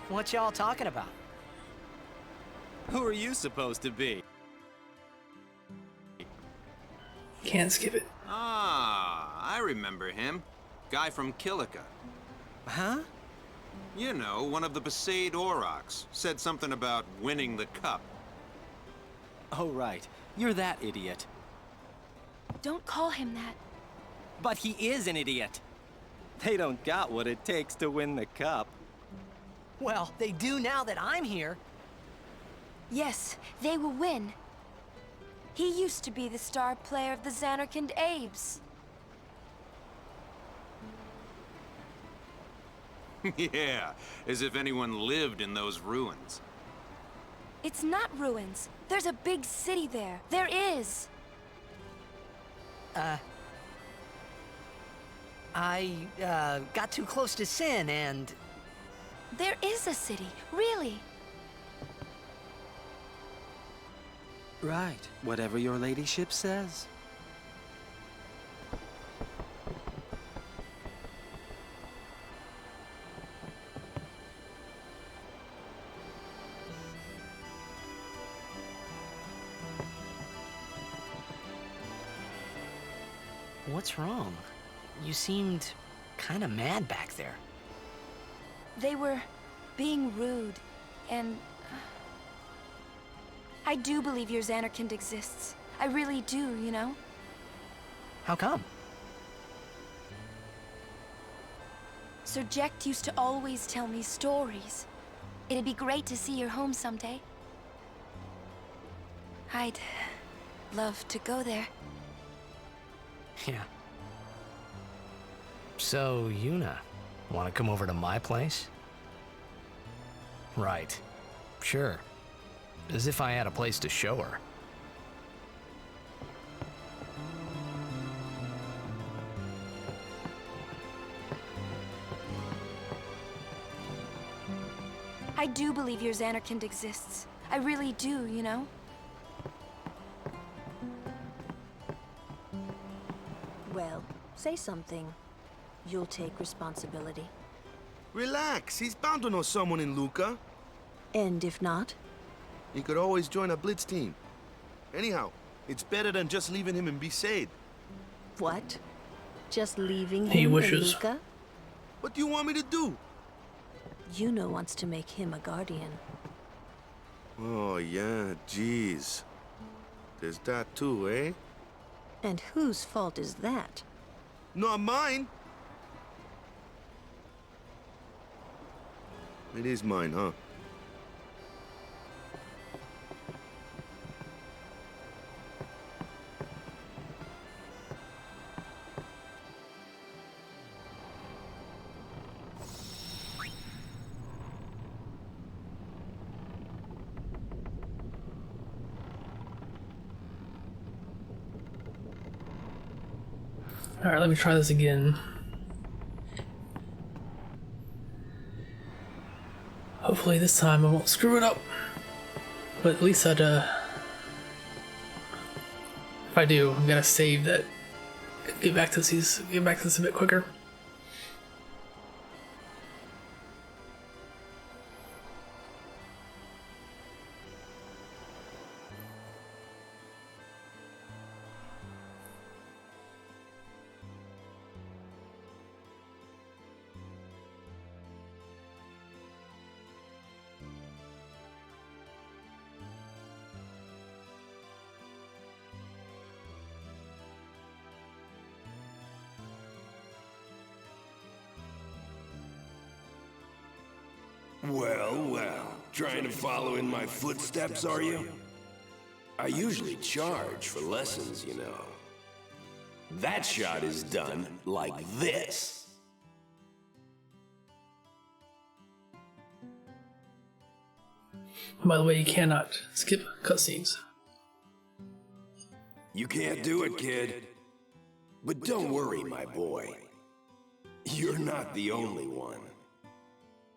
[SPEAKER 15] What y'all talking about?
[SPEAKER 5] Who are you supposed to be?
[SPEAKER 1] Can't skip it.
[SPEAKER 21] Ah, I remember him. Guy from Kilika.
[SPEAKER 15] Huh?
[SPEAKER 21] You know, one of the Besaid Aurochs. Said something about winning the cup.
[SPEAKER 5] Oh, right. You're that idiot.
[SPEAKER 16] Don't call him that.
[SPEAKER 5] But he is an idiot. They don't got what it takes to win the cup.
[SPEAKER 15] Well, they do now that I'm here.
[SPEAKER 16] Yes, they will win. He used to be the star player of the Xanarkand Abes.
[SPEAKER 21] Yeah, as if anyone lived in those ruins.
[SPEAKER 16] It's not ruins. There's a big city there. There is.
[SPEAKER 2] I got too close to Sin and...
[SPEAKER 16] There is a city, really.
[SPEAKER 5] Right, whatever your ladyship says.
[SPEAKER 2] What's wrong? You seemed kind of mad back there.
[SPEAKER 16] They were being rude, and... I do believe your Xanarkand exists. I really do, you know?
[SPEAKER 2] How come?
[SPEAKER 16] Sir Jecht used to always tell me stories. It'd be great to see your home someday. I'd love to go there.
[SPEAKER 15] Yeah. So, Yuna, want to come over to my place? Right. Sure. As if I had a place to show her.
[SPEAKER 16] I do believe your Xanarkand exists. I really do, you know?
[SPEAKER 13] Well, say something. You'll take responsibility.
[SPEAKER 6] Relax, he's bound to know someone in Luca.
[SPEAKER 13] And if not?
[SPEAKER 6] He could always join a blitz team. Anyhow, it's better than just leaving him in Besaid.
[SPEAKER 13] What? Just leaving
[SPEAKER 1] He
[SPEAKER 13] him
[SPEAKER 1] wishes.
[SPEAKER 13] in Luca?
[SPEAKER 6] What do you want me to do?
[SPEAKER 13] Yuna wants to make him a guardian.
[SPEAKER 6] Oh, yeah, jeez. There's that too, eh?
[SPEAKER 13] And whose fault is that?
[SPEAKER 6] Not mine. It is mine, huh?
[SPEAKER 1] Alright, let me try this again. Hopefully this time I won't screw it up. But at least I'd, if I do, I'm gonna save that. Get back to this a bit quicker.
[SPEAKER 9] Well, well. Trying to follow in my footsteps, are you? I usually charge for lessons, you know. That shot is done like this.
[SPEAKER 1] By the way, you cannot skip cutscenes.
[SPEAKER 9] You can't do it, kid. But don't worry, my boy. You're not the only one.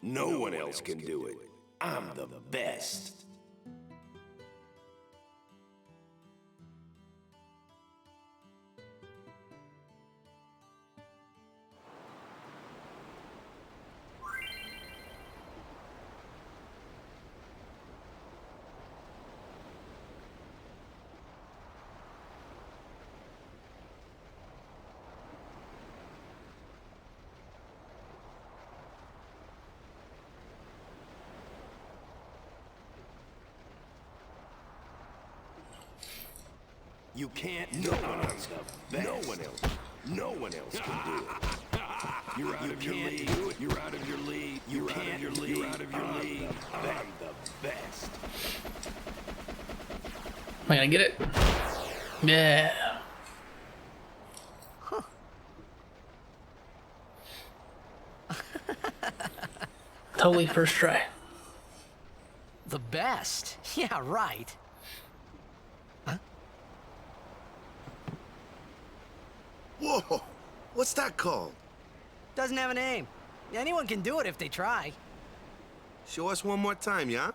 [SPEAKER 9] No one else can do it. I'm the best. You can't. No one else. No one else can do it. You're out of your league. You're out of your league. You're out of your league. You're out of your league. I'm the best.
[SPEAKER 1] Am I gonna get it? Yeah.
[SPEAKER 15] Huh.
[SPEAKER 1] Totally first try.
[SPEAKER 15] The best. Yeah, right. Huh?
[SPEAKER 6] Whoa! What's that called?
[SPEAKER 15] Doesn't have a name. Anyone can do it if they try.
[SPEAKER 6] Show us one more time, yeah?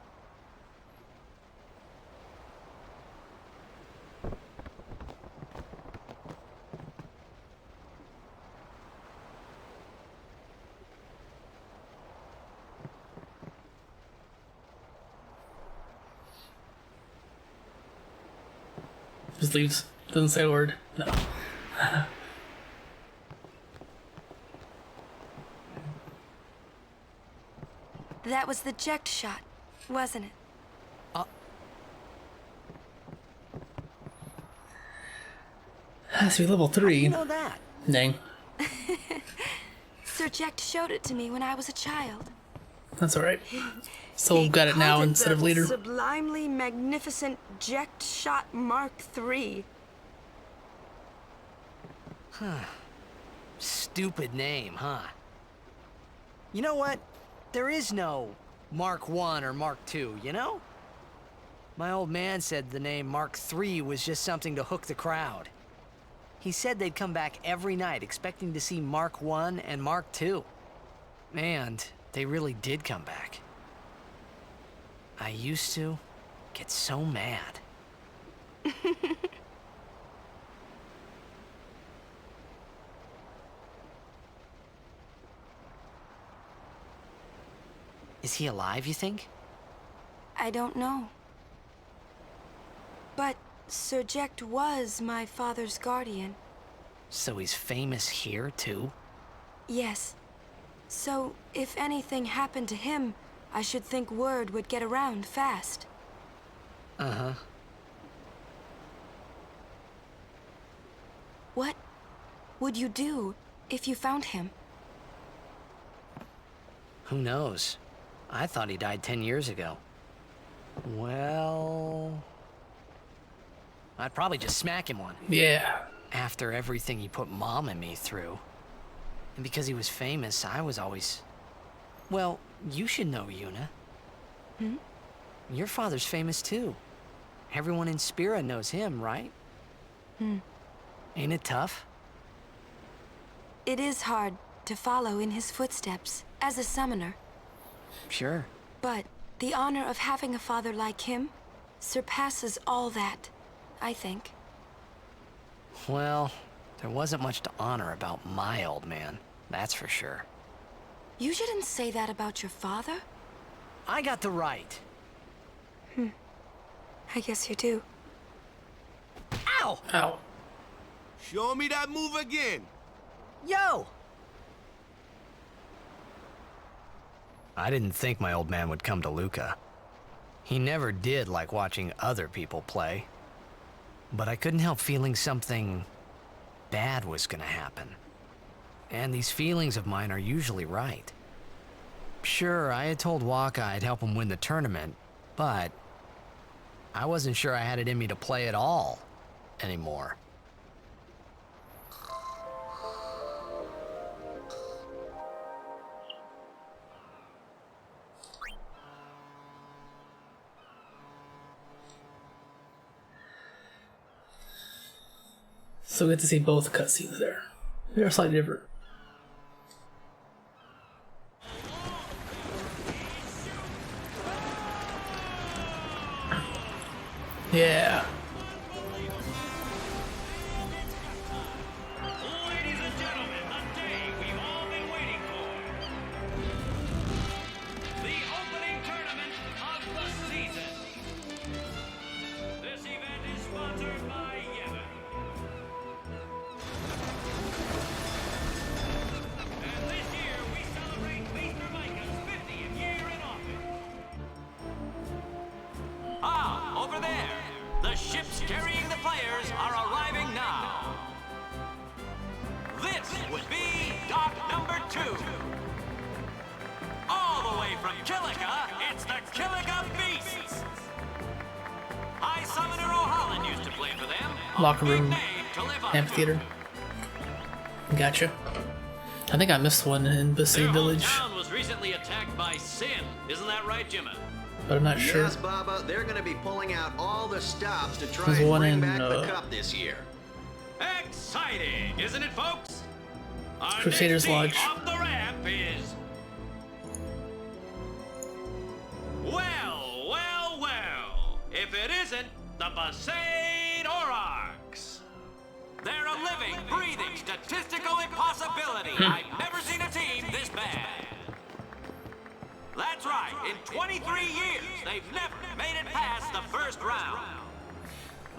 [SPEAKER 1] Just leaves. Doesn't say a word. No.
[SPEAKER 16] That was the eject shot, wasn't it?
[SPEAKER 1] Has to be level 3.
[SPEAKER 15] How do you know that?
[SPEAKER 1] Dang.
[SPEAKER 16] Sir Jekt showed it to me when I was a child.
[SPEAKER 1] That's alright. So got it now instead of later.
[SPEAKER 16] Sublimely magnificent eject shot Mark III.
[SPEAKER 15] Huh. Stupid name, huh? You know what? There is no Mark I or Mark II, you know? My old man said the name Mark III was just something to hook the crowd. He said they'd come back every night expecting to see Mark I and Mark II. And they really did come back. I used to get so mad. Is he alive, you think?
[SPEAKER 16] I don't know. But Sir Jekt was my father's guardian.
[SPEAKER 15] So he's famous here, too?
[SPEAKER 16] Yes. So, if anything happened to him, I should think word would get around fast.
[SPEAKER 15] Uh-huh.
[SPEAKER 16] What would you do if you found him?
[SPEAKER 15] Who knows? I thought he died 10 years ago. Well... I'd probably just smack him one.
[SPEAKER 1] Yeah.
[SPEAKER 15] After everything he put Mom and me through. And because he was famous, I was always... Well, you should know, Yuna.
[SPEAKER 16] Hmm?
[SPEAKER 15] Your father's famous too. Everyone in Spira knows him, right? Ain't it tough?
[SPEAKER 16] It is hard to follow in his footsteps as a summoner.
[SPEAKER 15] Sure.
[SPEAKER 16] But the honor of having a father like him surpasses all that, I think.
[SPEAKER 15] Well, there wasn't much to honor about my old man, that's for sure.
[SPEAKER 16] You shouldn't say that about your father.
[SPEAKER 15] I got the right.
[SPEAKER 16] I guess you do.
[SPEAKER 15] Ow!
[SPEAKER 1] Ow.
[SPEAKER 6] Show me that move again.
[SPEAKER 15] Yo! I didn't think my old man would come to Luca. He never did like watching other people play. But I couldn't help feeling something bad was gonna happen. And these feelings of mine are usually right. Sure, I had told Waka I'd help him win the tournament, but I wasn't sure I had it in me to play at all anymore.
[SPEAKER 1] So we get to see both cutscenes there. They're slightly different. Yeah.
[SPEAKER 11] Ladies and gentlemen, the day we've all been waiting for. The opening tournament of the season. This event is sponsored by Yevon.
[SPEAKER 1] locker room amphitheater. Gotcha. I think I missed one in Besaid Village,
[SPEAKER 11] Town was recently attacked by Sin. Isn't that right, Jimmy?
[SPEAKER 1] but I'm not sure.
[SPEAKER 14] Yes, Baba, they're going to be pulling out all the stops to try
[SPEAKER 1] There's
[SPEAKER 14] and
[SPEAKER 1] one
[SPEAKER 14] bring
[SPEAKER 1] in,
[SPEAKER 14] back the cup this year.
[SPEAKER 11] Exciting, isn't it, folks? Our
[SPEAKER 1] Crusaders
[SPEAKER 11] next
[SPEAKER 1] Lodge.
[SPEAKER 11] team off the ramp is... Well, well, well. If it isn't the Besaid Aurochs. They're a living, breathing, statistical impossibility. I've never seen a team this bad. That's right. In 23 years, they've never made it past the first round.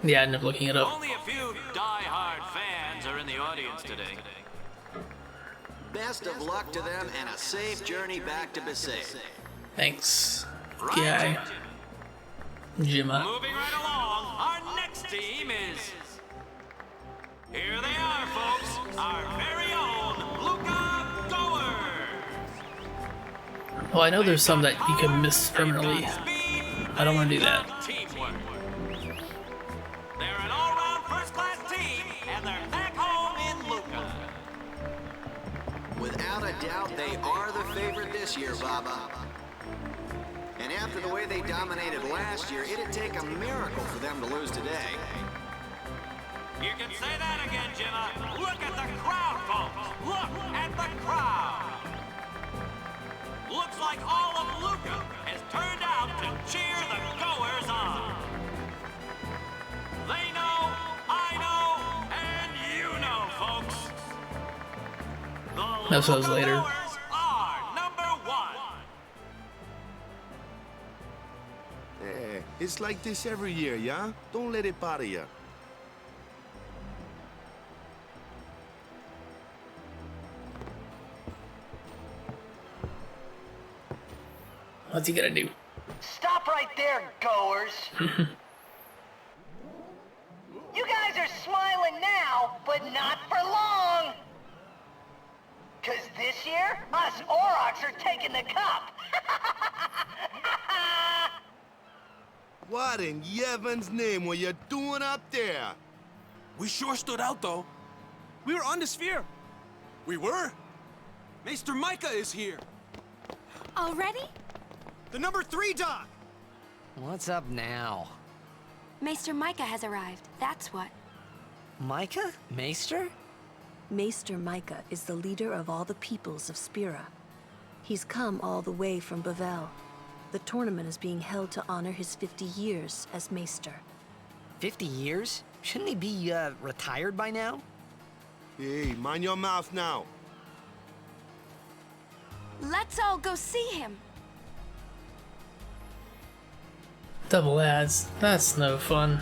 [SPEAKER 1] Yeah, I ended up looking it up.
[SPEAKER 11] Only a few die-hard fans are in the audience today.
[SPEAKER 14] Best of luck to them and a safe journey back to Besaid.
[SPEAKER 1] Thanks, guy. Jimma.
[SPEAKER 11] Moving right along, our next team is... Here they are, folks. Our very own Luca Goers.
[SPEAKER 1] Well, I know there's some that you can miss permanently. I don't want to do that.
[SPEAKER 11] Teamwork. They're an all-round first-class team, and they're back home in Luca.
[SPEAKER 14] Without a doubt, they are the favorite this year, Baba. And after the way they dominated last year, it'd take a miracle for them to lose today.
[SPEAKER 11] You can say that again, Jimma. Look at the crowd, folks. Look at the crowd. Looks like all of Luca has turned out to cheer the Goers on. They know, I know, and you know, folks. The
[SPEAKER 1] Episodes
[SPEAKER 11] Luca
[SPEAKER 1] later.
[SPEAKER 11] Goers are number one.
[SPEAKER 6] Yeah, it's like this every year, yeah? Don't let it bother you.
[SPEAKER 1] What's he gonna do?
[SPEAKER 22] Stop right there, goers. You guys are smiling now, but not for long. 'Cause this year, us Aurochs are taking the cup.
[SPEAKER 6] What in Yevon's name were you doing up there?
[SPEAKER 20] We sure stood out, though. We were on the sphere. We were? Maester Micah is here.
[SPEAKER 16] Already?
[SPEAKER 20] The number 3 dot.
[SPEAKER 2] What's up now?
[SPEAKER 16] Maester Micah has arrived, that's what.
[SPEAKER 2] Micah? Maester?
[SPEAKER 13] Maester Micah is the leader of all the peoples of Spira. He's come all the way from Bavel. The tournament is being held to honor his 50 years as Maester.
[SPEAKER 2] 50 years? Shouldn't he be, retired by now?
[SPEAKER 6] Hey, mind your mouth now.
[SPEAKER 16] Let's all go see him.
[SPEAKER 1] Double ads. That's no fun.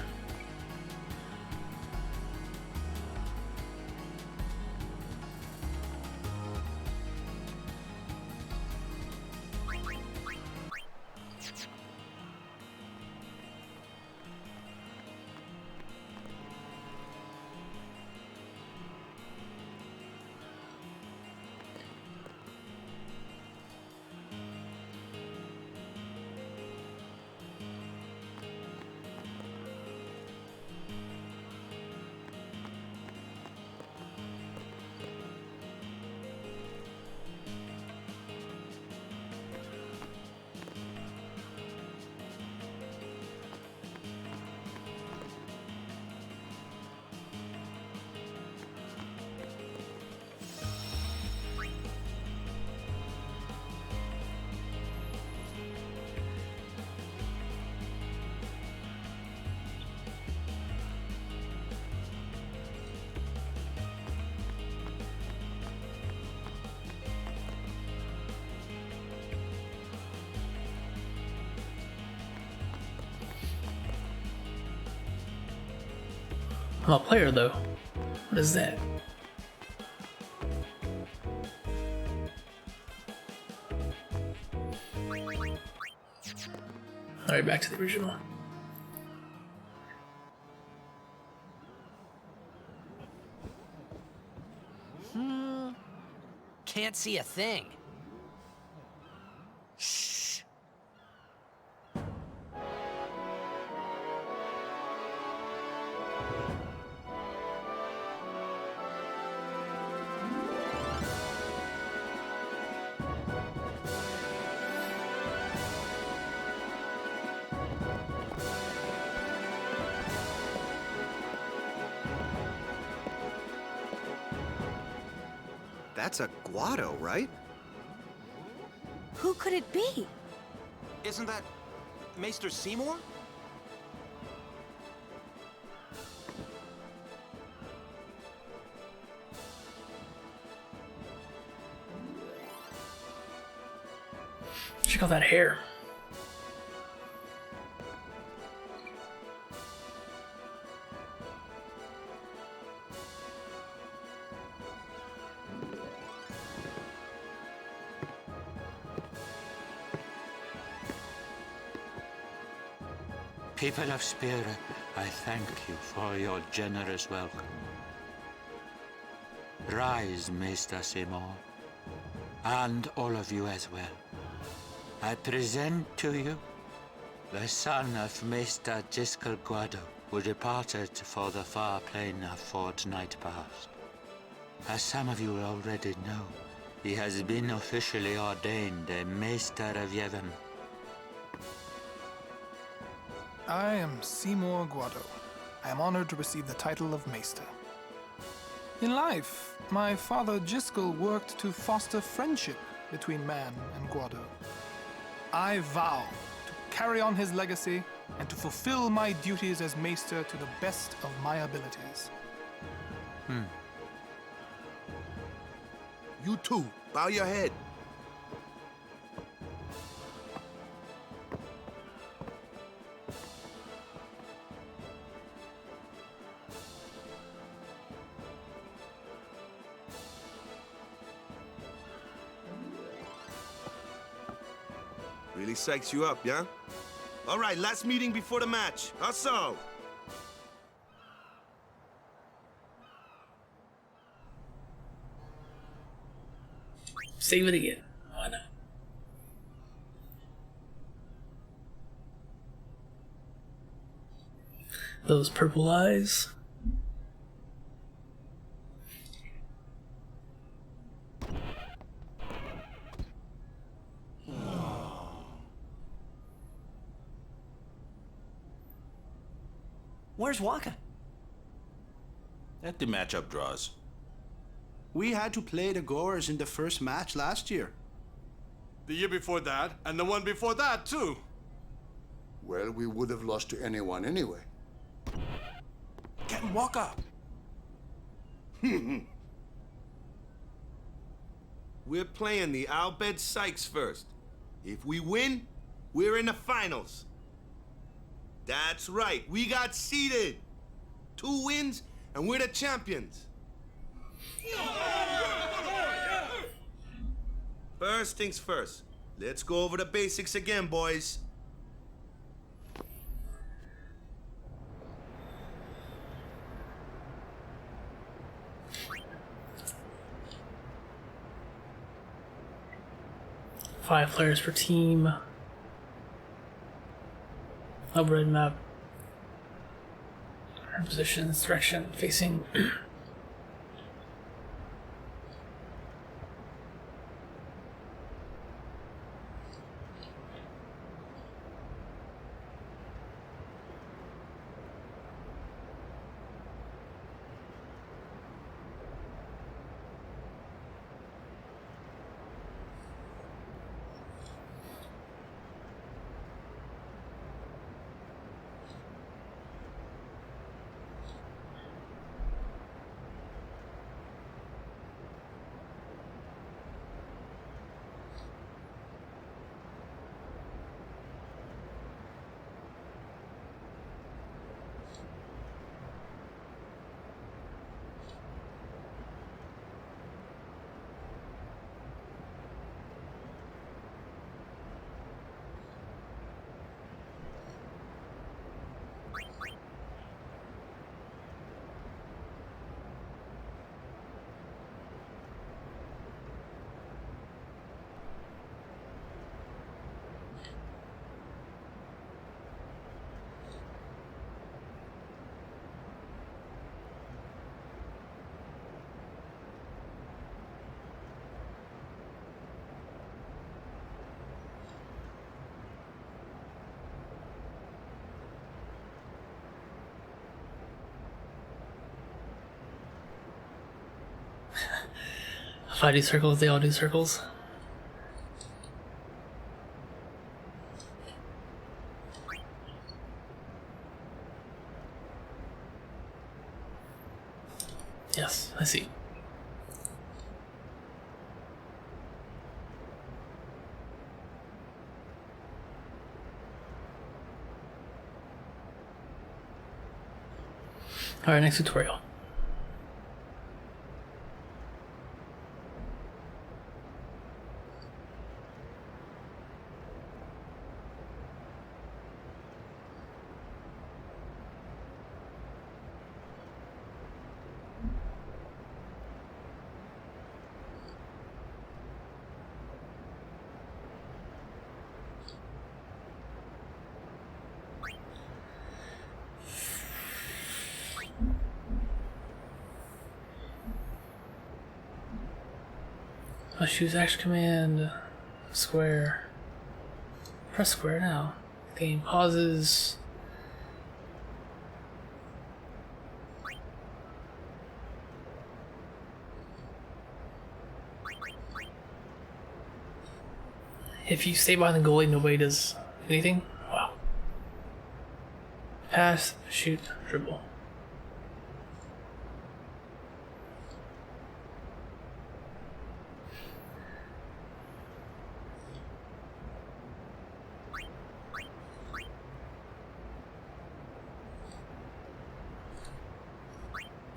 [SPEAKER 1] I'm a player though. What is that? Alright, back to the original.
[SPEAKER 2] Can't see a thing.
[SPEAKER 14] That's a Guado, right?
[SPEAKER 16] Who could it be?
[SPEAKER 21] Isn't that Maester Seymour?
[SPEAKER 1] Check out that hair.
[SPEAKER 12] People of Spira, I thank you for your generous welcome. Rise, Maester Seymour, and all of you as well. I present to you the son of Maester Jiskel Guado, who departed for the far plain a fortnight past. As some of you already know, he has been officially ordained a Maester of Yevon.
[SPEAKER 3] I am Seymour Guado. I am honored to receive the title of Maester. In life, my father Jiskel worked to foster friendship between man and Guado. I vow to carry on his legacy and to fulfill my duties as Maester to the best of my abilities.
[SPEAKER 6] You too, bow your head. Really psychs you up, yeah? All right, last meeting before the match. Hustle!
[SPEAKER 1] Save it again. Why not? Those purple eyes.
[SPEAKER 18] Where's Waka?
[SPEAKER 21] Let the matchup draws.
[SPEAKER 20] We had to play the Gorers in the first match last year.
[SPEAKER 23] The year before that, and the one before that, too.
[SPEAKER 24] Well, we would have lost to anyone anyway.
[SPEAKER 20] Get Waka!
[SPEAKER 6] We're playing the Albed Sykes first. If we win, we're in the finals. That's right, we got seeded. 2 wins, and we're the champions. First things first. Let's go over the basics again, boys.
[SPEAKER 1] Five players per team. Upgrade map. Positions, direction, facing. If I do circles, they all do circles. Yes, I see. Alright, next tutorial. Let's choose action command, square. Press square now. Game pauses. If you stay behind the goalie, nobody does anything. Wow. Pass, shoot, dribble.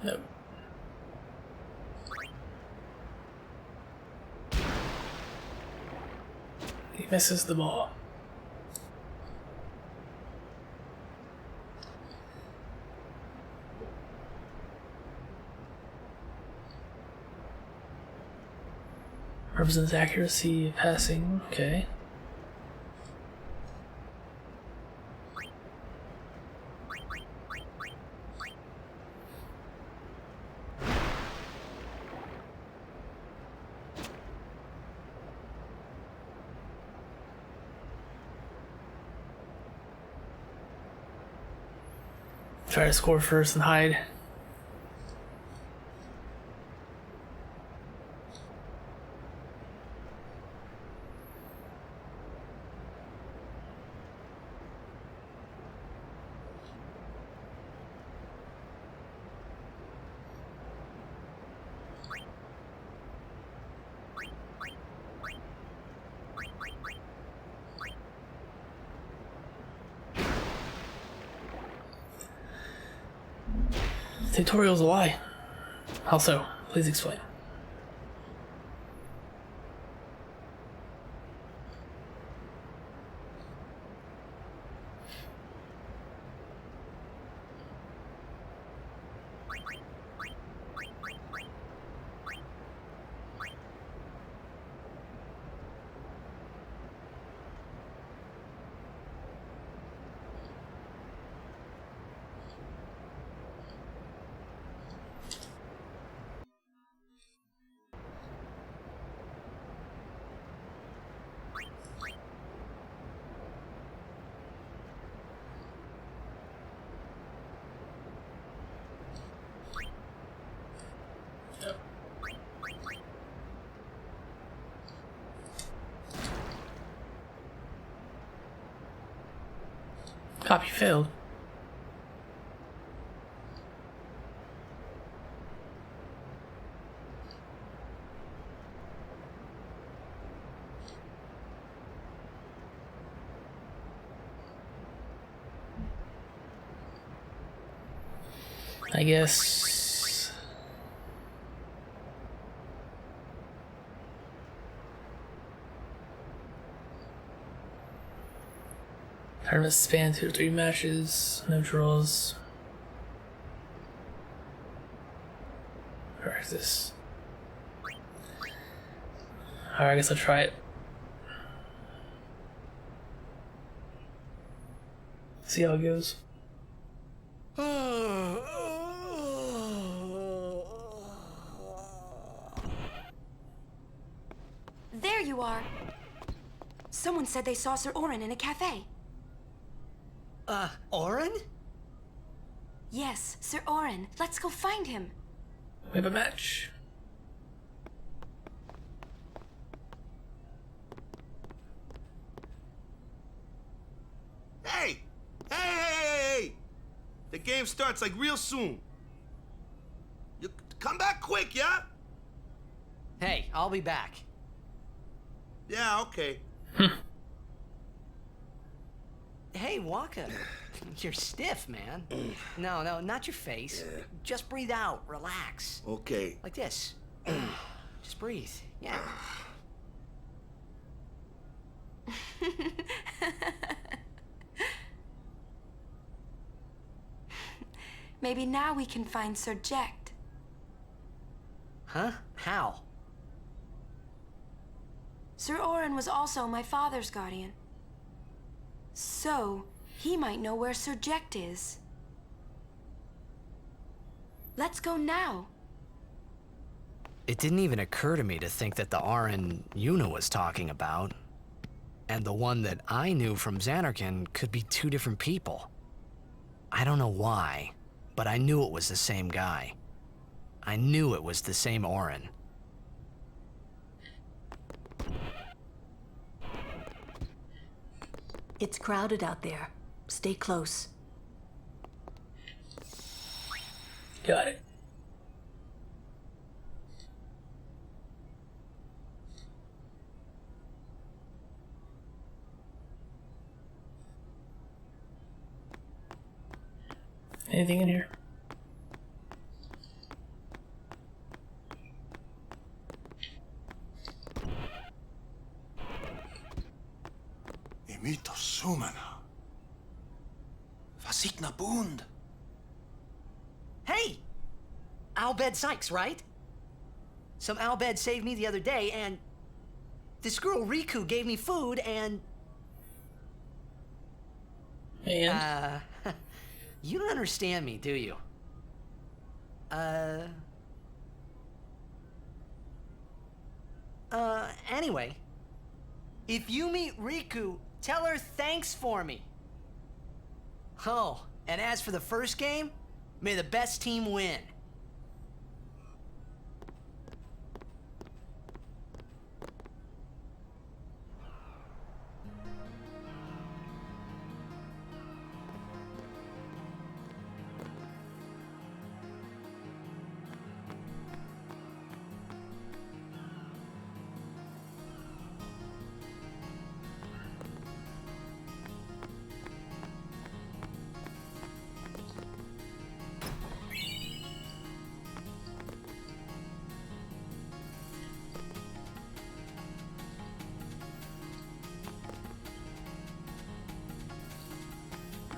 [SPEAKER 1] Nope. He misses the ball. Represents accuracy of passing. Okay. Try to score first and hide. Tutorial's a lie. How so? Please explain. Copy failed. I guess tournament span 2 to 3 matches, no draws. Where is this? Alright, I guess I'll try it. See how it goes.
[SPEAKER 16] There you are. Someone said they saw Sir Orin in a cafe.
[SPEAKER 2] Orin?
[SPEAKER 16] Yes, Sir Orin. Let's go find him.
[SPEAKER 1] We have a match.
[SPEAKER 6] game starts like real soon. You come back quick, yeah?
[SPEAKER 2] Hey, I'll be back.
[SPEAKER 6] Yeah, okay.
[SPEAKER 2] Hey, Waka. You're stiff, man. No, not your face. Just breathe out. Relax.
[SPEAKER 6] Okay.
[SPEAKER 2] Like this. Just breathe. Yeah.
[SPEAKER 16] Maybe now we can find Sir Jekt.
[SPEAKER 2] Huh? How?
[SPEAKER 16] Sir Orin was also my father's guardian. So, he might know where Sir Jekt is. Let's go now.
[SPEAKER 15] It didn't even occur to me to think that the Arin Yuna was talking about, and the one that I knew from Xanarkand could be two different people. I don't know why, but I knew it was the same guy. I knew it was the same Orin.
[SPEAKER 13] It's crowded out there. Stay close.
[SPEAKER 1] Got it. Anything in here?
[SPEAKER 20] Imito Sumana. Vasikna Bund.
[SPEAKER 2] Hey! Albed Sykes, right? Some Albed saved me the other day, and this girl Riku gave me food, and... You don't understand me, do you? Anyway, if you meet Riku, tell her thanks for me. Oh, and as for the first game, may the best team win.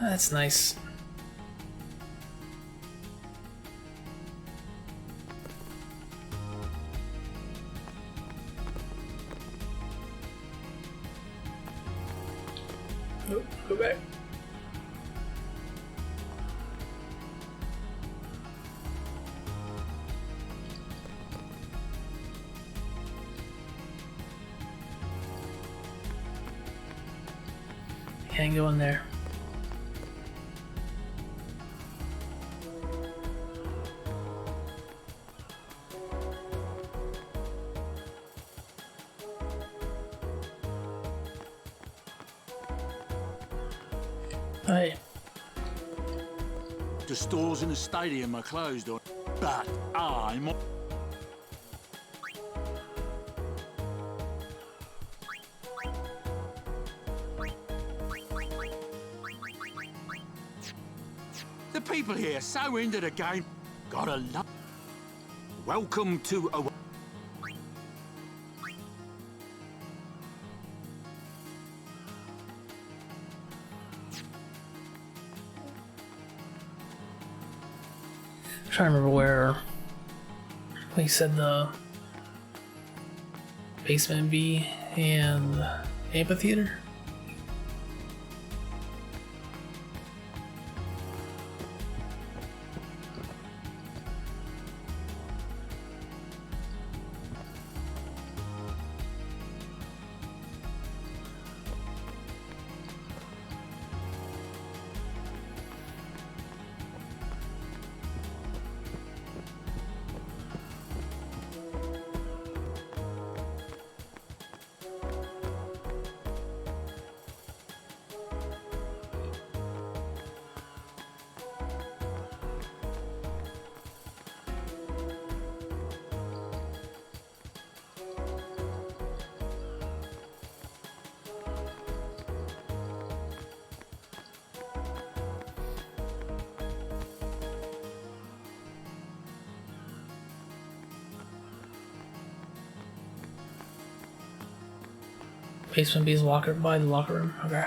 [SPEAKER 1] That's nice. Nope, go back. Can't go in there. Hey.
[SPEAKER 12] The stores in the stadium are closed, but I'm... The people here so into the game. Gotta love... Welcome to a...
[SPEAKER 1] I'm trying to remember where we said the basement B and amphitheater. Basement B's locker by the locker room. Okay.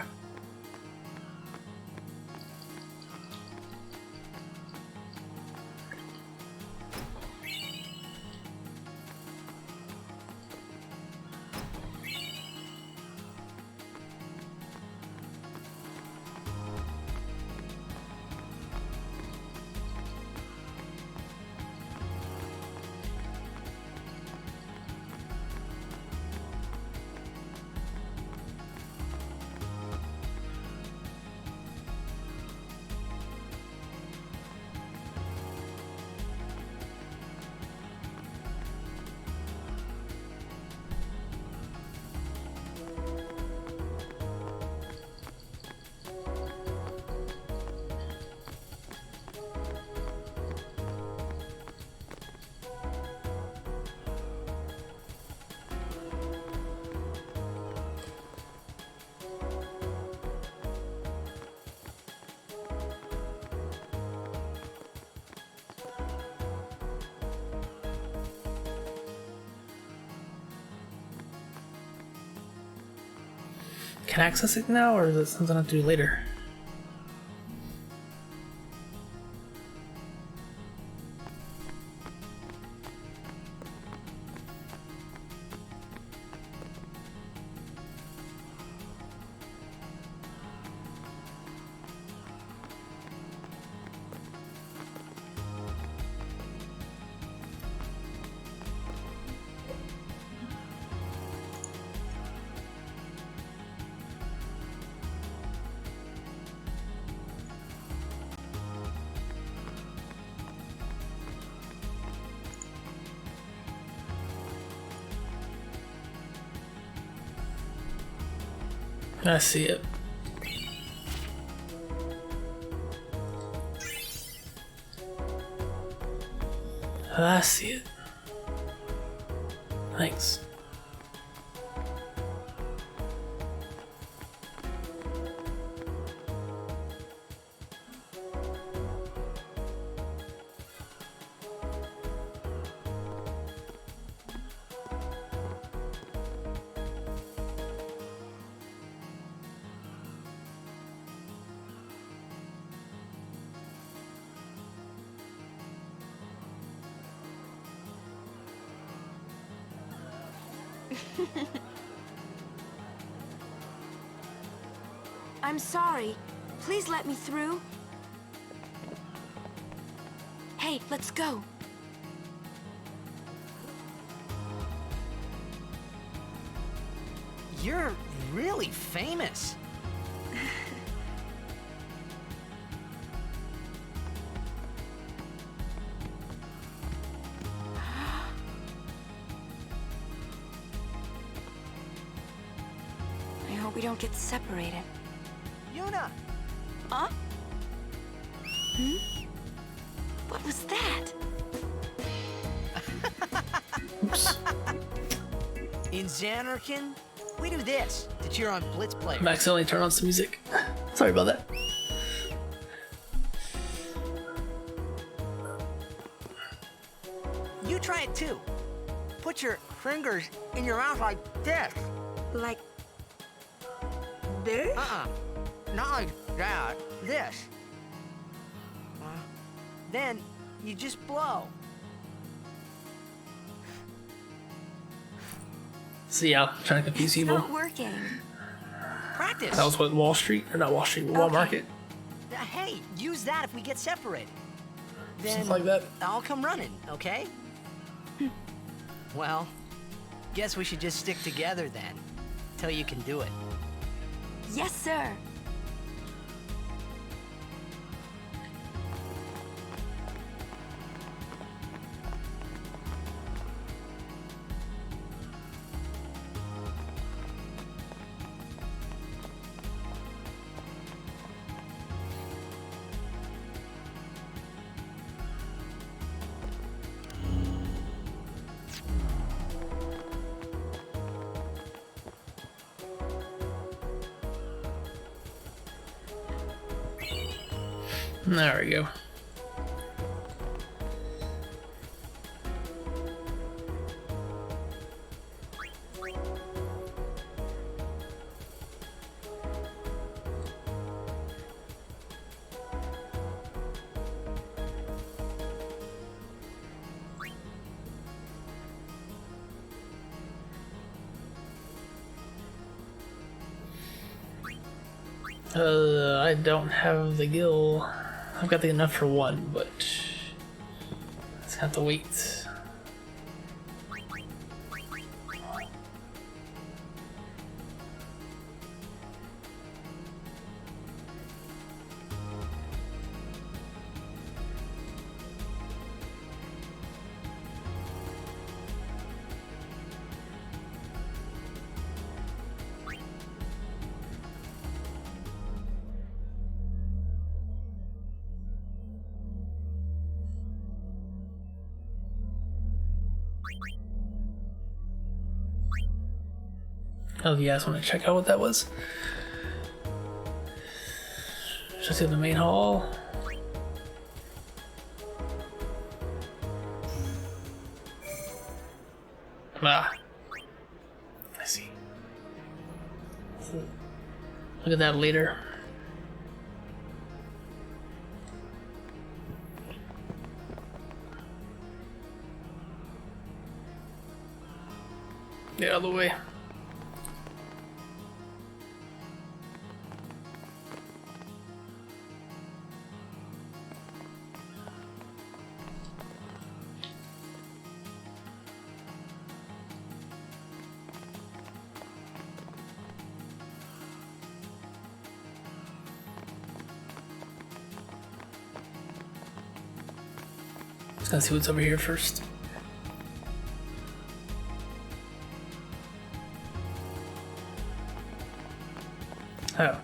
[SPEAKER 1] Can I access it now, or is it something I have to do later? I see it. I see it. Thanks.
[SPEAKER 16] I'm sorry. Please let me through. Hey, let's go.
[SPEAKER 2] You're really famous.
[SPEAKER 16] I hope we don't get separated.
[SPEAKER 2] Yuna!
[SPEAKER 16] Huh? Hmm? What was that?
[SPEAKER 1] Oops.
[SPEAKER 2] In Xanarkin, we do this to cheer on Blitz players.
[SPEAKER 1] I accidentally turned on some music. Sorry about that.
[SPEAKER 2] You try it too. Put your fingers in your mouth like this.
[SPEAKER 16] Like this?
[SPEAKER 2] Not like that. This. Then you just blow.
[SPEAKER 1] See, yeah, I'm trying to confuse
[SPEAKER 16] It's
[SPEAKER 1] people.
[SPEAKER 16] not working.
[SPEAKER 2] Practice.
[SPEAKER 1] That was what, Wall Street? Or not Wall Street, Wall
[SPEAKER 2] Okay.
[SPEAKER 1] Market?
[SPEAKER 2] Hey, use that if we get separated. Then
[SPEAKER 1] Something like that.
[SPEAKER 2] I'll come running, okay? Well, guess we should just stick together then, till you can do it.
[SPEAKER 16] Yes, sir.
[SPEAKER 1] There we go. I don't have the gil. I've got enough for one, but it's gonna have to wait. Oh, you guys want to check out what that was? Just in the main hall. Ah, I see. Look at that later. Get out of the way. Just gonna see what's over here first. Oh.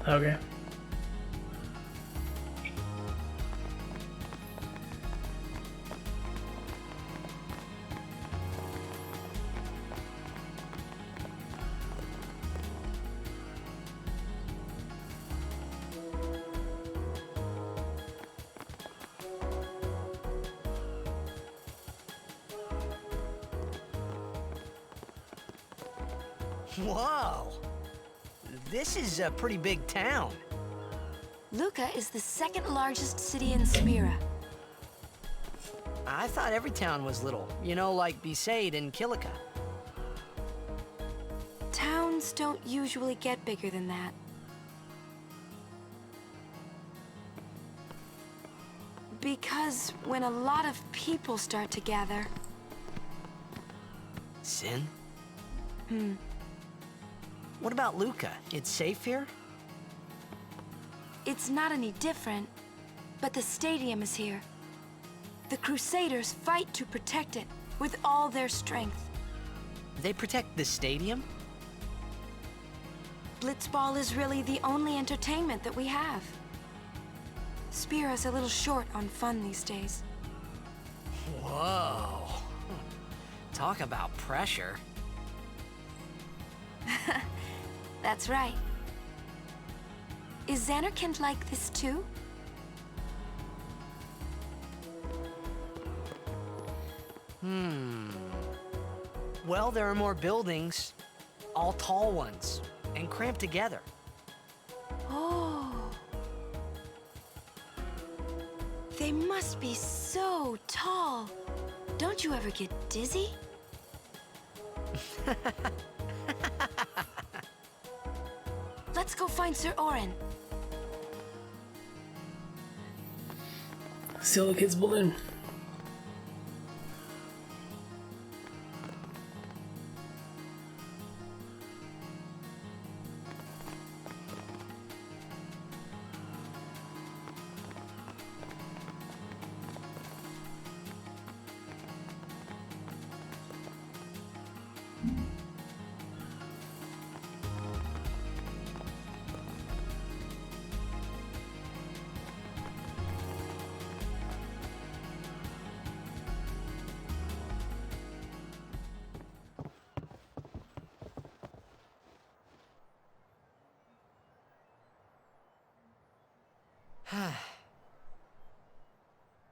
[SPEAKER 1] Okay.
[SPEAKER 15] Whoa! This is a pretty big town.
[SPEAKER 16] Lucca is the second largest city in Spira.
[SPEAKER 15] I thought every town was little. You know, like Besaid and Kilika.
[SPEAKER 16] Towns don't usually get bigger than that. Because when a lot of people start to gather...
[SPEAKER 15] Sin? What about Lucca? It's safe here?
[SPEAKER 16] It's not any different, but the stadium is here. The Crusaders fight to protect it with all their strength.
[SPEAKER 15] They protect the stadium?
[SPEAKER 16] Blitzball is really the only entertainment that we have. Spira's a little short on fun these days.
[SPEAKER 15] Whoa. Talk about pressure.
[SPEAKER 16] That's right. Is Xanarkand like this too?
[SPEAKER 15] Well, there are more buildings, all tall ones, and cramped together.
[SPEAKER 16] Oh. They must be so tall. Don't you ever get dizzy? Let's go find Sir Orin.
[SPEAKER 1] Steal the kid's balloon.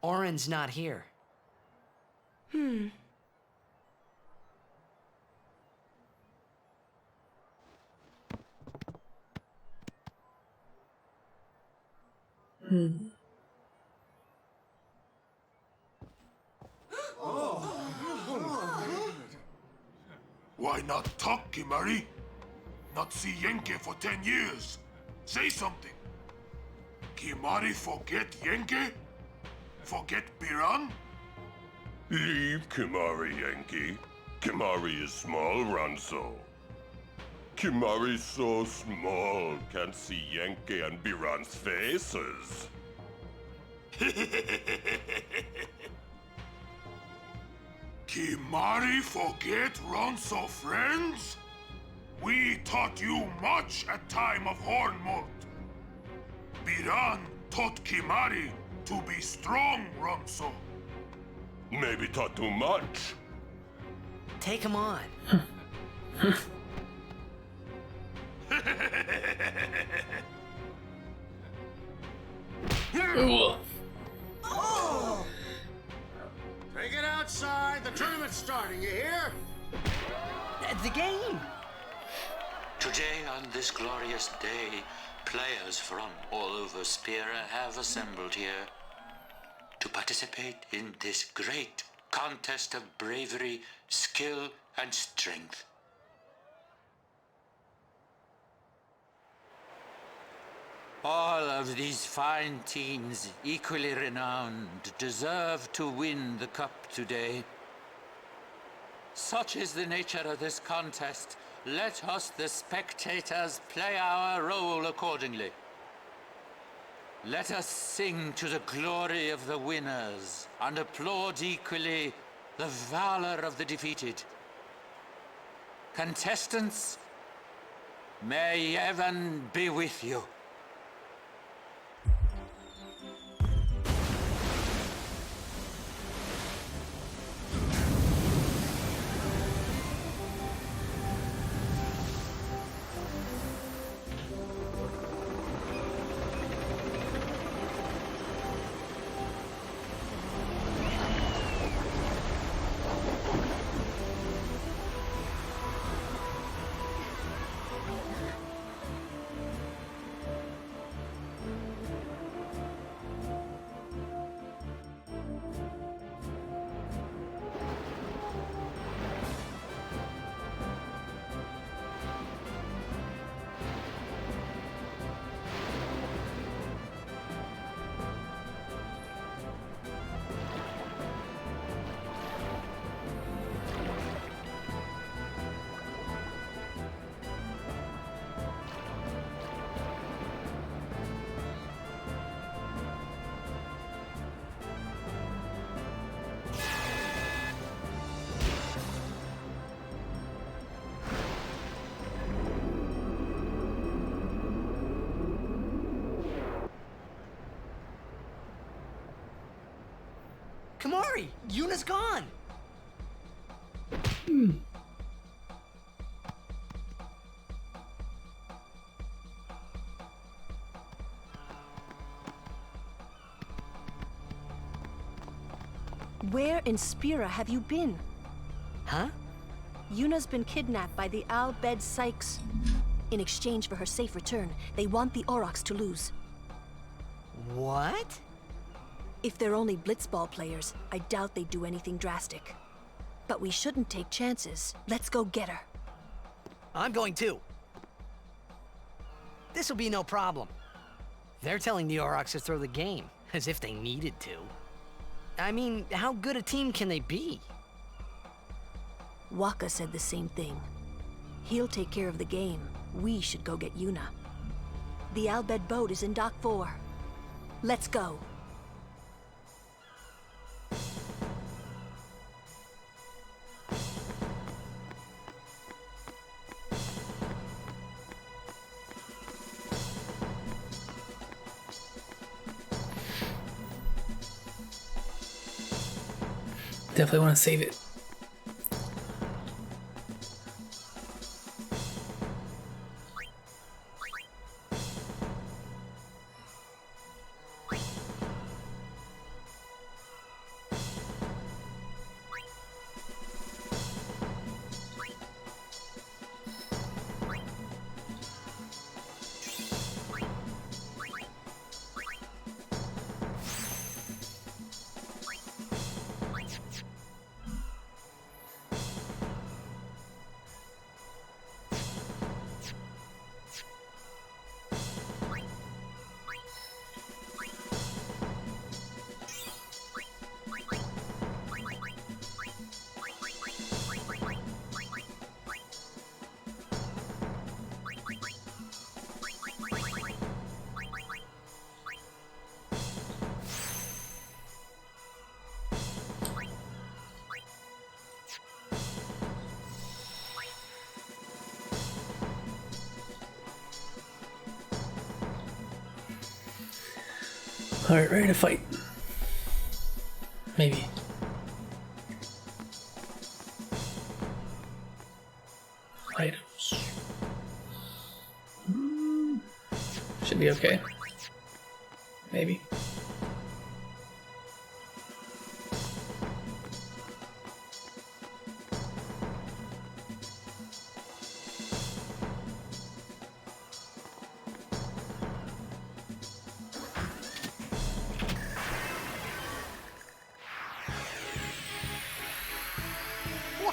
[SPEAKER 15] Orin's not here.
[SPEAKER 24] Why not talk, Kimari?
[SPEAKER 8] Not see Yenke for 10 years. Say something. Kimari forget Yenke? Forget Biran?
[SPEAKER 10] Leave Kimari, Yankee. Kimari is small, Ranso. Kimari's so small, can't see Yankee and Biran's faces.
[SPEAKER 8] Kimari forget Ronso friends? We taught you much at time of Hornmold. Biran taught Kimari to be strong, Ronso.
[SPEAKER 10] Maybe taught too much.
[SPEAKER 15] Take him on.
[SPEAKER 12] Oh! Take it outside. The tournament's starting, you hear?
[SPEAKER 15] The game.
[SPEAKER 18] Today, on this glorious day, players from all over Spira have assembled here to participate in this great contest of bravery, skill, and strength. All of these fine teams, equally renowned, deserve to win the cup today. Such is the nature of this contest. Let us, the spectators, play our role accordingly. Let us sing to the glory of the winners and applaud equally the valor of the defeated. Contestants, may Yevon be with you.
[SPEAKER 15] Kimari, Yuna's gone.
[SPEAKER 13] Where in Spira have you been?
[SPEAKER 15] Huh?
[SPEAKER 13] Yuna's been kidnapped by the Al Bhed Sykes. In exchange for her safe return, they want the Aurochs to lose.
[SPEAKER 15] What?
[SPEAKER 13] If they're only blitzball players, I doubt they'd do anything drastic. But we shouldn't take chances. Let's go get her.
[SPEAKER 15] I'm going too. This'll be no problem. They're telling the Aurochs to throw the game, as if they needed to. I mean, how good a team can they be?
[SPEAKER 13] Waka said the same thing. He'll take care of the game. We should go get Yuna. The Al Bhed boat is in Dock 4. Let's go.
[SPEAKER 1] Definitely want to save it. Alright, ready to fight. Maybe. Items. Should be okay. Maybe.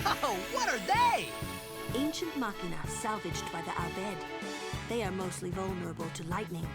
[SPEAKER 4] Whoa, what are they?
[SPEAKER 13] Ancient machina salvaged by the Albed. They are mostly vulnerable to lightning.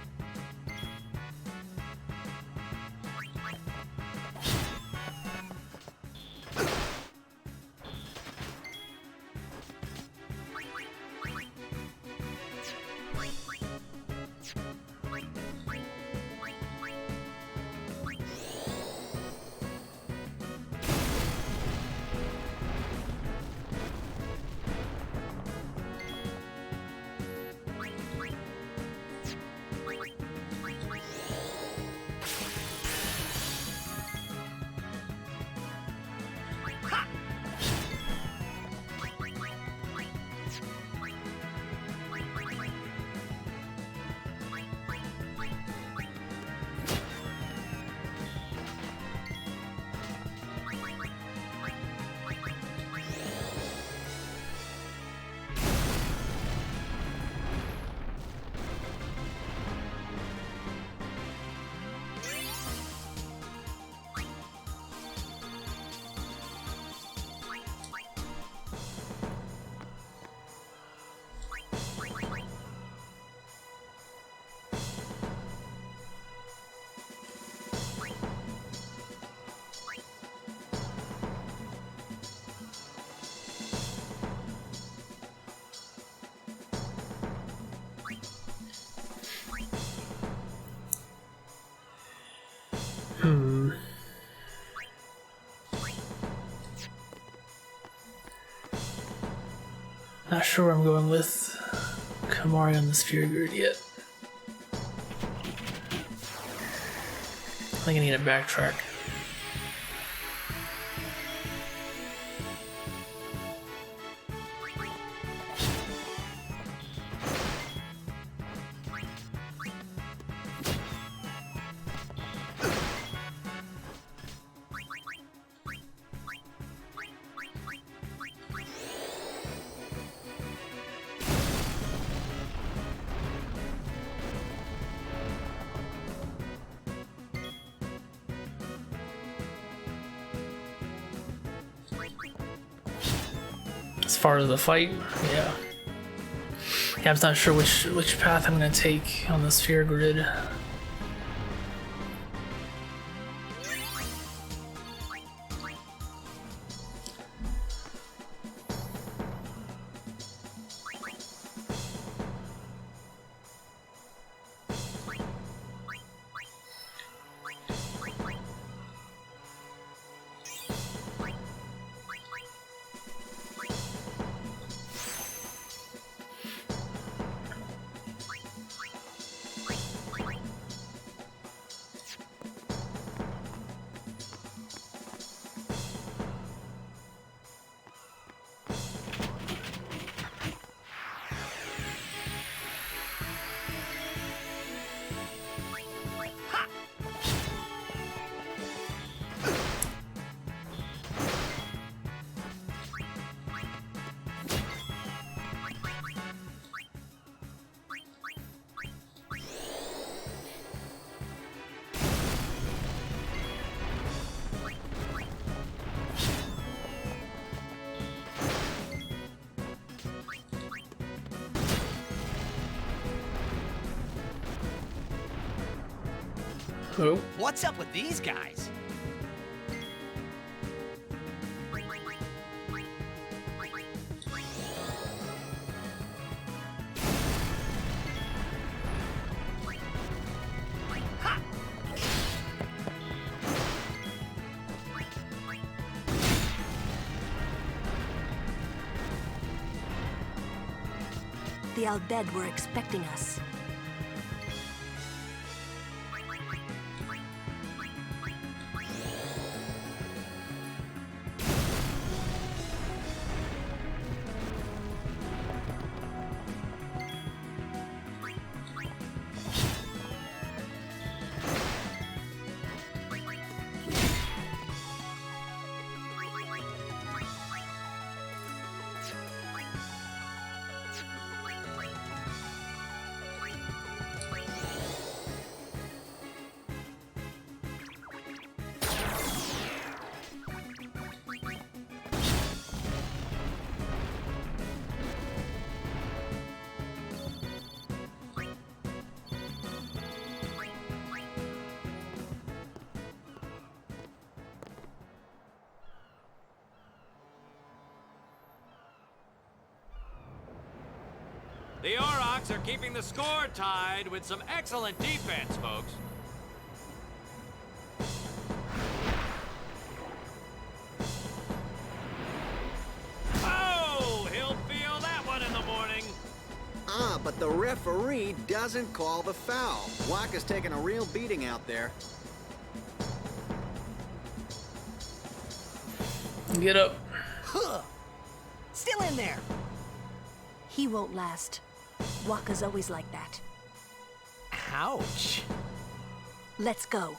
[SPEAKER 1] Not sure where I'm going with Kimari on the sphere grid yet. I think I need to backtrack. As far as the fight, yeah. I'm not sure which path I'm gonna take on the sphere grid. Who?
[SPEAKER 4] What's up with these guys?
[SPEAKER 13] The Albed were expecting us.
[SPEAKER 11] The Aurochs are keeping the score tied with some excellent defense, folks. Oh, he'll feel that one in the morning.
[SPEAKER 14] Ah, but the referee doesn't call the foul. Waka's taking a real beating out there.
[SPEAKER 1] Get up.
[SPEAKER 4] Huh. Still in there.
[SPEAKER 13] He won't last. Waka's always like that.
[SPEAKER 4] Ouch.
[SPEAKER 13] Let's go.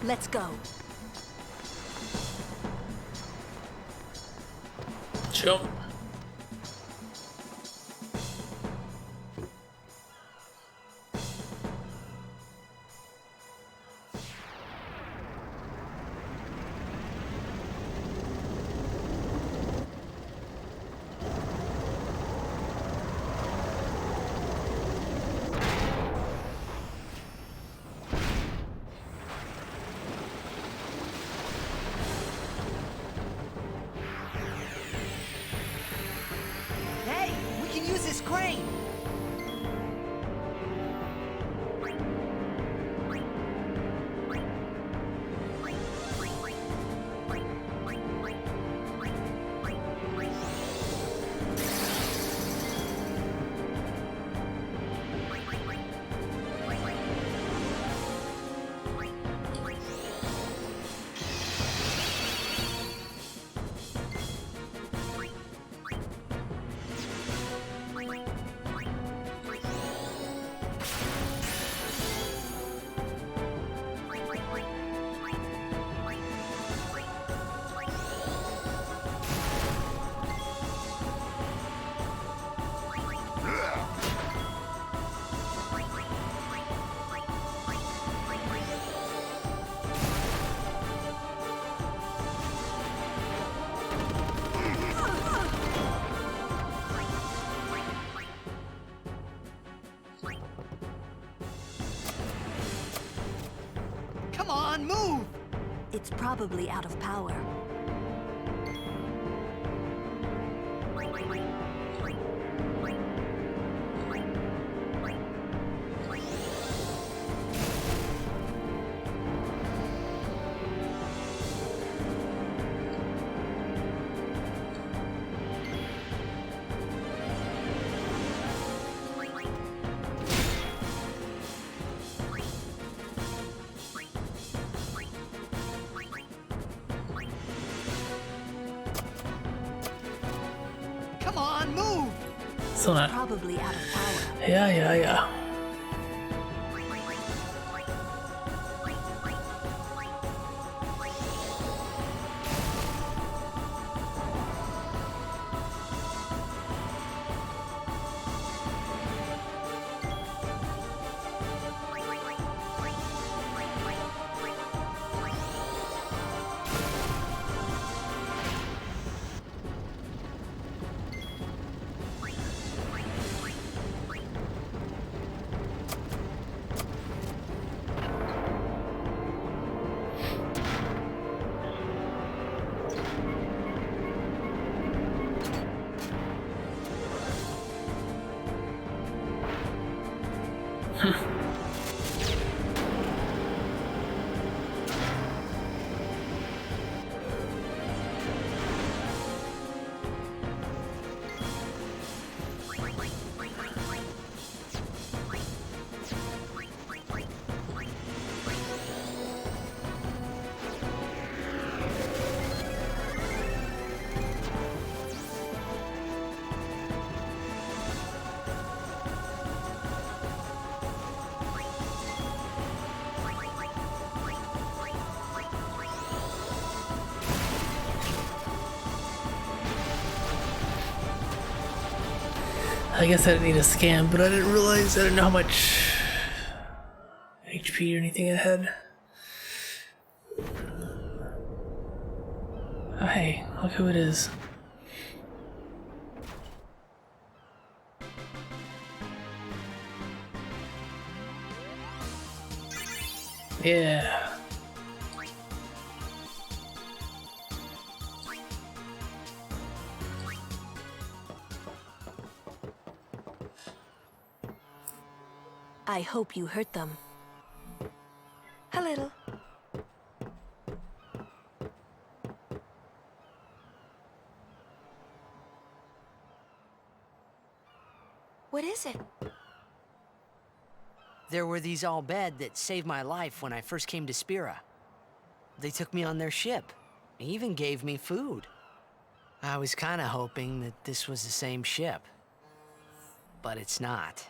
[SPEAKER 13] Let's go.
[SPEAKER 1] Jump.
[SPEAKER 4] Hey, we can use this crane. Come on, move!
[SPEAKER 13] It's probably out of power.
[SPEAKER 4] Come on, move!
[SPEAKER 1] So not.
[SPEAKER 13] Probably out of power.
[SPEAKER 1] Yeah. I guess I didn't need a scan, but I didn't realize I didn't know how much HP or anything I had. Oh, hey, look who it is. Yeah.
[SPEAKER 13] I hope you hurt them.
[SPEAKER 16] A little. What is it?
[SPEAKER 2] There were these Al-Bhed that saved my life when I first came to Spira. They took me on their ship. They even gave me food. I was kind of hoping that this was the same ship. But it's not.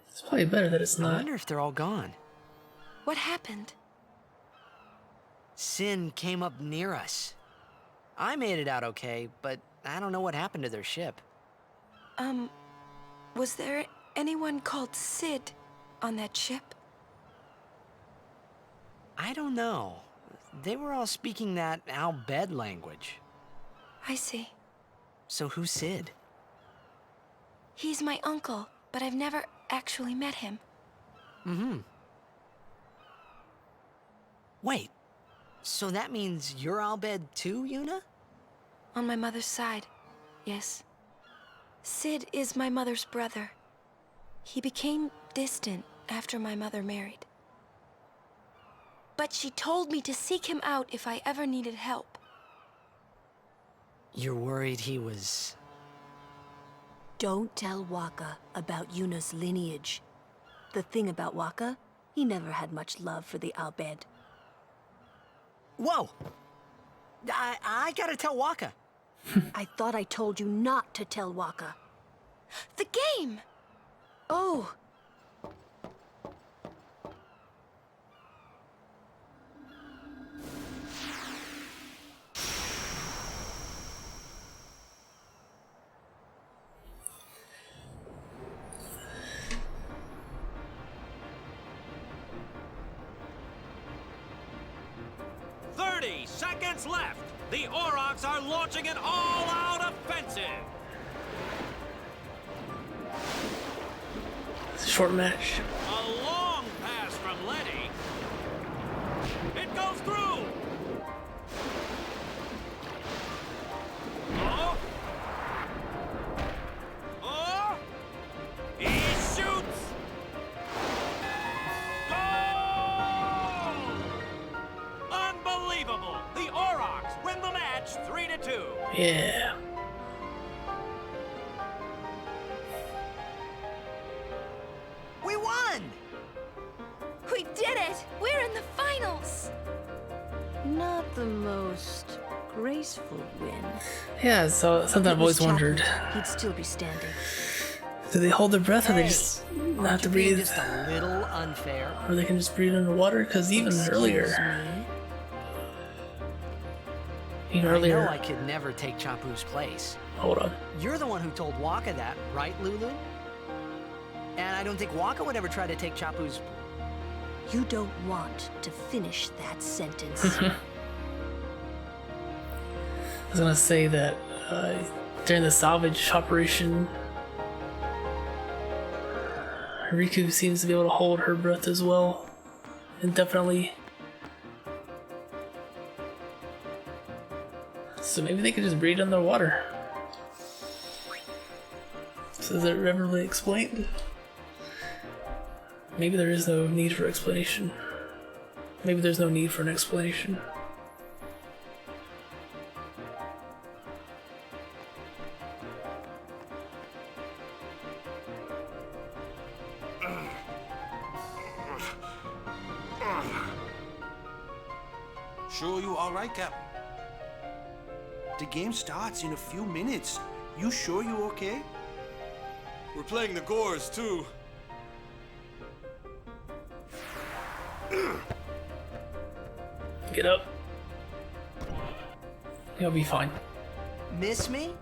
[SPEAKER 1] It's probably better that it's not.
[SPEAKER 2] I wonder if they're all gone.
[SPEAKER 16] What happened?
[SPEAKER 2] Sin came up near us. I made it out okay, but I don't know what happened to their ship.
[SPEAKER 16] Was there anyone called Sid on that ship?
[SPEAKER 2] I don't know. They were all speaking that Al-Bhed language.
[SPEAKER 16] I see.
[SPEAKER 2] So who's Sid?
[SPEAKER 16] He's my uncle, but I've never actually met him.
[SPEAKER 2] Mm-hmm. Wait, so that means you're Al-Bhed too, Yuna?
[SPEAKER 16] On my mother's side, yes. Sid is my mother's brother. He became distant after my mother married. But she told me to seek him out if I ever needed help.
[SPEAKER 2] You're worried he was...
[SPEAKER 13] Don't tell Waka about Yuna's lineage. The thing about Waka, he never had much love for the Al-Bhed.
[SPEAKER 2] Whoa! I gotta tell Waka.
[SPEAKER 13] I thought I told you not to tell Waka.
[SPEAKER 16] The game!
[SPEAKER 13] Oh!
[SPEAKER 11] Seconds left. The Aurochs are launching an all-out offensive.
[SPEAKER 1] It's a short match.
[SPEAKER 11] A long pass from Letty. It goes through. Oh. Oh. He shoots. Unbelievable! The Aurochs win the match 3-2.
[SPEAKER 1] Yeah.
[SPEAKER 2] We won!
[SPEAKER 16] We did it! We're in the finals!
[SPEAKER 13] Not the most graceful win.
[SPEAKER 1] Yeah, so something I've always wondered.
[SPEAKER 13] He'd still be standing.
[SPEAKER 1] Do they hold their breath, or they just not have to breathe?
[SPEAKER 2] Just a little unfair.
[SPEAKER 1] Or they can just breathe underwater? Because even earlier.
[SPEAKER 2] I know I could never take Chapu's place.
[SPEAKER 1] Hold on.
[SPEAKER 2] You're the one who told Waka that, right, Lulu? And I don't think Waka would ever try to take Chapu's...
[SPEAKER 13] You don't want to finish that sentence.
[SPEAKER 1] I was gonna say that during the salvage operation, Riku seems to be able to hold her breath as well, indefinitely. So maybe they could just breathe underwater. So is it ever really explained? Maybe there is no need for explanation. Maybe there's no need for an explanation.
[SPEAKER 20] Sure you all right, Cap? The game starts in a few minutes. You sure you okay?
[SPEAKER 6] We're playing the Gores, too.
[SPEAKER 1] Get up. You'll be fine.
[SPEAKER 2] Miss me?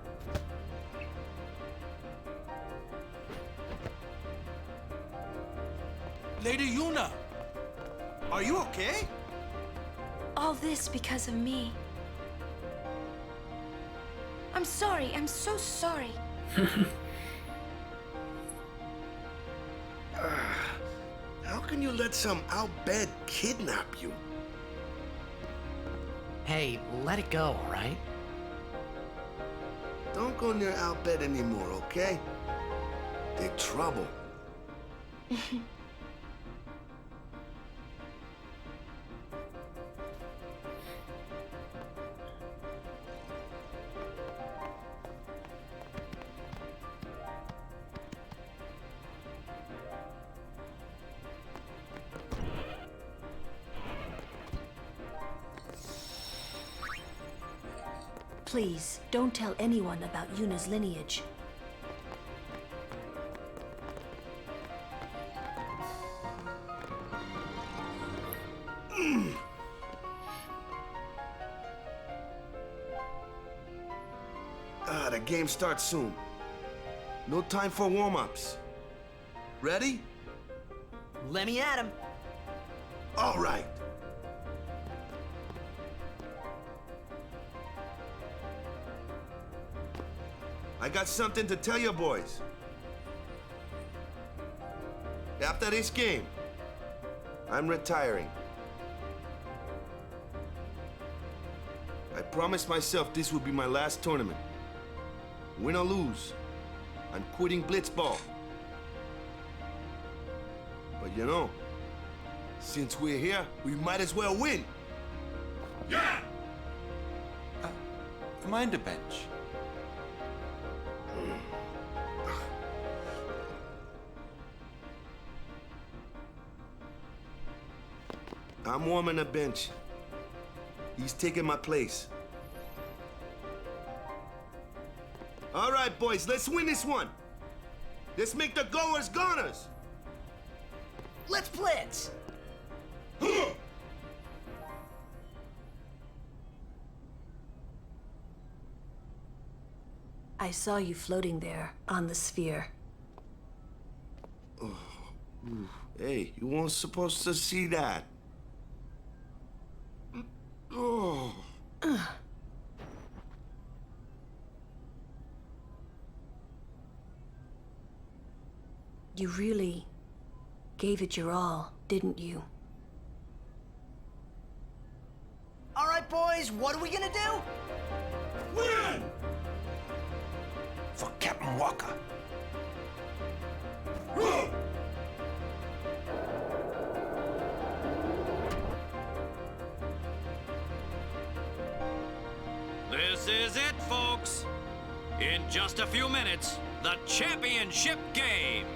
[SPEAKER 20] Lady Yuna! Are you okay?
[SPEAKER 16] All this because of me. I'm sorry. I'm so sorry.
[SPEAKER 6] How can you let some outbed kidnap you?
[SPEAKER 15] Hey, let it go, right?
[SPEAKER 6] Don't go near outbed anymore, okay? They're trouble.
[SPEAKER 13] Please, don't tell anyone about Yuna's lineage.
[SPEAKER 6] The game starts soon. No time for warm-ups. Ready?
[SPEAKER 4] Let me at him.
[SPEAKER 6] All right. I got something to tell you boys. After this game, I'm retiring. I promised myself this would be my last tournament. Win or lose, I'm quitting Blitzball. But you know, since we're here, we might as well win.
[SPEAKER 21] Yeah! Mind the bench.
[SPEAKER 6] I'm warming the bench. He's taking my place. All right, boys, let's win this one. Let's make the goers goners.
[SPEAKER 4] Let's blitz.
[SPEAKER 13] I saw you floating there on the sphere.
[SPEAKER 6] Hey, you weren't supposed to see that. Oh.
[SPEAKER 13] You really gave it your all, didn't you?
[SPEAKER 4] All right, boys, what are we gonna do?
[SPEAKER 6] Win!
[SPEAKER 20] For Captain Walker.
[SPEAKER 11] This is it, folks. In just a few minutes, the championship game.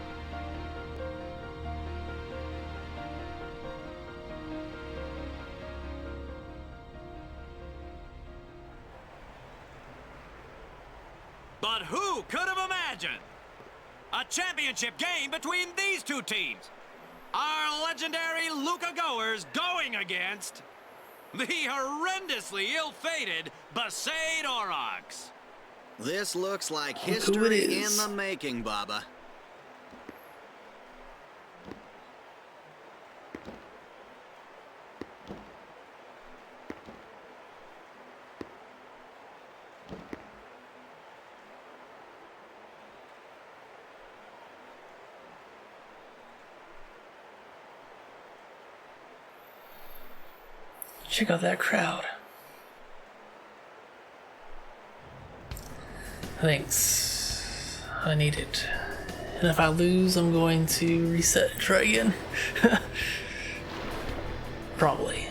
[SPEAKER 11] But who could have imagined a championship game between these two teams? Our legendary Luca Goers going against the horrendously ill-fated Besaid Aurochs.
[SPEAKER 14] This looks like
[SPEAKER 1] Who it
[SPEAKER 14] history in
[SPEAKER 1] is.
[SPEAKER 14] the making, Baba.
[SPEAKER 1] Check out that crowd. Thanks. I need it. And if I lose, I'm going to reset and try again. Probably.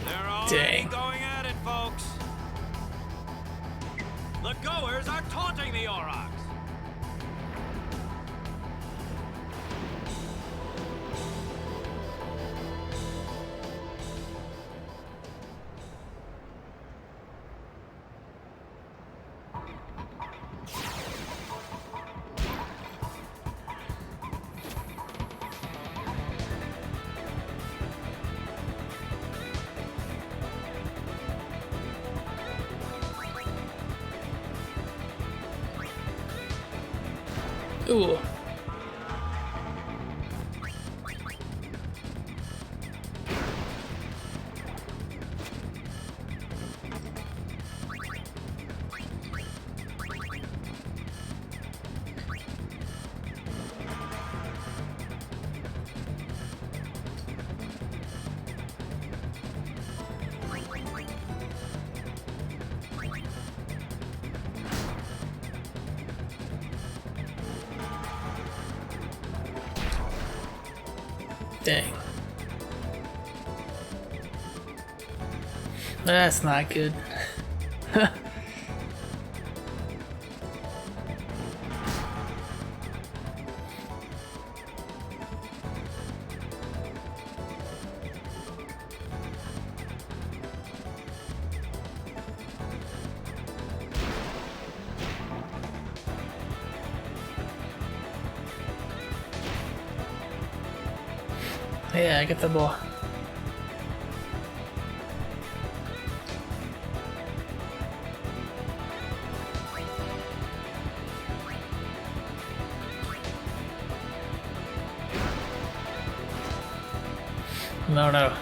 [SPEAKER 11] They're already
[SPEAKER 1] Dang.
[SPEAKER 11] going at it, folks. The Goers are taunting the Aurochs.
[SPEAKER 1] Ooh. Dang. That's not good. Yeah, I get the ball. No.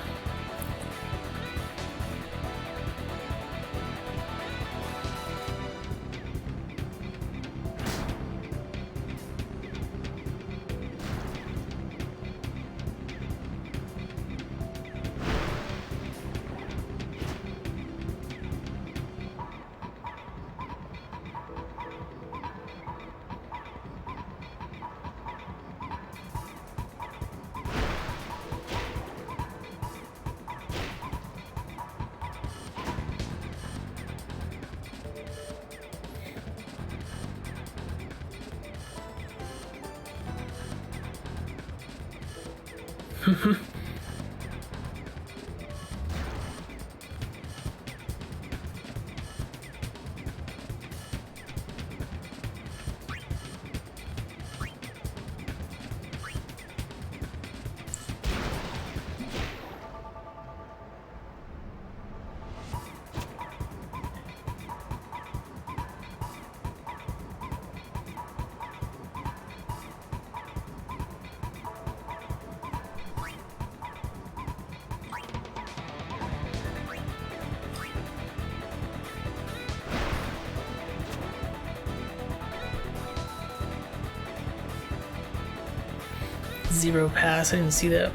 [SPEAKER 1] Zero pass, I didn't see that.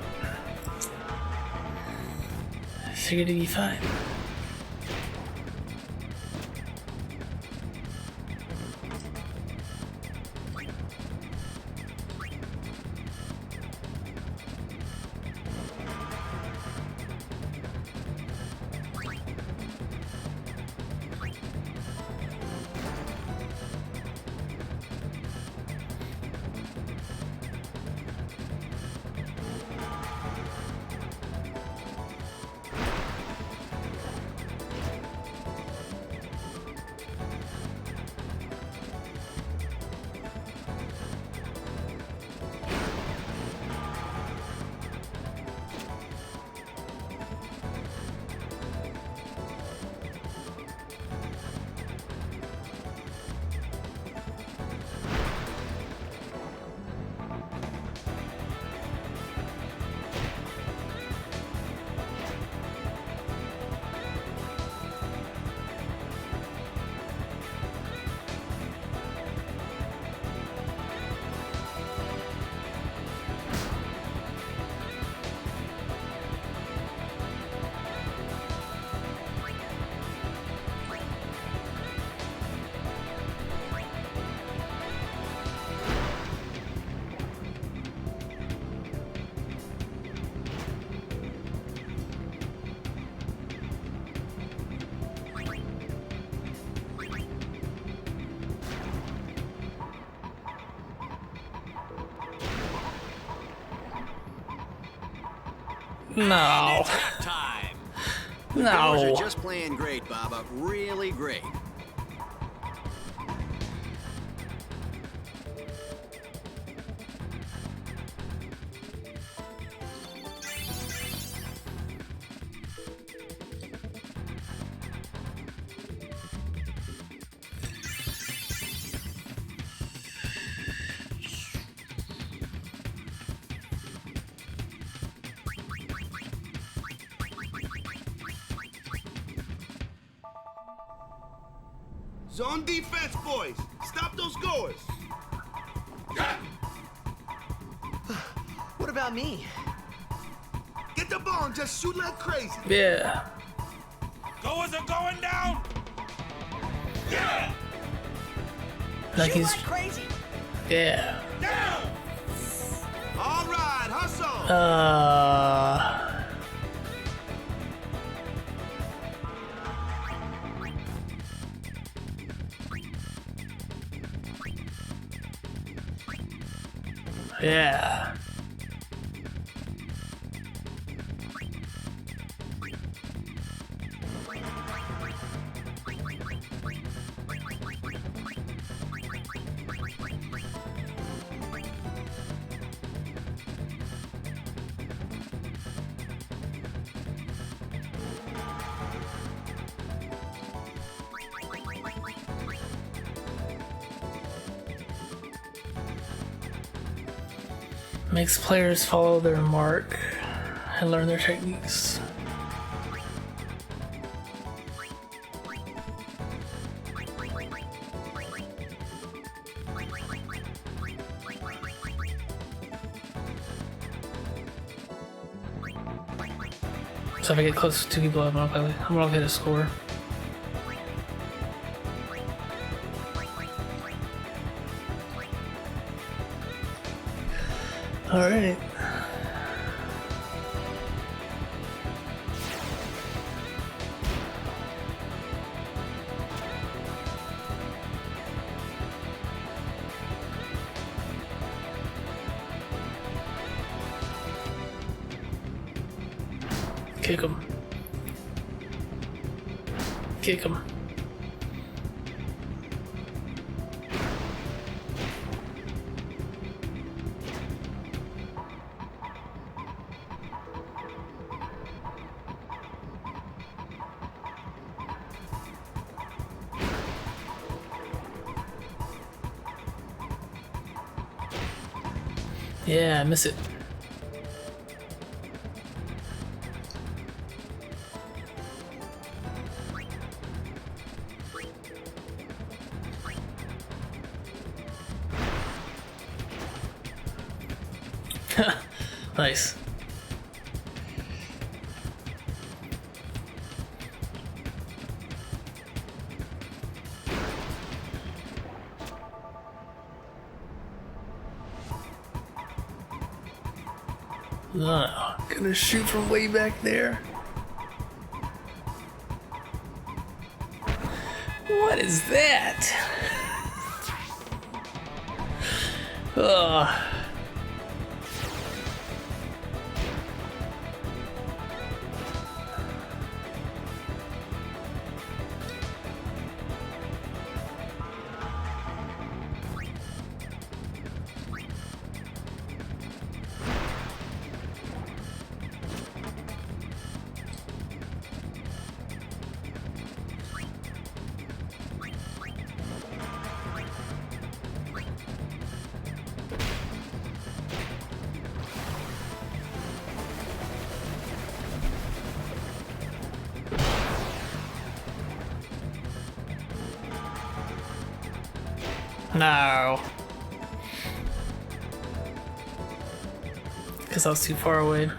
[SPEAKER 1] I figured it'd be fine. No.
[SPEAKER 14] Time.
[SPEAKER 1] No.
[SPEAKER 14] The Doors are just playing great, Baba. Really great.
[SPEAKER 6] Zone defense, boys. Stop those goers.
[SPEAKER 4] What about me?
[SPEAKER 6] Get the ball and just shoot like crazy.
[SPEAKER 1] Yeah.
[SPEAKER 8] Goers are going down. Yeah.
[SPEAKER 1] Like
[SPEAKER 4] Shoot
[SPEAKER 1] he's
[SPEAKER 4] like crazy.
[SPEAKER 1] yeah.
[SPEAKER 8] Down.
[SPEAKER 6] All right, hustle.
[SPEAKER 1] Yeah. Makes players follow their mark and learn their techniques. So if I get close to 2 people, I'm gonna hit a score. All right. Kick him. Kick him. Yeah, I miss it. Nice. Gonna shoot from way back there. What is that? Ugh. No. Because I was too far away.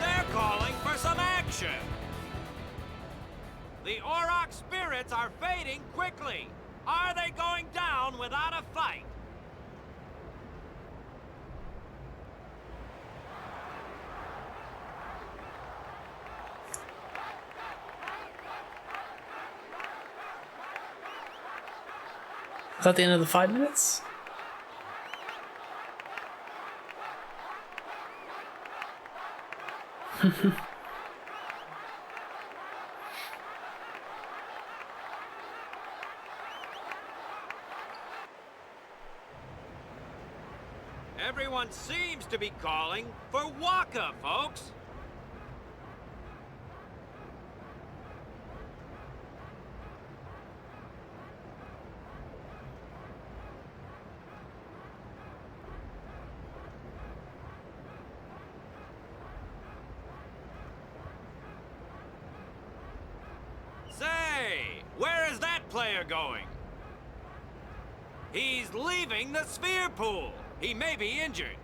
[SPEAKER 11] They're calling for some action. The Auroch spirits are fading quickly. Are they going down without a fight?
[SPEAKER 1] Is that the end of the 5 minutes?
[SPEAKER 11] Everyone seems to be calling for Waka, folks. Say, where is that player going? He's leaving the sphere pool. He may be injured.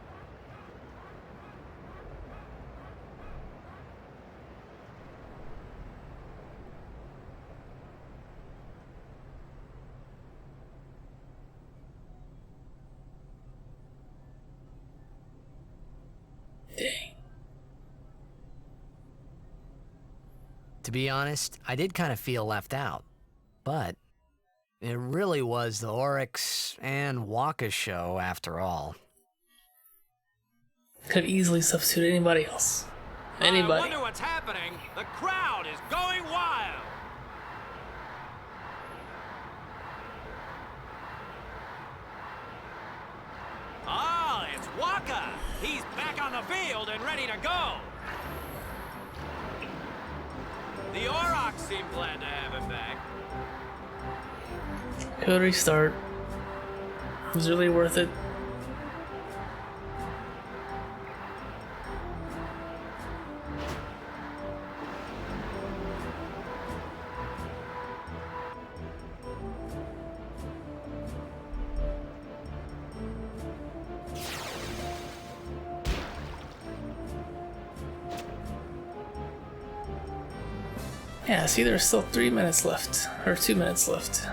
[SPEAKER 15] To be honest, I did kind of feel left out. But it really was the Oryx and Waka show after all.
[SPEAKER 1] Could easily substitute anybody else. Anybody.
[SPEAKER 11] I wonder what's happening. The crowd is going wild. Ah, it's Waka. He's back on the field and ready to go. The Aurochs seem glad to have him back.
[SPEAKER 1] Could restart. It was really worth it. Yeah, see, there's still 3 minutes left, or 2 minutes left.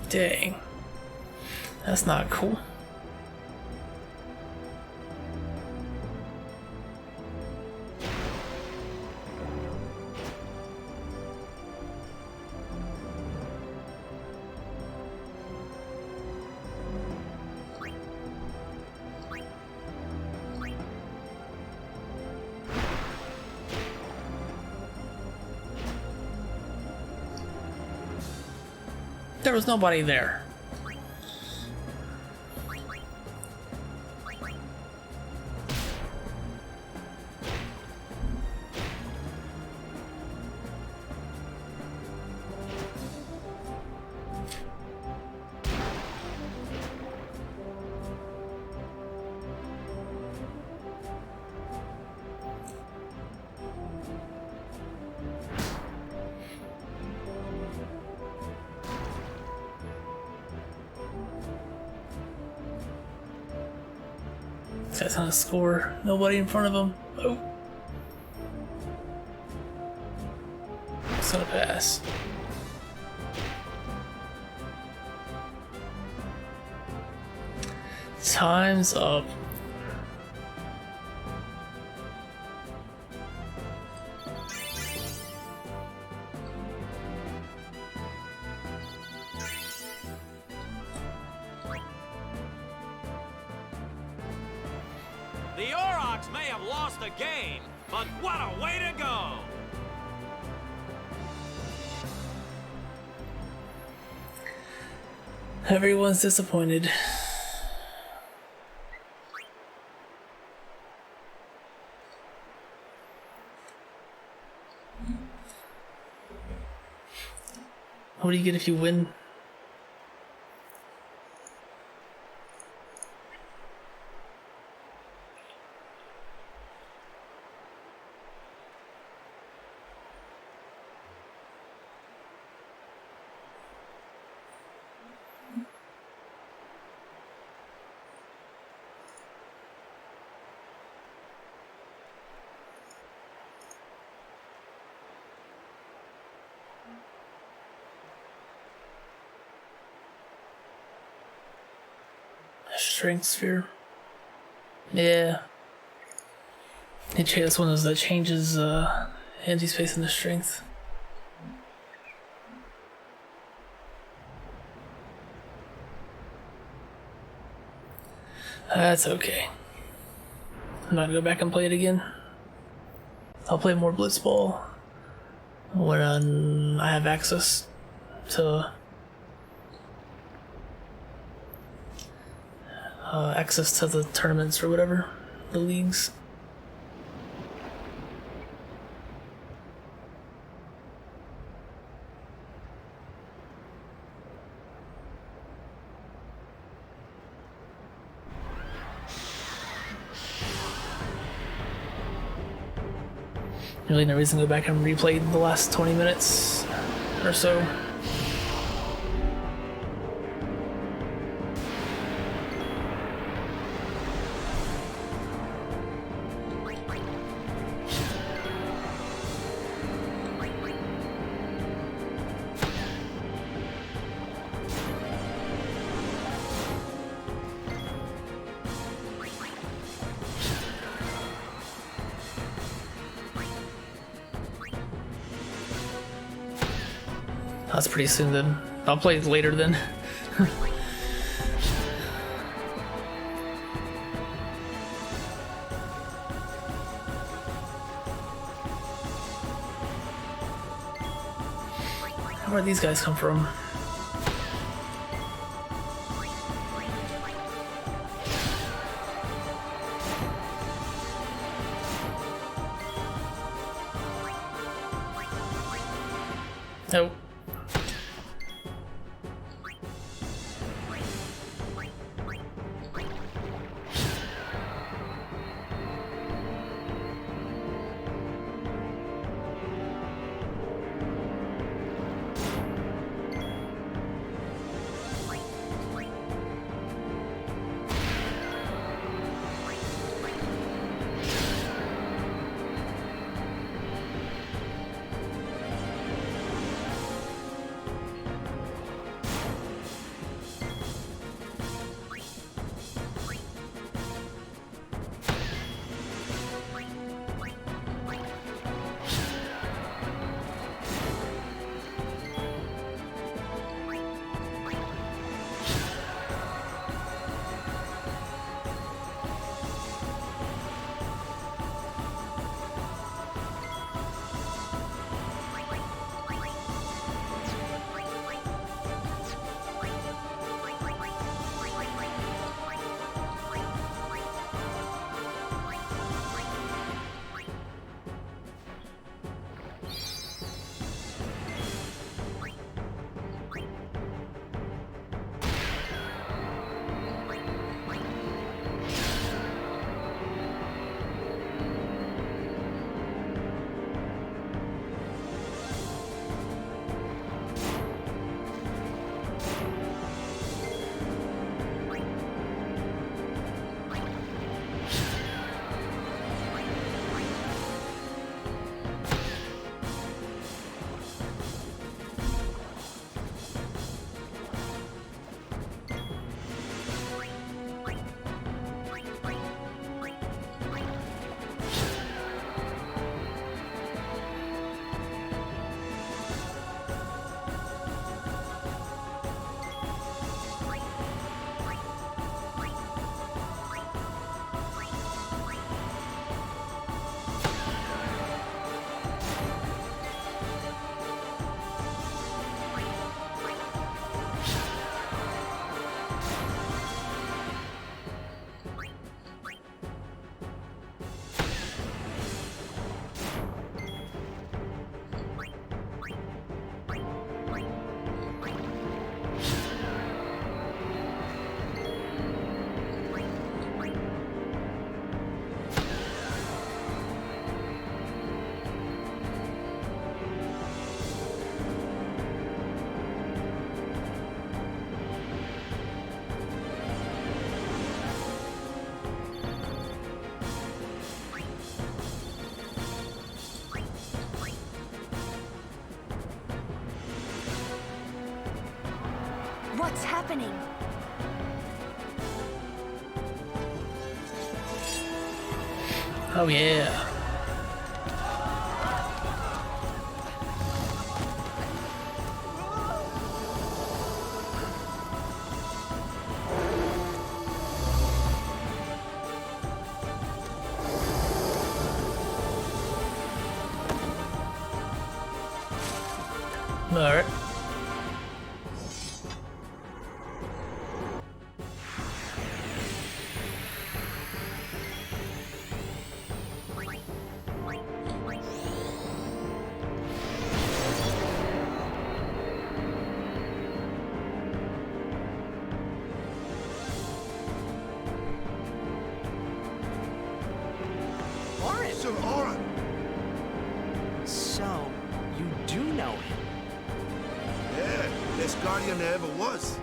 [SPEAKER 1] Dang. That's not cool. There was nobody there. That's on a score. Nobody in front of him. Oh. It's gonna pass. Time's up.
[SPEAKER 11] The Aurochs may have lost the game, but what a way to go!
[SPEAKER 1] Everyone's disappointed. What do you get if you win? strength sphere. Yeah. That's one of those that changes energy space into strength. That's okay. I'm not gonna go back and play it again. I'll play more Blitzball when I have access to the tournaments or whatever, the leagues. Really no reason to go back and replay the last 20 minutes or so. That's pretty soon then. I'll play it later then. Where'd these guys come from? Nope.
[SPEAKER 16] What's happening?
[SPEAKER 1] Oh yeah. Alright.
[SPEAKER 4] Orin!
[SPEAKER 6] Sir Orin!
[SPEAKER 4] So, you do know him?
[SPEAKER 6] Yeah, best guardian there ever was.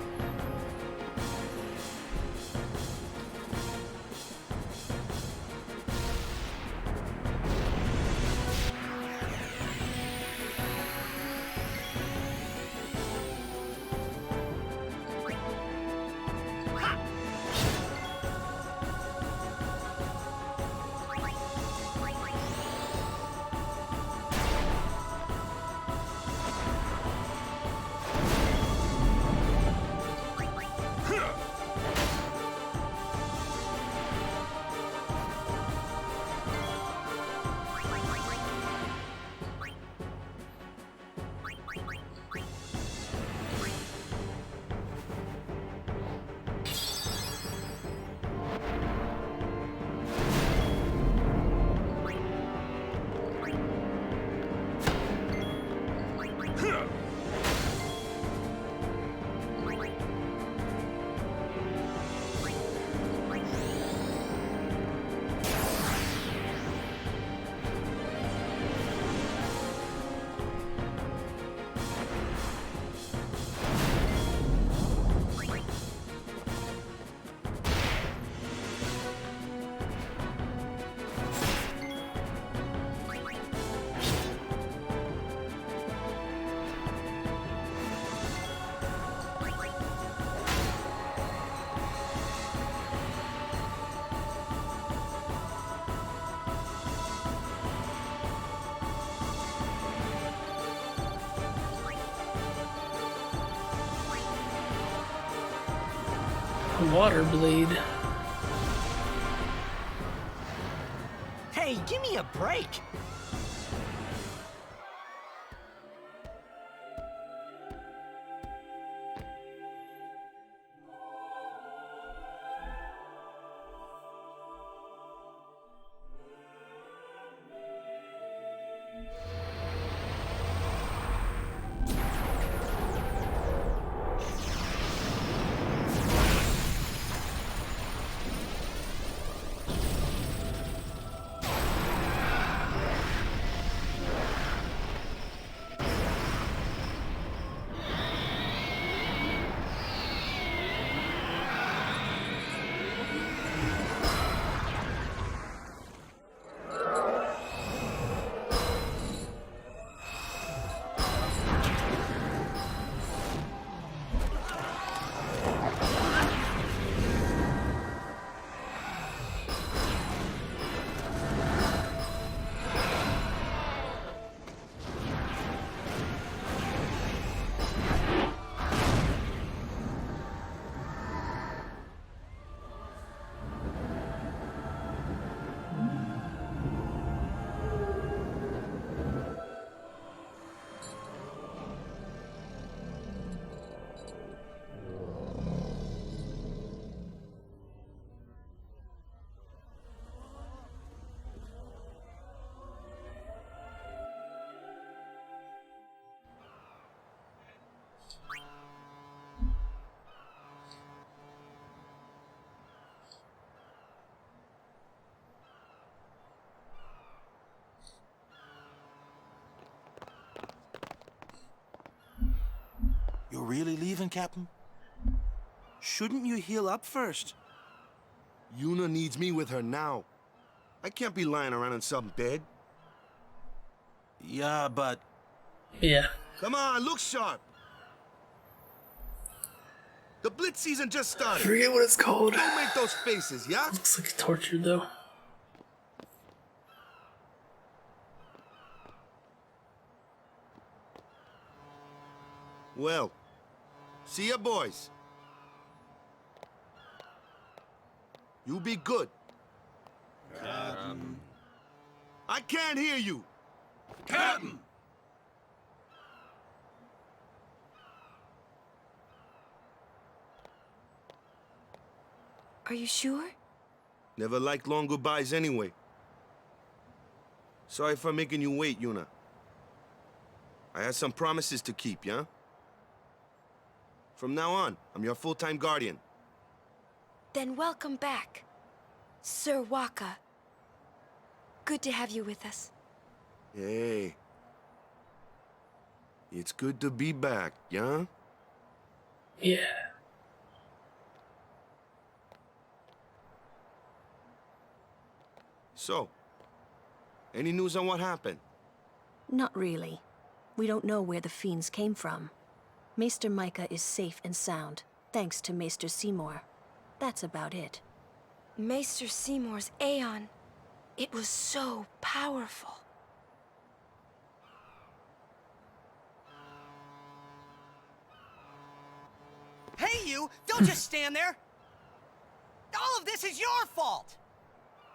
[SPEAKER 1] Water blade.
[SPEAKER 4] Hey, give me a break!
[SPEAKER 20] You're really leaving, Captain? Shouldn't you heal up first?
[SPEAKER 6] Yuna needs me with her now. I can't be lying around in some bed.
[SPEAKER 20] Yeah, but...
[SPEAKER 1] Yeah.
[SPEAKER 6] Come on, look sharp. The Blitz season just
[SPEAKER 1] I
[SPEAKER 6] started.
[SPEAKER 1] forget what it's called.
[SPEAKER 6] Don't make those faces, yeah?
[SPEAKER 1] Looks like tortured though.
[SPEAKER 6] Well, see ya, boys. You be good.
[SPEAKER 8] Captain.
[SPEAKER 6] I can't hear you.
[SPEAKER 8] Captain!
[SPEAKER 16] Are you sure?
[SPEAKER 6] Never liked long goodbyes anyway. Sorry for making you wait, Yuna. I had some promises to keep, yeah? From now on, I'm your full-time guardian.
[SPEAKER 16] Then welcome back, Sir Waka. Good to have you with us.
[SPEAKER 6] Hey. It's good to be back, yeah?
[SPEAKER 1] Yeah.
[SPEAKER 6] So, any news on what happened?
[SPEAKER 13] Not really. We don't know where the fiends came from. Maester Micah is safe and sound, thanks to Maester Seymour. That's about it.
[SPEAKER 16] Maester Seymour's Aeon. It was so powerful.
[SPEAKER 4] Hey, you! Don't just stand there! All of this is your fault!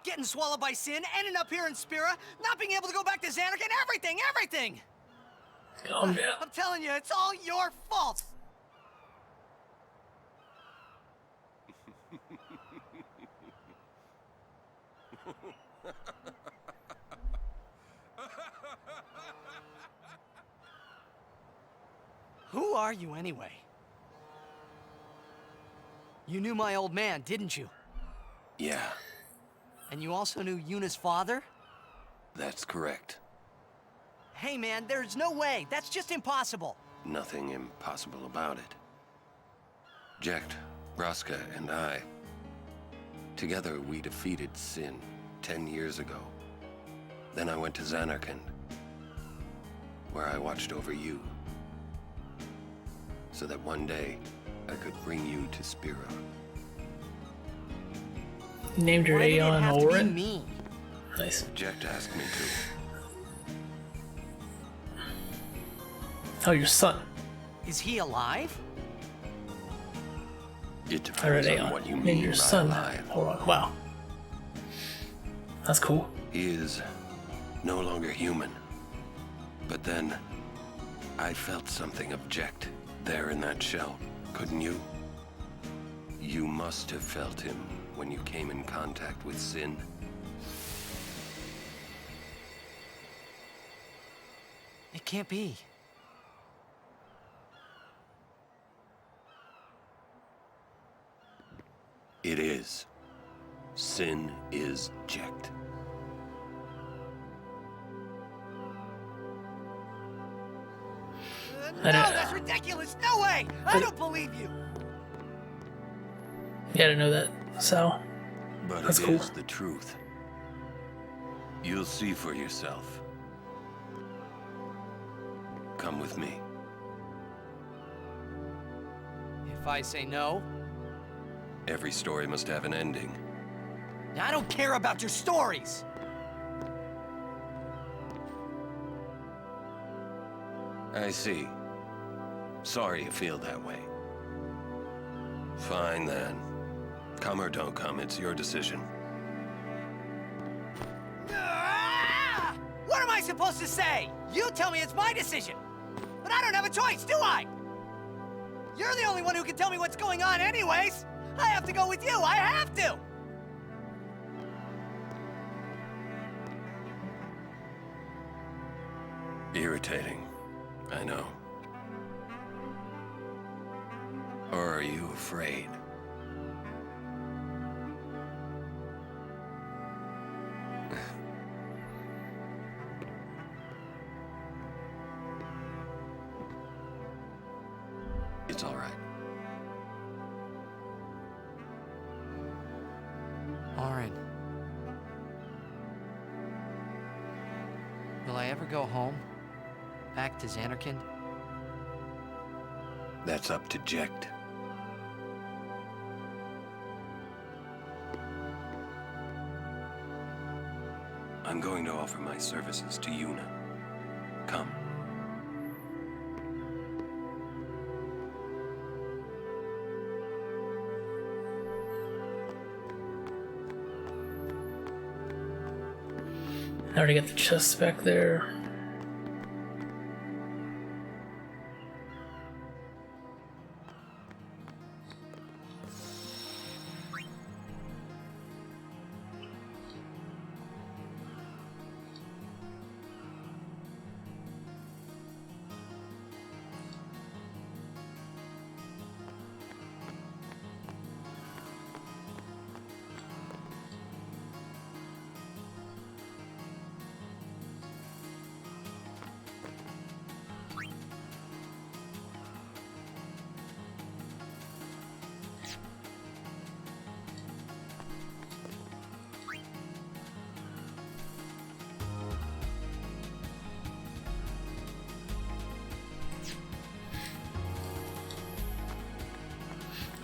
[SPEAKER 4] Getting swallowed by Sin, ending up here in Spira, not being able to go back to Xanarkand, everything!
[SPEAKER 1] Calm down.
[SPEAKER 4] I'm telling you, it's all your fault! Who are you, anyway? You knew my old man, didn't you?
[SPEAKER 9] Yeah,
[SPEAKER 4] And you also knew Yuna's father?
[SPEAKER 9] that's correct.
[SPEAKER 4] Hey, man, there's no way. That's just impossible.
[SPEAKER 9] Nothing impossible about it. Jekt, Braska, and I, together we defeated Sin 10 years ago. Then I went to Xanarkand, where I watched over you, so that one day I could bring you to Spira.
[SPEAKER 1] You named your
[SPEAKER 4] Why did it
[SPEAKER 1] Aeon
[SPEAKER 4] have to be
[SPEAKER 1] Orin?
[SPEAKER 4] me?
[SPEAKER 1] Nice.
[SPEAKER 9] Jekt asked me to.
[SPEAKER 1] Oh, your son.
[SPEAKER 4] Is he alive?
[SPEAKER 9] It
[SPEAKER 1] I read
[SPEAKER 9] depends on
[SPEAKER 1] Aeon.
[SPEAKER 9] what you
[SPEAKER 1] Named
[SPEAKER 9] mean
[SPEAKER 1] your
[SPEAKER 9] by
[SPEAKER 1] son.
[SPEAKER 9] alive.
[SPEAKER 1] Hold on. Wow. That's cool.
[SPEAKER 9] He is no longer human. But then, I felt something of Jekt there in that shell, couldn't you? You must have felt him when you came in contact with Sin.
[SPEAKER 4] It can't be.
[SPEAKER 9] It is. Sin is Jekt.
[SPEAKER 4] No, that's ridiculous! No way! I don't believe you!
[SPEAKER 1] You gotta know that, Sal.
[SPEAKER 9] But
[SPEAKER 1] That's
[SPEAKER 9] it
[SPEAKER 1] cool.
[SPEAKER 9] is the truth. You'll see for yourself. Come with me.
[SPEAKER 4] If I say no,
[SPEAKER 9] Every story must have an ending.
[SPEAKER 4] I don't care about your stories!
[SPEAKER 9] I see. Sorry you feel that way. Fine then. Come or don't come, it's your decision.
[SPEAKER 4] Ah! What am I supposed to say? You tell me it's my decision. But I don't have a choice, do I? You're the only one who can tell me what's going on anyways. I have to go with you. I have to.
[SPEAKER 9] Irritating. I know. Or are you afraid? It's all right.
[SPEAKER 4] Orin. Will I ever go home? Back to Xanarkand?
[SPEAKER 9] That's up to Jekt. I'm going to offer my services to Yuna. Come.
[SPEAKER 1] I already got the chests back there.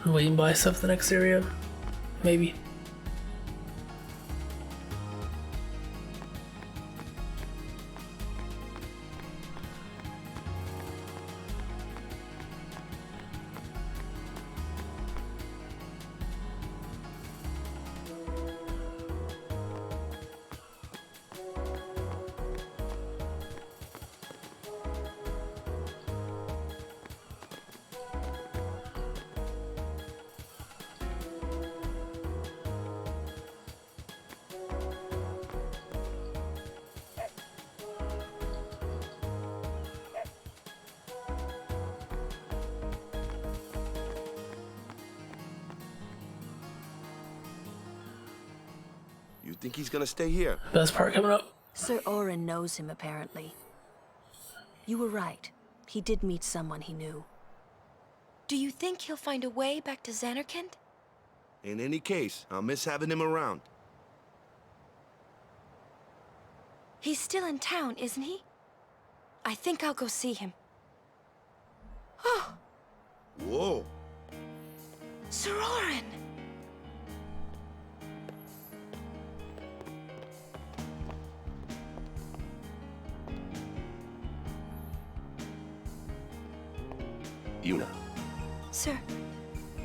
[SPEAKER 1] We can buy stuff in the next area, maybe.
[SPEAKER 6] You think he's gonna stay here?
[SPEAKER 1] Best part coming up.
[SPEAKER 13] Sir Orin knows him, apparently. You were right. He did meet someone he knew.
[SPEAKER 16] Do you think he'll find a way back to Zanarkand?
[SPEAKER 6] In any case, I'll miss having him around.
[SPEAKER 16] He's still in town, isn't he? I think I'll go see him. Oh!
[SPEAKER 6] Whoa!
[SPEAKER 16] Sir Orin!
[SPEAKER 5] Yuna,
[SPEAKER 16] Sir.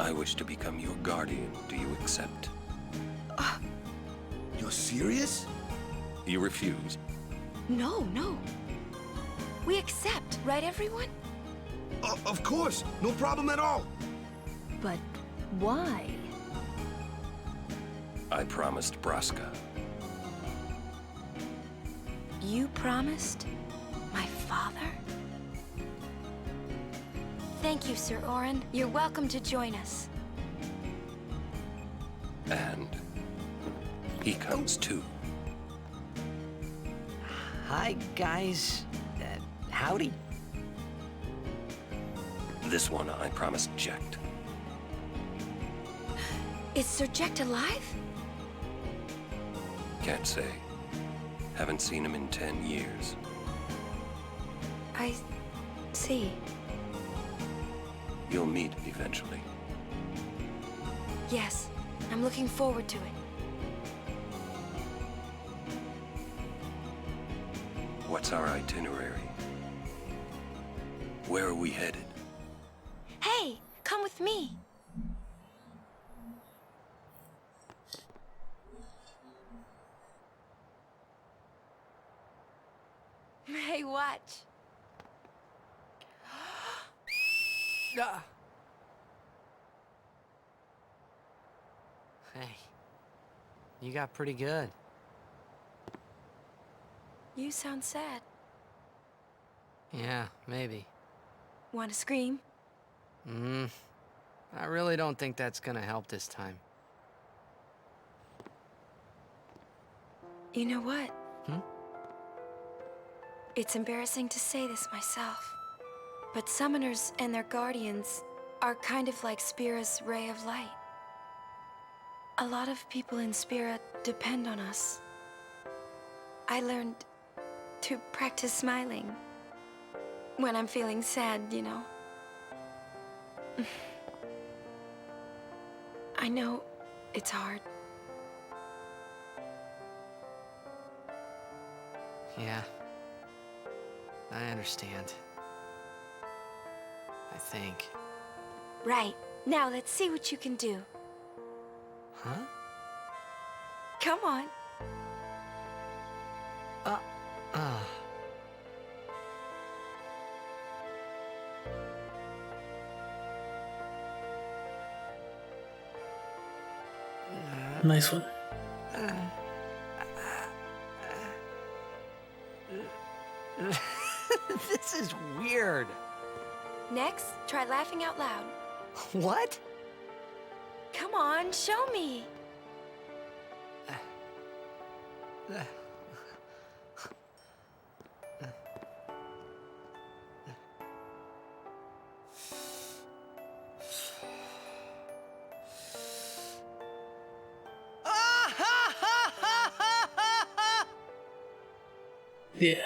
[SPEAKER 5] I wish to become your guardian. Do you accept?
[SPEAKER 6] You're serious?
[SPEAKER 5] You refuse.
[SPEAKER 16] No. We accept, right, everyone?
[SPEAKER 6] Of course! No problem at all!
[SPEAKER 13] But why?
[SPEAKER 5] I promised Braska.
[SPEAKER 16] You promised? My father? Thank you, Sir Orin. You're welcome to join us.
[SPEAKER 5] And he comes too.
[SPEAKER 2] Hi, guys. Howdy.
[SPEAKER 5] This one I promised Jekt.
[SPEAKER 16] Is Sir Jekt alive?
[SPEAKER 5] Can't say. Haven't seen him in 10 years.
[SPEAKER 16] I see.
[SPEAKER 5] You'll meet eventually.
[SPEAKER 16] Yes, I'm looking forward to it.
[SPEAKER 5] What's our itinerary? Where are we headed?
[SPEAKER 16] Hey, come with me. Hey, watch.
[SPEAKER 2] Hey, you got pretty good.
[SPEAKER 16] You sound sad.
[SPEAKER 2] Yeah, maybe.
[SPEAKER 16] Want to scream?
[SPEAKER 2] I really don't think that's gonna help this time.
[SPEAKER 16] You know what? It's embarrassing to say this myself, but summoners and their guardians are kind of like Spira's ray of light. A lot of people in Spira depend on us. I learned to practice smiling when I'm feeling sad, you know. I know it's hard.
[SPEAKER 2] Yeah. I understand. I think.
[SPEAKER 16] Right. Now let's see what you can do.
[SPEAKER 2] Huh?
[SPEAKER 16] Come on.
[SPEAKER 1] Nice one.
[SPEAKER 4] This is weird.
[SPEAKER 16] Next, try laughing out loud.
[SPEAKER 4] What?
[SPEAKER 16] Come on, show me.
[SPEAKER 1] Yeah.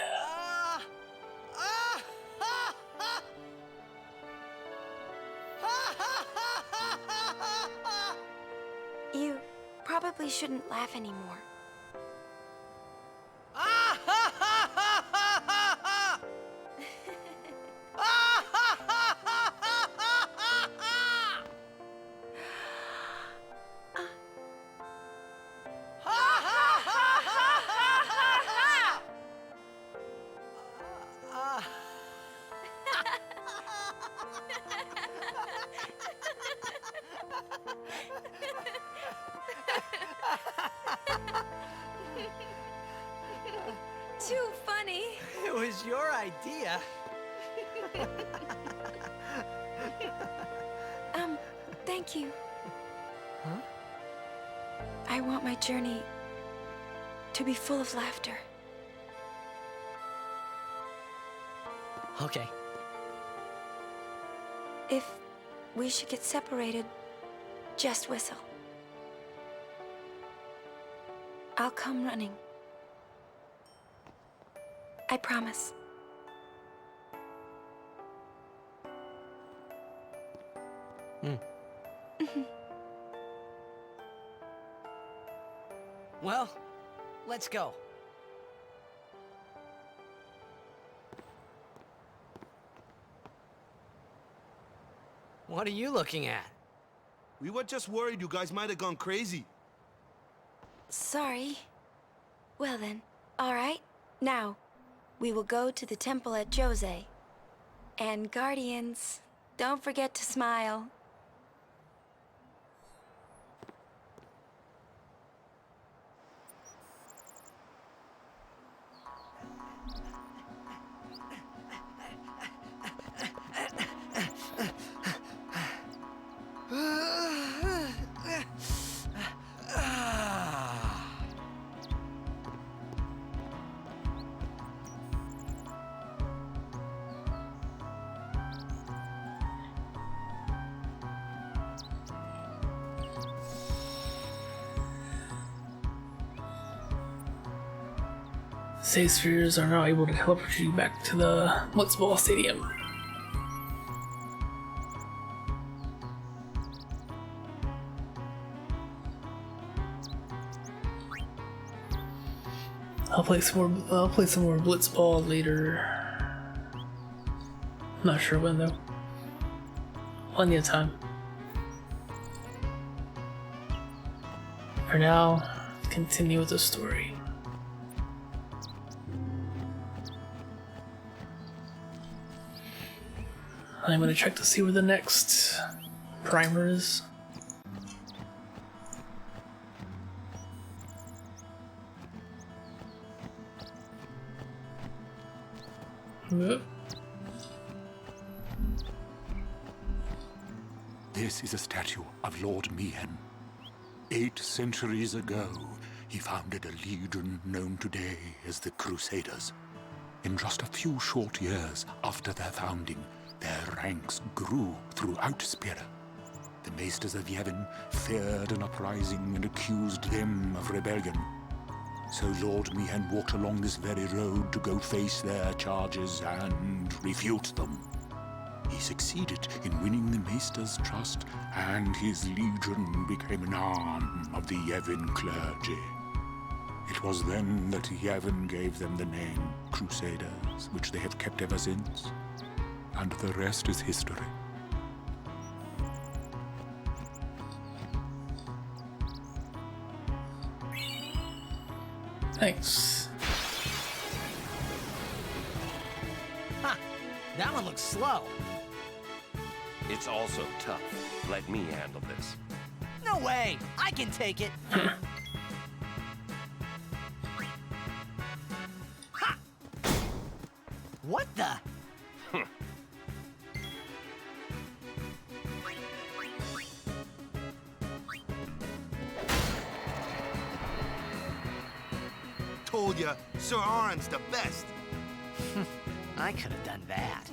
[SPEAKER 16] You probably shouldn't laugh anymore. Too funny.
[SPEAKER 4] It was your idea.
[SPEAKER 16] Thank you.
[SPEAKER 4] Huh?
[SPEAKER 16] I want my journey to be full of laughter.
[SPEAKER 4] Okay.
[SPEAKER 16] If we should get separated, just whistle. I'll come running. I promise.
[SPEAKER 4] Well, let's go. What are you looking at?
[SPEAKER 6] We were just worried you guys might have gone crazy.
[SPEAKER 16] Sorry. Well then, all right. Now, we will go to the temple at Jose. And Guardians, don't forget to smile.
[SPEAKER 1] Save spheres are now able to teleport you back to the Blitzball Stadium. I'll play some more Blitzball later. Not sure when though. Plenty of time. For now, continue with the story. I'm gonna check to see where the next primer is. Yep.
[SPEAKER 8] This is a statue of Lord Mihen. 8 centuries ago, he founded a legion known today as the Crusaders. In just a few short years after their founding, their ranks grew throughout Spira. The Maesters of Yevon feared an uprising and accused them of rebellion. So Lord Mihen walked along this very road to go face their charges and refute them. He succeeded in winning the Maesters' trust, and his legion became an arm of the Yevon clergy. It was then that Yevon gave them the name Crusaders, which they have kept ever since. And the rest is history.
[SPEAKER 1] Thanks.
[SPEAKER 4] That one looks slow.
[SPEAKER 5] It's also tough. Let me handle this.
[SPEAKER 4] No way! I can take it! Ha! What the?
[SPEAKER 6] Told ya, Sir Aron's the best.
[SPEAKER 4] I could have done that.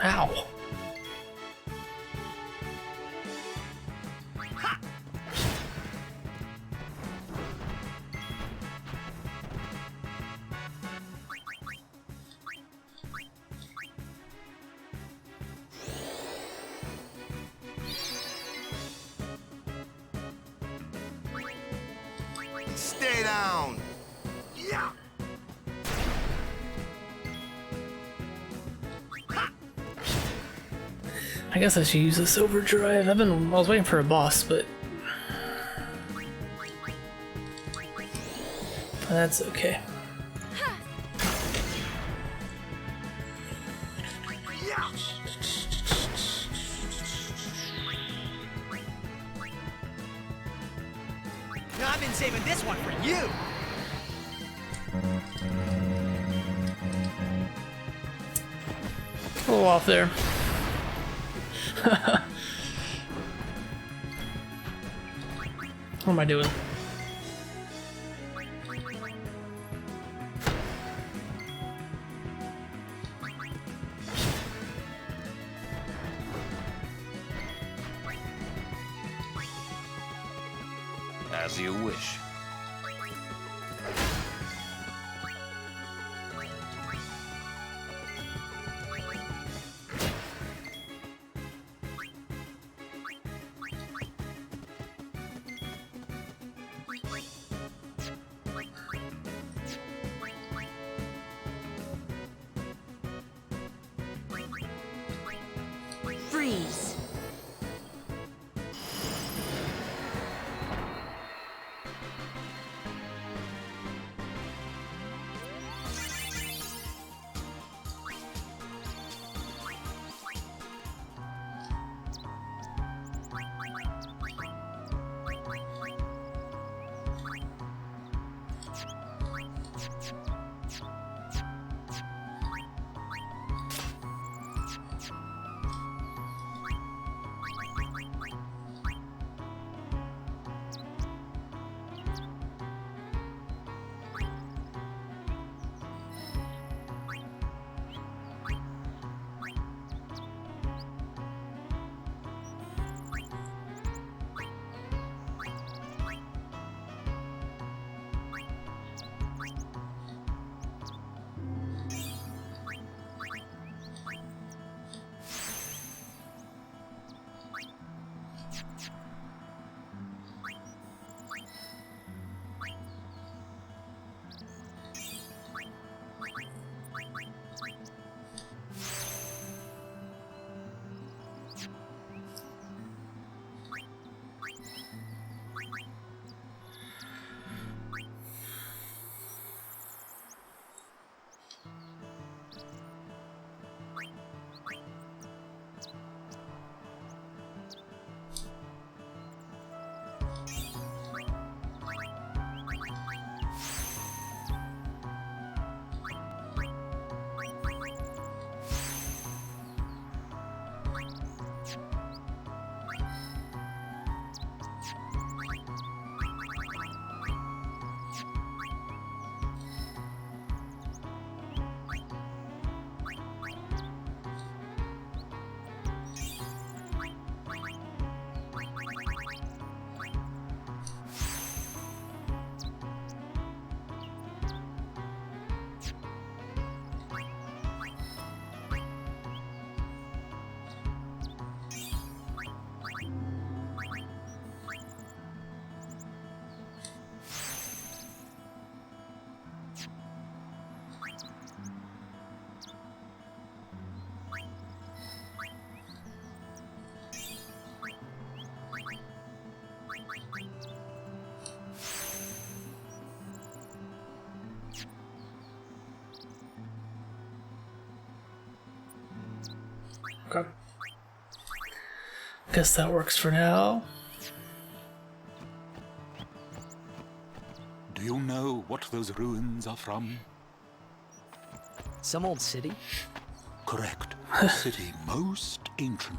[SPEAKER 1] Ow.
[SPEAKER 6] Stay down. Yeah.
[SPEAKER 1] I guess I should use this overdrive. I was waiting for a boss, but that's okay.
[SPEAKER 4] No, I've been saving this one for you.
[SPEAKER 1] A little off there. What am I doing?
[SPEAKER 5] As you wish.
[SPEAKER 13] Freeze.
[SPEAKER 1] Guess that works for now.
[SPEAKER 12] Do you know what those ruins are from?
[SPEAKER 15] Some old city?
[SPEAKER 12] Correct. A city most ancient.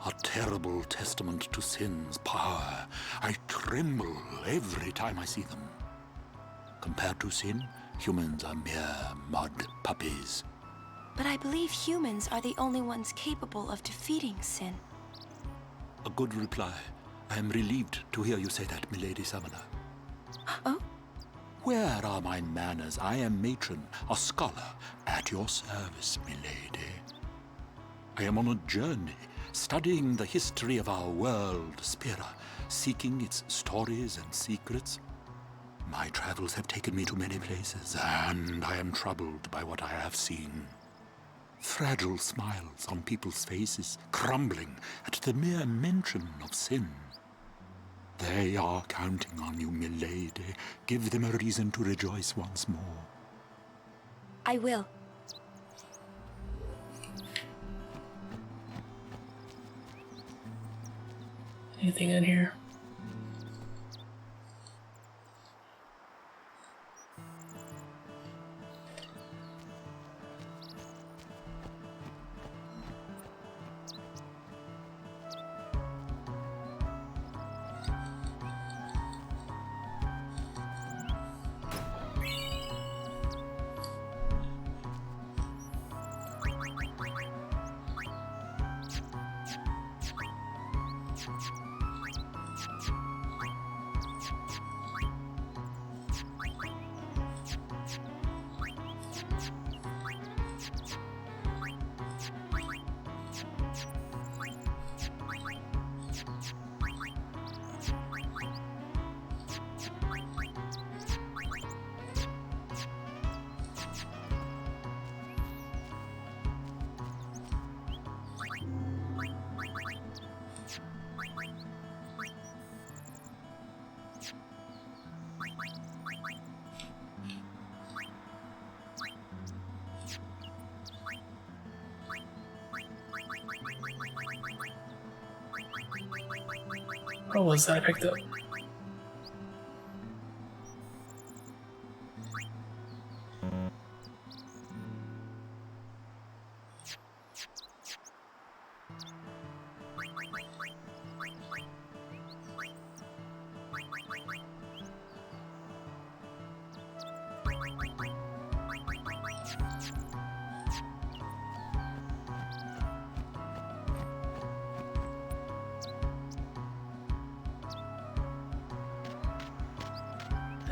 [SPEAKER 12] A terrible testament to sin's power. I tremble every time I see them. Compared to sin, humans are mere mud puppies.
[SPEAKER 16] But I believe humans are the only ones capable of defeating sin.
[SPEAKER 12] A good reply. I am relieved to hear you say that, milady summoner.
[SPEAKER 16] Oh?
[SPEAKER 12] Where are my manners? I am matron, a scholar, at your service, milady. I am on a journey, studying the history of our world, Spira, seeking its stories and secrets. My travels have taken me to many places, and I am troubled by what I have seen. Fragile smiles on people's faces, crumbling at the mere mention of sin. They are counting on you, milady. Give them a reason to rejoice once more.
[SPEAKER 16] I will.
[SPEAKER 1] Anything in here? What was that I picked up?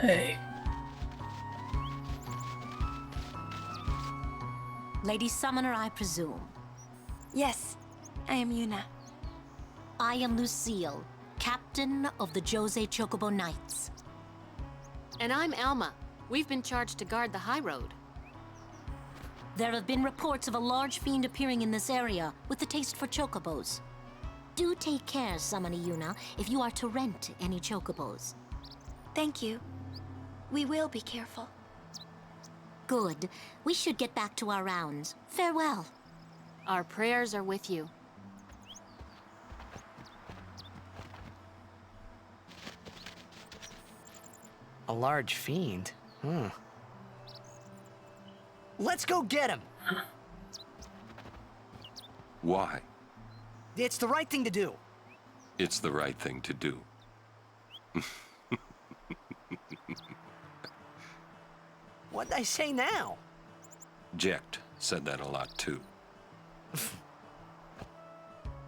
[SPEAKER 1] Hey.
[SPEAKER 7] Lady Summoner, I presume.
[SPEAKER 16] Yes, I am Yuna.
[SPEAKER 7] I am Lucille, captain of the Jose Chocobo Knights.
[SPEAKER 17] And I'm Alma. We've been charged to guard the high road.
[SPEAKER 7] There have been reports of a large fiend appearing in this area with a taste for chocobos. Do take care, Summoner Yuna, if you are to rent any chocobos.
[SPEAKER 16] Thank you. We will be careful.
[SPEAKER 7] Good. We should get back to our rounds. Farewell.
[SPEAKER 17] Our prayers are with you.
[SPEAKER 15] A large fiend?
[SPEAKER 4] Let's go get him!
[SPEAKER 5] Why?
[SPEAKER 4] It's the right thing to do.
[SPEAKER 5] It's the right thing to do.
[SPEAKER 4] What'd I say now?
[SPEAKER 5] Jecht said that a lot too.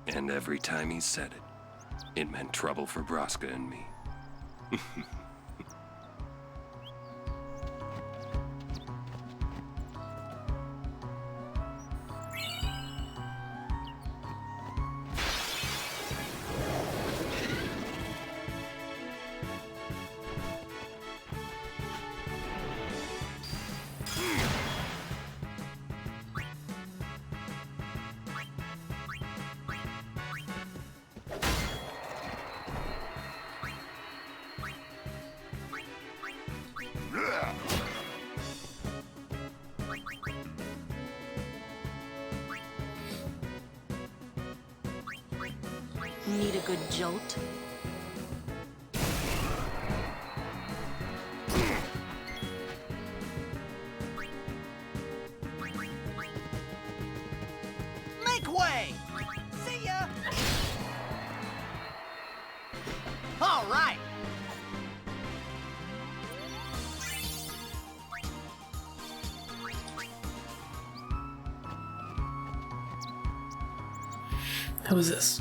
[SPEAKER 5] And every time he said it, it meant trouble for Braska and me.
[SPEAKER 7] Need a good jolt?
[SPEAKER 4] Make way! See ya! All right!
[SPEAKER 1] Who is this?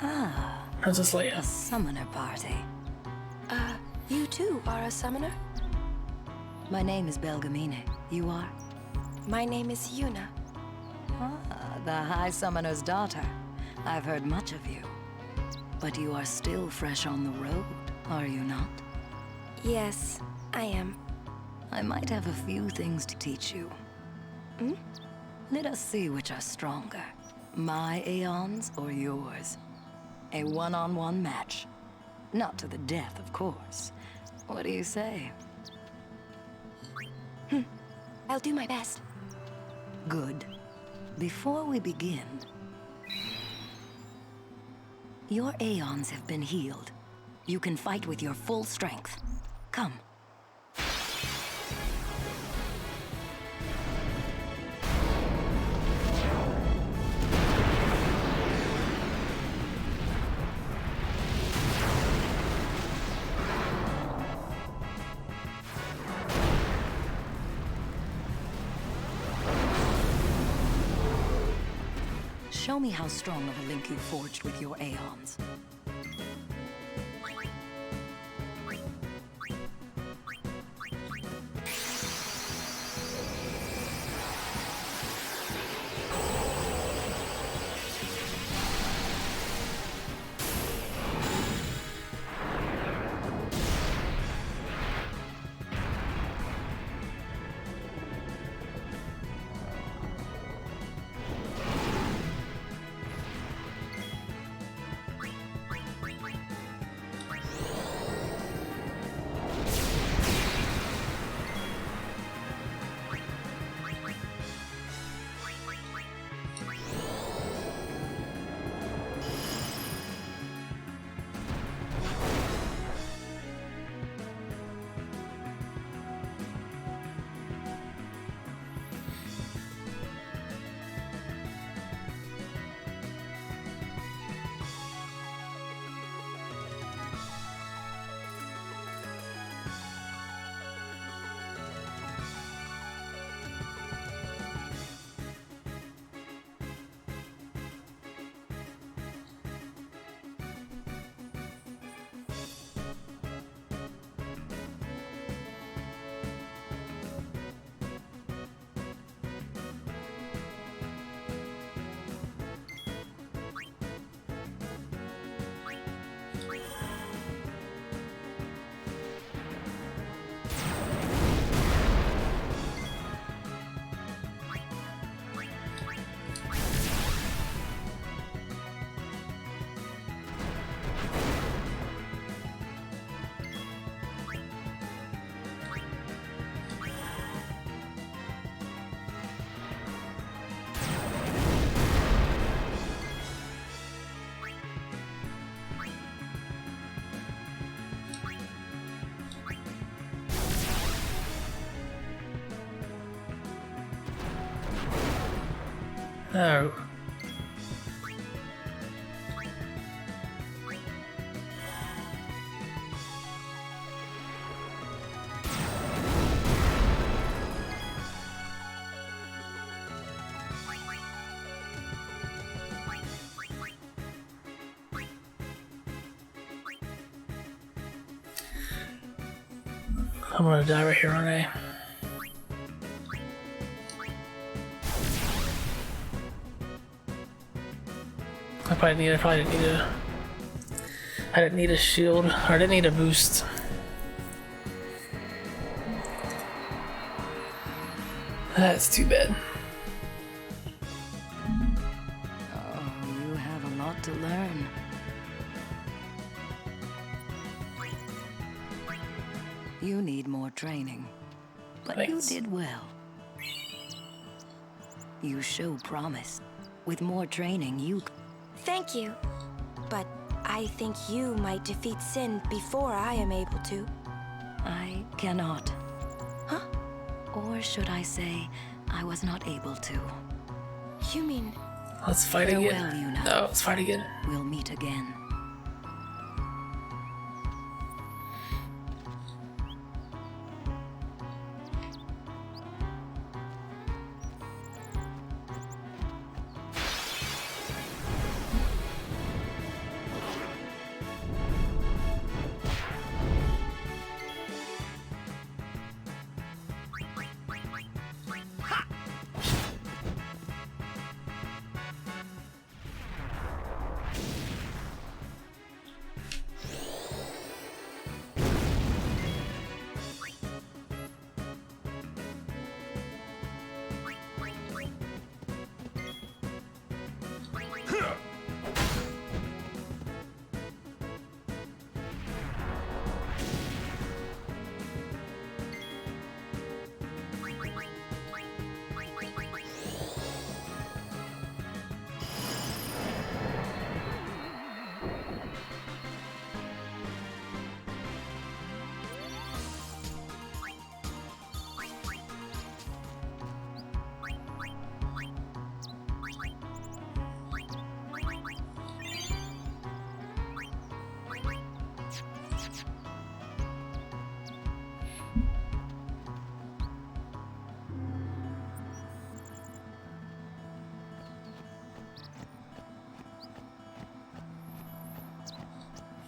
[SPEAKER 13] Ah,
[SPEAKER 1] Princess Leia.
[SPEAKER 13] a summoner party.
[SPEAKER 16] You too are a summoner?
[SPEAKER 13] My name is Belgamine. You are?
[SPEAKER 16] My name is Yuna.
[SPEAKER 13] Ah, the High Summoner's daughter. I've heard much of you. But you are still fresh on the road, are you not?
[SPEAKER 16] Yes, I am.
[SPEAKER 13] I might have a few things to teach you.
[SPEAKER 16] Hmm?
[SPEAKER 13] Let us see which are stronger. My Aeons or yours? A one-on-one match. Not to the death, of course. What do you say?
[SPEAKER 16] I'll do my best.
[SPEAKER 13] Good. Before we begin... Your Aeons have been healed. You can fight with your full strength. Come. Show me how strong of a link you forged with your Aeons.
[SPEAKER 1] Oh. I'm gonna die right here, aren't I? I didn't need a shield, or I didn't need a boost. That's too bad.
[SPEAKER 13] Oh, you have a lot to learn. You need more training, but
[SPEAKER 1] Thanks.
[SPEAKER 13] you did well. You show promise. With more training, you...
[SPEAKER 16] Thank you. but I think you might defeat Sin before I am able to.
[SPEAKER 13] I cannot.
[SPEAKER 16] Huh?
[SPEAKER 13] Or should I say, I was not able to.
[SPEAKER 16] You mean...
[SPEAKER 1] Let's fight
[SPEAKER 13] Farewell,
[SPEAKER 1] again.
[SPEAKER 13] Yuna.
[SPEAKER 1] No, let's fight again.
[SPEAKER 13] We'll meet again.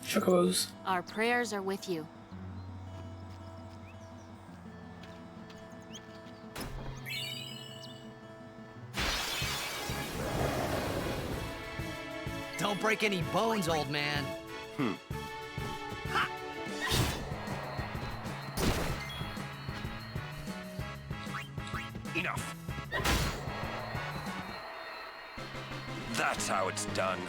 [SPEAKER 1] Chocobos.
[SPEAKER 17] Our prayers are with you.
[SPEAKER 4] Don't break any bones, old man.
[SPEAKER 5] Enough. That's how it's done.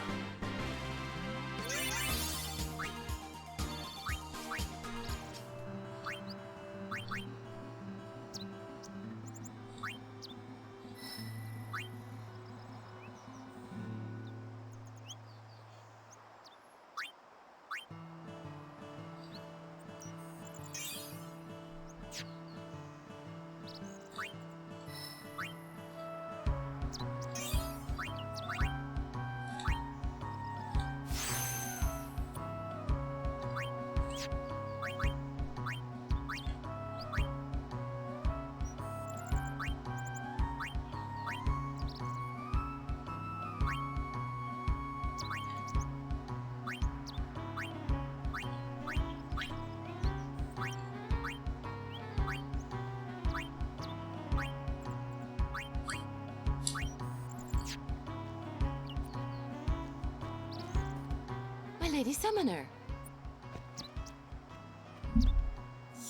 [SPEAKER 17] My Lady Summoner.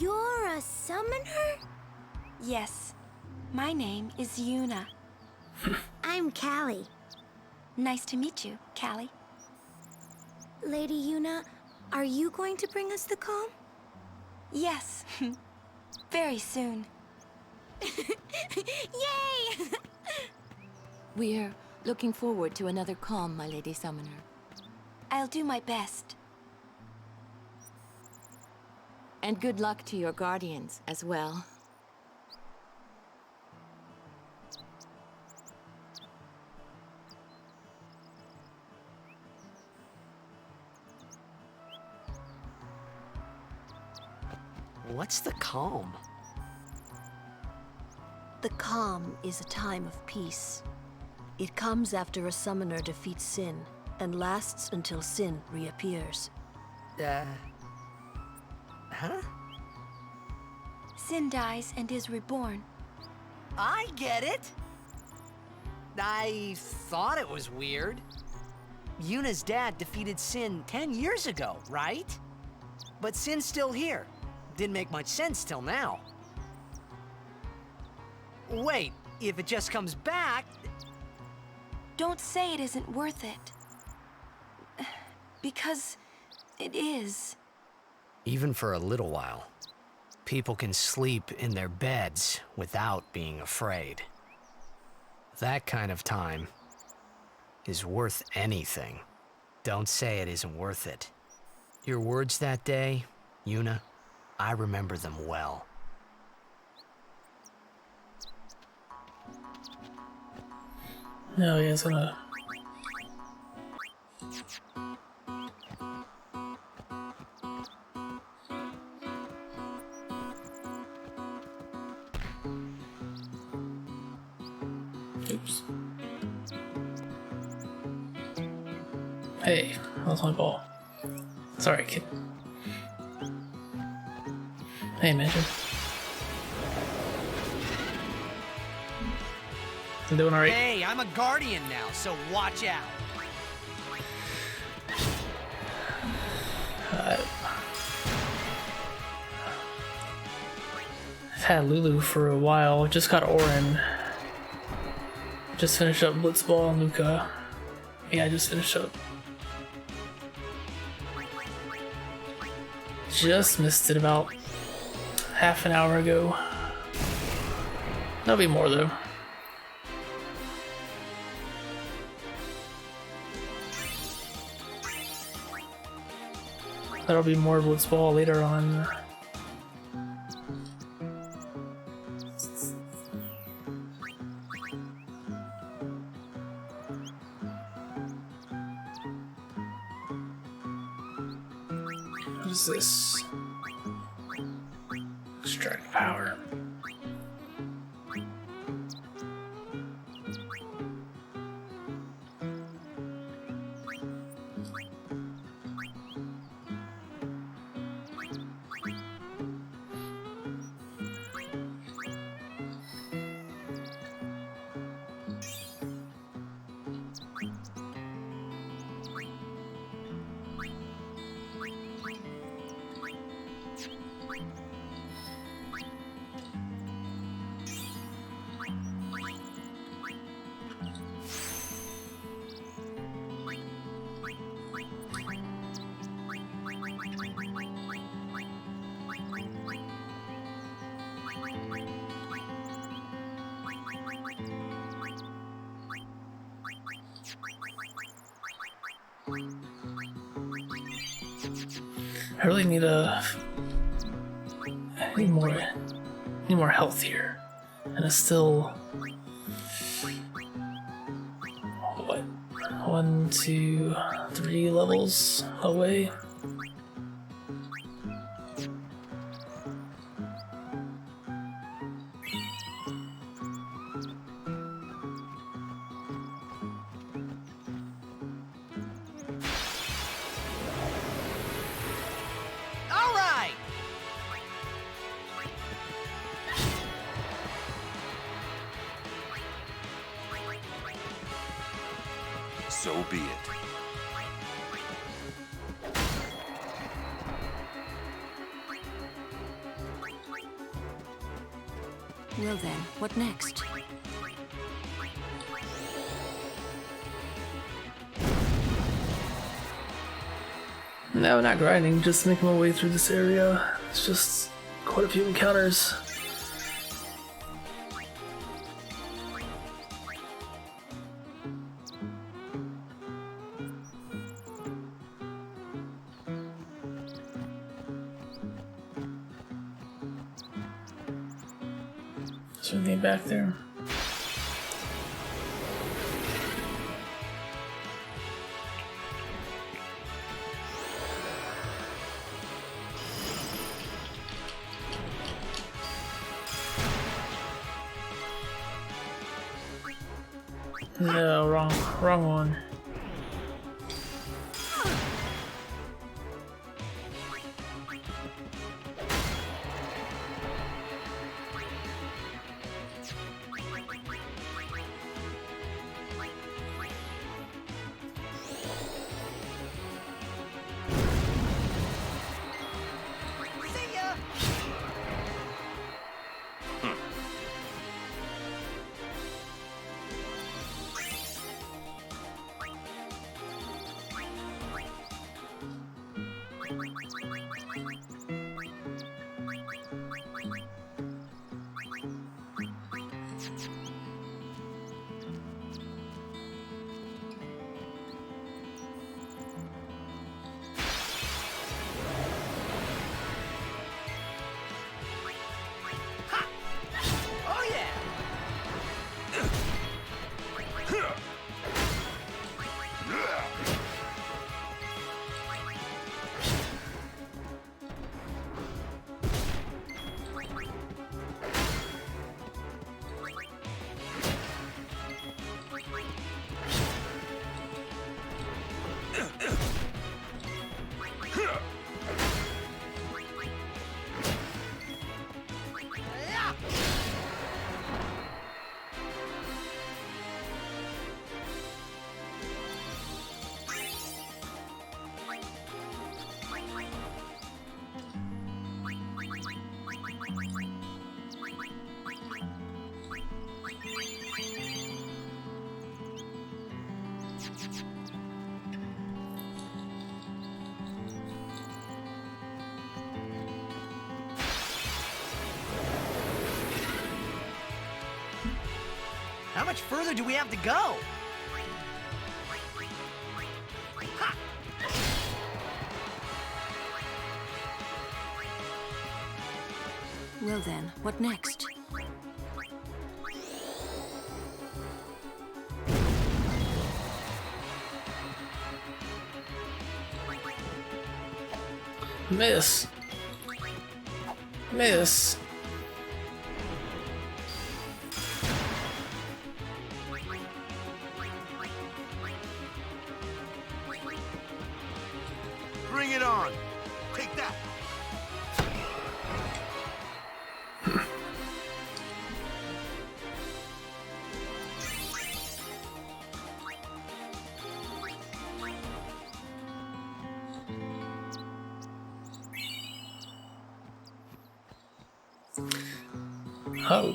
[SPEAKER 16] You're a summoner? Yes. My name is Yuna.
[SPEAKER 3] I'm Callie.
[SPEAKER 16] Nice to meet you, Callie.
[SPEAKER 3] Lady Yuna, are you going to bring us the calm?
[SPEAKER 16] Yes. Very soon.
[SPEAKER 3] Yay!
[SPEAKER 17] We're looking forward to another calm, my Lady Summoner.
[SPEAKER 16] I'll do my best.
[SPEAKER 17] And good luck to your guardians as well.
[SPEAKER 15] What's the calm?
[SPEAKER 13] The calm is a time of peace. It comes after a summoner defeats Sin and lasts until Sin reappears.
[SPEAKER 15] Huh?
[SPEAKER 16] Sin dies and is reborn.
[SPEAKER 4] I get it. I thought it was weird. Yuna's dad defeated Sin 10 years ago, right? But Sin's still here. Didn't make much sense till now. Wait, if it just comes back...
[SPEAKER 16] Don't say it isn't worth it. Because it is.
[SPEAKER 15] Even for a little while, people can sleep in their beds without being afraid. That kind of time is worth anything. Don't say it isn't worth it. Your words that day, Yuna, I remember them well.
[SPEAKER 1] No, yeah, it's gonna... Oops. Hey, that was my ball. Sorry, kid. Hey, Imagine. I'm doing alright.
[SPEAKER 4] Hey, I'm a guardian now, so watch out.
[SPEAKER 1] I've had Lulu for a while. Just got Orin. Just finished up Blitzball and Luca. Yeah, I just finished up. Just missed it about half an hour ago. That'll be more though. That'll be more Blitzball later on. What is this? Extract power. I really need I need more health here, and it's still what 1, 2, 3 levels away.
[SPEAKER 5] So be it.
[SPEAKER 13] Well then, what next?
[SPEAKER 1] No, not grinding, just making my way through this area. It's just quite a few encounters. Is there anything back there? No, wrong one.
[SPEAKER 4] How much further do we have to go?
[SPEAKER 13] Well then, what next?
[SPEAKER 1] Miss. Miss.
[SPEAKER 6] Bring it on. Take that.
[SPEAKER 1] Oh.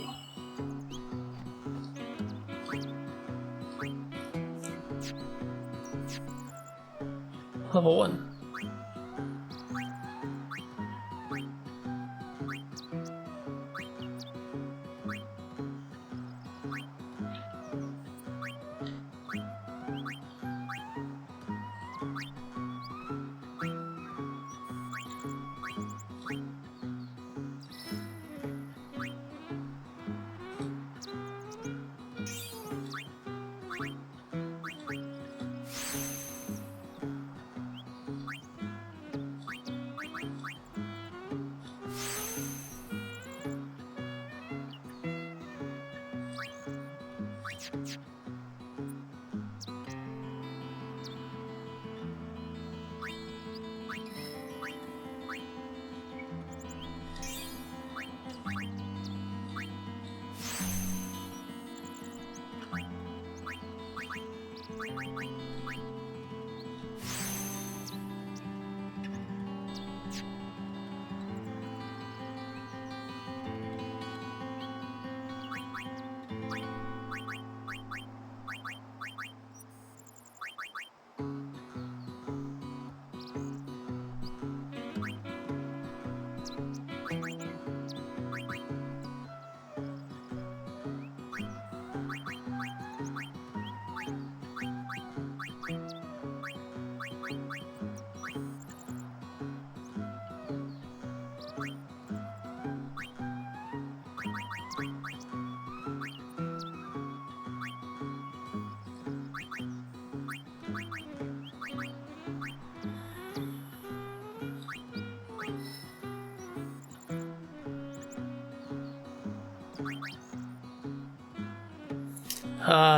[SPEAKER 1] Level 1.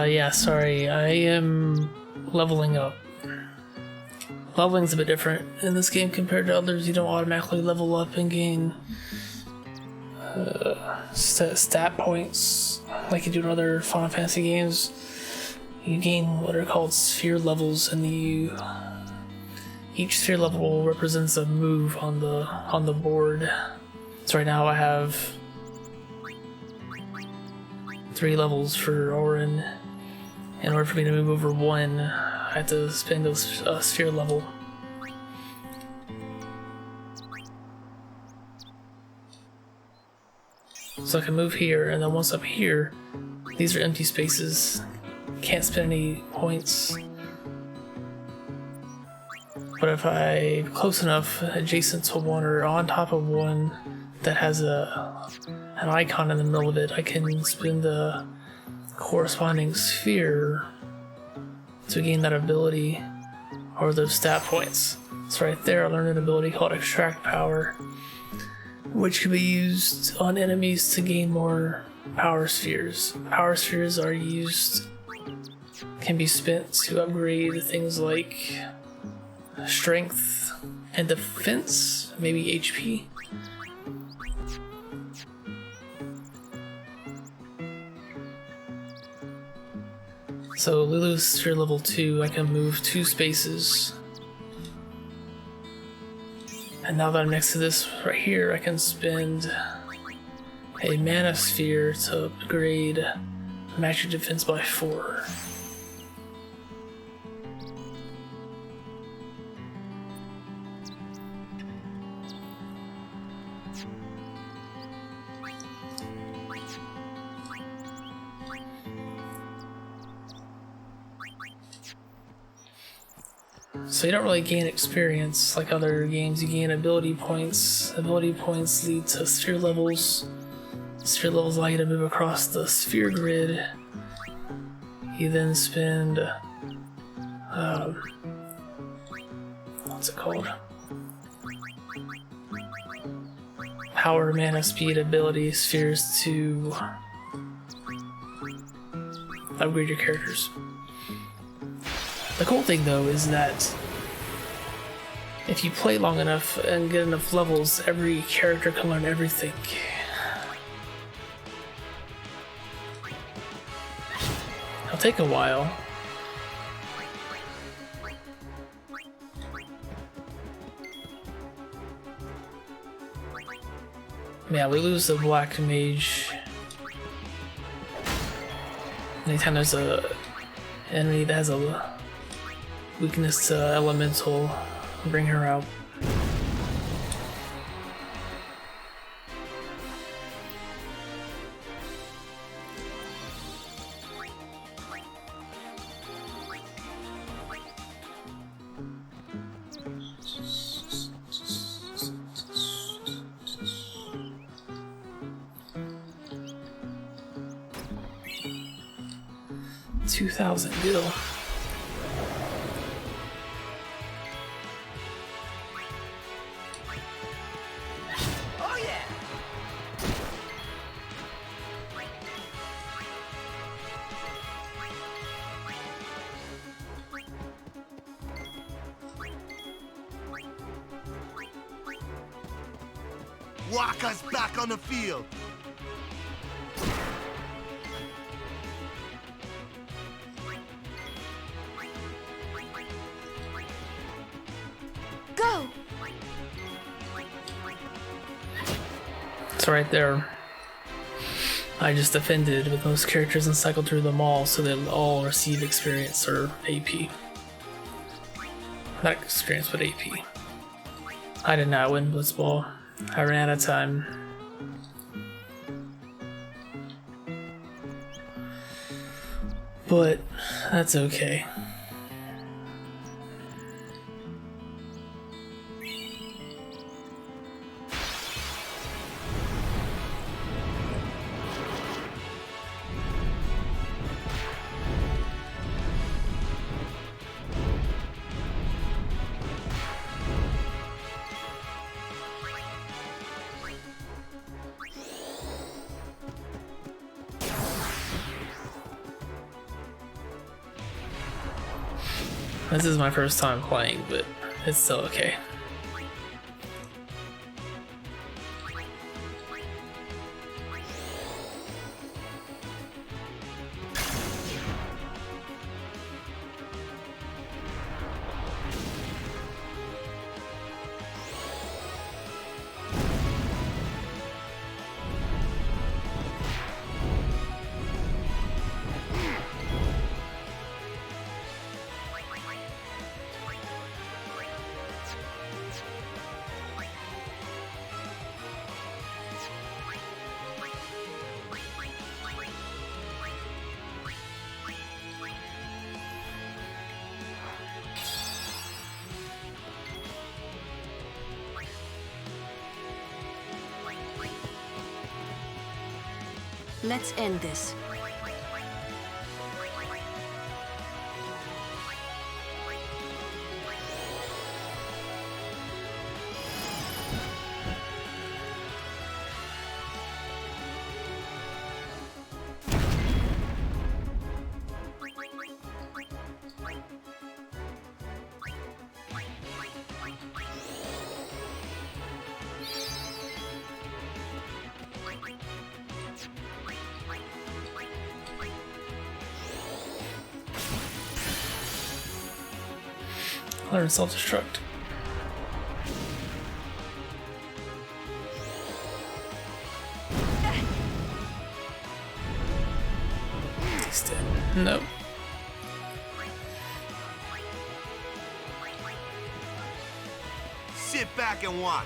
[SPEAKER 1] Yeah, sorry, I am leveling up. Leveling's a bit different in this game compared to others. You don't automatically level up and gain stat points like you do in other Final Fantasy games. You gain what are called sphere levels, and each sphere level represents a move on the board. So right now I have 3 levels for Orin. In order for me to move over 1, I have to spend a sphere level. So I can move here, and then once I'm here, these are empty spaces. Can't spend any points. But if I'm close enough, adjacent to one or on top of one that has an icon in the middle of it, I can spin the corresponding sphere to gain that ability or those stat points. So right there I learned an ability called Extract Power, which can be used on enemies to gain more power spheres. Power spheres can be spent to upgrade things like strength and defense, maybe HP. So Lulu's sphere level 2, I can move 2 spaces. And now that I'm next to this right here, I can spend a mana sphere to upgrade magic defense by 4. So you don't really gain experience like other games. You gain ability points. Ability points lead to sphere levels. Sphere levels allow you to move across the sphere grid. You then spend what's it called? Power, mana, speed, ability spheres to upgrade your characters. The cool thing though is that if you play long enough and get enough levels, every character can learn everything. It'll take a while. Yeah, we lose the black mage. Anytime there's a enemy that has a weakness to elemental, bring her out. $2,000 bill.
[SPEAKER 4] Oh yeah!
[SPEAKER 19] Waka's back on the field.
[SPEAKER 16] Go!
[SPEAKER 1] It's right there. I just defended with those characters and cycled through them all so they'll all receive experience or AP. Not experience, but AP. I did not win Blitzball. I ran out of time. But that's okay. This is my first time playing, but it's still okay.
[SPEAKER 13] Let's end this. Learn self-destruct. He's dead. Nope.
[SPEAKER 19] Sit back and watch.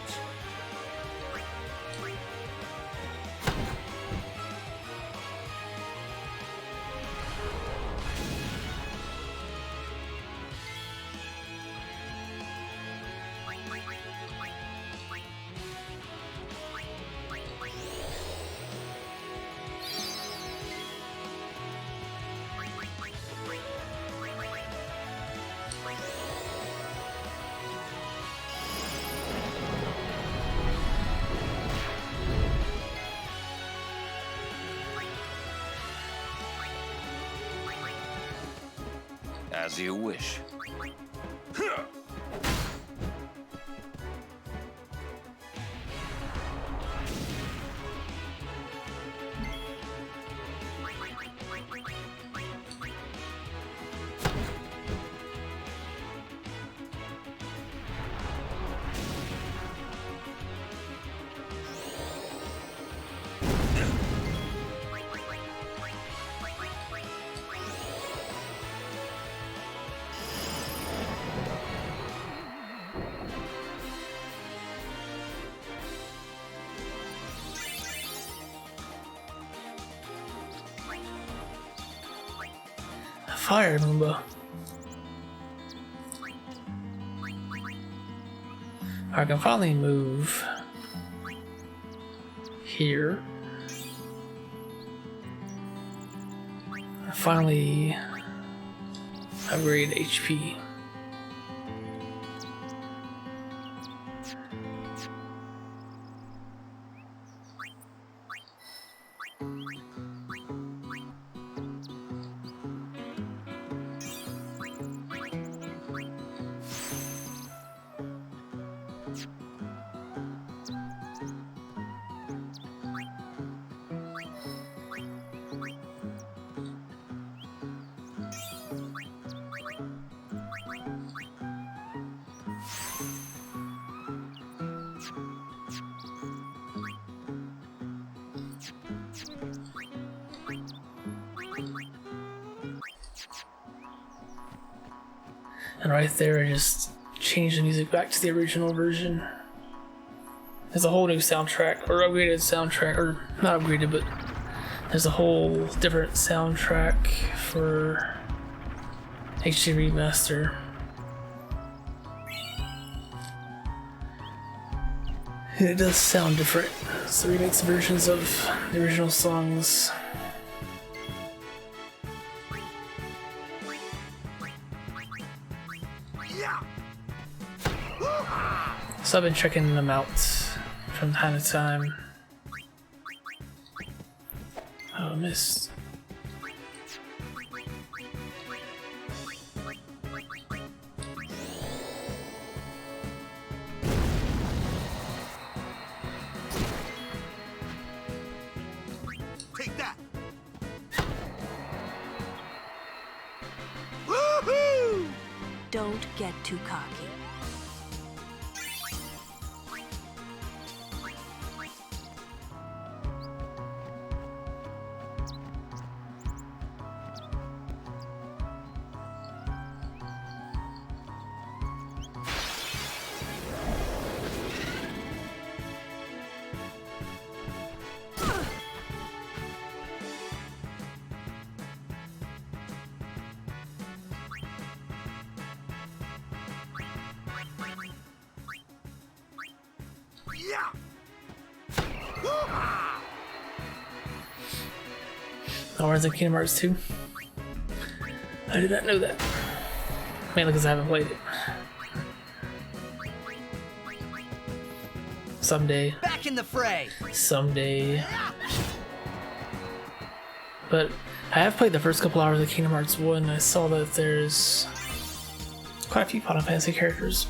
[SPEAKER 5] As you wish.
[SPEAKER 1] Fire Moomba. I can finally move here. Finally upgrade HP. And right there, I just changed the music back to the original version. There's a whole new soundtrack, or upgraded soundtrack, or not upgraded, but there's a whole different soundtrack for HD Remaster. It does sound different. It's the remix versions of the original songs. So I've been checking them out from time to time. Oh, missed.
[SPEAKER 19] Take that.
[SPEAKER 13] Woohoo! Don't get too cocky.
[SPEAKER 1] Oh, where's the Kingdom Hearts 2? I did not know that. Mainly because I haven't played it. Someday.
[SPEAKER 4] Back in the fray.
[SPEAKER 1] Someday. But I have played the first couple hours of Kingdom Hearts 1 and I saw that there's quite a few Final Fantasy characters.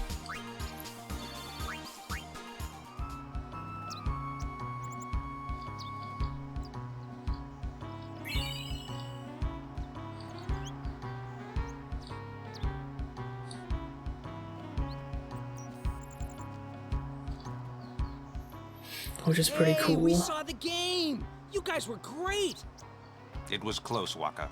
[SPEAKER 1] Which is pretty cool.
[SPEAKER 10] We saw the game! You guys were great!
[SPEAKER 21] It was close, Waka.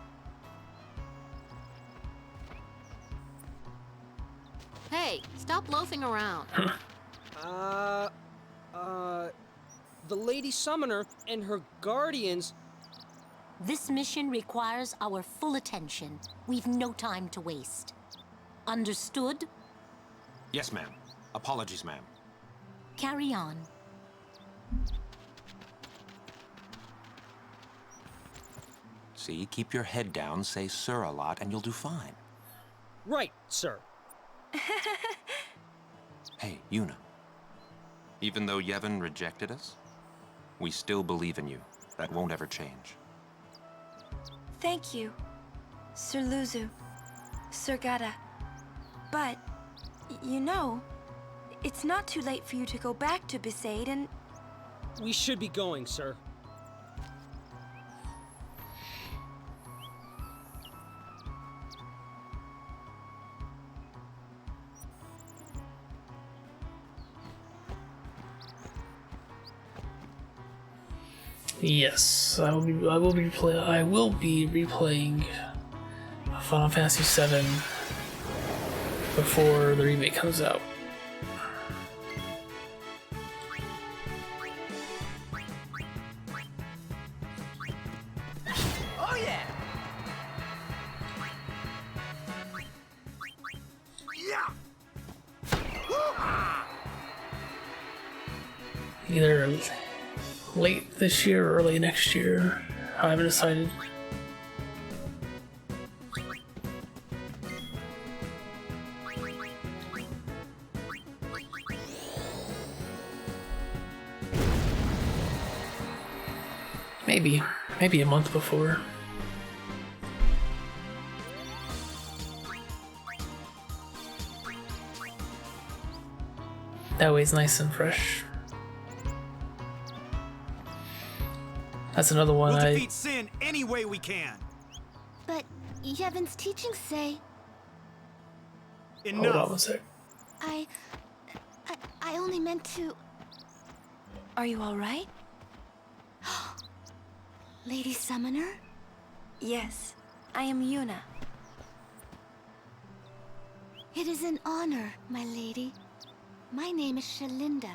[SPEAKER 17] Hey, stop loafing around.
[SPEAKER 10] The Lady Summoner and her guardians...
[SPEAKER 7] This mission requires our full attention. We've no time to waste. Understood?
[SPEAKER 21] Yes, ma'am. Apologies, ma'am.
[SPEAKER 7] Carry on.
[SPEAKER 21] See, keep your head down, say sir a lot, and you'll do fine.
[SPEAKER 10] Right, sir.
[SPEAKER 21] Hey, Yuna. Even though Yevon rejected us, we still believe in you. That won't ever change.
[SPEAKER 16] Thank you, Sir Luzu. Sir Gata. But, you know, it's not too late for you to go back to Besaid and...
[SPEAKER 10] We should be going, sir.
[SPEAKER 1] Yes, I will be replaying Final Fantasy VII before the remake comes out.
[SPEAKER 4] Oh yeah!
[SPEAKER 1] Either late this year or early next year. I haven't decided. Maybe a month before. That way it's nice and fresh. That's another one
[SPEAKER 20] We'll defeat Sin any way we can.
[SPEAKER 3] But Yevon's teachings say...
[SPEAKER 20] Enough.
[SPEAKER 1] Hold on one sec.
[SPEAKER 3] I only meant to...
[SPEAKER 16] Are you all right?
[SPEAKER 3] Lady Summoner?
[SPEAKER 16] Yes, I am Yuna.
[SPEAKER 3] It is an honor, my lady. My name is Shalinda.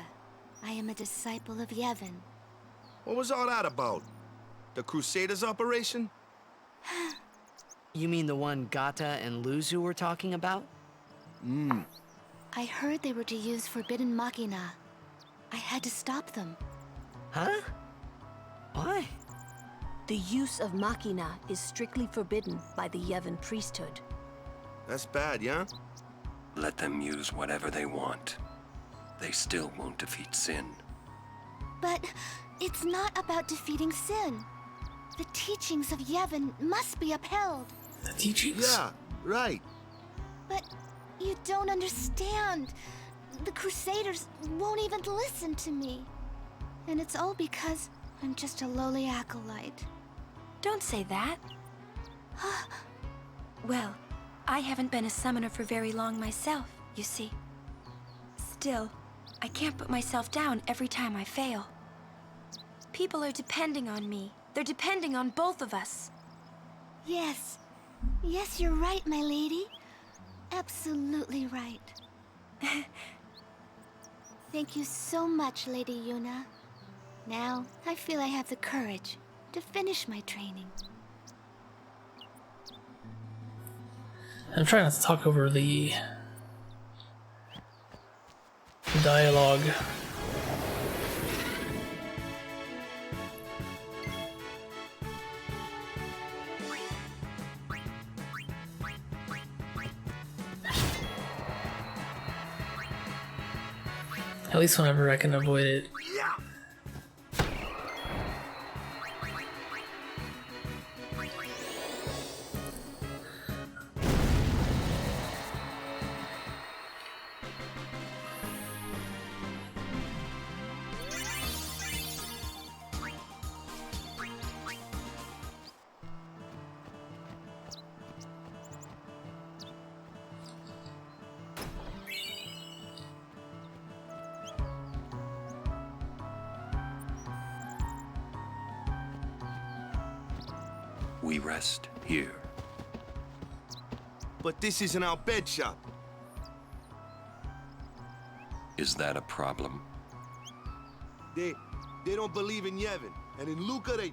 [SPEAKER 3] I am a disciple of Yevon.
[SPEAKER 6] What was all that about? The Crusaders operation?
[SPEAKER 2] You mean the one Gata and Luzu were talking about?
[SPEAKER 3] I heard they were to use Forbidden Machina. I had to stop them.
[SPEAKER 2] Huh? Why?
[SPEAKER 13] The use of Machina is strictly forbidden by the Yevon priesthood.
[SPEAKER 6] That's bad, yeah?
[SPEAKER 5] Let them use whatever they want. They still won't defeat Sin.
[SPEAKER 3] But it's not about defeating Sin. The teachings of Yevon must be upheld.
[SPEAKER 1] The teachings?
[SPEAKER 6] Yeah, right.
[SPEAKER 3] But you don't understand. The Crusaders won't even listen to me. And it's all because I'm just a lowly acolyte.
[SPEAKER 16] Don't say that. Well, I haven't been a summoner for very long myself, you see. Still, I can't put myself down every time I fail. People are depending on me. They're depending on both of us.
[SPEAKER 3] Yes. Yes, you're right, my lady. Absolutely right. Thank you so much, Lady Yuna. Now, I feel I have the courage to finish my training.
[SPEAKER 1] I'm trying not to talk over the dialogue. At least whenever I can avoid it.
[SPEAKER 5] We rest here.
[SPEAKER 6] But this isn't our bed shop.
[SPEAKER 5] Is that a problem?
[SPEAKER 6] They don't believe in Yevon, and in Luca they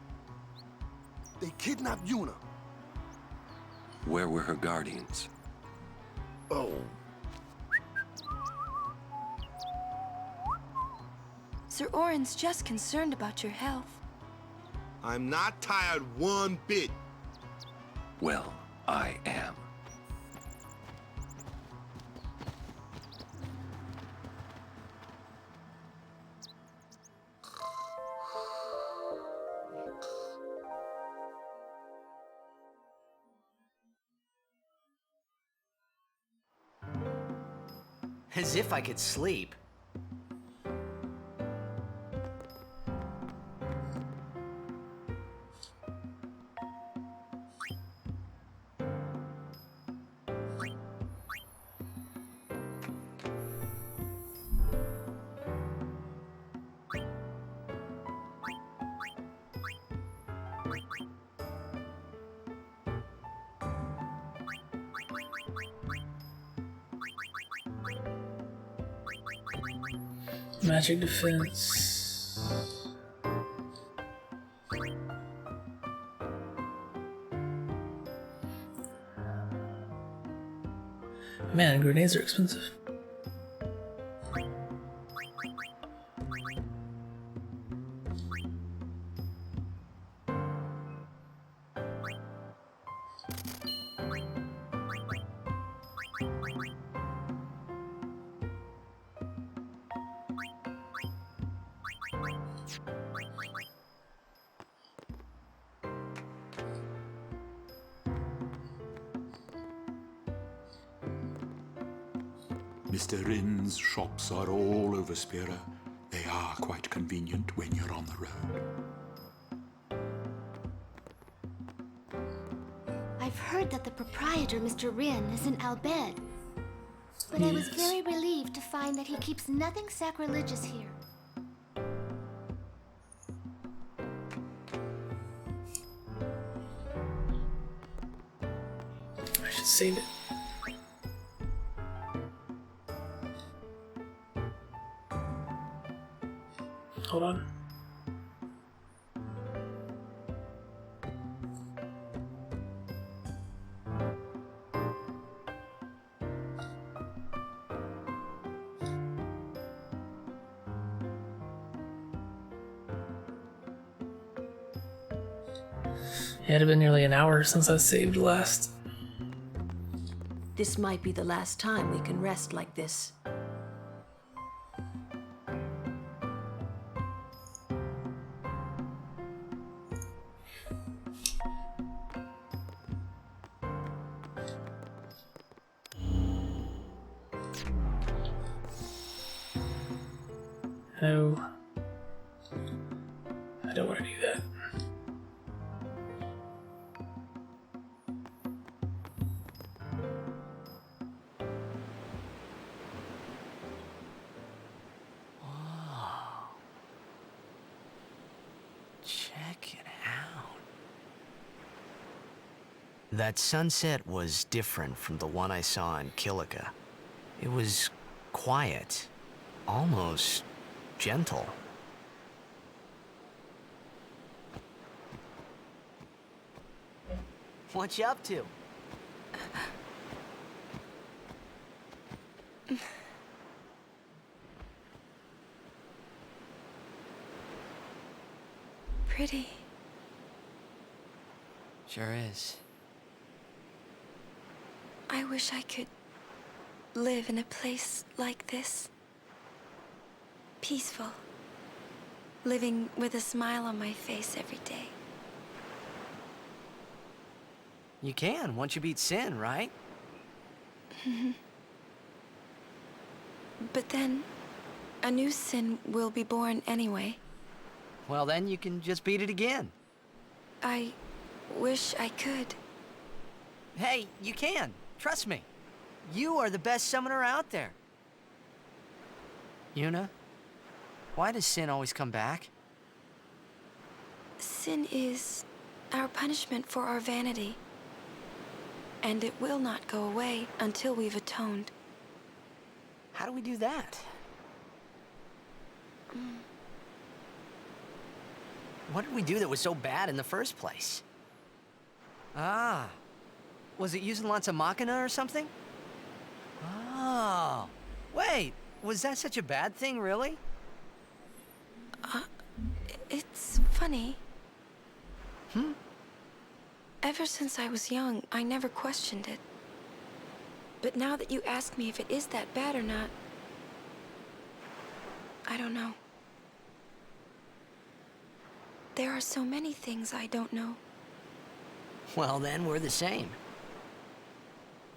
[SPEAKER 6] kidnapped Yuna.
[SPEAKER 5] Where were her guardians?
[SPEAKER 6] Oh.
[SPEAKER 16] Sir Orin's just concerned about your health.
[SPEAKER 6] I'm not tired one bit.
[SPEAKER 5] Well, I am.
[SPEAKER 2] As if I could sleep.
[SPEAKER 1] Magic defense. Man, grenades are expensive.
[SPEAKER 12] Mr. Rin's shops are all over Spira. They are quite convenient when you're on the road.
[SPEAKER 3] I've heard that the proprietor, Mr. Rin, is in Albed. But I was very relieved to find that he keeps nothing sacrilegious here.
[SPEAKER 1] I should save it. Hold on. It had been nearly an hour since I saved last.
[SPEAKER 13] This might be the last time we can rest like this.
[SPEAKER 1] No. I don't want to do that.
[SPEAKER 2] Check it out. That sunset was different from the one I saw in Kilika. It was quiet, almost gentle. What you up to?
[SPEAKER 16] Pretty.
[SPEAKER 2] Sure is.
[SPEAKER 16] I wish I could live in a place like this. Peaceful. Living with a smile on my face every day.
[SPEAKER 2] You can, once you beat Sin, right?
[SPEAKER 16] But then, a new Sin will be born anyway.
[SPEAKER 2] Well, then you can just beat it again.
[SPEAKER 16] I wish I could.
[SPEAKER 2] Hey, you can. Trust me. You are the best summoner out there. Yuna, why does Sin always come back?
[SPEAKER 16] Sin is our punishment for our vanity. And it will not go away until we've atoned.
[SPEAKER 2] How do we do that? What did we do that was so bad in the first place? Ah, was it using lots of Machina or something? Oh, wait, was that such a bad thing, really?
[SPEAKER 16] It's funny. Ever since I was young, I never questioned it. But now that you ask me if it is that bad or not, I don't know. There are so many things I don't know.
[SPEAKER 2] Well, then we're the same.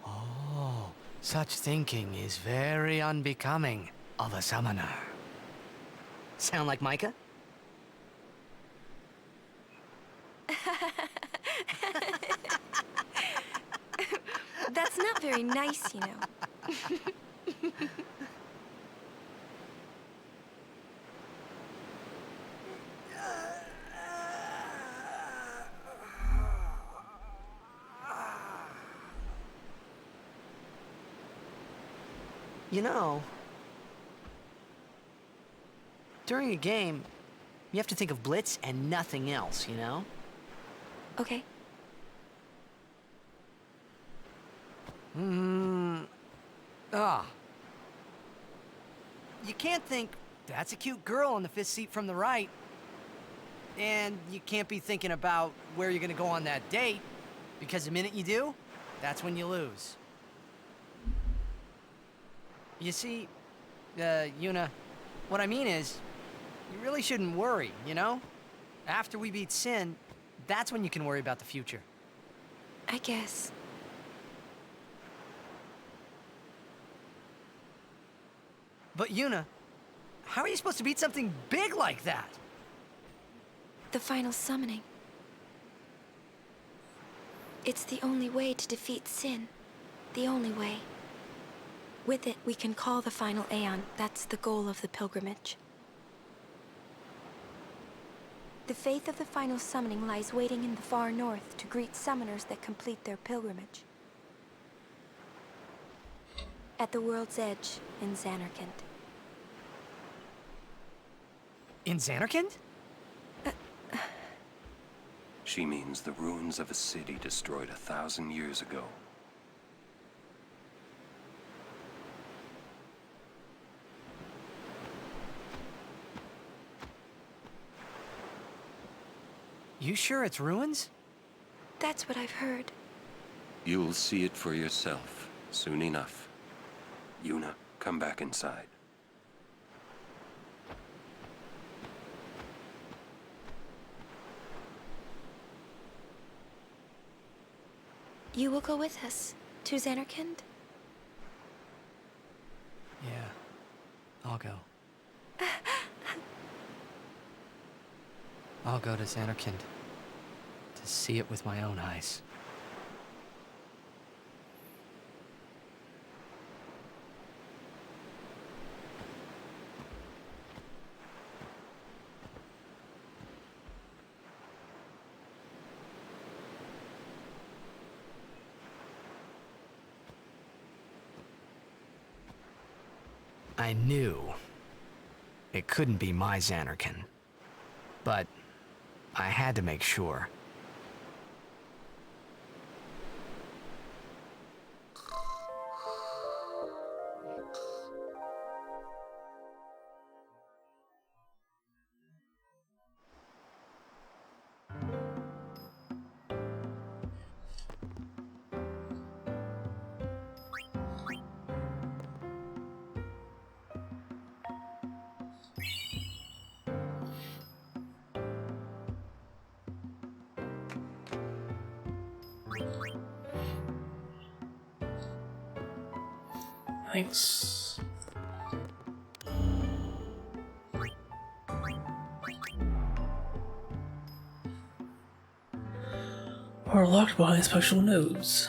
[SPEAKER 2] Oh, Such thinking is very unbecoming of a summoner. Sound like Micah?
[SPEAKER 16] That's not very nice, you know.
[SPEAKER 2] You know, during a game, you have to think of Blitz and nothing else, you know?
[SPEAKER 16] Okay.
[SPEAKER 2] You can't think, that's a cute girl in the fifth seat from the right. And you can't be thinking about where you're gonna go on that date, because the minute you do, that's when you lose. You see, Yuna, what I mean is, you really shouldn't worry, you know? After we beat Sin, that's when you can worry about the future.
[SPEAKER 16] I guess.
[SPEAKER 2] But Yuna, how are you supposed to beat something big like that?
[SPEAKER 16] The final summoning. It's the only way to defeat Sin. The only way. With it, we can call the final Aeon. That's the goal of the pilgrimage. The faith of the final summoning lies waiting in the far north to greet summoners that complete their pilgrimage. At the world's edge in Xanarkand.
[SPEAKER 2] In Xanarkand?
[SPEAKER 5] She means the ruins of a city destroyed 1,000 years ago.
[SPEAKER 2] You sure it's ruins?
[SPEAKER 16] That's what I've heard.
[SPEAKER 5] You'll see it for yourself soon enough. Yuna, come back inside.
[SPEAKER 16] You will go with us to Xanarkand?
[SPEAKER 2] Yeah, I'll go. I'll go to Xanarkand to see it with my own eyes. I knew it couldn't be my Xanarkand, but I had to make sure.
[SPEAKER 1] Thanks. We're locked behind special nodes.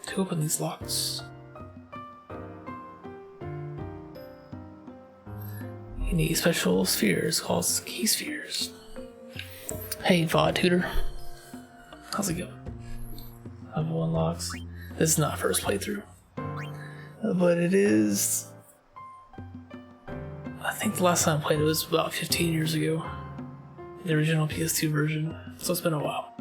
[SPEAKER 1] To open these locks, you need special spheres called key spheres. Hey, VOD Tutor. How's it going? Level unlocks. This is not first playthrough, but it is. I think the last time I played it was about 15 years ago. The original PS2 version, so it's been a while.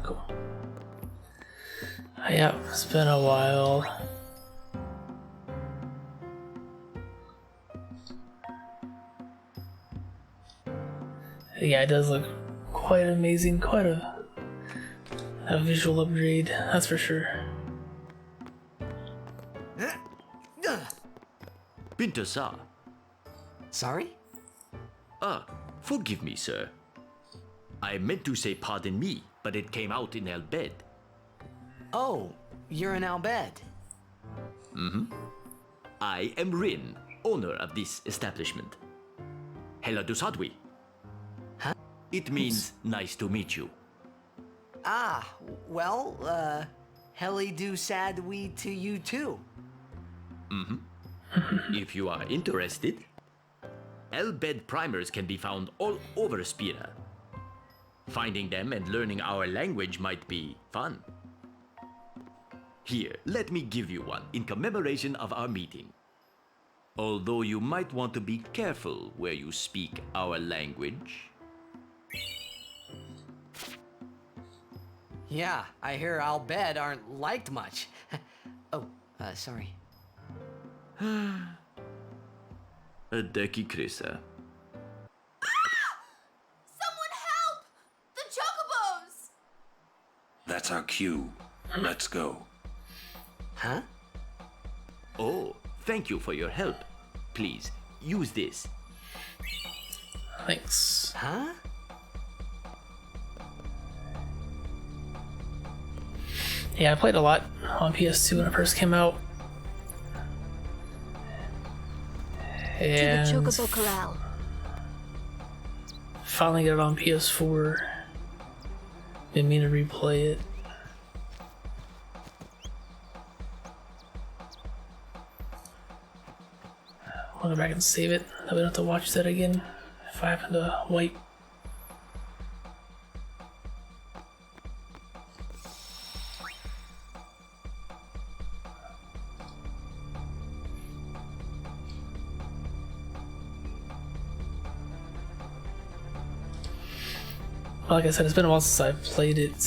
[SPEAKER 1] Cool. Yeah, it's been a while. Yeah, it does look quite amazing, quite a visual upgrade, that's for sure.
[SPEAKER 18] Binta-sa.
[SPEAKER 2] Sorry?
[SPEAKER 18] Forgive me, sir. I meant to say pardon me, but it came out in Al-Bed.
[SPEAKER 2] Oh, you're in Al-Bed.
[SPEAKER 18] Mm-hmm. I am Rin, owner of this establishment. Hela Dusadwi.
[SPEAKER 2] Huh?
[SPEAKER 18] It means nice to meet you.
[SPEAKER 2] Ah, well, Heli do sad we to you too.
[SPEAKER 18] Mm-hmm. If you are interested, Al-Bed primers can be found all over Spira. Finding them and learning our language might be fun. Here, let me give you one in commemoration of our meeting. Although you might want to be careful where you speak our language.
[SPEAKER 2] Yeah, I hear Al-Bed aren't liked much. Oh, sorry.
[SPEAKER 18] Adeki Krisa.
[SPEAKER 16] Someone help! The chocobos!
[SPEAKER 5] That's our cue. Let's go.
[SPEAKER 2] Huh?
[SPEAKER 18] Oh, thank you for your help. Please, use this.
[SPEAKER 1] Thanks.
[SPEAKER 2] Huh?
[SPEAKER 1] Yeah, I played a lot on PS2 when it first came out. And
[SPEAKER 13] to the Chocobo Corral.
[SPEAKER 1] Finally got it on PS4. Didn't mean to replay it. I'll go back and save it. That we don't have to watch that again if I happen to wipe. Like I said, it's been a while since I've played it.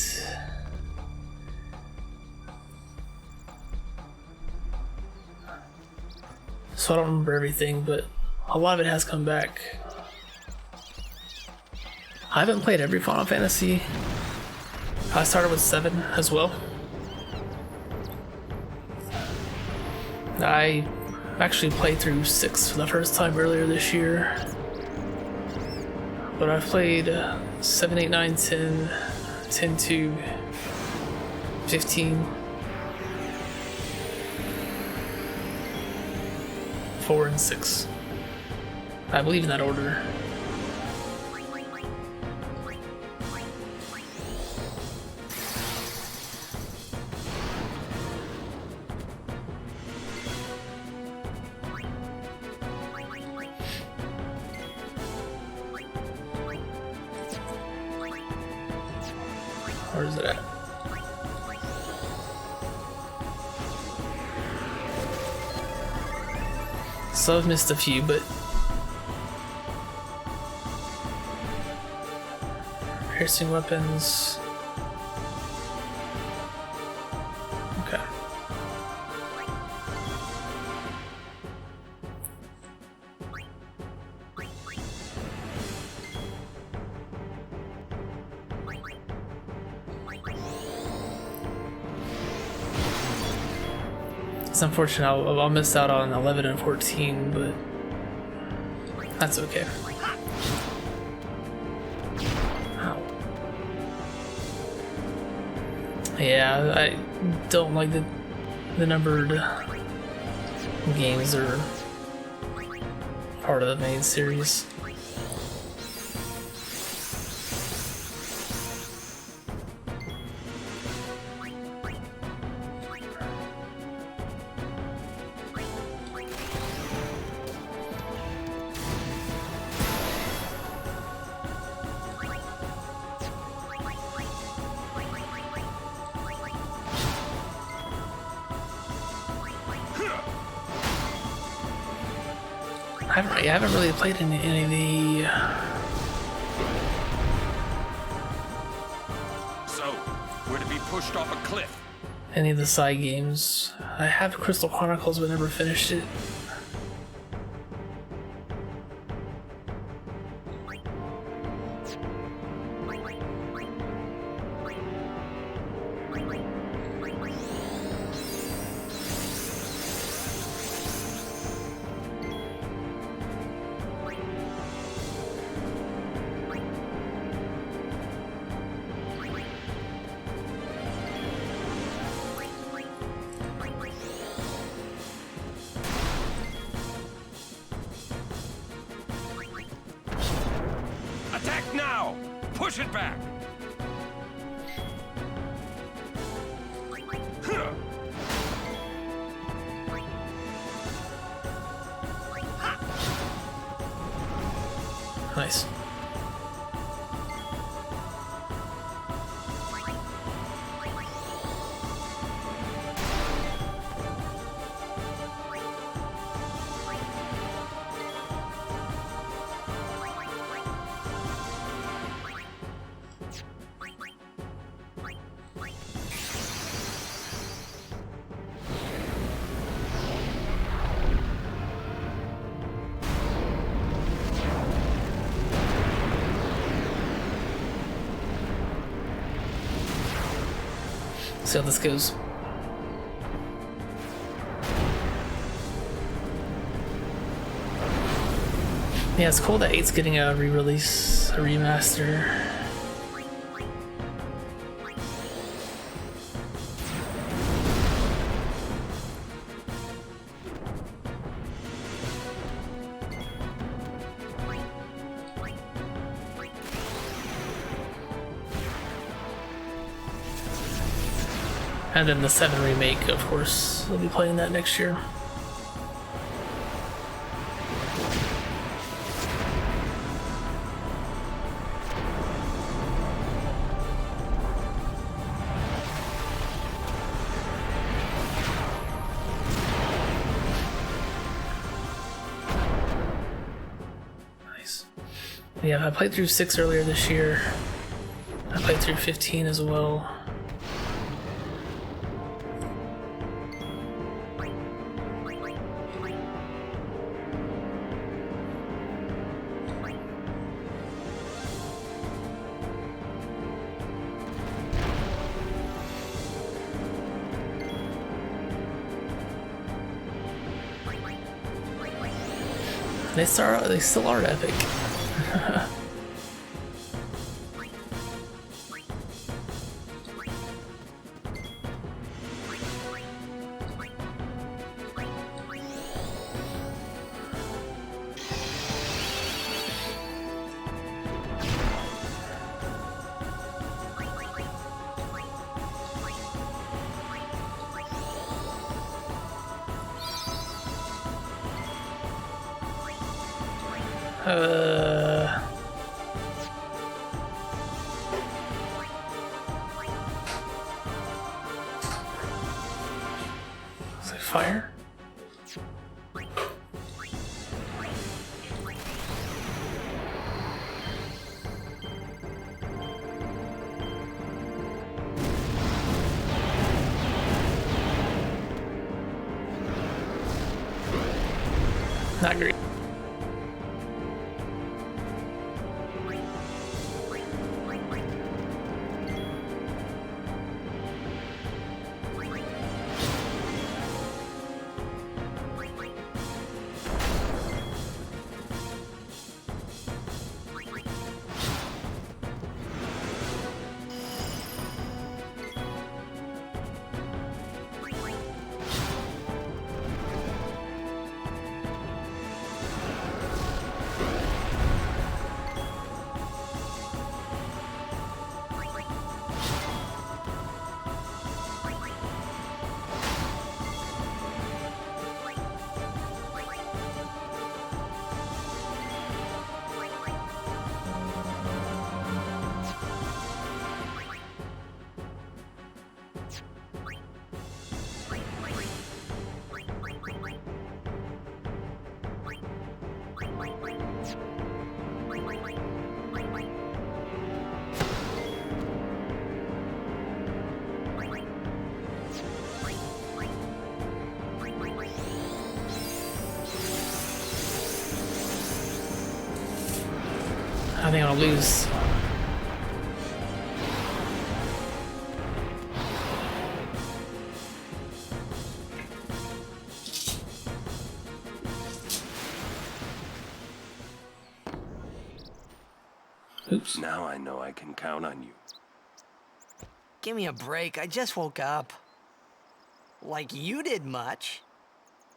[SPEAKER 1] So I don't remember everything, but a lot of it has come back. I haven't played every Final Fantasy. I started with 7 as well. I actually played through 6 for the first time earlier this year. But I've played 7, 8, 9, 10, 10, 2, 15, 4, and 6. I believe in that order. Where is it at? So I've missed a few, but piercing weapons. Okay. It's unfortunate I'll miss out on 11 and 14, but that's okay. Ow. Yeah, I don't like the numbered games are part of the main series. I haven't really played any of the...
[SPEAKER 5] So, we're to be pushed off a cliff.
[SPEAKER 1] Any of the side games. I have Crystal Chronicles but never finished it.
[SPEAKER 8] Push it back!
[SPEAKER 1] Nice. See how this goes. Yeah, it's cool that 8's getting a re-release, a remaster. And then the 7 remake, of course, we'll be playing that next year. Nice. Yeah, I played through 6 earlier this year. I played through 15 as well. They still are epic. Is it fire? Not great. I think I'll lose. Oops.
[SPEAKER 5] Now I know I can count on you.
[SPEAKER 4] Give me a break, I just woke up. Like you did much.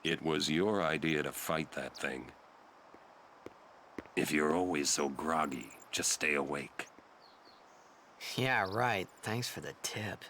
[SPEAKER 5] It was your idea to fight that thing. If you're always so groggy, just stay awake.
[SPEAKER 2] Yeah, right. Thanks for the tip.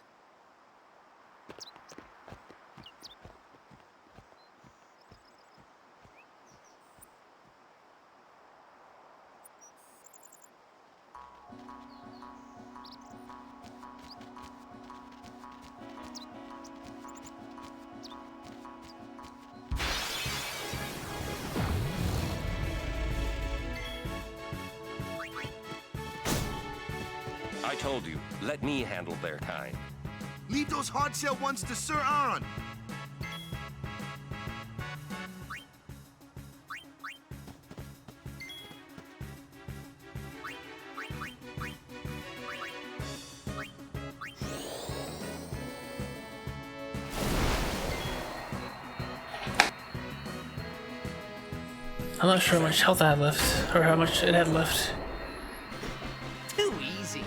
[SPEAKER 5] I told you, let me handle their kind.
[SPEAKER 6] Leave those hard-shell ones to Sir Aaron.
[SPEAKER 1] I'm not sure how much health I had left, or how much it had left.
[SPEAKER 4] Too easy.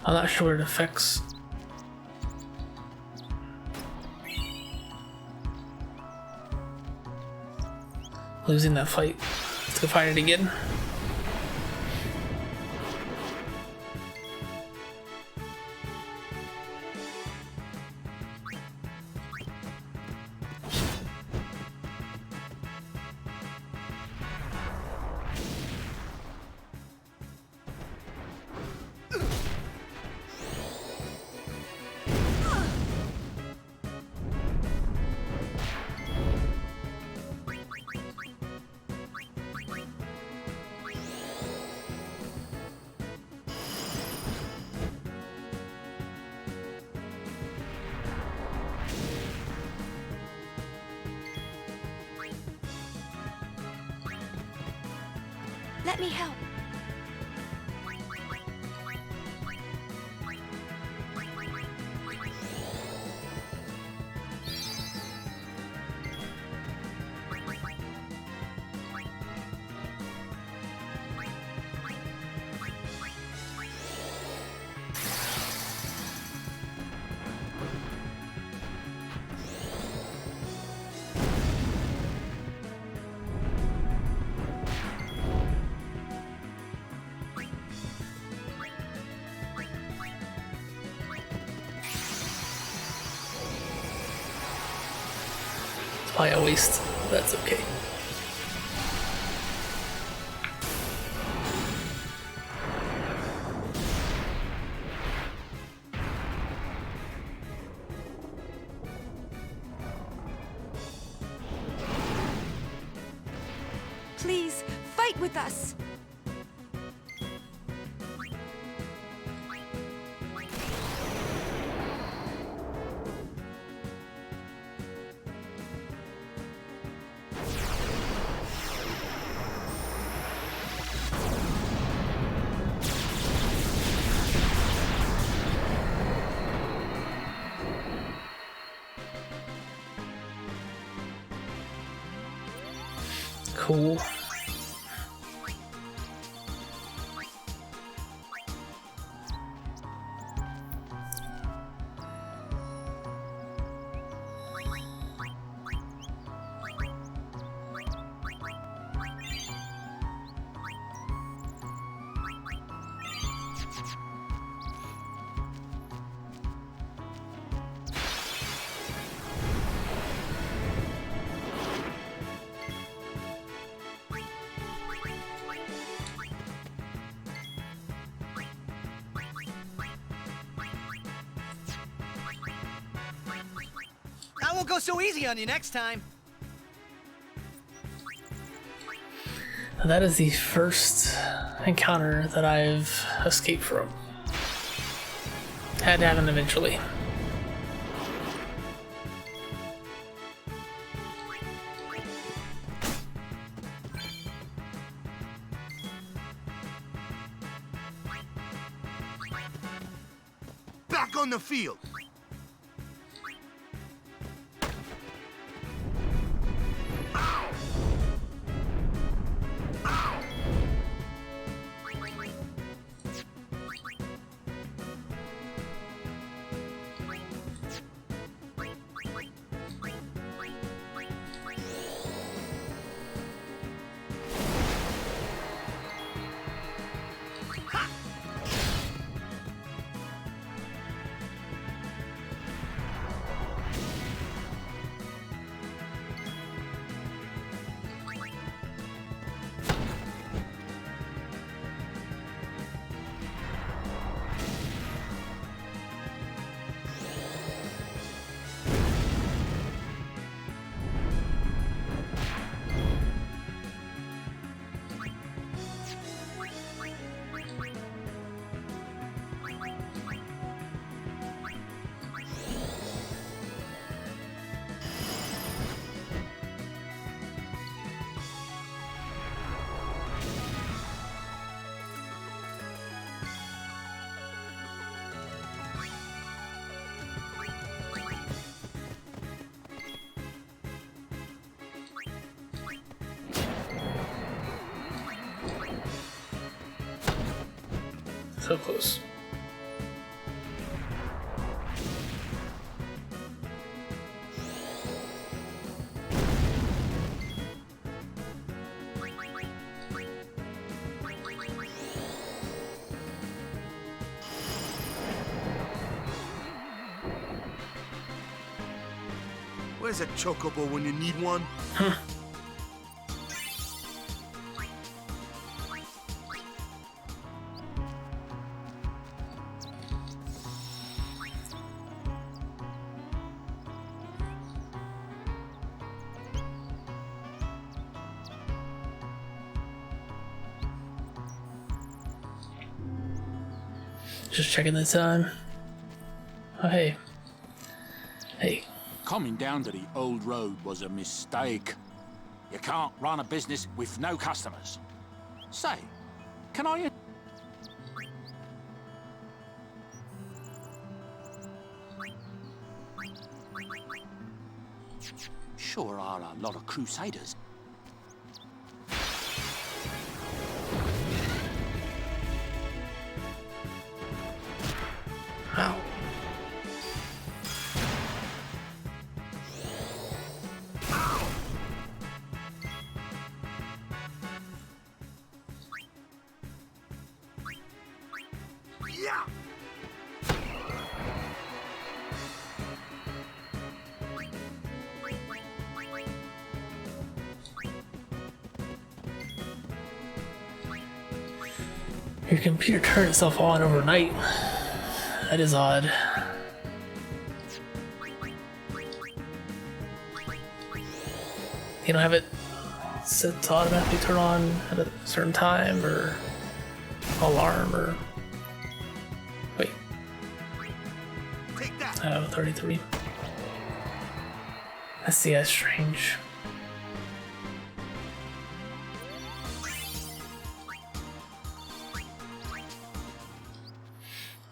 [SPEAKER 1] I'm not sure what it affects. Losing that fight. Let's go fight it again.
[SPEAKER 16] Let me help.
[SPEAKER 1] Probably a waste. That's okay.
[SPEAKER 16] Please, fight with us.
[SPEAKER 1] Cool.
[SPEAKER 4] I won't go so easy on you next time.
[SPEAKER 1] That is the first encounter that I've escaped from. Had to happen eventually.
[SPEAKER 6] Back on the field.
[SPEAKER 1] So close.
[SPEAKER 6] Where's a chocobo when you need one?
[SPEAKER 1] Just checking the time. Oh, hey. Hey.
[SPEAKER 12] Coming down to the old road was a mistake. You can't run a business with no customers. Say, can I... Sure are a lot of crusaders.
[SPEAKER 1] Wow.
[SPEAKER 6] Yeah.
[SPEAKER 1] Your computer turned itself on overnight. That is odd. You don't have it set to automatically turn on at a certain time or alarm or... Wait.
[SPEAKER 6] Take that.
[SPEAKER 1] Oh, 33. I see, that's strange.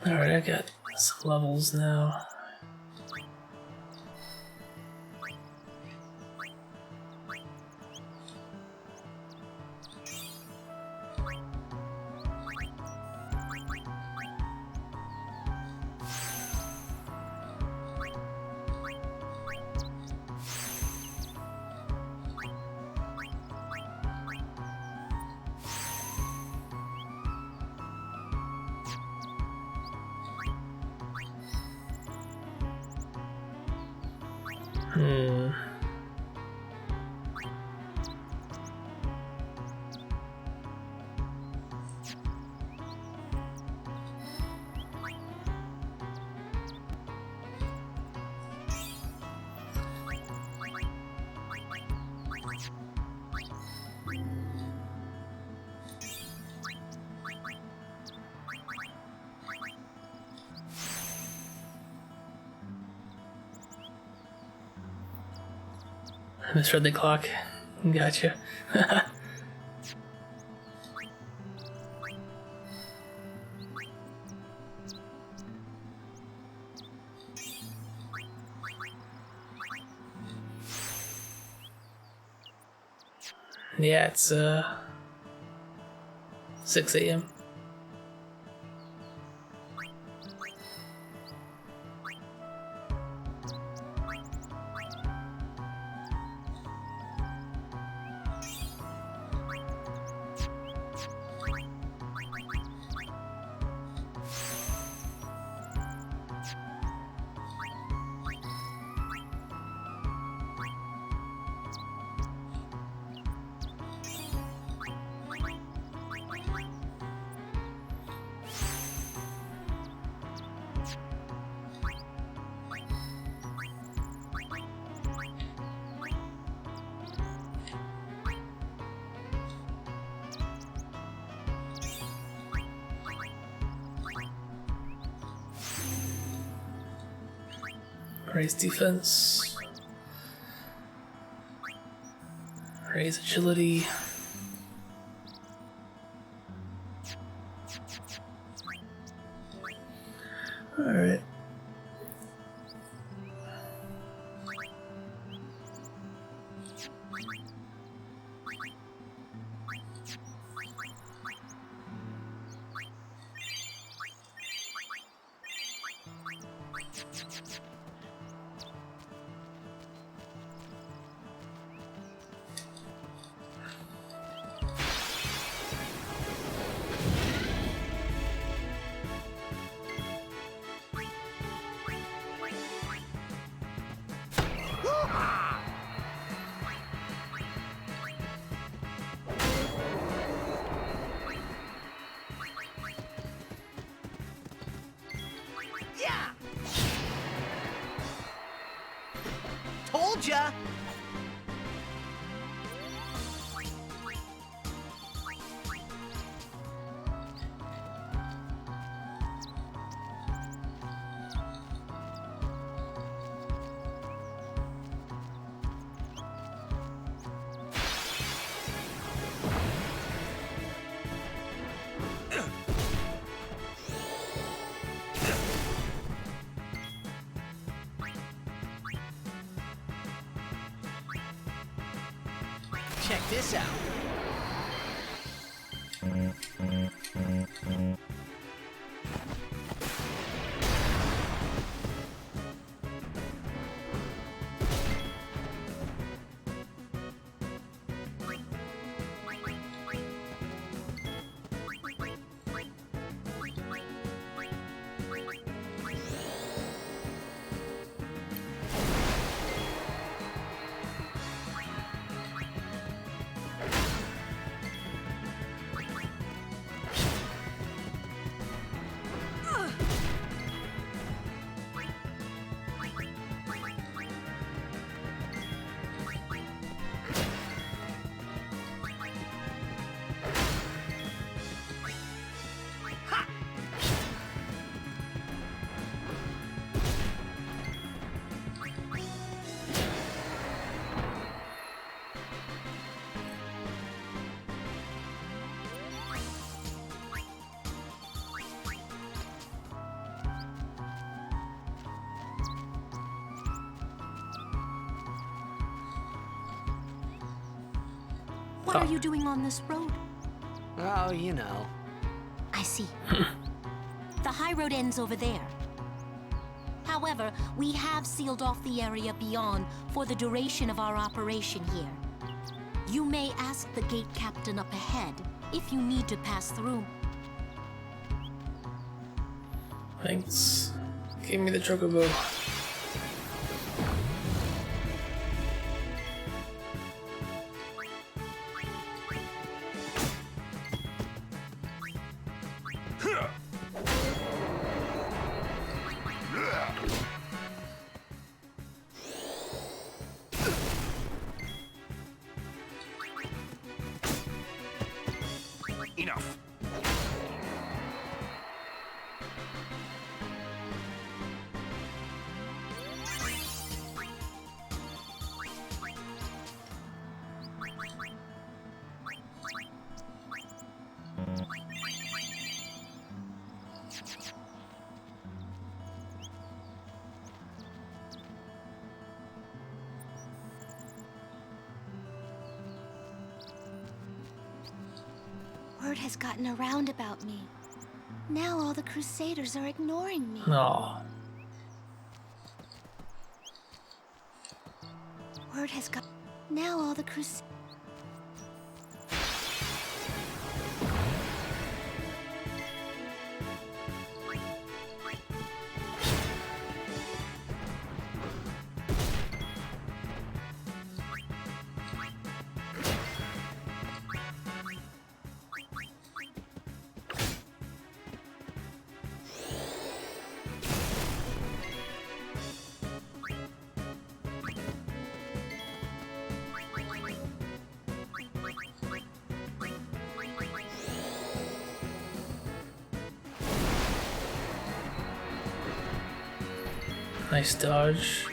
[SPEAKER 1] Alright, I got some levels now. Misread the clock. Gotcha. Yeah, it's 6 a.m. Raise defense. Raise agility. Alright.
[SPEAKER 4] ya! Check this out.
[SPEAKER 7] What are you doing on this road?
[SPEAKER 2] Oh, you know.
[SPEAKER 7] I see. The high road ends over there. However, we have sealed off the area beyond for the duration of our operation here. You may ask the gate captain up ahead if you need to pass through.
[SPEAKER 1] Thanks. Give me the chocobo.
[SPEAKER 20] Enough.
[SPEAKER 3] Word has gotten around about me. Now all the Crusaders are ignoring me.
[SPEAKER 1] No.
[SPEAKER 3] Word has got... Now all the Crusaders...
[SPEAKER 1] Nice dodge.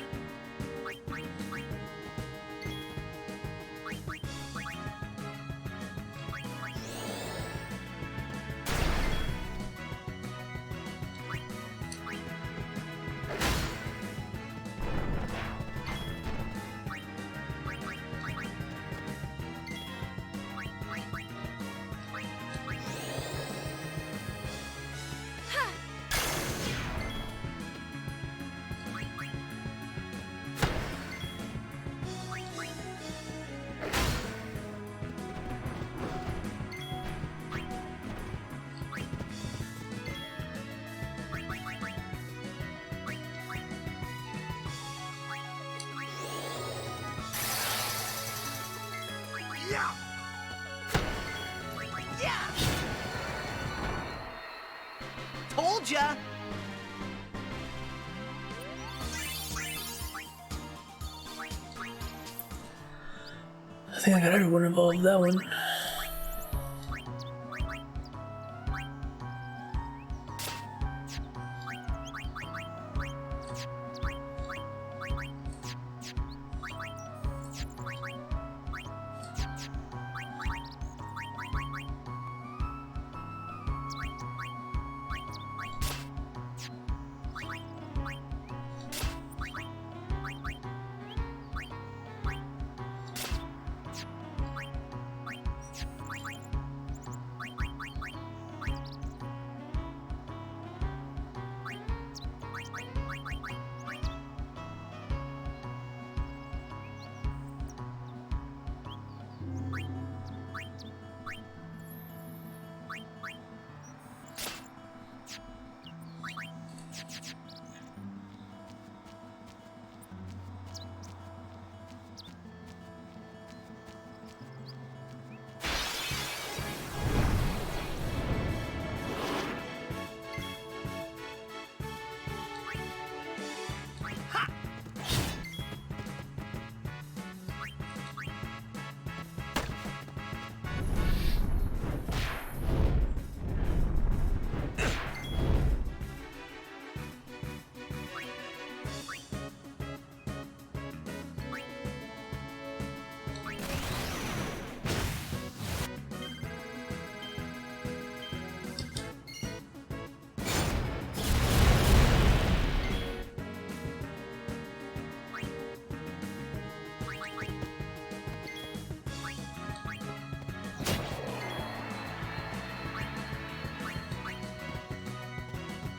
[SPEAKER 4] Yeah! Yeah! Told ya!
[SPEAKER 1] think I got everyone involved with that one.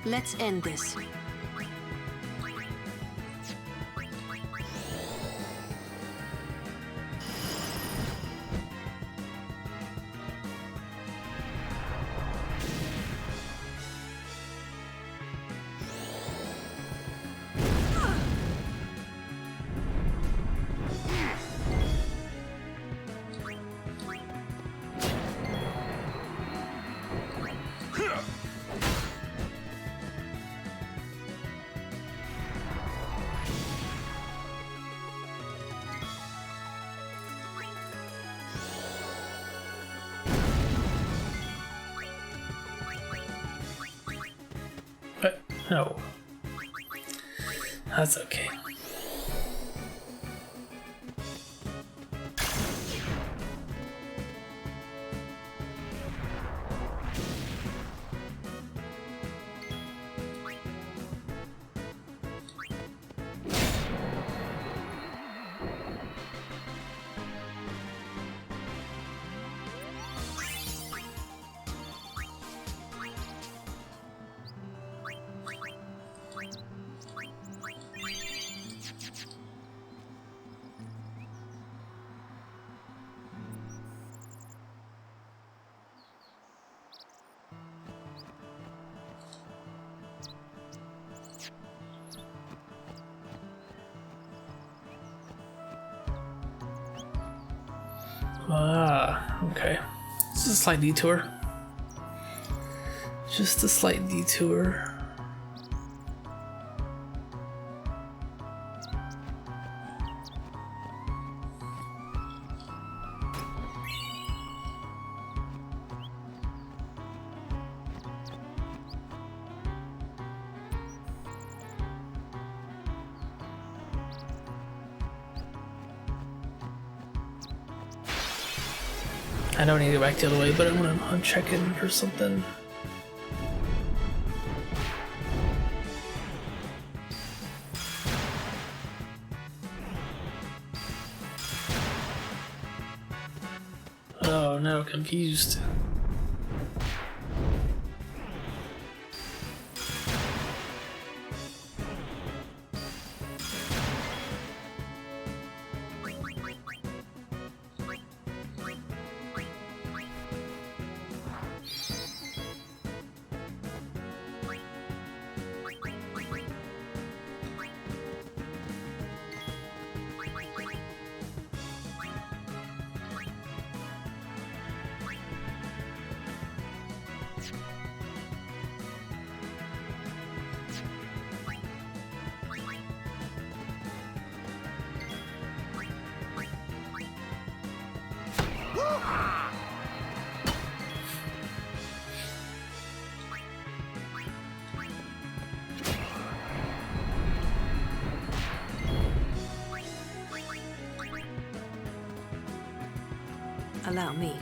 [SPEAKER 13] Let's end this.
[SPEAKER 1] No. That's okay. Okay. Just a slight detour. Just a slight detour. I don't need to go back the other way, but I'm checking for something. Oh no, confused.
[SPEAKER 13] Allow me.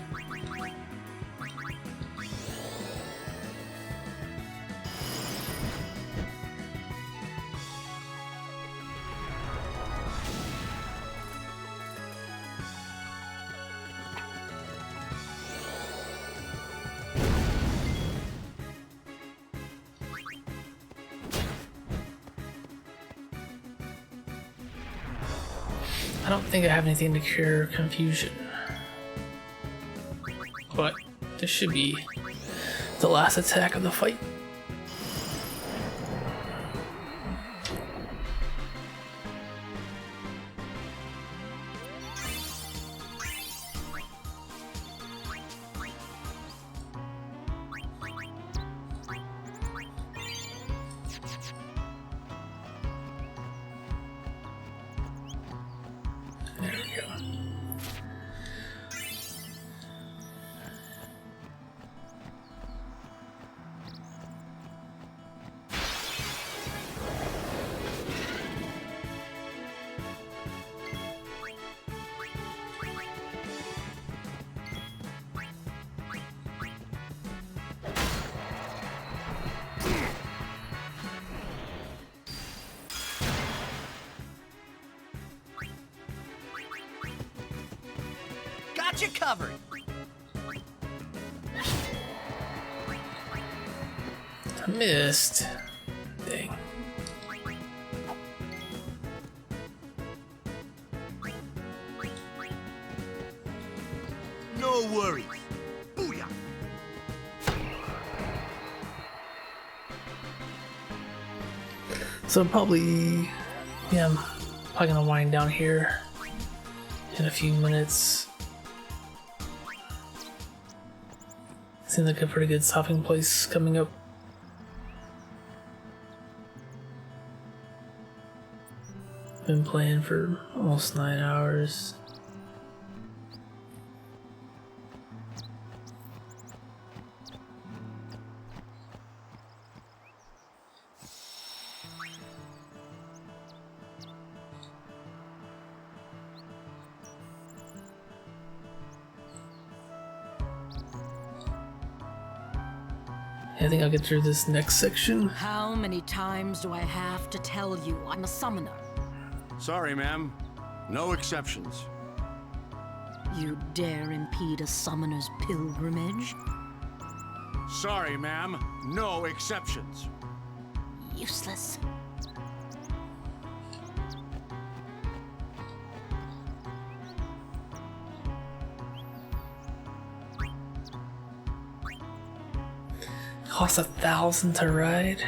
[SPEAKER 1] I don't think I have anything to cure confusion. But this should be the last attack of the fight. There we go.
[SPEAKER 4] Got you covered.
[SPEAKER 1] I missed. Dang.
[SPEAKER 6] No worries. Booyah!
[SPEAKER 1] So probably, yeah, I'm probably gonna wind down here in a few minutes. Seems like a pretty good stopping place coming up. Been playing for almost 9 hours. I think I'll get through this next section.
[SPEAKER 14] How many times do I have to tell you I'm a summoner?
[SPEAKER 20] Sorry, ma'am. No exceptions.
[SPEAKER 14] You dare impede a summoner's pilgrimage?
[SPEAKER 20] Sorry, ma'am. No exceptions.
[SPEAKER 14] Useless.
[SPEAKER 1] Costs 1,000 to ride.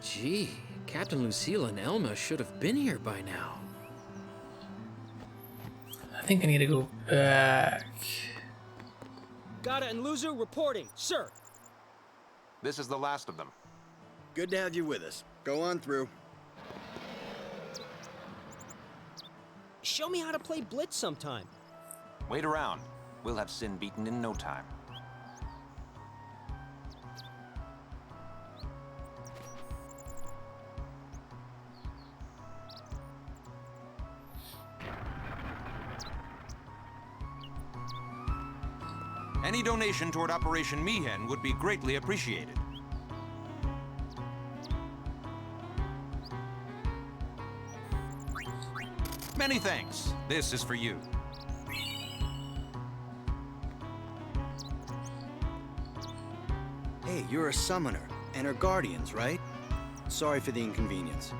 [SPEAKER 22] Gee, Captain Lucille and Elma should have been here by now.
[SPEAKER 1] I think I need to go back.
[SPEAKER 10] Gata and Luzu reporting, sir.
[SPEAKER 21] This is the last of them.
[SPEAKER 23] Good to have you with us. Go on through.
[SPEAKER 10] Show me how to play Blitz sometime.
[SPEAKER 21] Wait around. We'll have Sin beaten in no time. Any donation toward Operation Mi'ihen would be greatly appreciated. Many thanks. This is for you.
[SPEAKER 23] Hey, you're a summoner, and her guardians, right? Sorry for the inconvenience.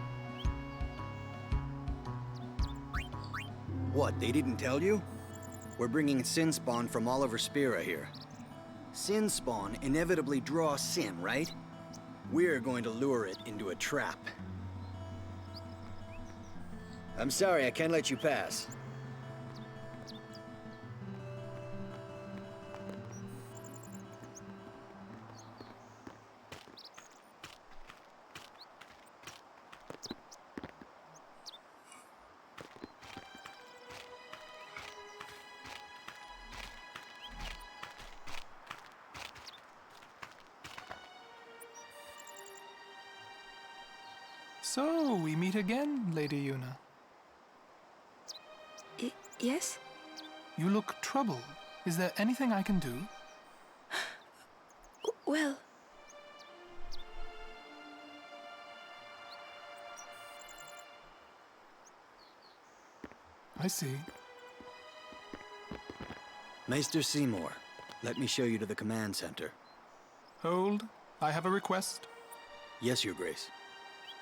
[SPEAKER 23] What, they didn't tell you? We're bringing Sin Spawn from all over Spira here. Sin Spawn inevitably draws Sin, right? We're going to lure it into a trap. I'm sorry, I can't let you pass.
[SPEAKER 9] So, we meet again, Lady Yuna.
[SPEAKER 13] Yes?
[SPEAKER 9] You look troubled. Is there anything I can do?
[SPEAKER 13] Well...
[SPEAKER 9] I see.
[SPEAKER 23] Maester Seymour, let me show you to the command center.
[SPEAKER 9] Hold. I have a request.
[SPEAKER 23] Yes, Your Grace.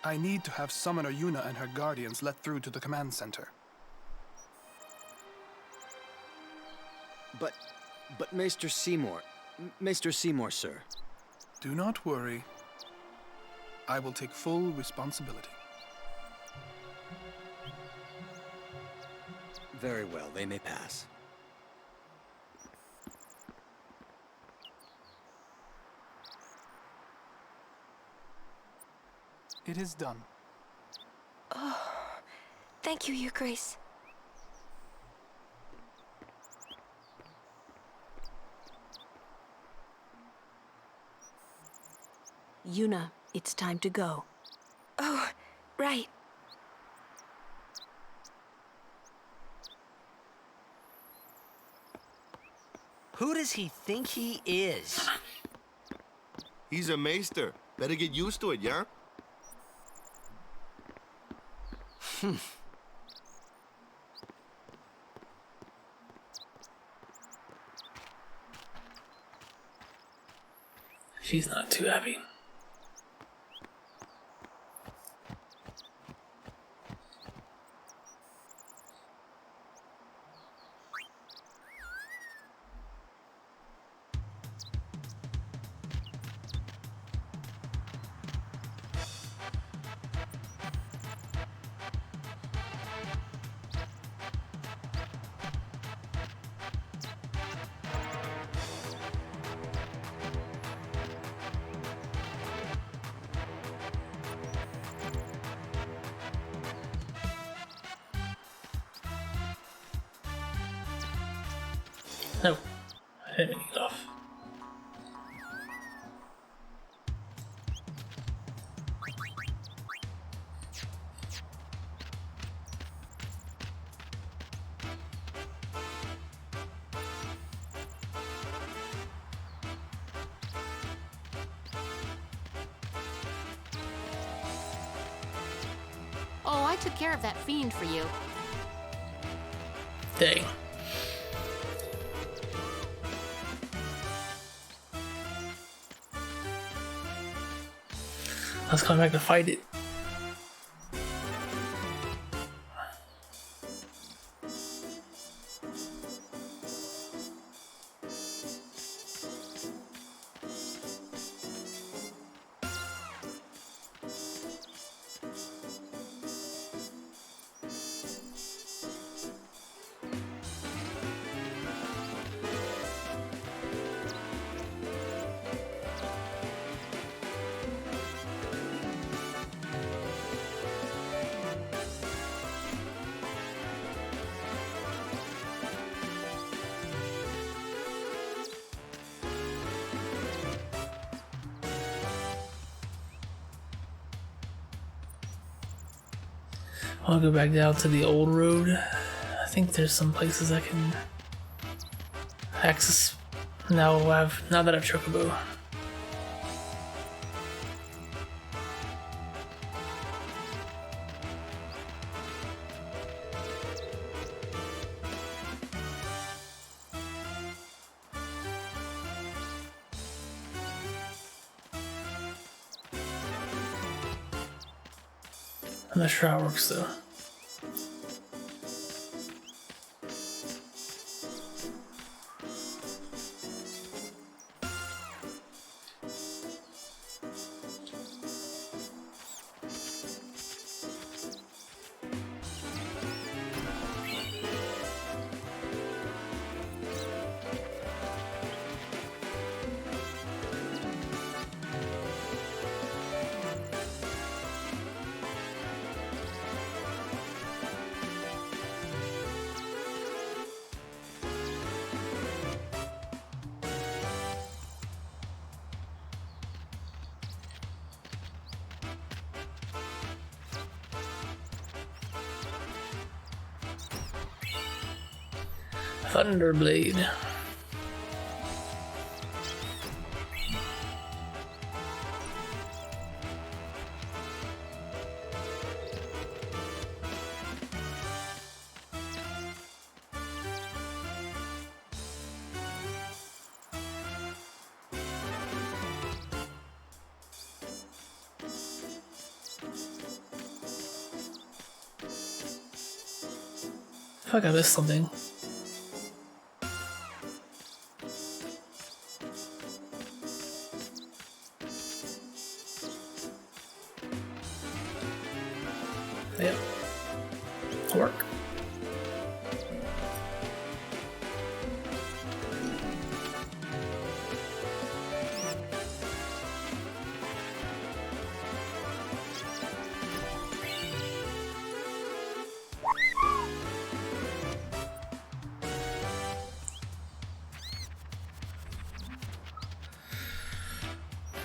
[SPEAKER 9] I need to have Summoner Yuna and her guardians let through to the command center.
[SPEAKER 23] But Maester Seymour... Maester Seymour, sir.
[SPEAKER 9] Do not worry. I will take full responsibility.
[SPEAKER 23] Very well, they may pass.
[SPEAKER 9] It is done.
[SPEAKER 16] Oh, thank you, Your Grace.
[SPEAKER 13] Yuna, it's time to go.
[SPEAKER 16] Oh, right.
[SPEAKER 4] Who does he think he is?
[SPEAKER 6] He's a maester. Better get used to it, yeah?
[SPEAKER 1] She's not too happy. No, I didn't mean to get off.
[SPEAKER 17] Oh, I took care of that fiend for you.
[SPEAKER 1] Dang. I was coming back to fight it. I'll go back down to the old road. I think there's some places I can access now that I've Chocobo. I'm not sure how it works though. Thunderblade. I feel like I missed something. Yep. Work.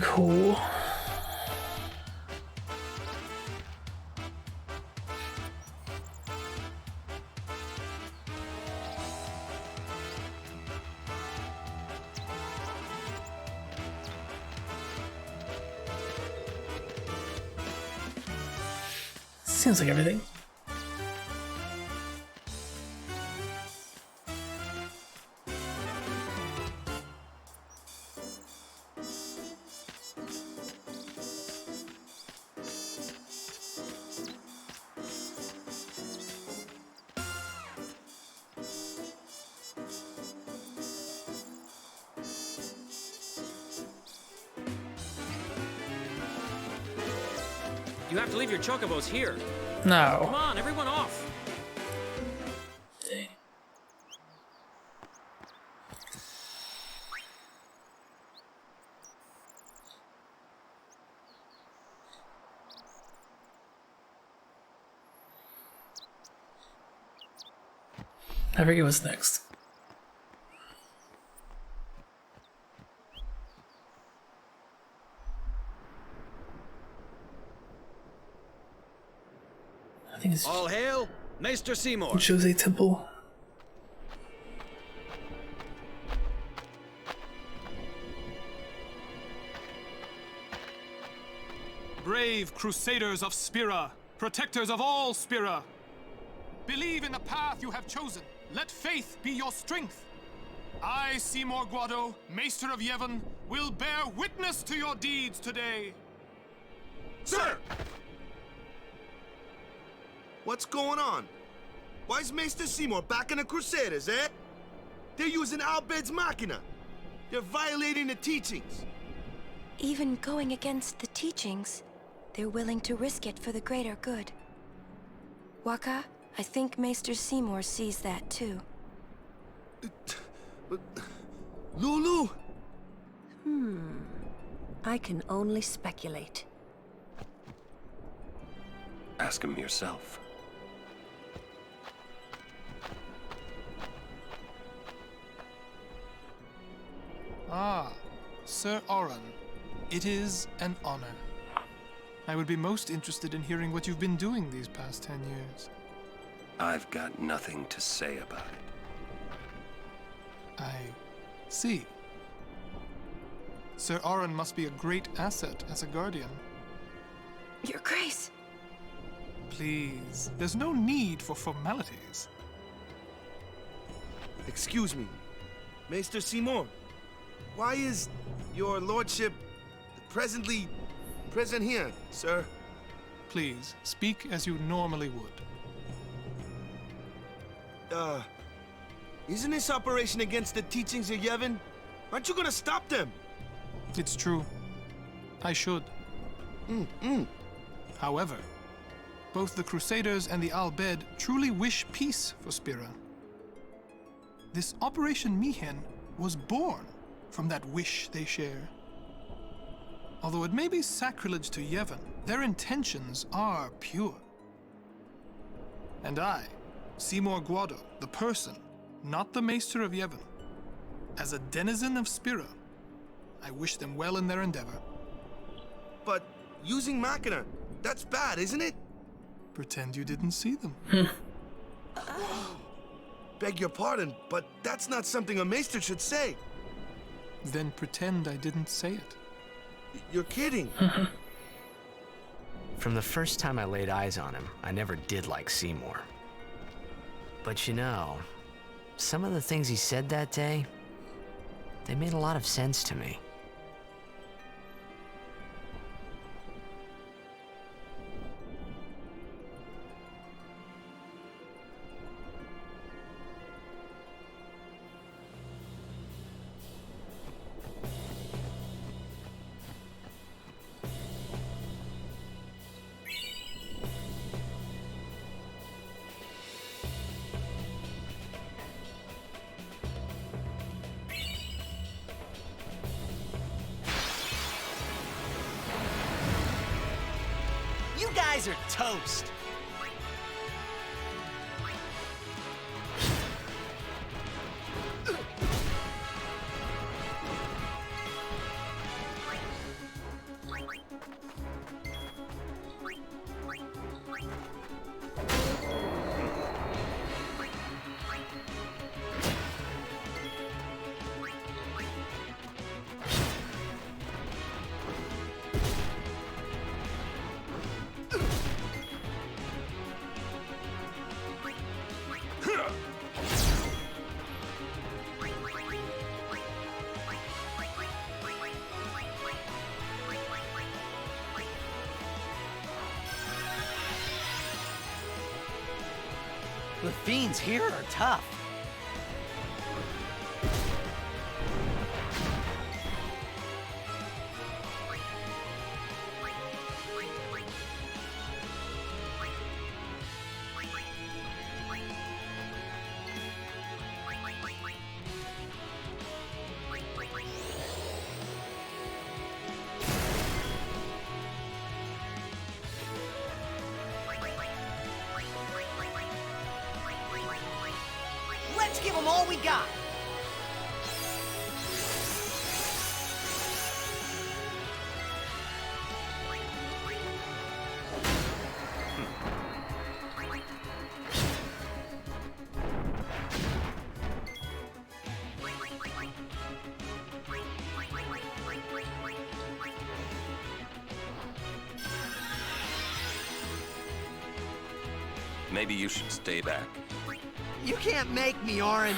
[SPEAKER 1] Cool. Seems like everything.
[SPEAKER 10] You have to leave your chocobos here.
[SPEAKER 1] No.
[SPEAKER 10] Come on, everyone off.
[SPEAKER 1] I forget what's next. I think it's
[SPEAKER 23] All hail, Maester Seymour.
[SPEAKER 1] Jose Temple.
[SPEAKER 11] Brave Crusaders of Spira, protectors of all Spira. Believe in the path you have chosen. Let faith be your strength. I, Seymour Guado, Maester of Yevon, will bear witness to your deeds today.
[SPEAKER 6] Sir! What's going on? Why is Maester Seymour backing the Crusaders, eh? They're using Albed's Machina. They're violating the teachings.
[SPEAKER 16] Even going against the teachings, they're willing to risk it for the greater good. Waka, I think Maester Seymour sees that too.
[SPEAKER 6] Lulu?
[SPEAKER 13] I can only speculate.
[SPEAKER 5] Ask him yourself.
[SPEAKER 11] Ah, Sir Oran, it is an honor. I would be most interested in hearing what you've been doing these past 10 years.
[SPEAKER 5] I've got nothing to say about it.
[SPEAKER 11] I see. Sir Oran must be a great asset as a guardian.
[SPEAKER 16] Your Grace.
[SPEAKER 11] Please, there's no need for formalities.
[SPEAKER 6] Excuse me, Maester Seymour. Why is your lordship present here, sir?
[SPEAKER 11] Please, speak as you normally would.
[SPEAKER 6] Isn't this operation against the teachings of Yevon? Aren't you gonna stop them?
[SPEAKER 11] It's true. I should. However, both the Crusaders and the Al-Bed truly wish peace for Spira. This Operation Mihen was born from that wish they share. Although it may be sacrilege to Yevon, their intentions are pure. And I, Seymour Guado, the person, not the Maester of Yevon, as a denizen of Spira, I wish them well in their endeavor.
[SPEAKER 6] But using Machina, that's bad, isn't it?
[SPEAKER 11] Pretend you didn't see them.
[SPEAKER 6] beg your pardon, but that's not something a maester should say.
[SPEAKER 11] Then pretend I didn't say it.
[SPEAKER 6] You're kidding.
[SPEAKER 2] From the first time I laid eyes on him, I never did like Seymour. But you know, some of the things he said that day, they made a lot of sense to me.
[SPEAKER 4] You guys are toast. The fiends here are tough. Let's give them all we got.
[SPEAKER 5] Maybe you should stay back.
[SPEAKER 4] You can't make me, Orin.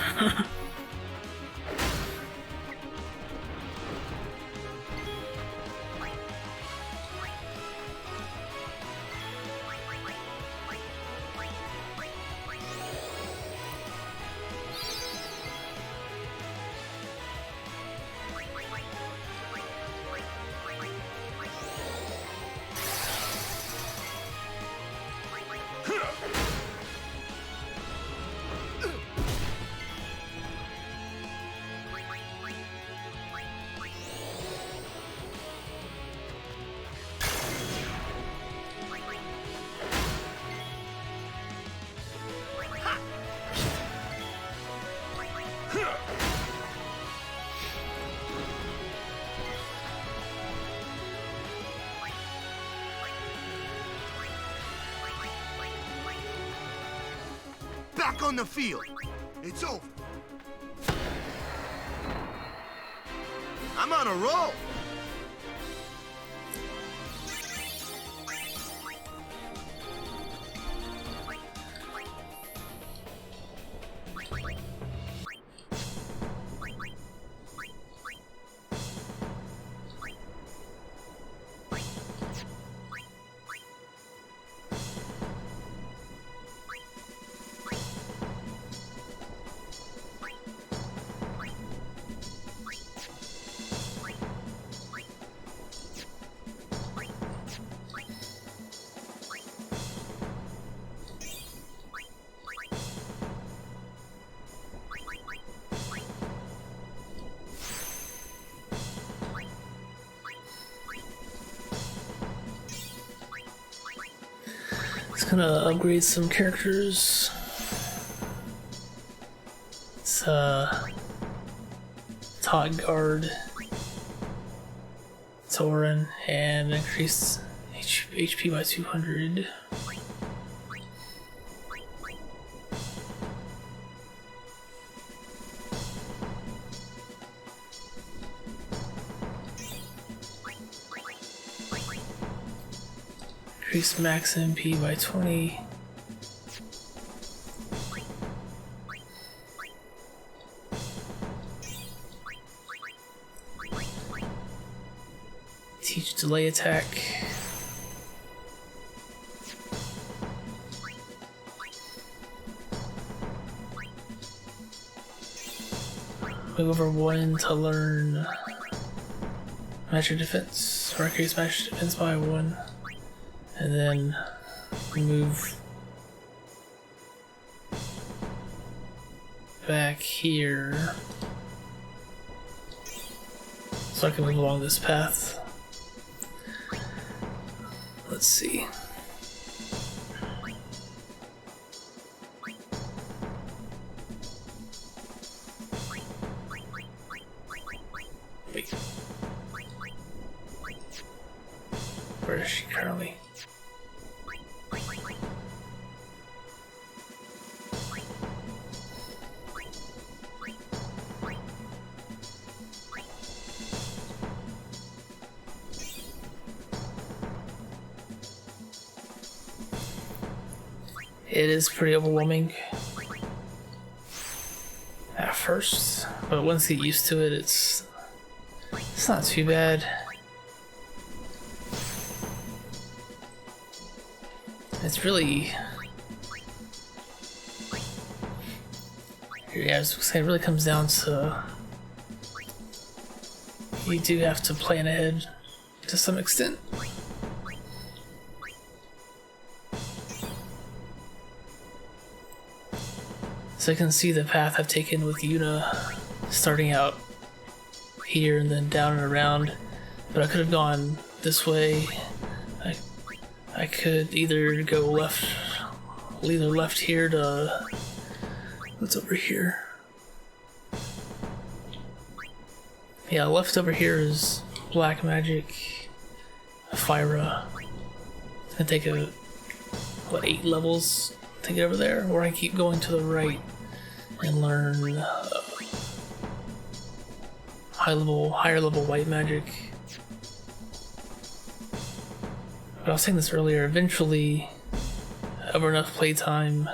[SPEAKER 6] Back on the field. It's over. I'm on a roll.
[SPEAKER 1] It's gonna upgrade some characters. It's Hot Guard, Torin, and increase HP by 200. Increase max MP by 20. Teach delay attack. Move over 1 to learn magic defense, or increase magic defense by 1, and then move back here so I can move along this path. Let's see. Wait. Where is she currently? It is pretty overwhelming at first, but once you get used to it, it's not too bad. It's really, yeah, I was saying, it really comes down to you do have to plan ahead to some extent. So I can see the path I've taken with Yuna, starting out here and then down and around, but I could have gone this way. I could either go left here to, what's over here? Yeah, left over here is black magic, Fyra. It's gonna take what, 8 levels to get over there, or I keep going to the right and learn higher level white magic. But I was saying this earlier, eventually, over enough playtime,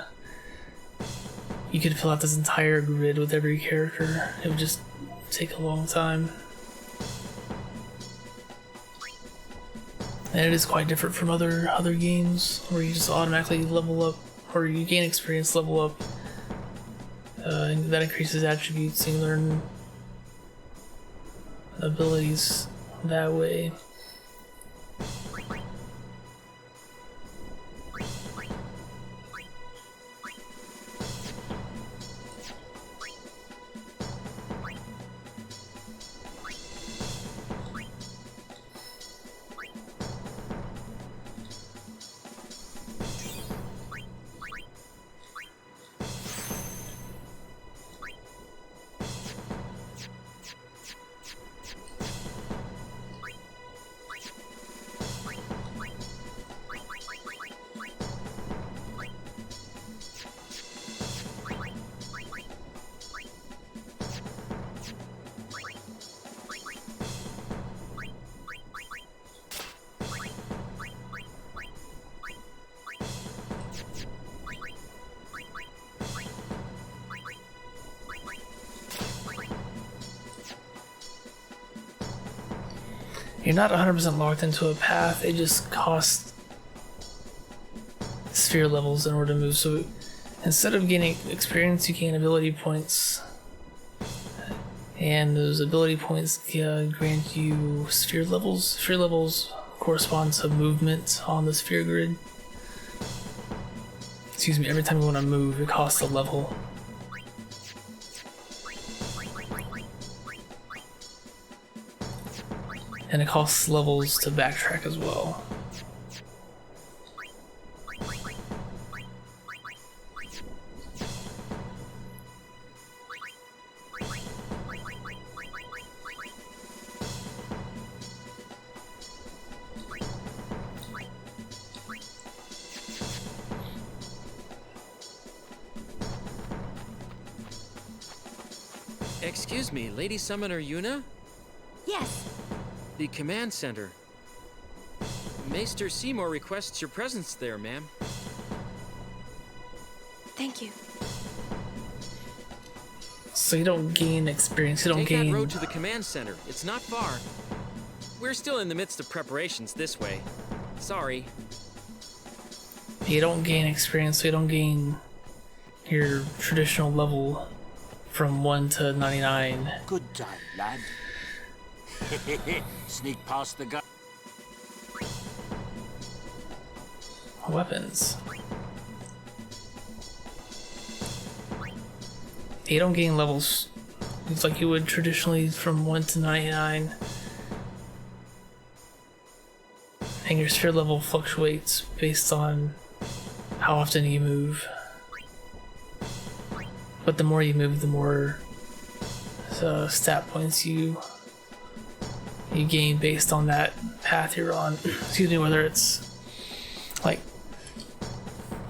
[SPEAKER 1] you could fill out this entire grid with every character. It would just take a long time. And it is quite different from other games where you just automatically level up, or you gain experience, level up, and that increases attributes and you learn abilities that way. You're not 100% locked into a path, it just costs sphere levels in order to move. So instead of gaining experience, you gain ability points. And those ability points grant you sphere levels. Sphere levels correspond to movement on the sphere grid. Excuse me, every time you want to move, it costs a level. And it costs levels to backtrack as well.
[SPEAKER 22] Excuse me, Lady Summoner Yuna?
[SPEAKER 16] Yes.
[SPEAKER 22] The command center. Maester Seymour requests your presence there, ma'am.
[SPEAKER 16] Thank you.
[SPEAKER 1] So you don't gain experience. You don't
[SPEAKER 22] Take
[SPEAKER 1] gain.
[SPEAKER 22] that road to the command center. It's not far. We're still in the midst of preparations this way. Sorry.
[SPEAKER 1] You don't gain experience. So you don't gain your traditional level from 1 to 99.
[SPEAKER 12] Good time, lad. Sneak past the guy.
[SPEAKER 1] Weapons. You don't gain levels. It's like you would traditionally from 1 to 99. And your spirit level fluctuates based on how often you move. But the more you move, the more stat points you gain based on that path you're on. Excuse me, whether it's like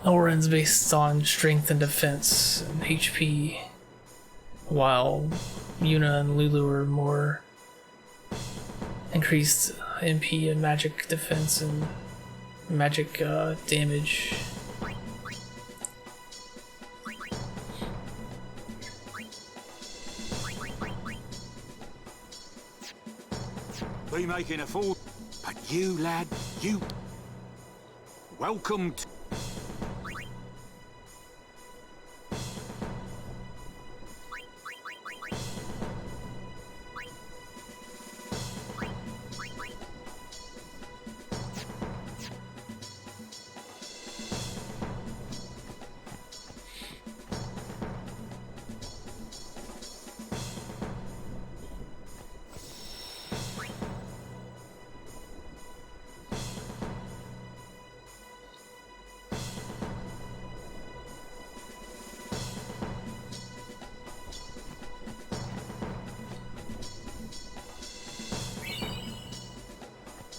[SPEAKER 1] Elrond's based on strength and defense and HP, while Yuna and Lulu are more increased MP and magic defense and magic damage.
[SPEAKER 12] Be making a fool, but you, lad, you. Welcome to.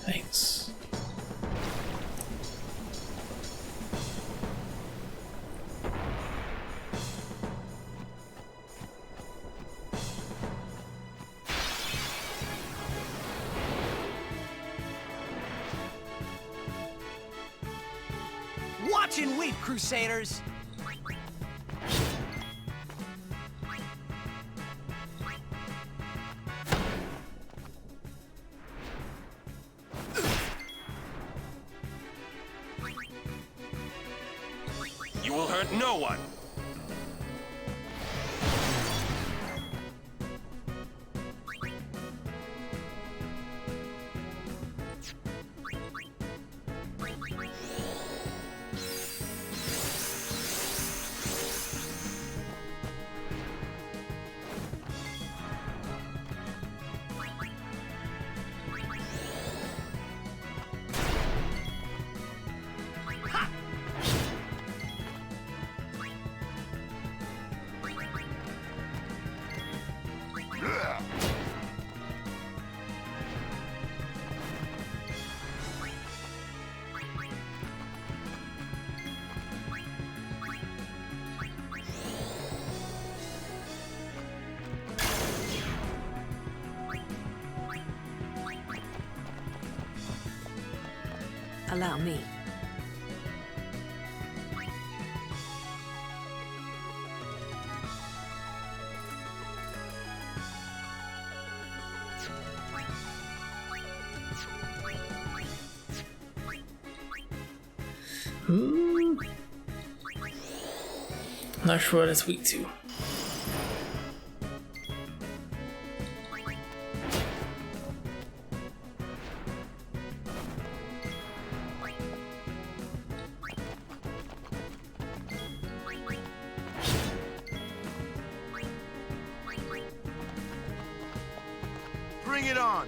[SPEAKER 1] Thanks.
[SPEAKER 4] Watch and weep, Crusaders!
[SPEAKER 5] You will hurt no one.
[SPEAKER 13] Allow me.
[SPEAKER 1] Not sure what it's weak to.
[SPEAKER 6] Bring it on!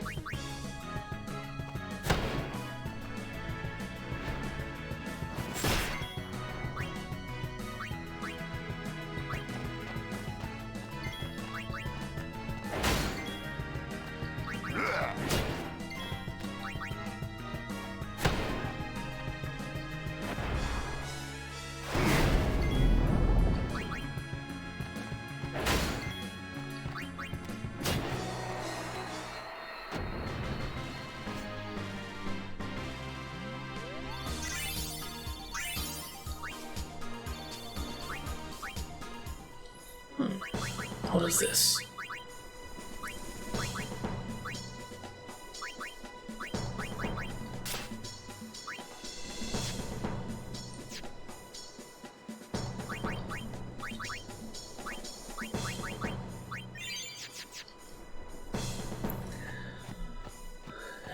[SPEAKER 1] What is this?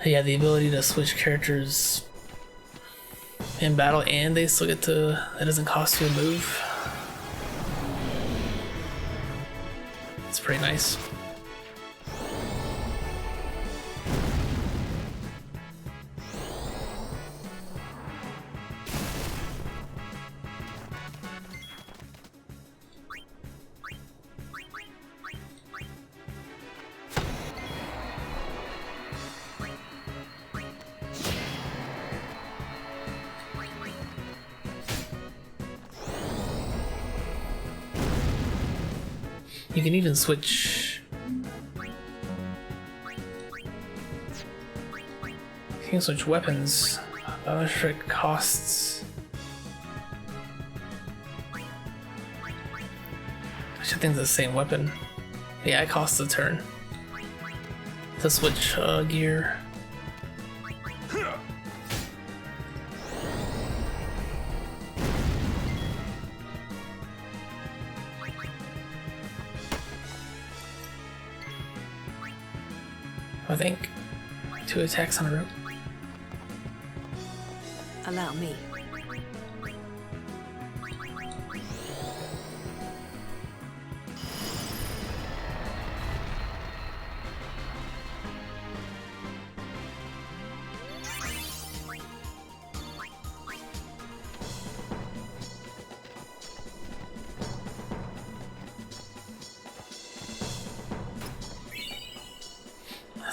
[SPEAKER 1] Yeah, the ability to switch characters in battle, and they still get to, that doesn't cost you a move. It's pretty nice. You can even switch. You can switch weapons. I'm not sure it costs. I should think it's the same weapon. Yeah, it costs a turn to switch gear. I think 2 attacks on a rope.
[SPEAKER 13] Allow me.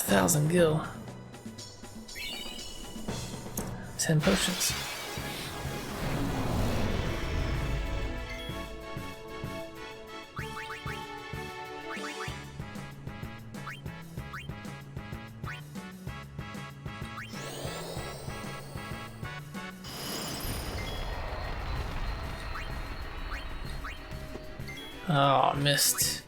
[SPEAKER 1] Thousand gil. 10 potions. Oh, missed.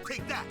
[SPEAKER 20] Take that.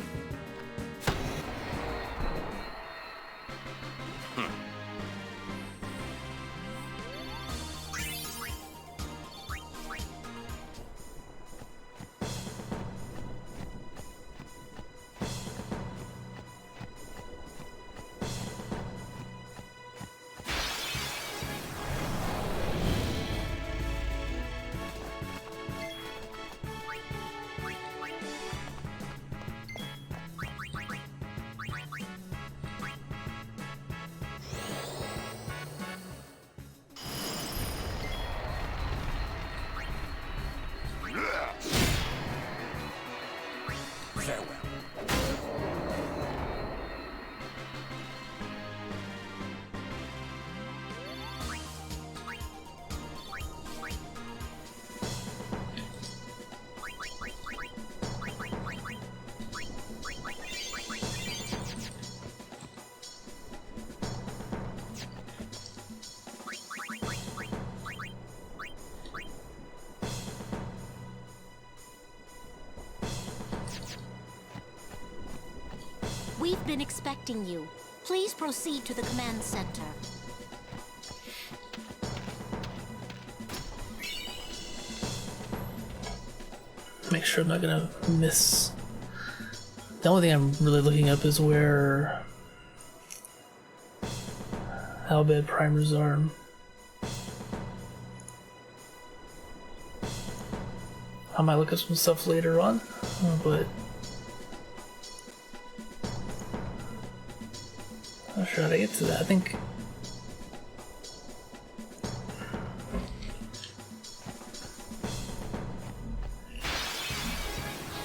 [SPEAKER 7] We've been expecting you. Please proceed to the command center.
[SPEAKER 1] Make sure I'm not gonna miss. The only thing I'm really looking up is where Al Bhed primers are. I might look up some stuff later on, but I'm not sure how to get to that. I think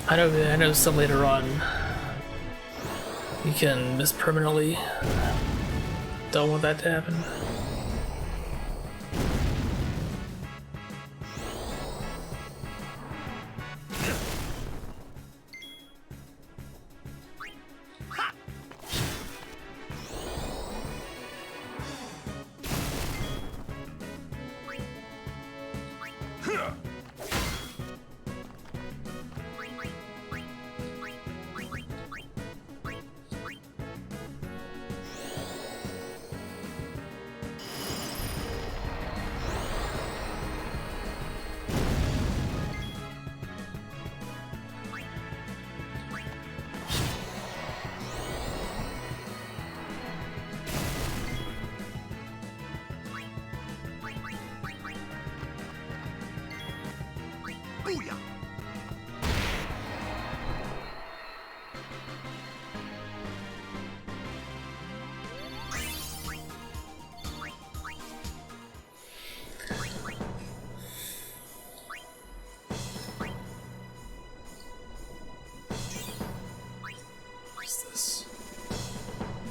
[SPEAKER 1] I know some later on you can miss permanently. Don't want that to happen.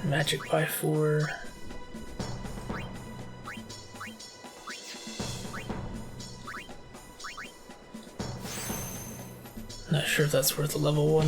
[SPEAKER 1] Magic by 4. Not sure if that's worth a level 1.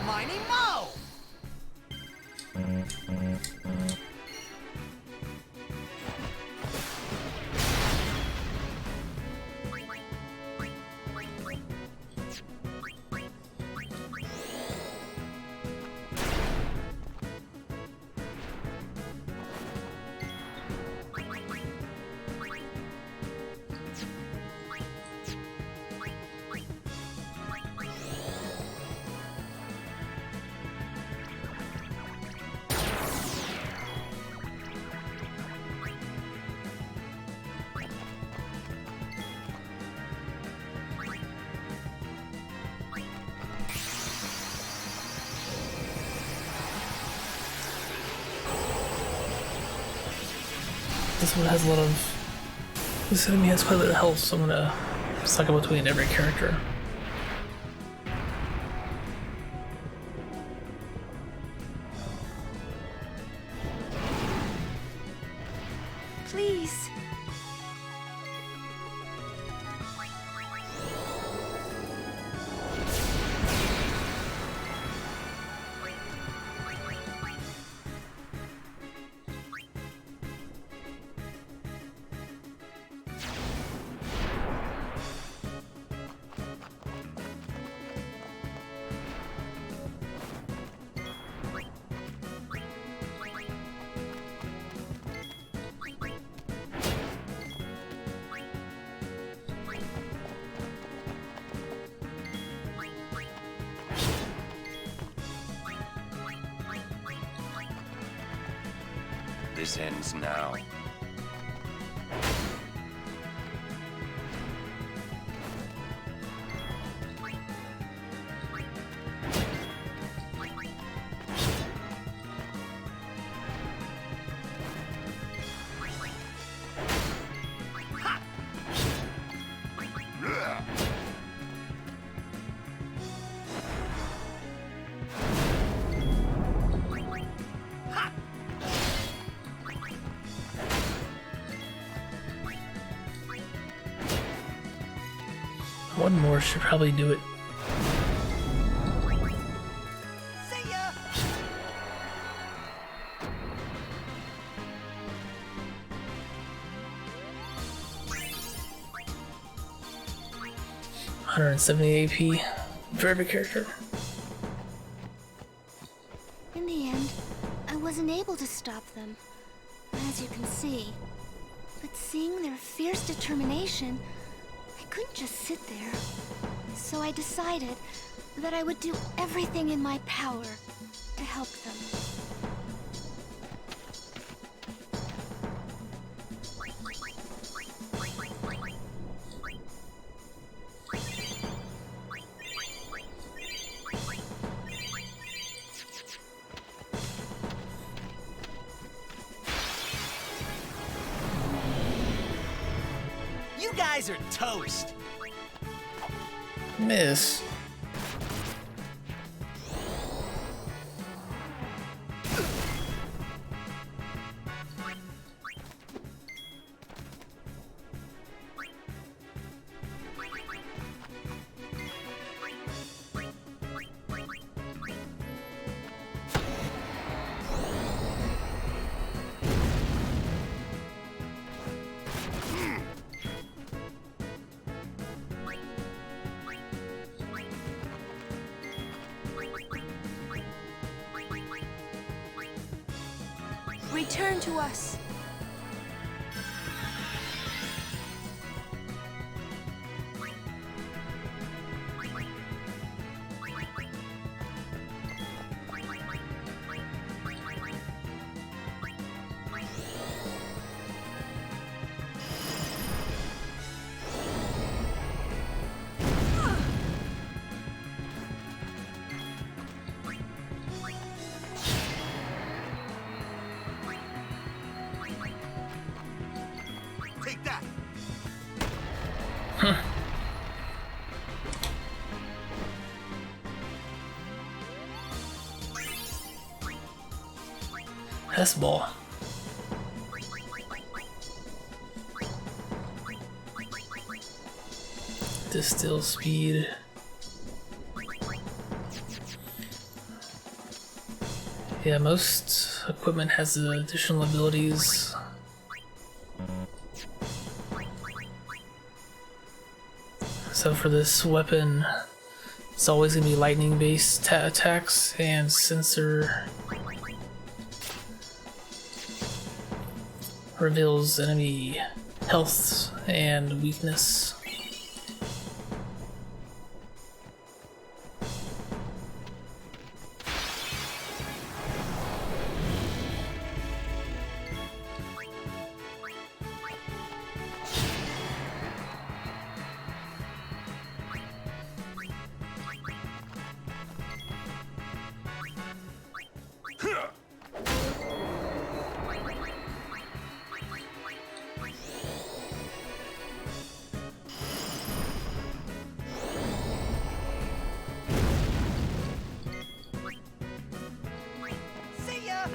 [SPEAKER 4] Miny, mo!
[SPEAKER 1] This one has a lot of... This enemy has quite a bit of health, so I'm gonna cycle between every character.
[SPEAKER 3] Please.
[SPEAKER 5] This ends now.
[SPEAKER 1] One more should probably do it.
[SPEAKER 4] See ya!
[SPEAKER 1] $170 AP for every character.
[SPEAKER 3] In the end, I wasn't able to stop them, as you can see. But seeing their fierce determination, I couldn't just sit there. So I decided that I would do everything in my power to help them.
[SPEAKER 4] You guys are toast.
[SPEAKER 1] Miss.
[SPEAKER 16] Return to us.
[SPEAKER 6] Take that.
[SPEAKER 1] S-ball. Distill speed. Yeah, most equipment has additional abilities. So for this weapon, it's always going to be lightning-based attacks and sensor reveals enemy health and weakness.
[SPEAKER 4] See ya.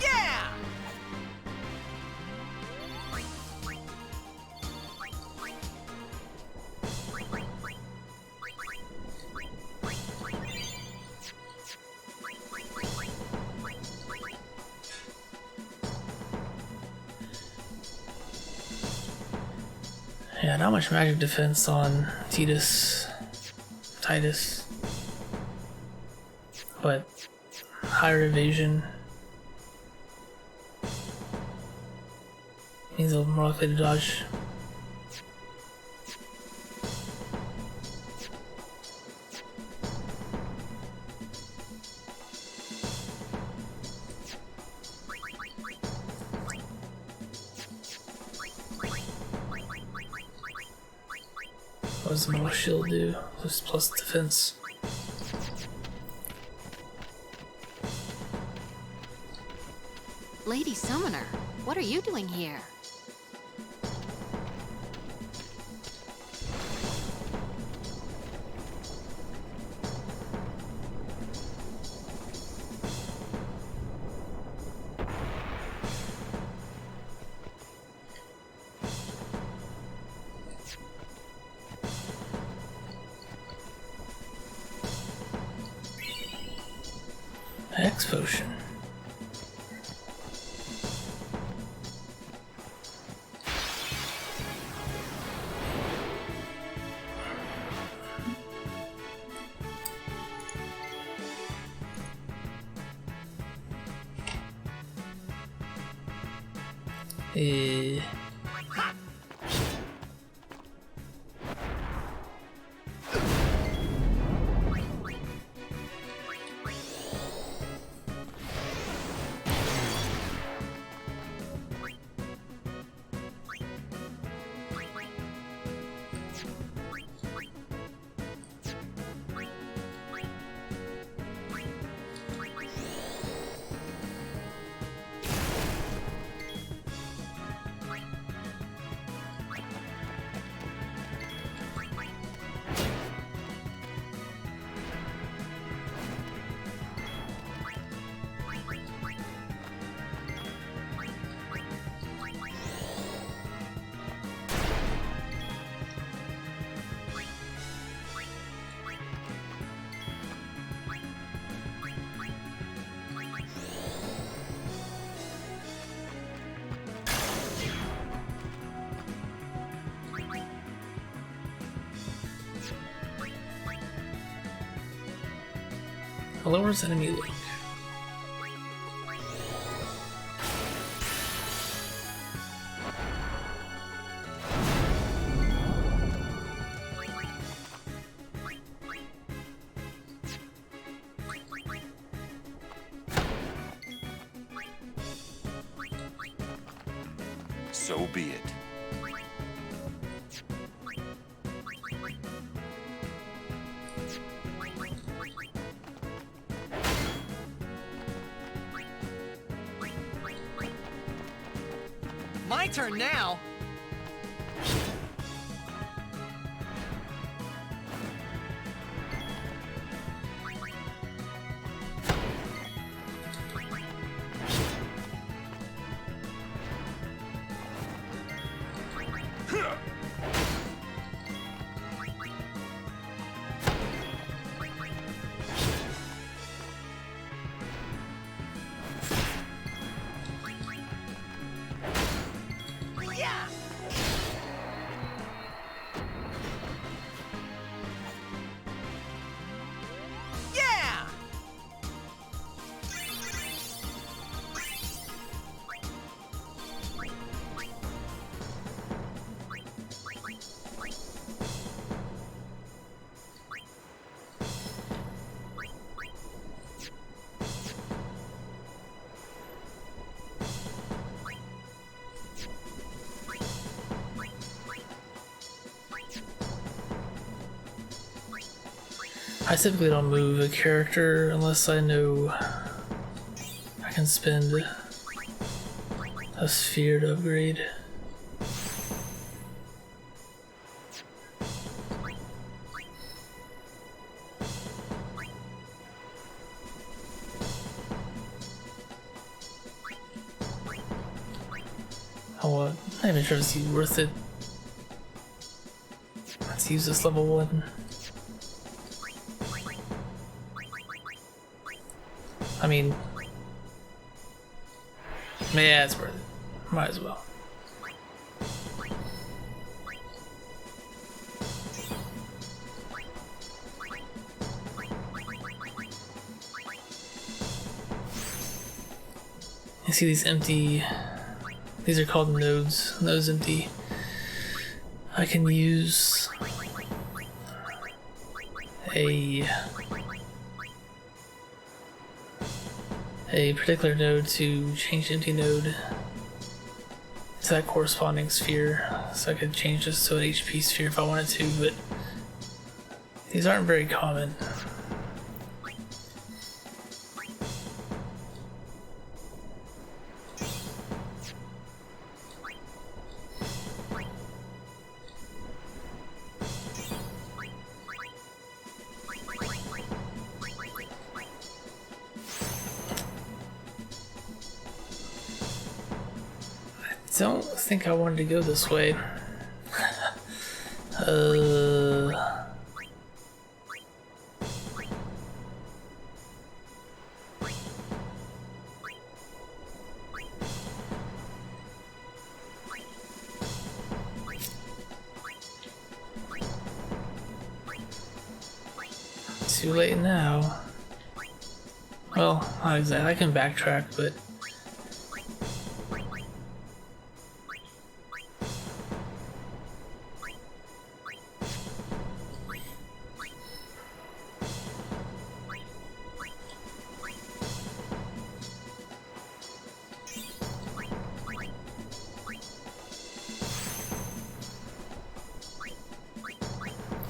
[SPEAKER 4] Yeah.
[SPEAKER 1] Yeah, not much magic defense on Titus, but higher evasion means they're more likely to dodge. What does the more shield do? Just plus defense.
[SPEAKER 17] Lady Summoner, what are you doing here?
[SPEAKER 1] X potion. Lowers enemy loot.
[SPEAKER 5] So be it.
[SPEAKER 4] My turn now. Yeah. Yeah.
[SPEAKER 1] I typically don't move a character unless I know I can spend a sphere to upgrade. Oh, I'm not even sure if it's worth it. Let's use this level 1. I mean, yeah, it's worth it. Might as well. You see these empty, these are called nodes. Nodes empty. I can use a particular node to change the empty node to that corresponding sphere. So I could change this to an HP sphere if I wanted to, but these aren't very common. I don't think I wanted to go this way. Too late now. Well, not exactly. I can backtrack, but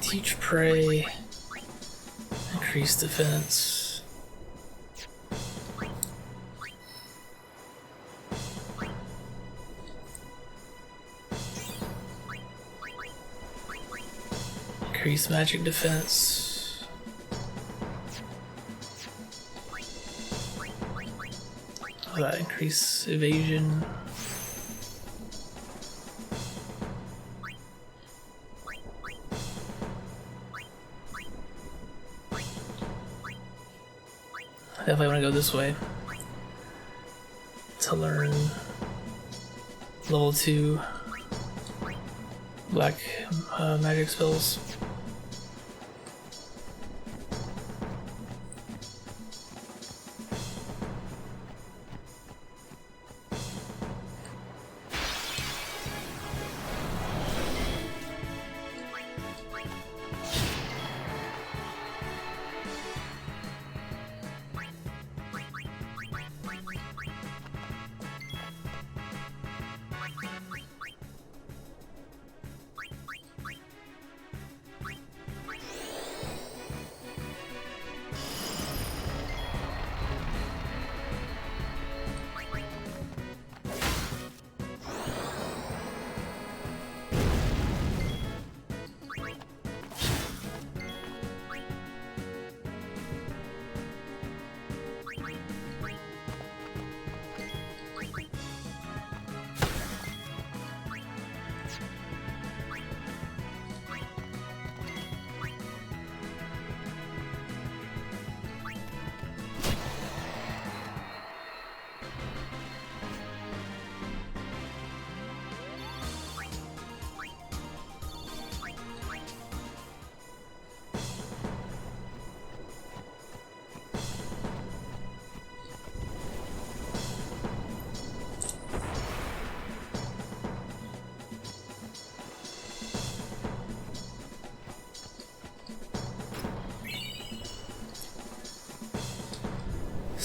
[SPEAKER 1] teach prey, increase defense. Increase magic defense. That increase evasion. I definitely want to go this way to learn level 2 black magic spells.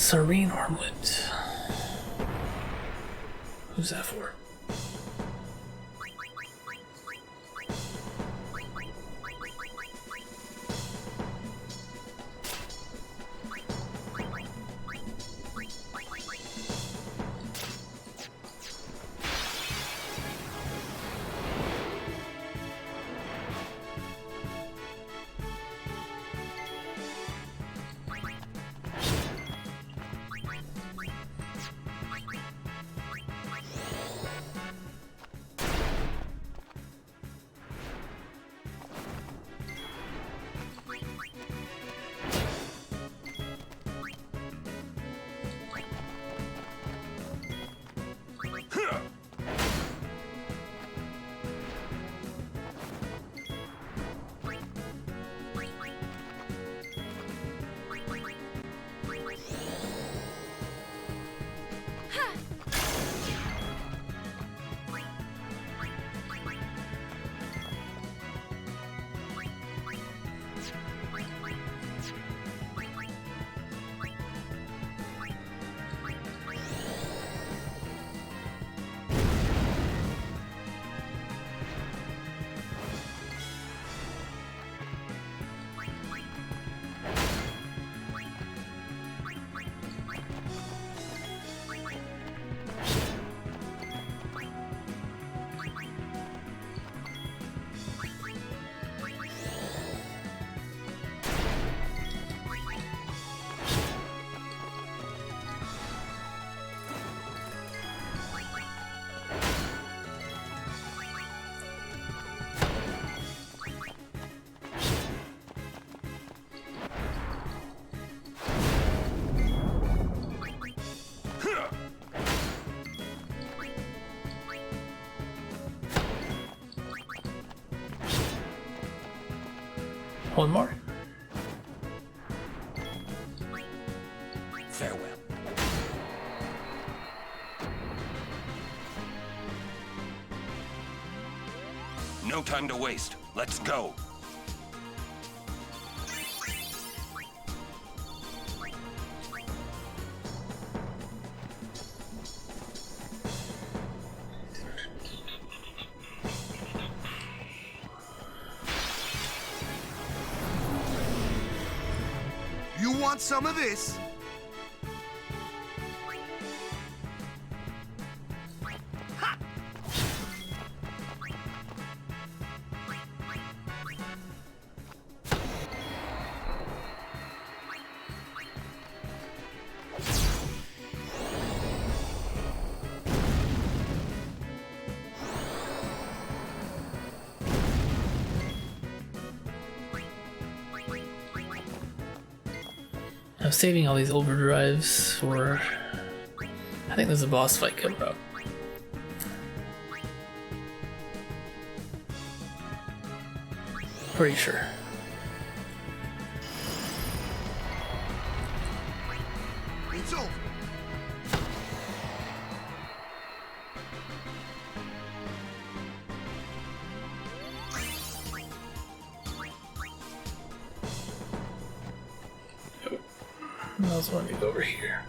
[SPEAKER 1] Serene Armlet. Who's that for? One more.
[SPEAKER 5] Farewell. No time to waste. Let's go.
[SPEAKER 6] You want some of this?
[SPEAKER 1] I'm saving all these overdrives for... I think there's a boss fight coming up. Pretty sure.
[SPEAKER 6] It's over.
[SPEAKER 1] I was wanting to go over here.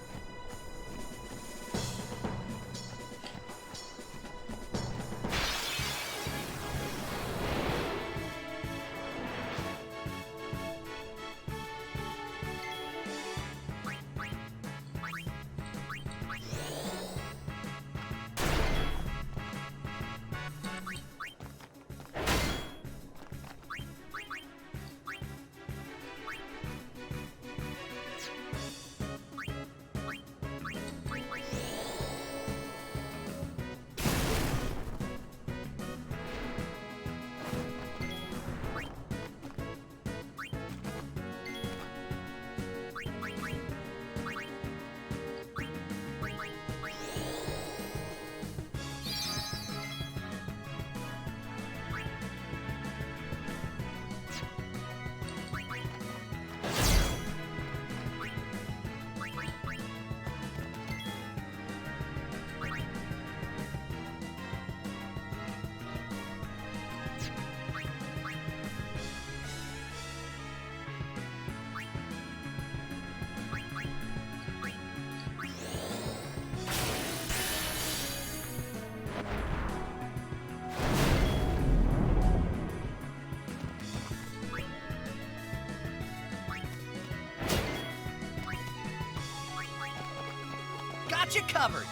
[SPEAKER 4] covered.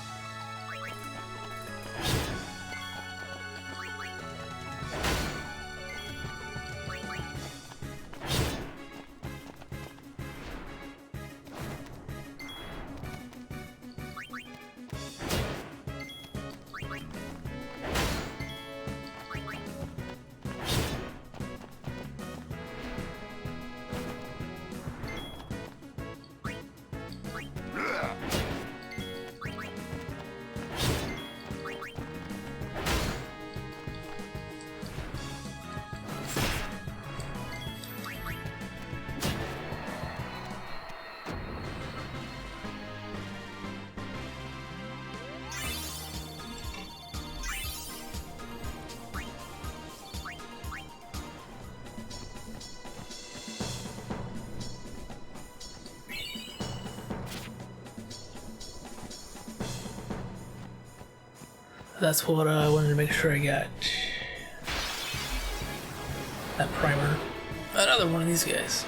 [SPEAKER 1] That's what I wanted to make sure I got. That primer. Another one of these guys.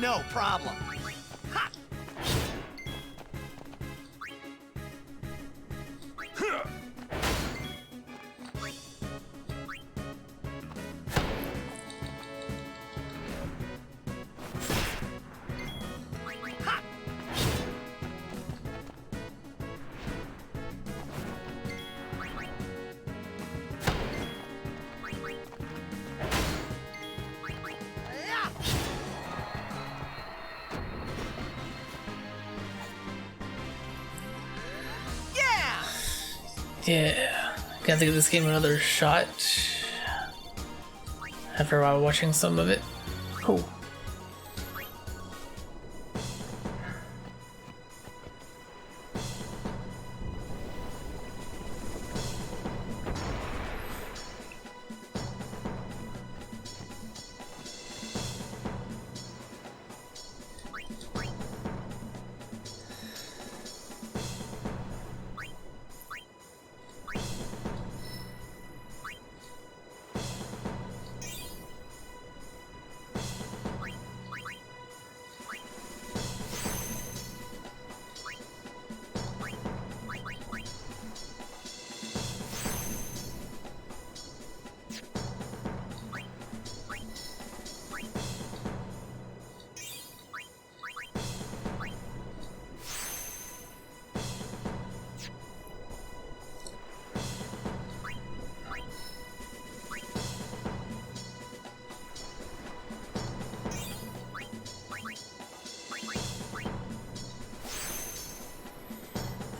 [SPEAKER 4] No problem. Ha!
[SPEAKER 1] Yeah, gotta give this game another shot after a while watching some of it. Cool.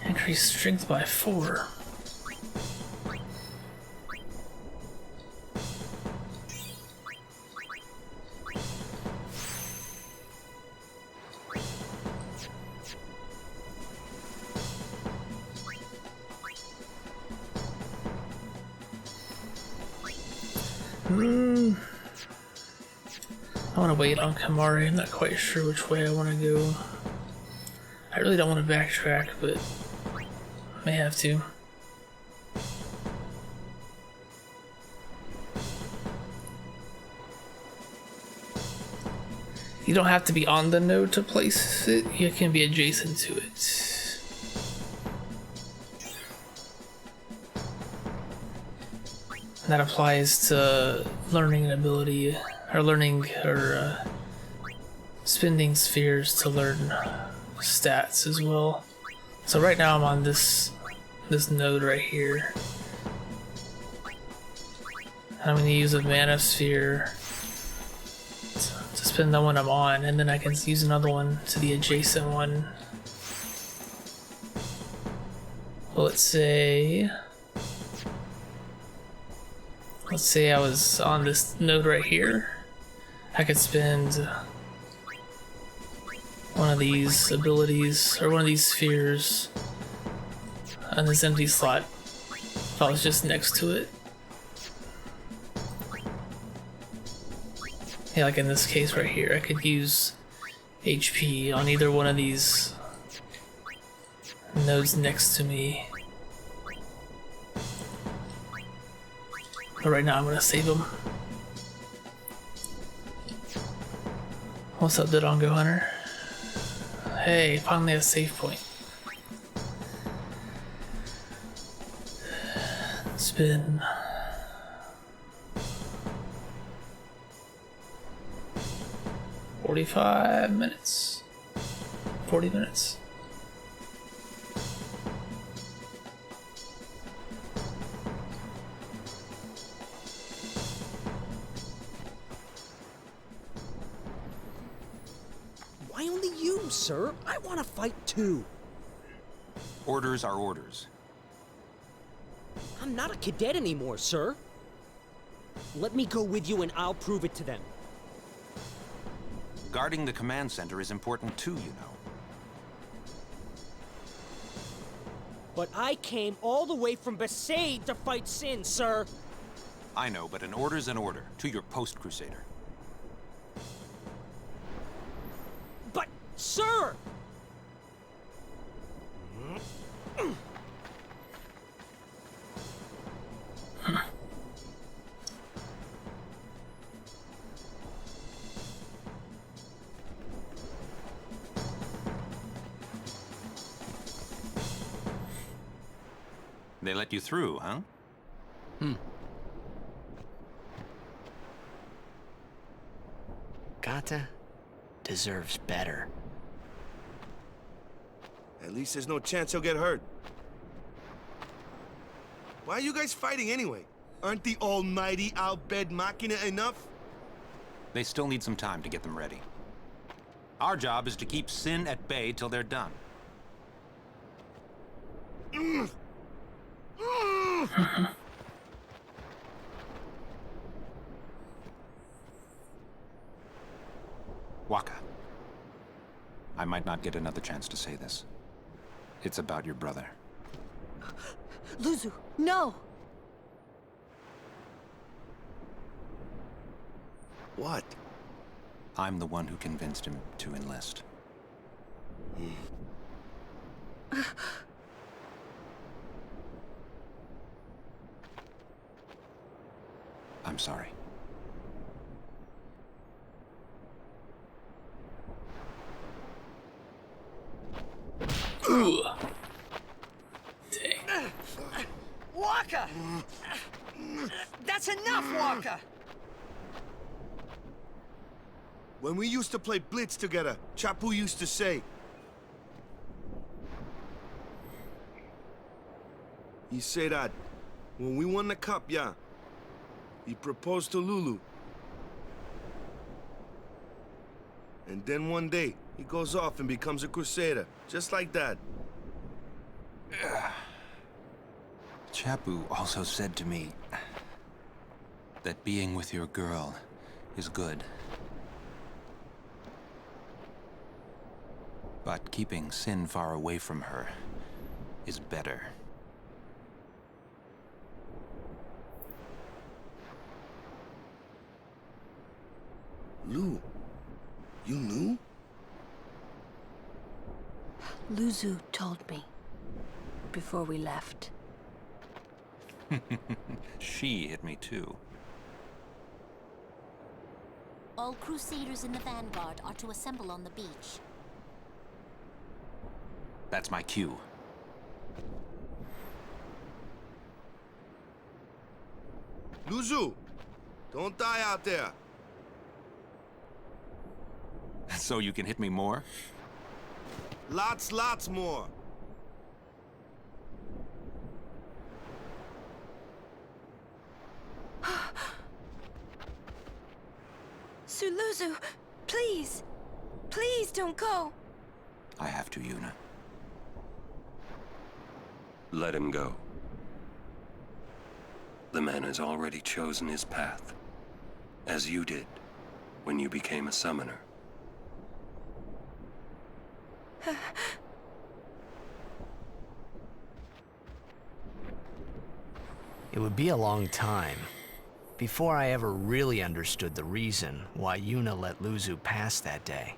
[SPEAKER 1] Increase strength by 4. I want to wait on Kamari. I'm not quite sure which way I want to go. I really don't want to backtrack, but may have to. You don't have to be on the node to place it, you can be adjacent to it. And that applies to learning an ability, or learning, or spending spheres to learn stats as well. So right now I'm on this node right here. I'm going to use a mana sphere to spend the one I'm on, and then I can use another one to the adjacent one. Well, let's say I was on this node right here. I could spend one of these abilities, or one of these spheres, on this empty slot if I was just next to it. Yeah, like in this case right here, I could use HP on either one of these nodes next to me. But right now I'm gonna save them. What's up, Dodongo Hunter? Hey, finally a save point. It's been 45 minutes? 40 minutes?
[SPEAKER 10] Why only you, sir? I want to fight too.
[SPEAKER 21] Orders are orders.
[SPEAKER 10] I'm not a cadet anymore, sir. Let me go with you and I'll prove it to them.
[SPEAKER 21] Guarding the command center is important too, you know.
[SPEAKER 10] But I came all the way from Besaid to fight Sin, sir.
[SPEAKER 21] I know, but an order's an order, to your post, Crusader.
[SPEAKER 10] But, sir!
[SPEAKER 21] They let you through, huh?
[SPEAKER 2] Kata deserves better.
[SPEAKER 6] At least there's no chance he'll get hurt. Why are you guys fighting anyway? Aren't the almighty Al Bhed Machina enough?
[SPEAKER 21] They still need some time to get them ready. Our job is to keep Sin at bay till they're done. Waka. I might not get another chance to say this. It's about your brother.
[SPEAKER 13] Luzu, no!
[SPEAKER 6] What?
[SPEAKER 21] I'm the one who convinced him to enlist. I'm sorry.
[SPEAKER 1] Ooh. Dang.
[SPEAKER 4] Waka! That's enough, Waka!
[SPEAKER 6] When we used to play Blitz together, Chapu used to say... He said that when we won the cup, yeah, he proposed to Lulu. And then one day, he goes off and becomes a Crusader, just like that.
[SPEAKER 21] Chapu also said to me that being with your girl is good. But keeping Sin far away from her is better.
[SPEAKER 6] Lu, you knew?
[SPEAKER 13] Luzu told me before we left.
[SPEAKER 21] She hit me too.
[SPEAKER 7] All Crusaders in the Vanguard are to assemble on the beach.
[SPEAKER 21] That's my cue.
[SPEAKER 6] Luzu, don't die out there.
[SPEAKER 21] So you can hit me more?
[SPEAKER 6] Lots more.
[SPEAKER 16] Suluzu, please. Please don't go.
[SPEAKER 21] I have to, Yuna.
[SPEAKER 5] Let him go. The man has already chosen his path, as you did when you became a summoner.
[SPEAKER 2] It would be a long time before I ever really understood the reason why Yuna let Luzu pass that day.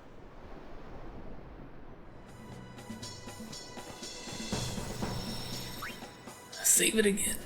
[SPEAKER 1] Save it again.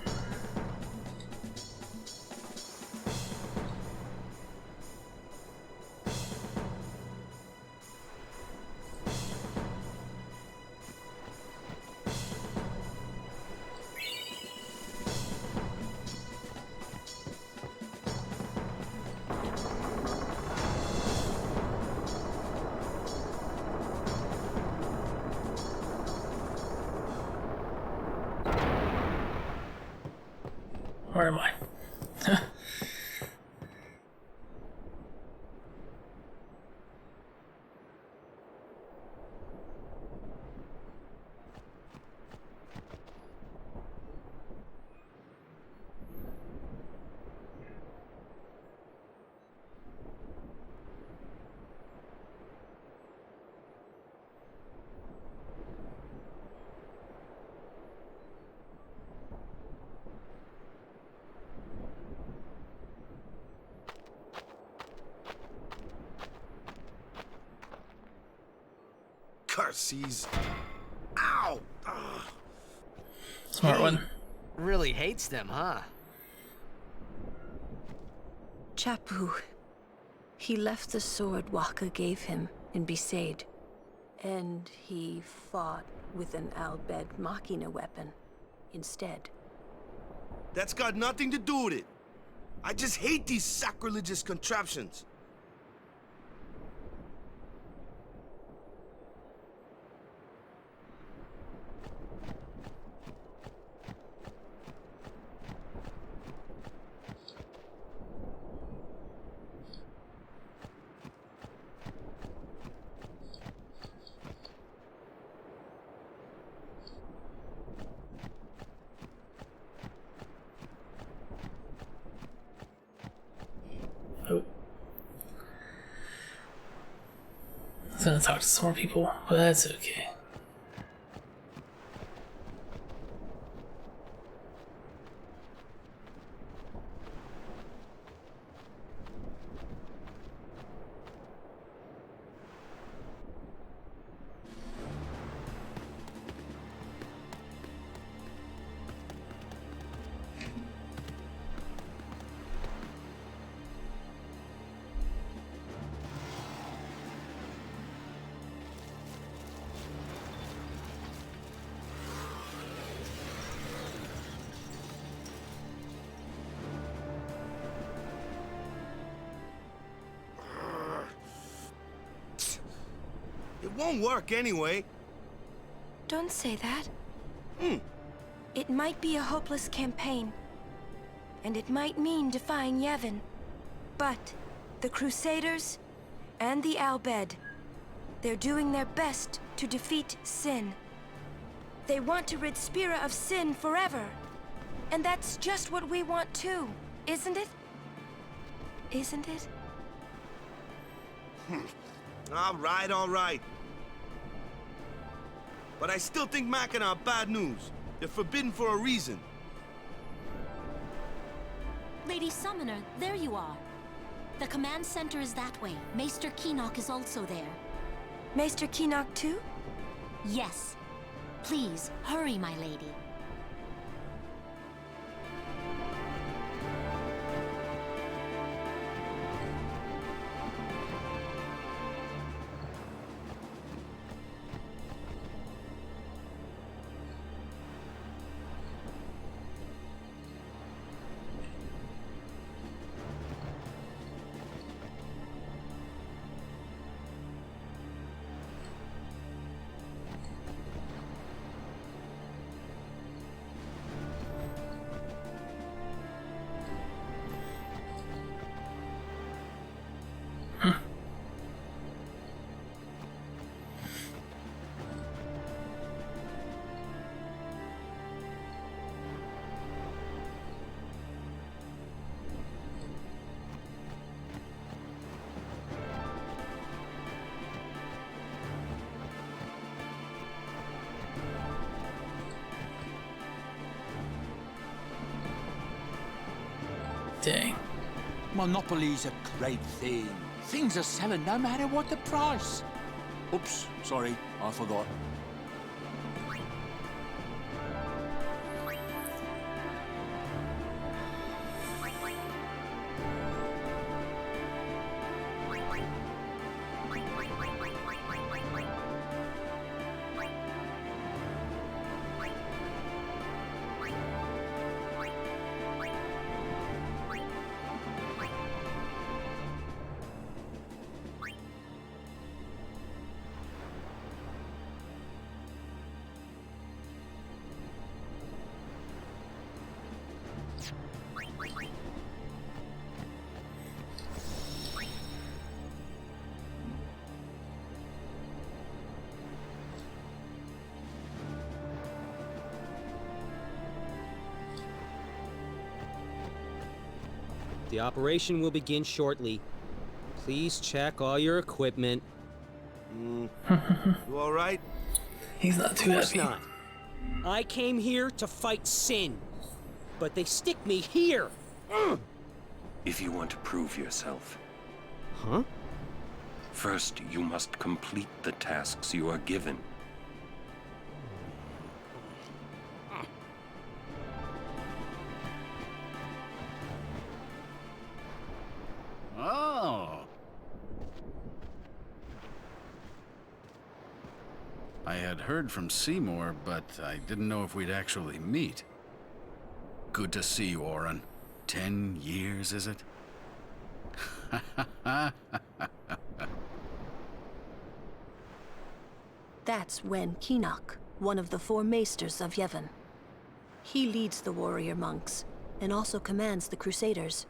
[SPEAKER 1] Where am I?
[SPEAKER 6] Curses. Ow! Ugh.
[SPEAKER 1] Smart one.
[SPEAKER 2] Really hates them, huh?
[SPEAKER 13] Chapu. He left the sword Waka gave him in Besaid, and he fought with an Al-Bed Machina weapon instead.
[SPEAKER 6] That's got nothing to do with it. I just hate these sacrilegious contraptions.
[SPEAKER 1] Oh. I was gonna talk to some more people, but that's okay.
[SPEAKER 6] It won't work anyway.
[SPEAKER 16] Don't say that.
[SPEAKER 6] Hmm.
[SPEAKER 16] It might be a hopeless campaign, and it might mean defying Yevon. But the Crusaders and the Al-Bed, they're doing their best to defeat sin. They want to rid Spira of sin forever. And that's just what we want too, isn't it? Isn't it?
[SPEAKER 6] All right. But I still think Machina are bad news. They're forbidden for a reason.
[SPEAKER 7] Lady Summoner, there you are. The command center is that way. Maester Keenock is also there.
[SPEAKER 16] Maester Keenock too?
[SPEAKER 7] Yes. Please, hurry, my lady.
[SPEAKER 1] Dang.
[SPEAKER 12] Monopoly's a great thing. Things are selling no matter what the price. Oops, sorry, I forgot.
[SPEAKER 10] The operation will begin shortly. Please check all your equipment.
[SPEAKER 6] You all right?
[SPEAKER 1] He's not too
[SPEAKER 10] Of course
[SPEAKER 1] happy.
[SPEAKER 10] not. I came here to fight sin, but they stick me here.
[SPEAKER 5] If you want to prove yourself,
[SPEAKER 10] Huh?
[SPEAKER 5] first you must complete the tasks you are given.
[SPEAKER 15] Oh. I had heard from Seymour, but I didn't know if we'd actually meet. Good to see you, Oren. 10 years, is it?
[SPEAKER 13] That's Wen Kinok, one of the 4 maesters of Yevon. He leads the warrior monks, and also commands the Crusaders.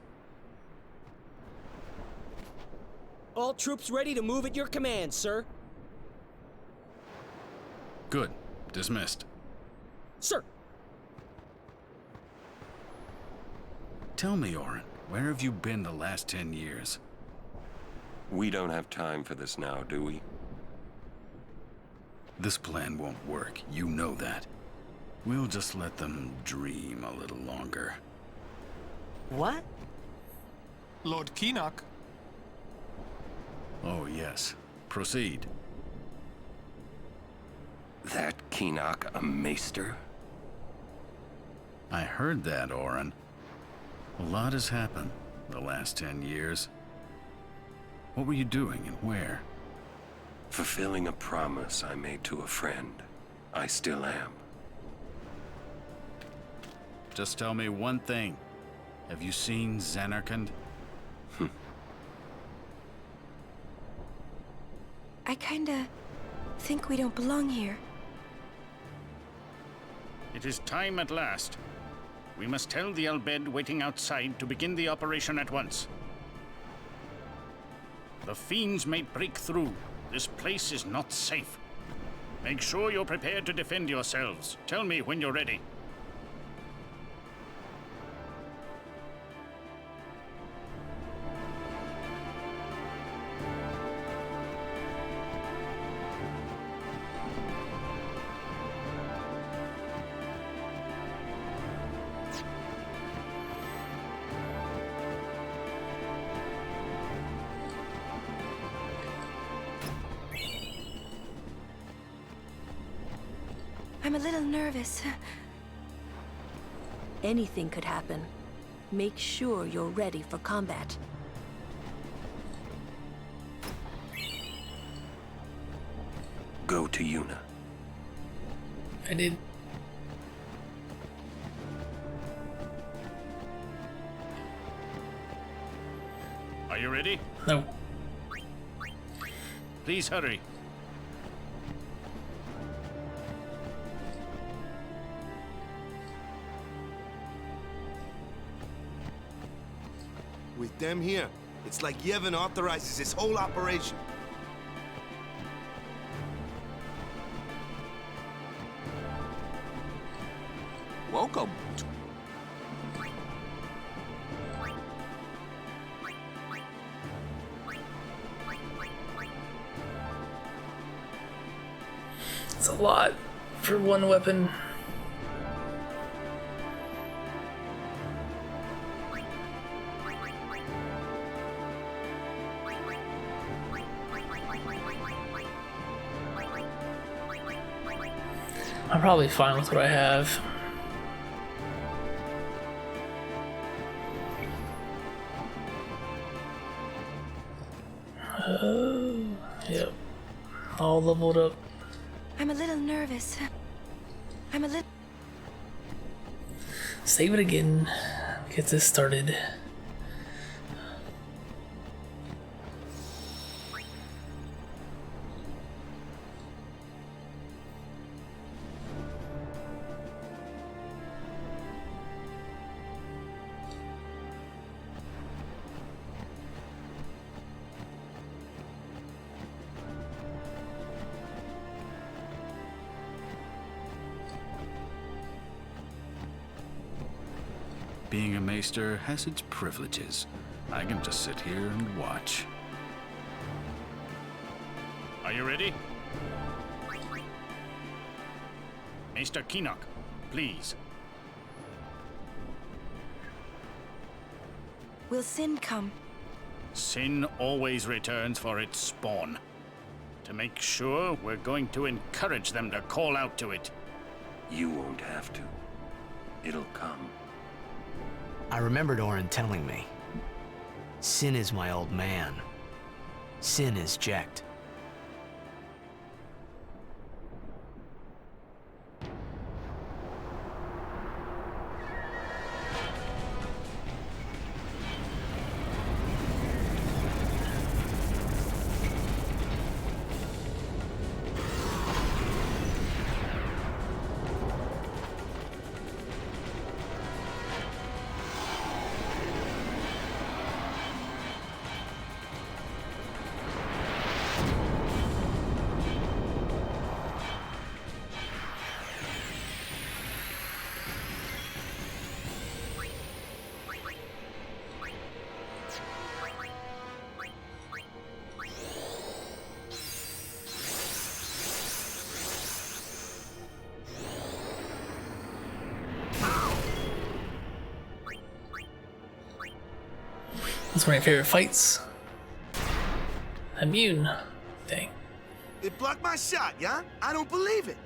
[SPEAKER 10] All troops ready to move at your command, sir.
[SPEAKER 15] Good. Dismissed.
[SPEAKER 10] Sir.
[SPEAKER 15] Tell me, Oren, where have you been the last 10 years?
[SPEAKER 5] We don't have time for this now, do we?
[SPEAKER 15] This plan won't work, you know that. We'll just let them dream a little longer.
[SPEAKER 10] What?
[SPEAKER 11] Lord Kinok.
[SPEAKER 15] Oh, yes. Proceed.
[SPEAKER 5] That Kinok a maester?
[SPEAKER 15] I heard that, Oren. A lot has happened the last 10 years. What were you doing and where?
[SPEAKER 5] Fulfilling a promise I made to a friend. I still am.
[SPEAKER 15] Just tell me one thing. Have you seen Zanarkand?
[SPEAKER 16] I kinda think we don't belong here.
[SPEAKER 18] It is time at last. We must tell the Al Bhed waiting outside to begin the operation at once. The fiends may break through. This place is not safe. Make sure you're prepared to defend yourselves. Tell me when you're ready.
[SPEAKER 16] I'm a little nervous.
[SPEAKER 13] Anything could happen. Make sure you're ready for combat.
[SPEAKER 5] Go to Yuna.
[SPEAKER 1] I did.
[SPEAKER 18] Are you ready?
[SPEAKER 1] No.
[SPEAKER 18] Please hurry.
[SPEAKER 6] With them here, it's like Yevon authorizes this whole operation.
[SPEAKER 12] Welcome.
[SPEAKER 1] It's a lot for one weapon. I'm probably fine with what I have. Yep. All leveled up.
[SPEAKER 16] I'm a little nervous. I'm a little...
[SPEAKER 1] Save it again. Get this started.
[SPEAKER 15] Being a maester has its privileges. I can just sit here and watch.
[SPEAKER 18] Are you ready? Maester Keenock, please.
[SPEAKER 16] Will sin come?
[SPEAKER 18] Sin always returns for its spawn. To make sure, we're going to encourage them to call out to it.
[SPEAKER 5] You won't have to. It'll come.
[SPEAKER 2] I remembered Orin telling me. Sin is my old man. Sin is Jekt.
[SPEAKER 1] That's one of my favorite fights. Immune thing.
[SPEAKER 6] It blocked my shot, yeah? I don't believe it.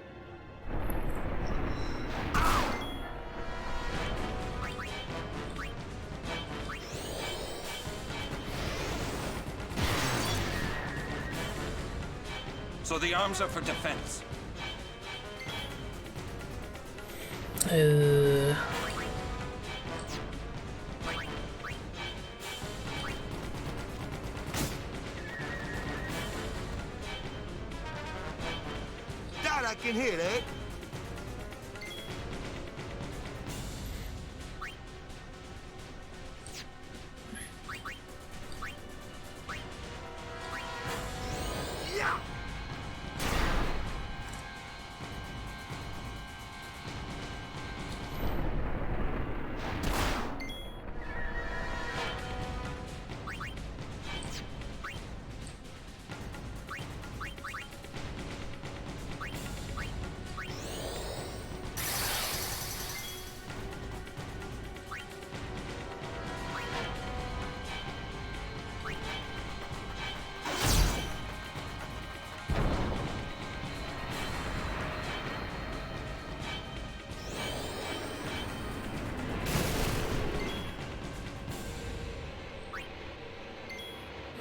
[SPEAKER 5] So the arms are for defense.
[SPEAKER 6] That I can hit, eh? Yeah.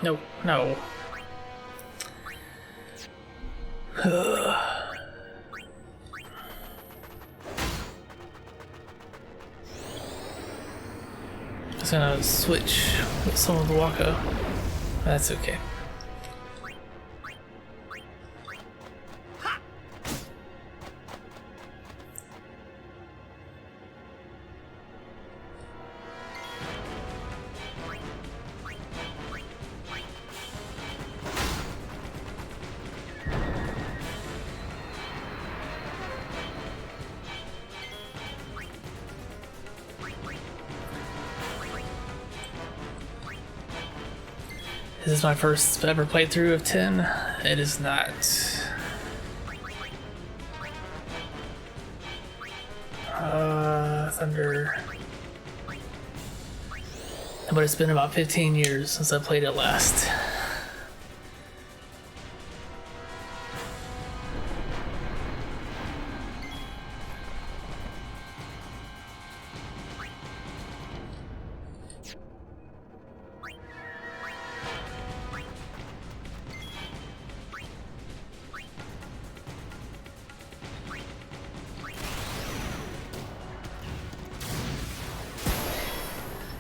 [SPEAKER 1] No, no. Just gonna switch with some of the Waka. That's okay. This is my first ever playthrough of 10. It is not. Thunder. But it's been about 15 years since I played it last.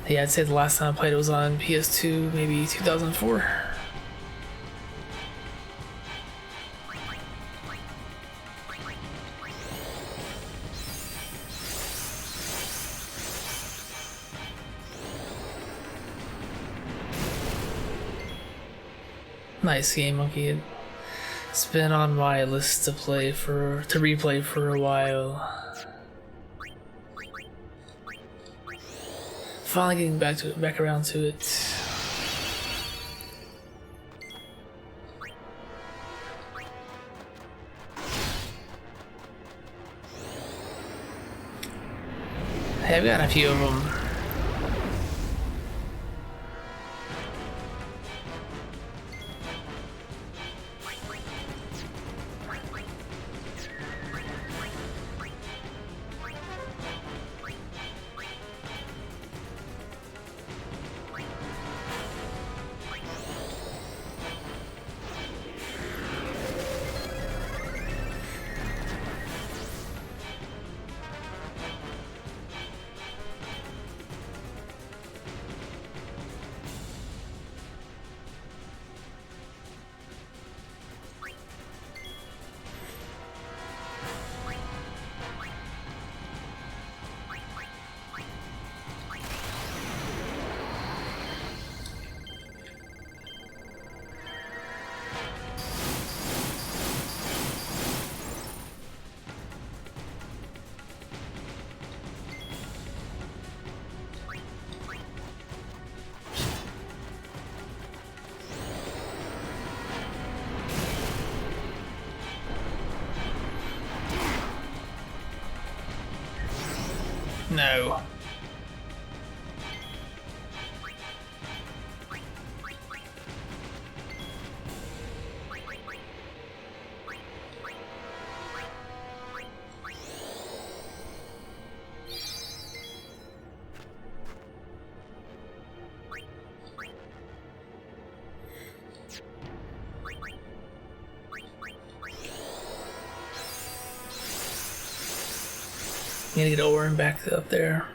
[SPEAKER 1] Yeah, I'd say the last time I played it was on PS2, maybe 2004. Nice game, Monkey. It's been on my list to replay for a while. Finally getting back around to it. Hey, I've got a few of them. No. Need to get Orin back up there.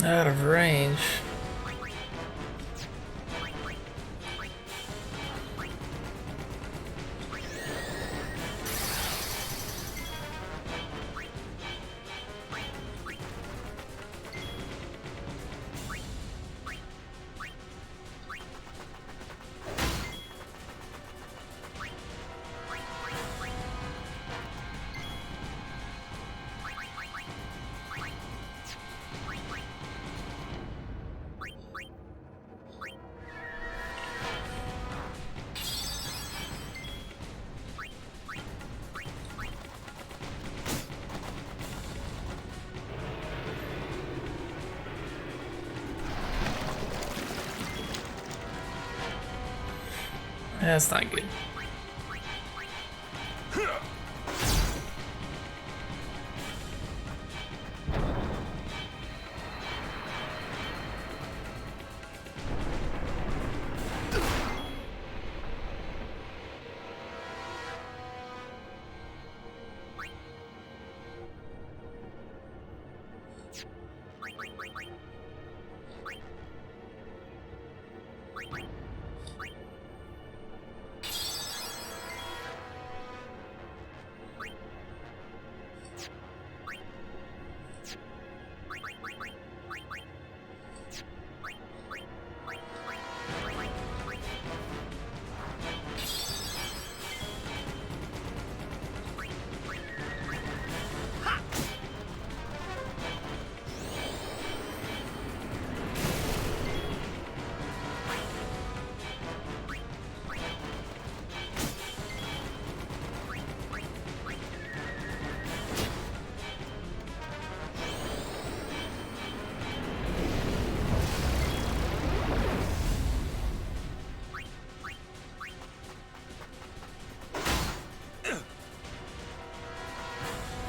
[SPEAKER 1] Out of range. That's not good.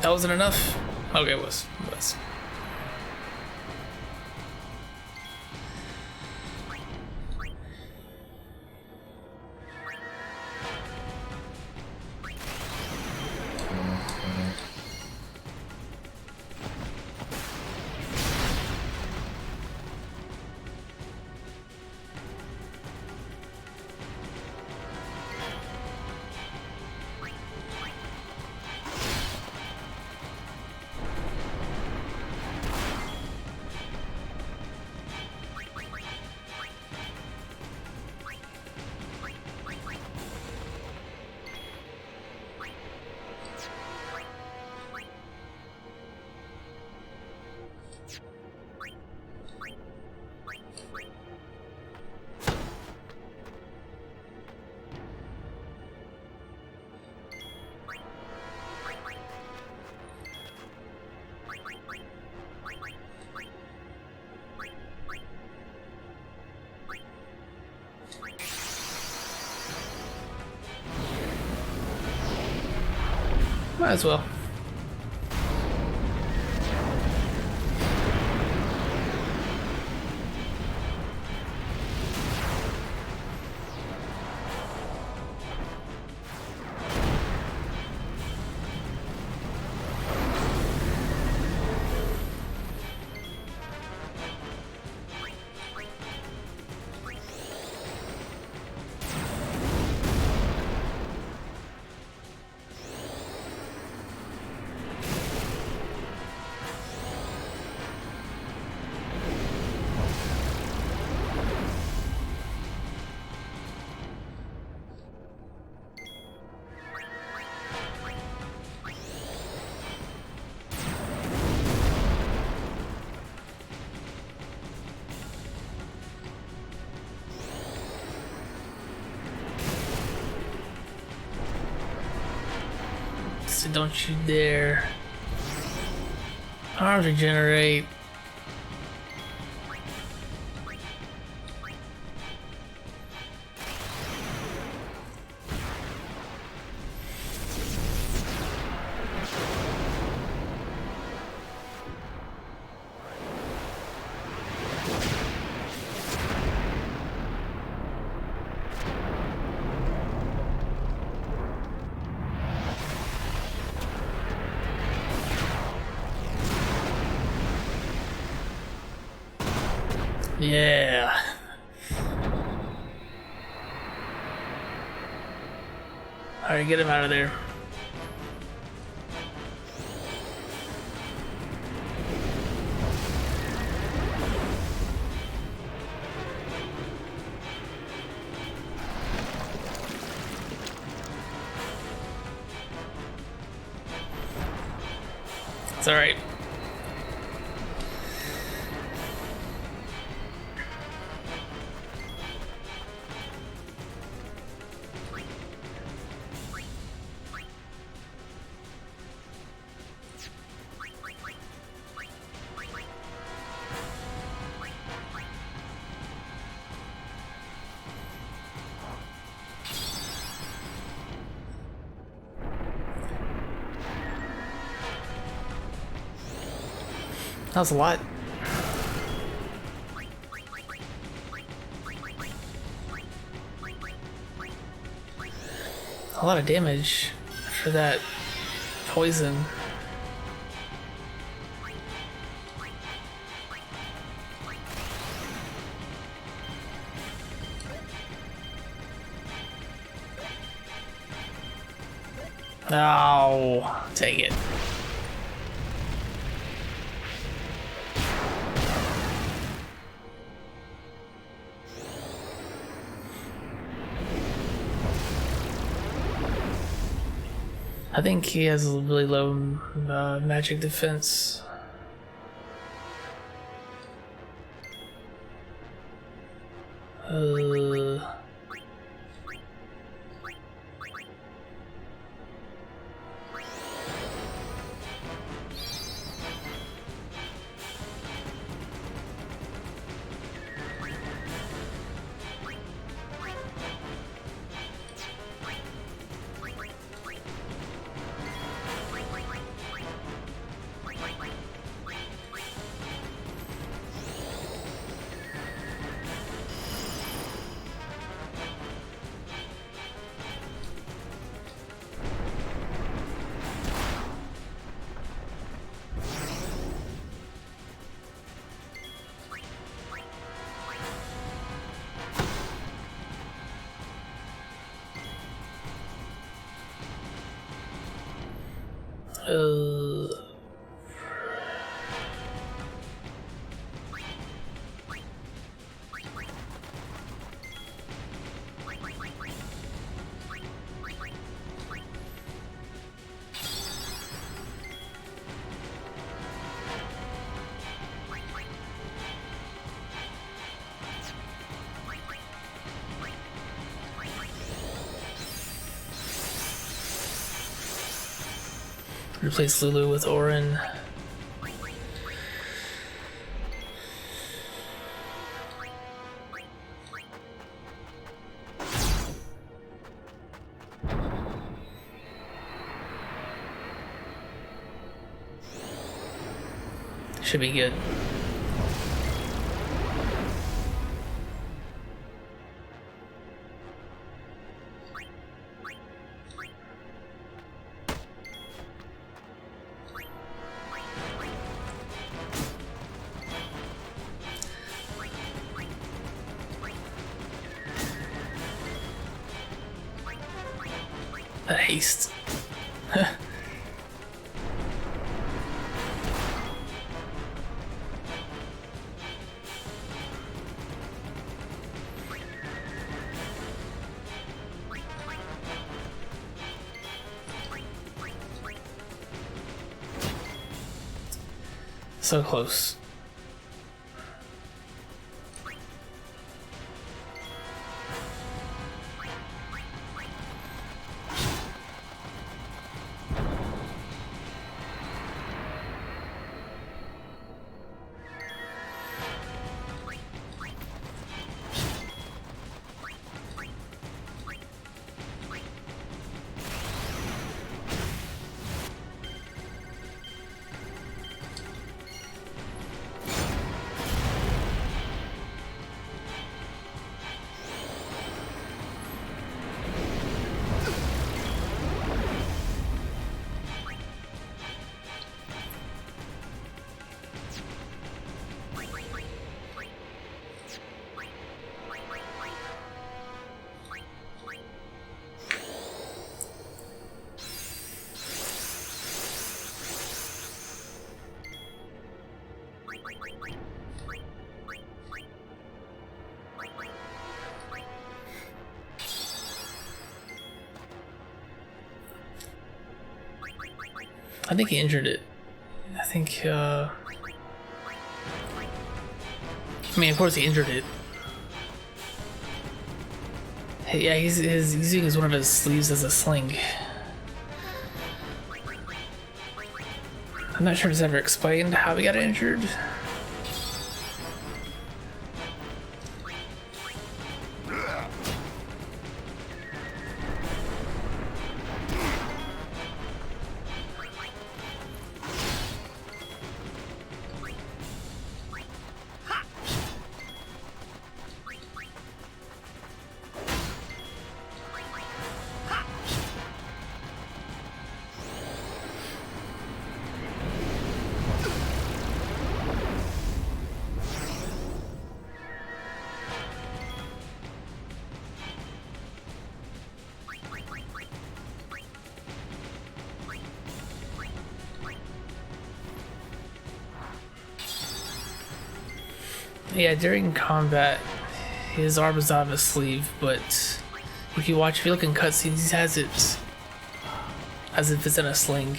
[SPEAKER 1] That wasn't enough. Okay, it was. Might as well. So don't you dare. Arms regenerate. Yeah. Alright, get him out of there. It's alright. That was a lot. A lot of damage for that poison. Oh, take it. I think he has a really low magic defense. Replace Lulu with Orin. Should be good. That haste. So close. I think he injured it. I think, I mean, of course he injured it. Hey, yeah, he's using one of his sleeves as a sling. I'm not sure it's ever explained how he got injured. Yeah, during combat, his arm is out of his sleeve, but if you look in cutscenes, he has it as if it's in a sling.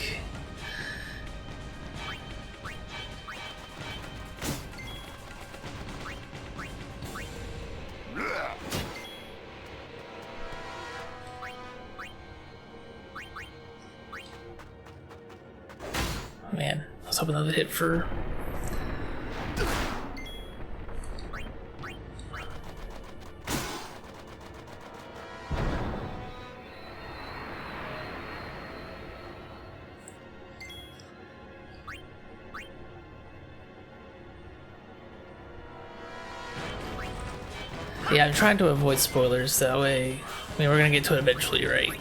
[SPEAKER 1] Man, I was hoping that would hit for... Yeah, I'm trying to avoid spoilers, that way, I mean, we're gonna get to it eventually, right?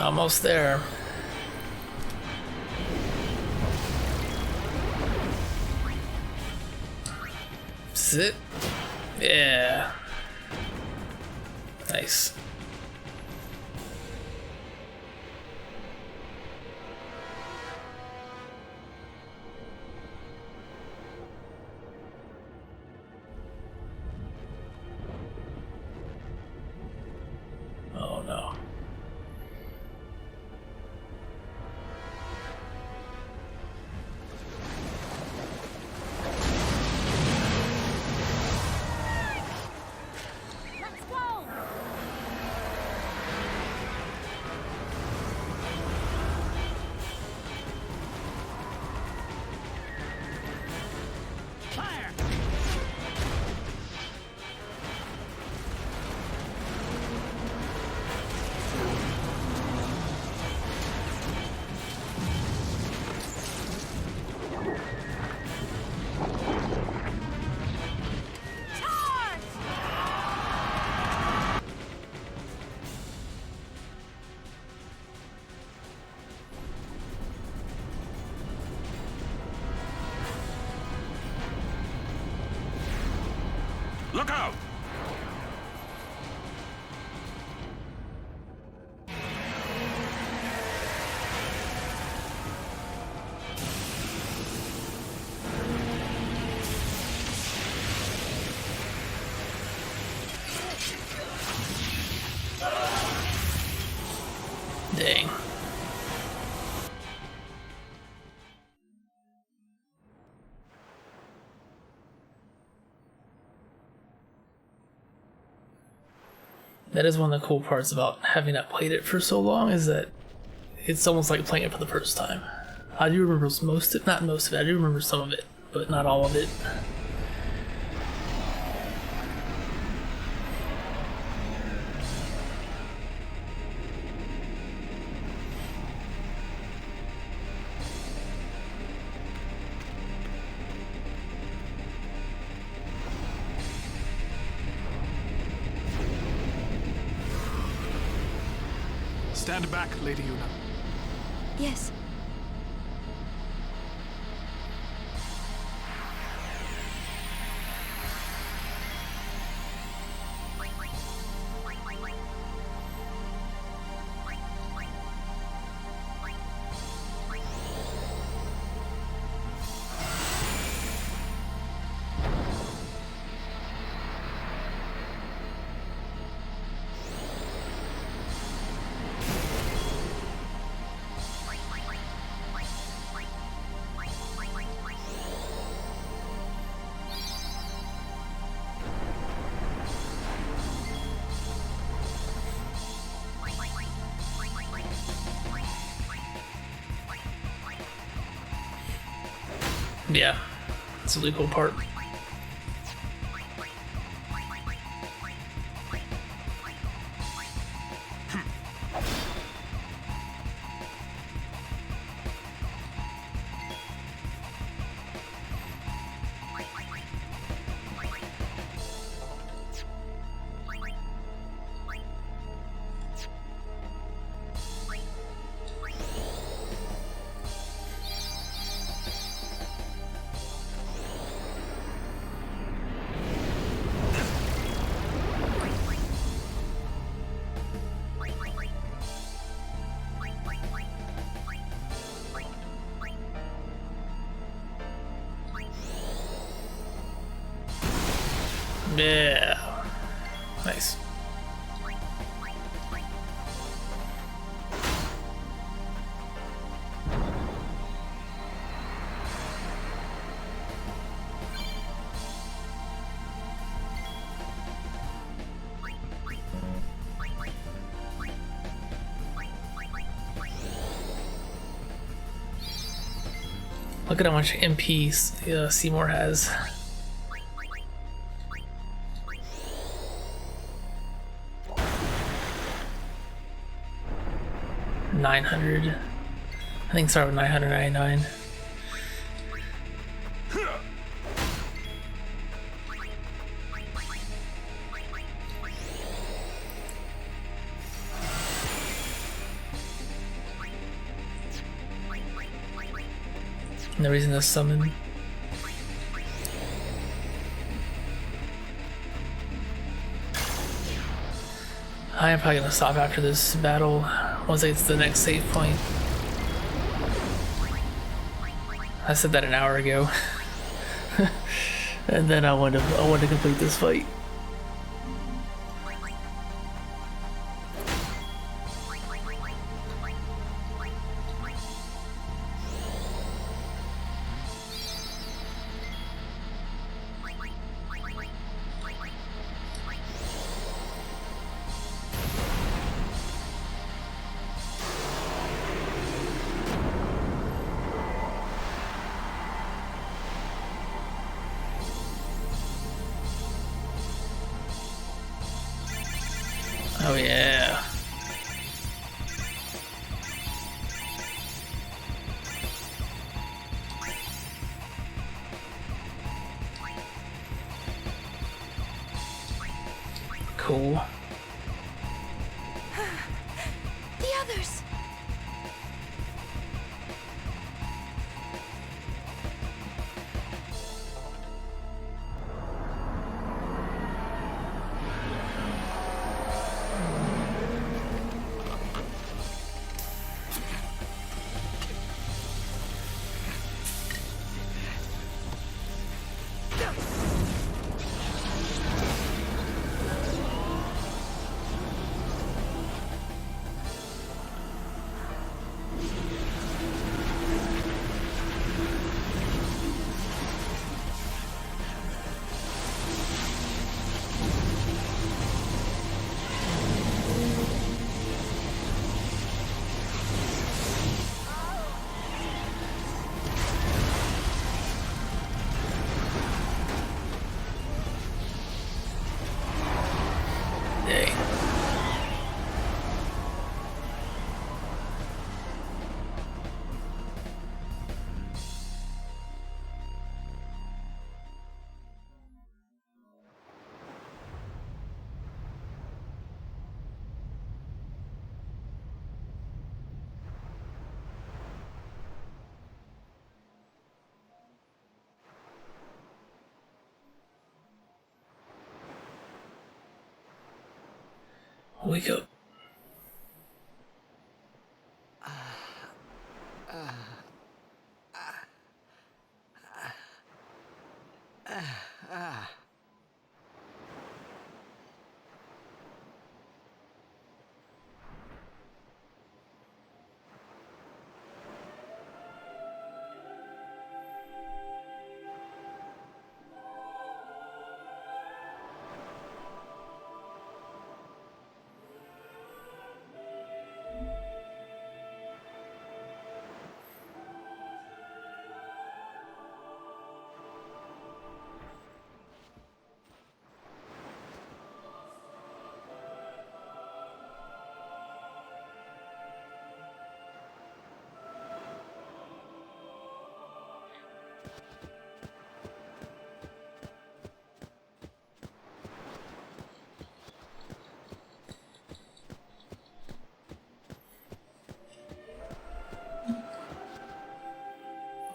[SPEAKER 1] Almost there. Sit. Yeah. Nice. Oh no.
[SPEAKER 20] Look out!
[SPEAKER 1] Dang. That is one of the cool parts about having not played it for so long, is that it's almost like playing it for the first time. I do remember not most of it, I do remember some of it, but not all of it.
[SPEAKER 11] Stand back, Lady Yuna.
[SPEAKER 16] Yes.
[SPEAKER 1] Yeah, it's a really cool part. Yeah. Nice. Look at how much MP Seymour has. $900. I think start with 999. No reason to summon. I am probably gonna stop after this battle once I get to the next save point. I said that an hour ago. And then I want to complete this fight. Oh yeah. Cool.
[SPEAKER 3] The others. Wake up.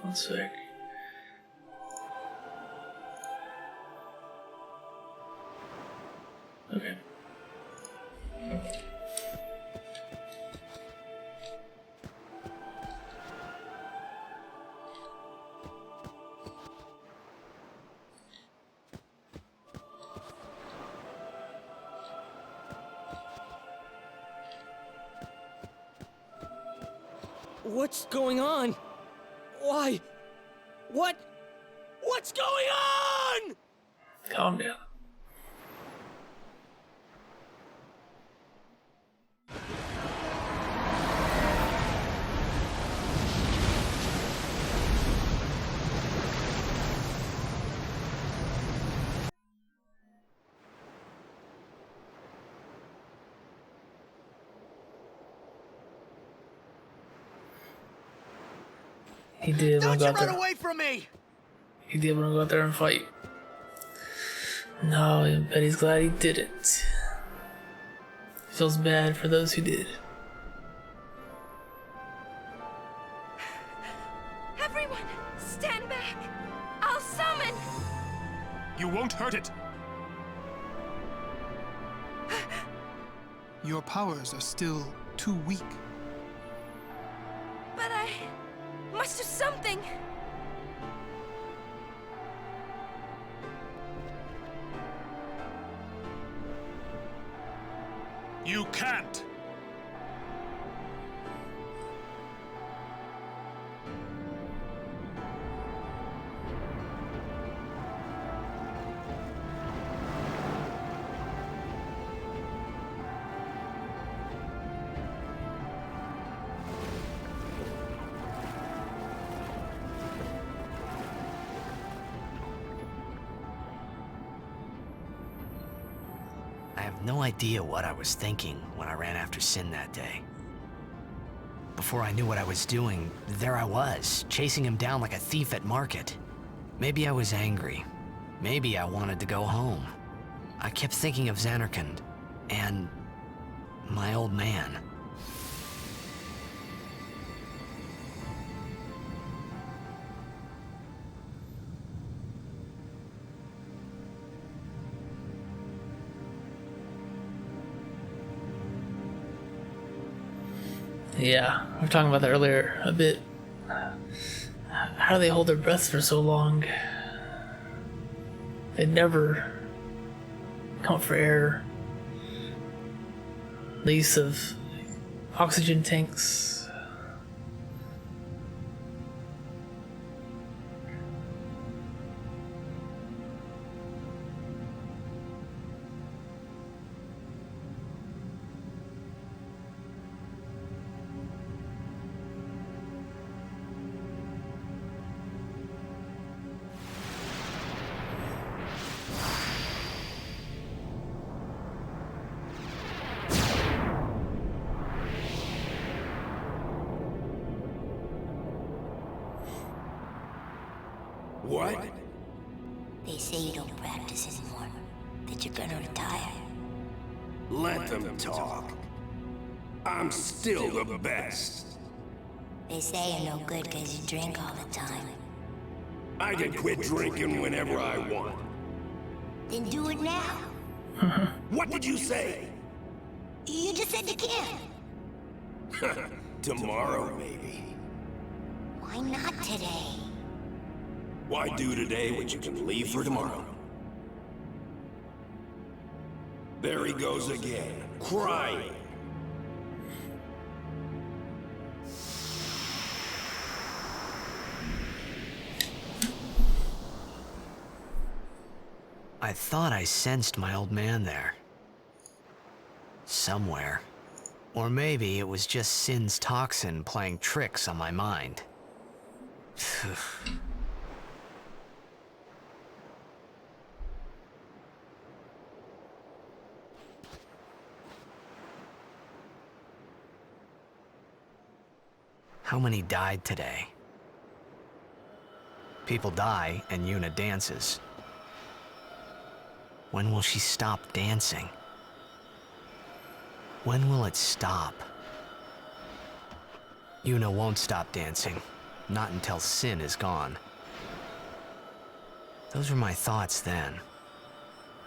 [SPEAKER 3] One sec. Okay.
[SPEAKER 10] What's going on? Why? What's going on?
[SPEAKER 1] Calm down. He did want to go out there.
[SPEAKER 4] Run away from me!
[SPEAKER 1] He did want to go out there and fight. No, but he's glad he didn't. Feels bad for those who did.
[SPEAKER 3] Everyone,
[SPEAKER 9] heard it. Your powers are still too weak.
[SPEAKER 16] But I must do something.
[SPEAKER 20] You can't.
[SPEAKER 2] I have no idea what I was thinking when I ran after Sin that day. Before I knew what I was doing, there I was, chasing him down like a thief at market. Maybe I was angry. Maybe I wanted to go home. I kept thinking of Zanarkand and my old man.
[SPEAKER 1] Yeah, we were talking about that earlier a bit. How do they hold their breaths for so long? They never come up for air. The use of oxygen tanks.
[SPEAKER 8] What?
[SPEAKER 14] They say you don't practice anymore, that you're gonna retire.
[SPEAKER 8] Let them talk. I'm still the best.
[SPEAKER 14] They say you're no good because you drink all the time.
[SPEAKER 8] I can quit drinking whenever I want.
[SPEAKER 14] Then do it now.
[SPEAKER 8] What did you say?
[SPEAKER 14] You just said you can't.
[SPEAKER 8] Tomorrow, maybe.
[SPEAKER 14] Why not today?
[SPEAKER 8] Why do today what you can leave for tomorrow? There he goes again, crying.
[SPEAKER 2] I thought I sensed my old man there. Somewhere. Or maybe it was just Sin's toxin playing tricks on my mind. How many died today? People die and Yuna dances. When will she stop dancing? When will it stop? Yuna won't stop dancing. Not until Sin is gone. Those were my thoughts then,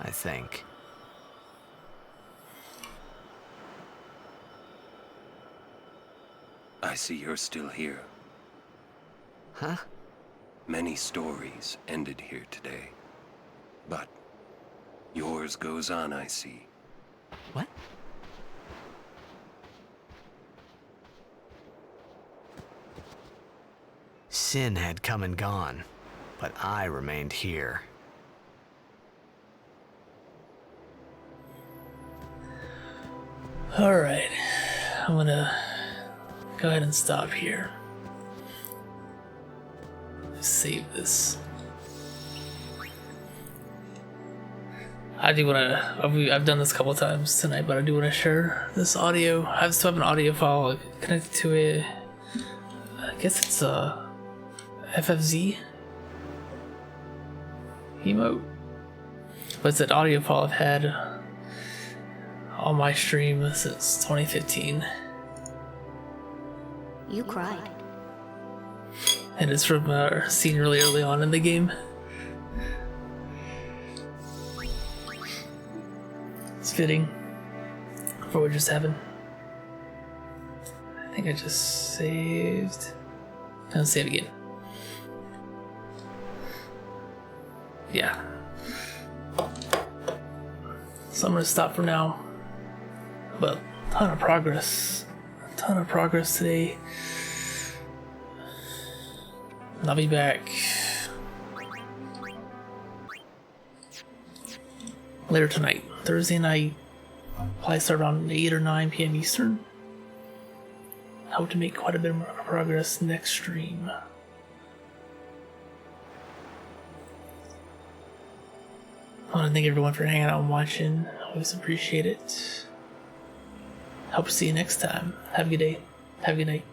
[SPEAKER 2] I think.
[SPEAKER 5] I see you're still here.
[SPEAKER 2] Huh?
[SPEAKER 5] Many stories ended here today. But yours goes on, I see.
[SPEAKER 2] What? Sin had come and gone, but I remained here.
[SPEAKER 1] Alright, I'm gonna go ahead and stop here. Save this. I do want to, I've done this a couple times tonight, but I do want to share this audio. I still have an audio file connected to a, I guess it's a FFZ emote. But it's an audio file I've had on my stream since 2015.
[SPEAKER 14] You cried.
[SPEAKER 1] And it's from a scene really early on in the game. It's fitting for what just happened. I think I just saved. Let's save again. Yeah. So I'm gonna stop for now. But a ton of progress. A ton of progress today. And I'll be back later tonight. Thursday night. Probably start around 8 or 9 p.m. Eastern. I hope to make quite a bit more progress next stream. I want to thank everyone for hanging out and watching. I always appreciate it. Hope to see you next time. Have a good day. Have a good night.